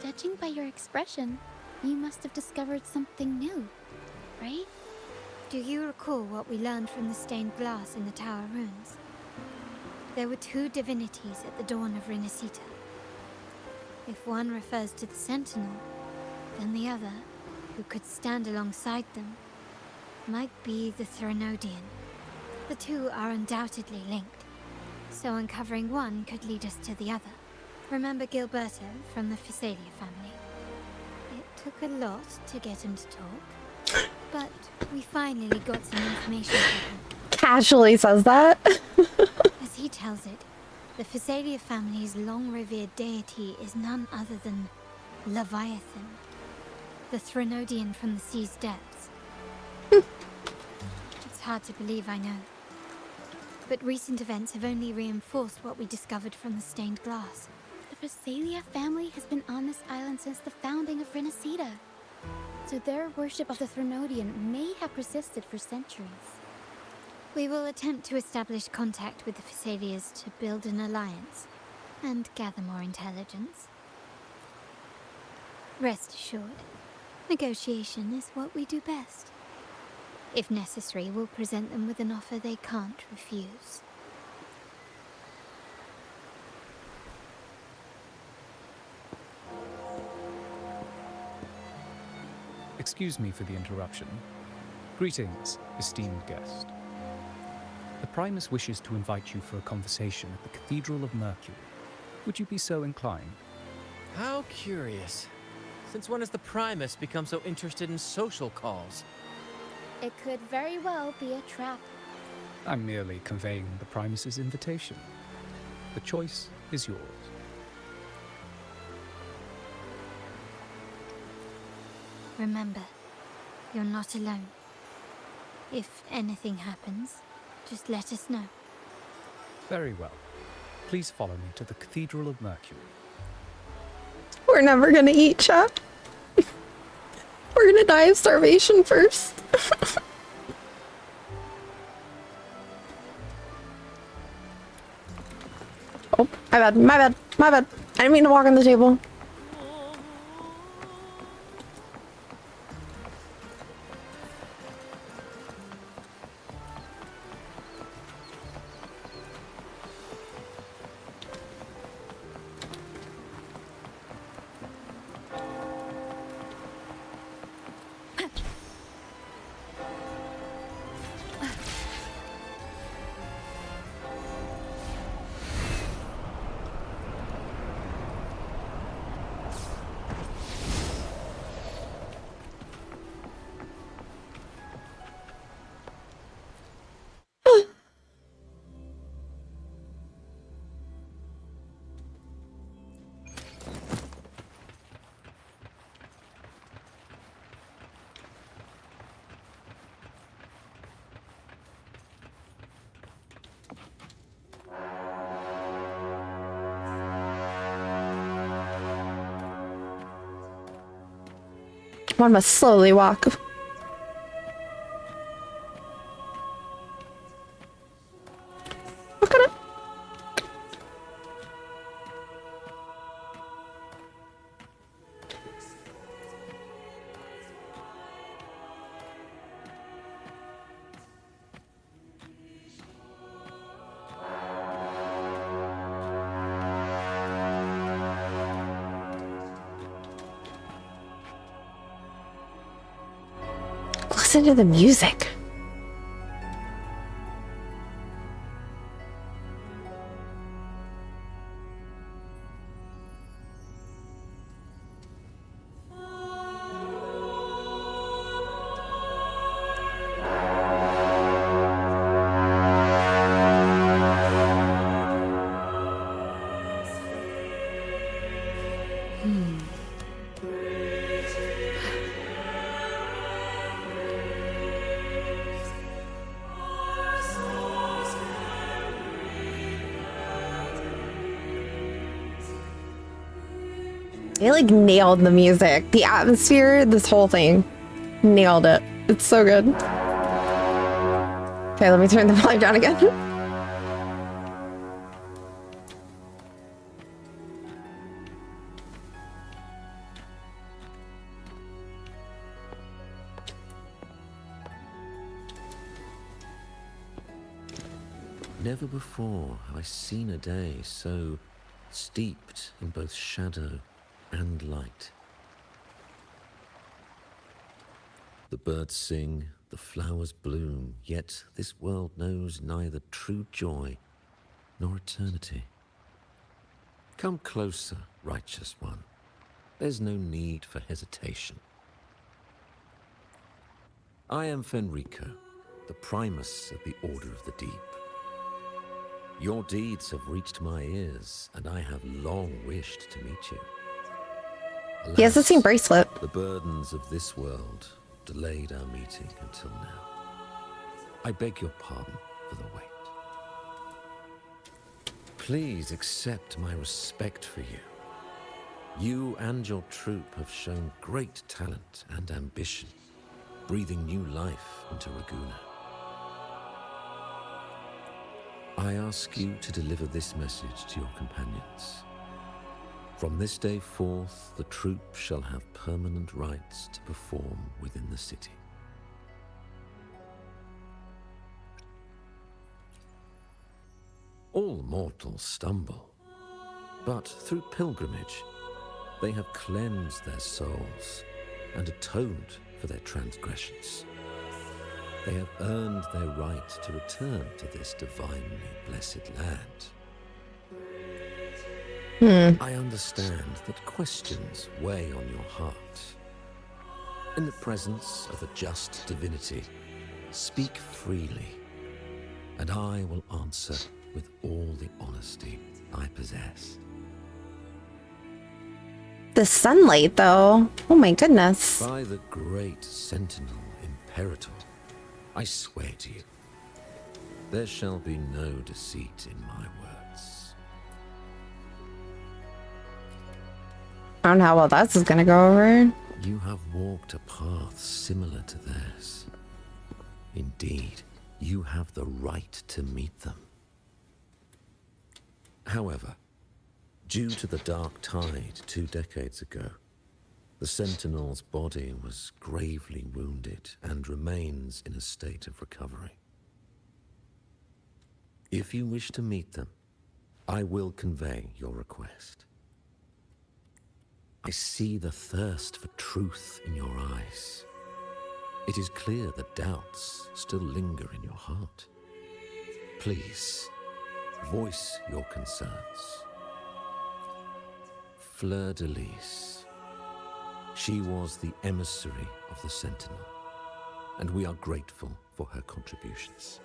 Judging by your expression, you must have discovered something new, right? Do you recall what we learned from the stained glass in the tower ruins? There were two divinities at the dawn of Renacita. If one refers to the Sentinel, then the other, who could stand alongside them, might be the Threnodian. The two are undoubtedly linked, so uncovering one could lead us to the other. Remember Gilberto from the Physalia family? It took a lot to get him to talk, but we finally got some information from him. Casually says that. As he tells it, the Physalia family's long-revered deity is none other than Leviathan, the Threnodian from the sea's depths. It's hard to believe, I know. But recent events have only reinforced what we discovered from the stained glass. The Physalia family has been on this island since the founding of Renacita. So their worship of the Threnodian may have persisted for centuries. We will attempt to establish contact with the Physalias to build an alliance and gather more intelligence. Rest assured, negotiation is what we do best. If necessary, we'll present them with an offer they can't refuse. Excuse me for the interruption. Greetings, esteemed guest. The Primus wishes to invite you for a conversation at the Cathedral of Mercury. Would you be so inclined? How curious. Since when has the Primus become so interested in social calls? It could very well be a trap. I'm merely conveying the Primus's invitation. The choice is yours. Remember, you're not alone. If anything happens, just let us know. Very well. Please follow me to the Cathedral of Mercury. We're never gonna eat, chat. We're gonna die of starvation first. Oh, my bad, my bad, my bad. I didn't mean to walk on the table. One must slowly walk. Look at it. listen to the music. They like nailed the music, the atmosphere, this whole thing. Nailed it. It's so good. Okay, let me turn the volume down again. Never before have I seen a day so steeped in both shadow and light. The birds sing, the flowers bloom, yet this world knows neither true joy nor eternity. Come closer, righteous one. There's no need for hesitation. I am Fenrico, the Primus of the Order of the Deep. Your deeds have reached my ears, and I have long wished to meet you. Alas, He has the same bracelet. The burdens of this world delayed our meeting until now. I beg your pardon for the wait. Please accept my respect for you. You and your troop have shown great talent and ambition, breathing new life into Raguna. I ask you to deliver this message to your companions. From this day forth, the troop shall have permanent rights to perform within the city. All mortals stumble, but through pilgrimage, they have cleansed their souls and atoned for their transgressions. They have earned their right to return to this divinely blessed land. I understand that questions weigh on your heart. In the presence of a just divinity, speak freely, and I will answer with all the honesty I possess. The sunlight, though. Oh my goodness. By the great Sentinel Imperator, I swear to you, there shall be no deceit in my words. I don't know how well that's gonna go over. You have walked a path similar to theirs. Indeed, you have the right to meet them. However, due to the Dark Tide 2 decades ago, the Sentinel's body was gravely wounded and remains in a state of recovery. If you wish to meet them, I will convey your request. I see the thirst for truth in your eyes. It is clear that doubts still linger in your heart. Please, voice your concerns. Fleur de Lis. She was the emissary of the Sentinel, and we are grateful for her contributions.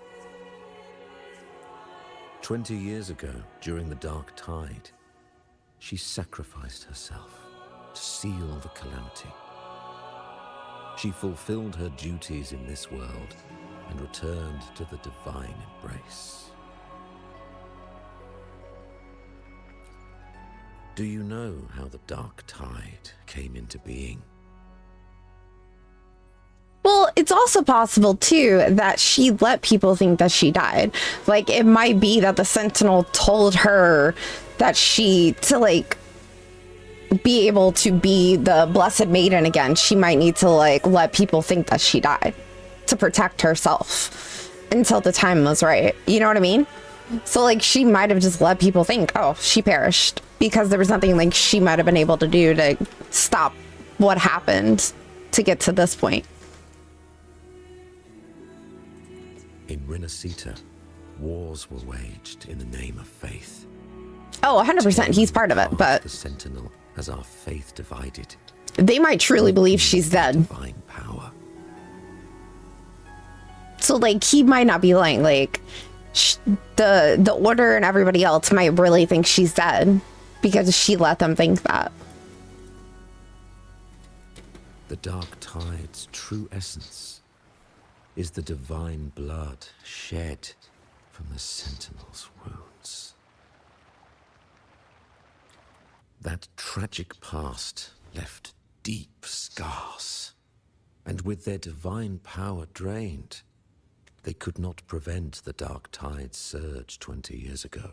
20 years ago, during the Dark Tide, she sacrificed herself to seal the calamity. She fulfilled her duties in this world and returned to the divine embrace. Do you know how the Dark Tide came into being? Well, it's also possible, too, that she let people think that she died. Like, it might be that the Sentinel told her that to, like, be able to be the Blessed Maiden again, she might need to, like, let people think that she died to protect herself until the time was right. You know what I mean? So, like, she might have just let people think, oh, she perished, because there was nothing, like, she might have been able to do to stop what happened to get to this point. In Renacita, wars were waged in the name of faith. Oh, 100%. He's part of it, but The Sentinel has our faith divided. they might truly believe she's dead. Divine power. So, like, he might not be lying. Like, the Order and everybody else might really think she's dead because she let them think that. The Dark Tide's true essence is the divine blood shed from the Sentinel's wounds. That tragic past left deep scars, and with their divine power drained, they could not prevent the Dark Tide's surge 20 years ago.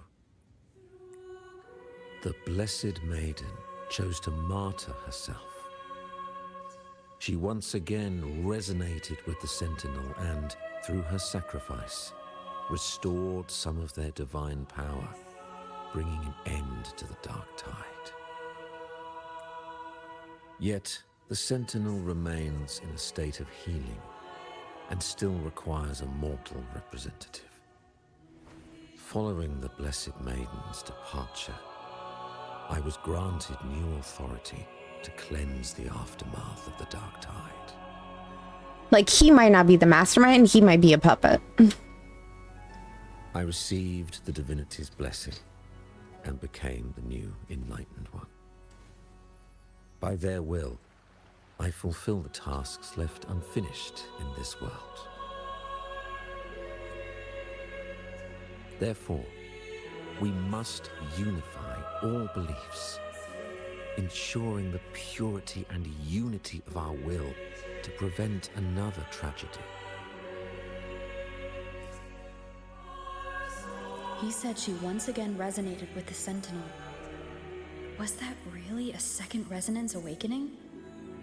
The Blessed Maiden chose to martyr herself. She once again resonated with the Sentinel and, through her sacrifice, restored some of their divine power, bringing an end to the Dark Tide. Yet, the Sentinel remains in a state of healing and still requires a mortal representative. Following the Blessed Maiden's departure, I was granted new authority to cleanse the aftermath of the Dark Tide. Like, he might not be the mastermind, he might be a puppet. I received the divinity's blessing and became the new Enlightened One. By their will, I fulfill the tasks left unfinished in this world. Therefore, we must unify all beliefs, ensuring the purity and unity of our will to prevent another tragedy. He said she once again resonated with the Sentinel. Was that really a second resonance awakening?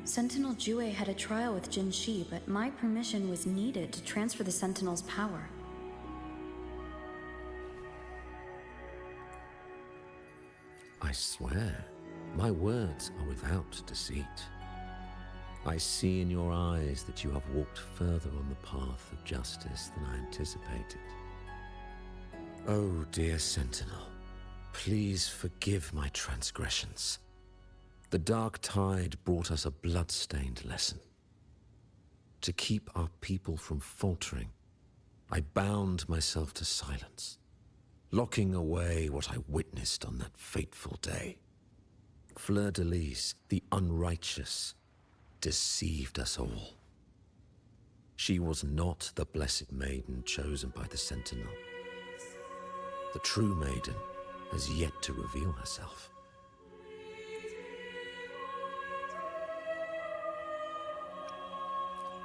Sentinel Jue had a trial with Jin Shi, but my permission was needed to transfer the Sentinel's power. I swear, my words are without deceit. I see in your eyes that you have walked further on the path of justice than I anticipated. Oh, dear Sentinel, please forgive my transgressions. The Dark Tide brought us a blood-stained lesson. To keep our people from faltering, I bound myself to silence, locking away what I witnessed on that fateful day. Fleur-de-Lis, the unrighteous, deceived us all. She was not the Blessed Maiden chosen by the Sentinel. The true Maiden has yet to reveal herself.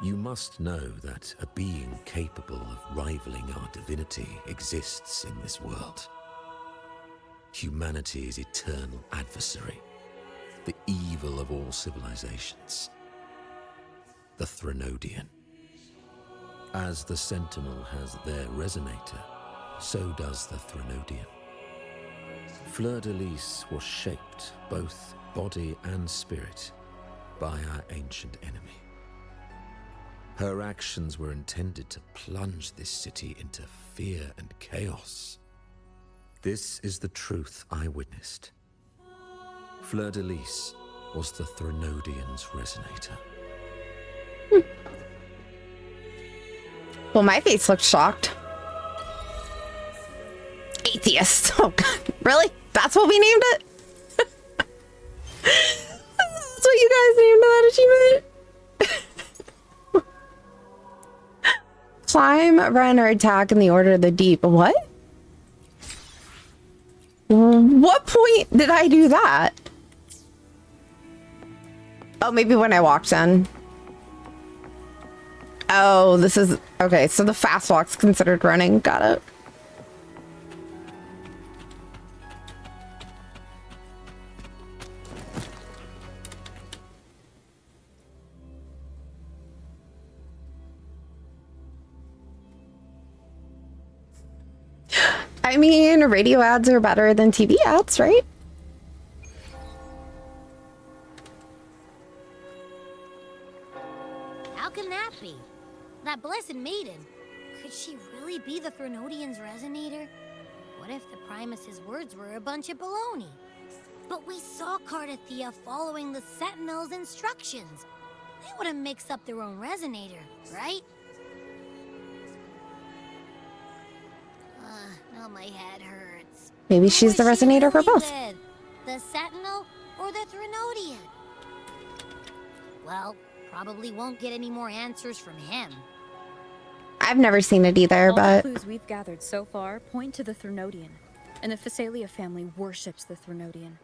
You must know that a being capable of rivaling our divinity exists in this world. Humanity's eternal adversary, the evil of all civilizations, the Threnodian. As the Sentinel has their resonator, so does the Threnodian. Fleur-de-Lis was shaped, both body and spirit, by our ancient enemy. Her actions were intended to plunge this city into fear and chaos. This is the truth I witnessed. Fleur-de-Lis was the Threnodian's resonator. Well, my face looked shocked. Atheist. Oh, God. Really? That's what we named it? That's what you guys named that achievement? Climb, run, or attack in the order of the deep. What? What point did I do that? Oh, maybe when I walked in. Oh, this is... Okay, so the fast walk's considered running. Got it. I mean, radio ads are better than TV ads, right? How can that be? That Blessed Maiden. Could she really be the Threnodian's resonator? What if the Primus's words were a bunch of baloney? But we saw Cardathea following the Sentinel's instructions. They wouldn't mix up their own resonator, right? Now my head hurts. Maybe she's the resonator for both. With? The Sentinel or the Threnodian? Well, probably won't get any more answers from him. I've never seen it either, All but the clues we've gathered so far point to the Threnodian, and the Phasalia family worships the Threnodian.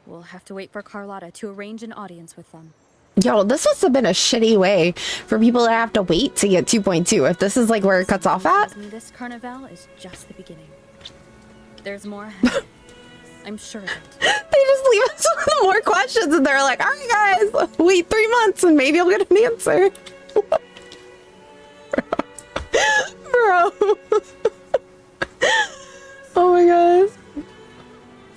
We'll have to wait for Carlotta to arrange an audience with them. yo, this must have been a shitty way for people to have to wait to get 2.2 if this is like where it cuts off at. This carnival is just the beginning. There's more ahead. I'm sure of it. They just leave us with more questions and they're like, all right, guys, wait 3 months and maybe I'll get an answer. Bro. Oh my god.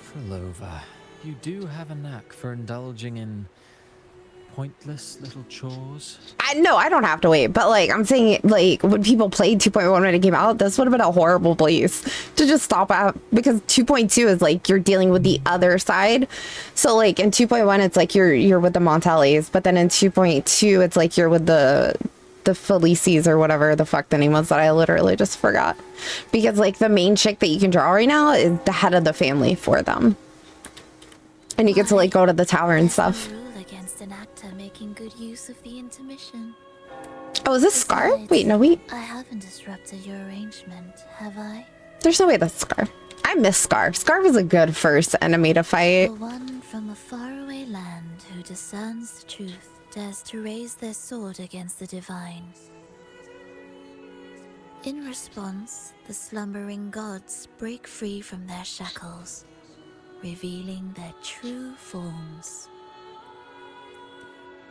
Frolova, you do have a knack for indulging in pointless little chores. I don't have to wait, but like I'm saying, like when people played 2.1 when it came out, this would have been a horrible place to just stop at, because 2.2 is like you're dealing with the other side. So like in 2.1 it's like you're with the Montellis, but then in 2.2 it's like you're with the Felices or whatever the fuck the name was that I literally just forgot. Because like the main chick that you can draw right now is the head of the family for them. And you get to like go to the tower and stuff. Against an actor making good use of the intermission. Oh, is this Scar? Wait, no, wait. I haven't disrupted your arrangement, have I? There's no way that's Scar. I miss Scar. Scar was a good first enemy to fight. The one from a faraway land who discerns the truth dares to raise their sword against the divine. In response, the slumbering gods break free from their shackles, revealing their true forms.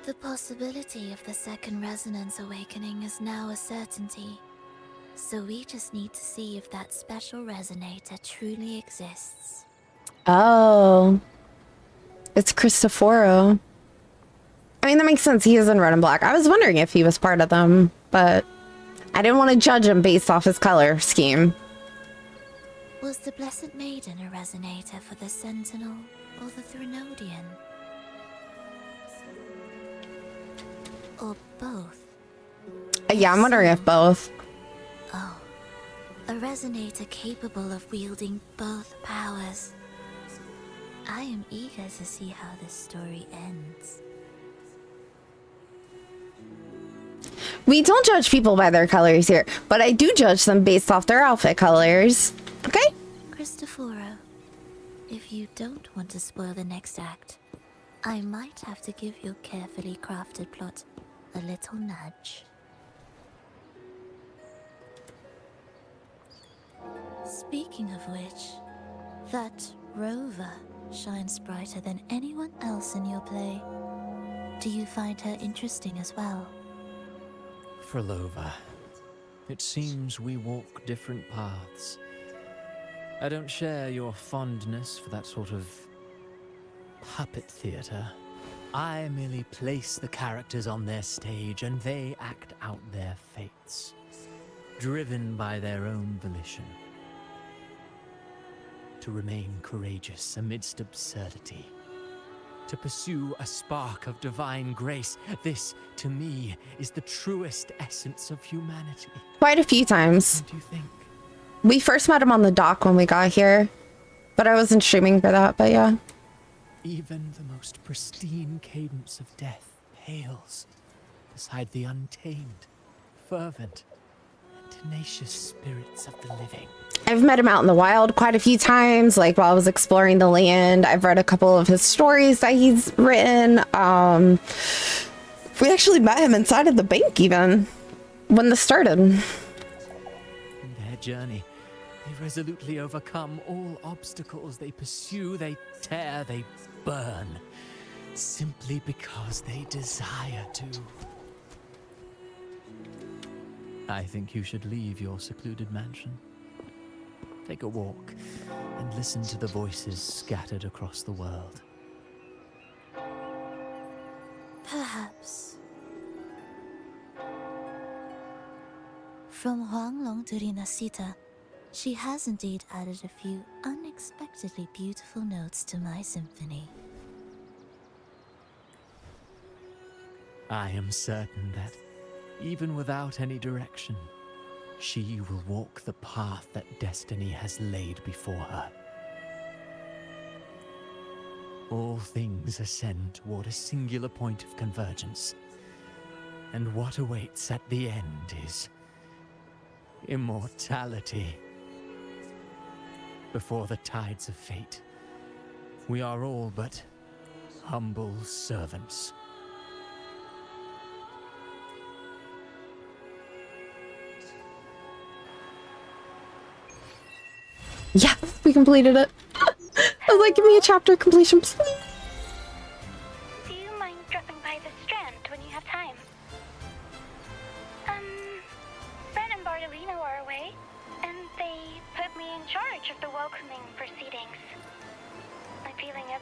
The possibility of the second resonance awakening is now a certainty, so we just need to see if that special resonator truly exists. Oh. It's Cristoforo. I mean, that makes sense. He is in red and black. I was wondering if he was part of them, but I didn't want to judge him based off his color scheme. Was the Blessed Maiden a resonator for the Sentinel or the Threnodian? Or both? Yeah, I'm wondering if both. Oh, a resonator capable of wielding both powers. I am eager to see how this story ends. We don't judge people by their colors here, but I do judge them based off their outfit colors. Okay? Cristoforo, if you don't want to spoil the next act, I might have to give your carefully crafted plot a little nudge. Speaking of which, that rover shines brighter than anyone else in your play. Do you find her interesting as well? Frolova, it seems we walk different paths. I don't share your fondness for that sort of puppet theater. I merely place the characters on their stage and they act out their fates, driven by their own volition. To remain courageous amidst absurdity. To pursue a spark of divine grace. This, to me, is the truest essence of humanity. Quite a few times. What do you think? We first met him on the dock when we got here, but I wasn't streaming for that, but yeah. Even the most pristine cadence of death pales beside the untamed, fervent, and tenacious spirits of the living. I've met him out in the wild quite a few times, like while I was exploring the land. I've read a couple of his stories that he's written. We actually met him inside of the bank even, when this started. In their journey, they resolutely overcome all obstacles. They pursue, they tear, they burn, simply because they desire to. I think you should leave your secluded mansion. Take a walk and listen to the voices scattered across the world. Perhaps. From Huanglong to Rinasita, she has indeed added a few unexpectedly beautiful notes to my symphony. I am certain that, even without any direction, she will walk the path that destiny has laid before her. All things ascend toward a singular point of convergence, and what awaits at the end is immortality. Before the tides of fate, we are all but humble servants. Yeah, we completed it. I was like, give me a chapter completion, please. Do you mind dropping by the Strand when you have time? Ren and Bartolino are away, and they put me in charge of the welcoming proceedings. I'm feeling a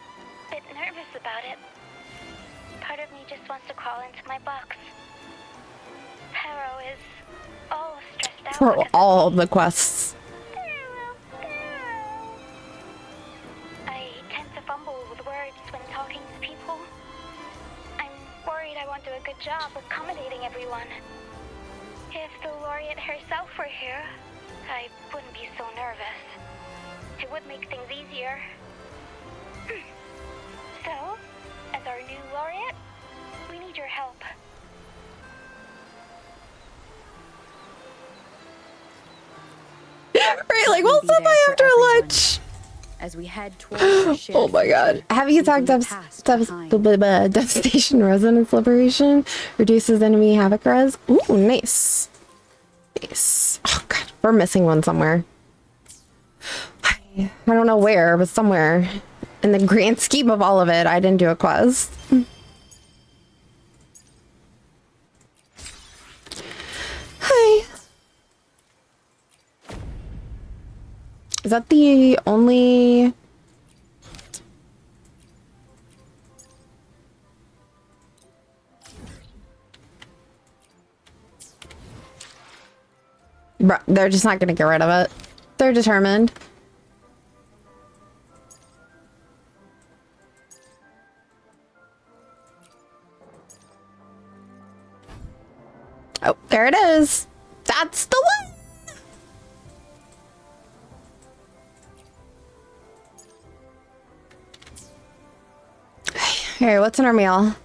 bit nervous about it. Part of me just wants to crawl into my box. Harrow is all stressed out For all of the quests. I tend to fumble with words when talking to people. I'm worried I won't do a good job accommodating everyone. If the laureate herself were here, I wouldn't be so nervous. It would make things easier. So, as our new laureate, we need your help. Right, like, we'll stop by after lunch. As we head towards our shared Oh my god. Have you talked Devastation Resonance Liberation? Reduces enemy havoc res. Ooh, nice. Nice. Oh god, we're missing one somewhere. I don't know where, but somewhere. In the grand scheme of all of it, I didn't do a quest. Hi. Is that the only... Bruh, they're just not gonna get rid of it. They're determined. Oh, there it is. That's the one. Here, what's in our meal?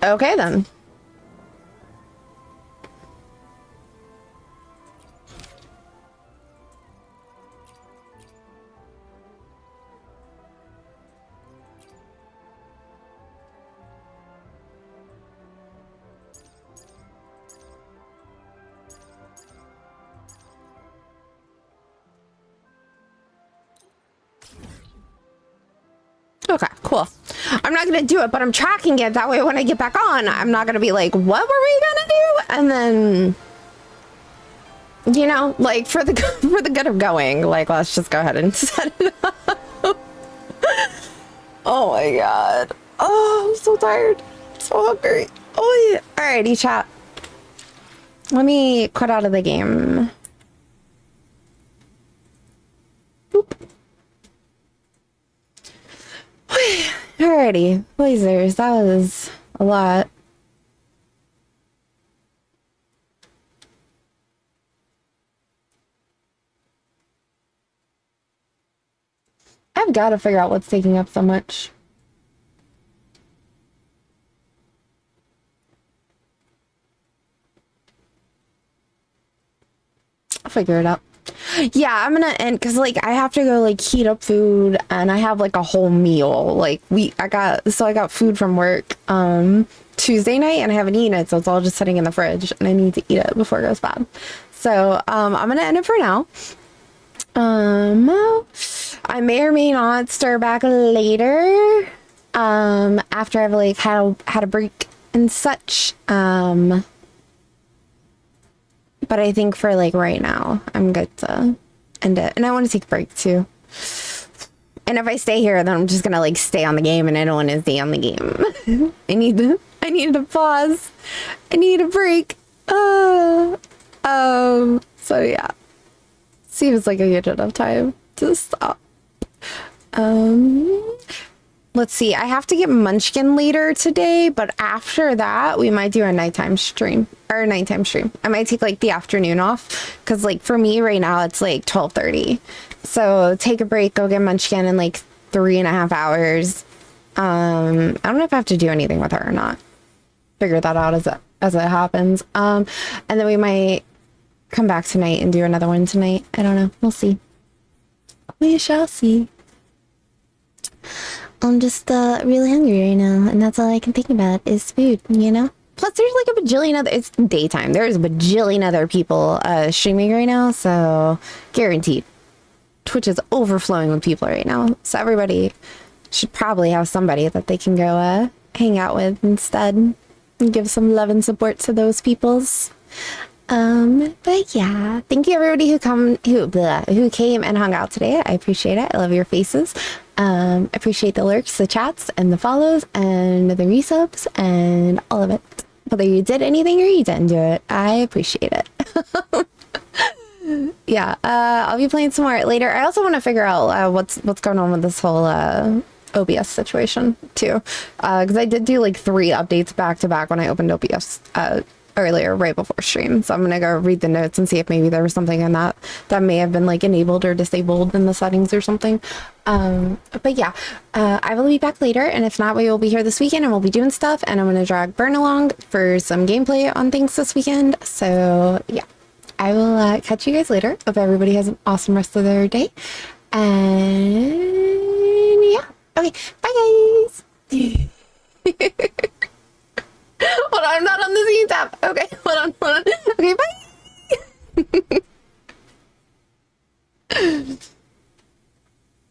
Okay, then. Okay, cool. I'm not gonna do it, but I'm tracking it. That way when I get back on, I'm not gonna be like, what were we gonna do? And then, you know, like for the good of going, like, let's just go ahead and set it up. Oh my god. Oh, I'm so tired. So hungry. Oh yeah. Alrighty, chat. Let me quit out of the game. Boop. Alrighty, lasers, that was a lot. I've got to figure out what's taking up so much. I'll figure it out. Yeah, I'm gonna end because like I have to go like heat up food and I have like a whole meal. Like I got food from work Tuesday night and I haven't eaten it, so it's all just sitting in the fridge and I need to eat it before it goes bad. So I'm gonna end it for now. I may or may not start back later after I've like had a break and such. But I think for like right now, I'm good to end it. And I want to take a break too. And if I stay here, then I'm just gonna like stay on the game, and I don't want to stay on the game. I need to pause. I need a break. So yeah. Seems like a good enough time to stop. Let's see. I have to get Munchkin later today, but after that, we might do a nighttime stream. Or a nighttime stream. I might take like the afternoon off, because like for me right now it's like 12:30. So take a break, go get Munchkin in like 3.5 hours. I don't know if I have to do anything with her or not. Figure that out as it happens. And then we might come back tonight and do another one tonight. I don't know. We'll see. We shall see. I'm just really hungry right now, and that's all I can think about is food, you know? Plus, there's like a bajillion other... It's daytime. There's a bajillion other people streaming right now, so guaranteed. Twitch is overflowing with people right now, so everybody should probably have somebody that they can go hang out with instead and give some love and support to those peoples. But yeah, thank you everybody who came and hung out today. I appreciate it. I love your faces. Appreciate the lurks, the chats, and the follows, and the resubs, and all of it. Whether you did anything or you didn't do it, I appreciate it. Yeah, I'll be playing some more later. I also want to figure out what's going on with this whole OBS situation too, because I did do like 3 updates back to back when I opened OBS earlier, right before stream. So I'm gonna go read the notes and see if maybe there was something in that may have been like enabled or disabled in the settings or something. But yeah, I will be back later, and if not, we will be here this weekend and we'll be doing stuff, and I'm gonna drag Burn along for some gameplay on things this weekend. So yeah, I will catch you guys later. Hope everybody has an awesome rest of their day, and yeah, okay,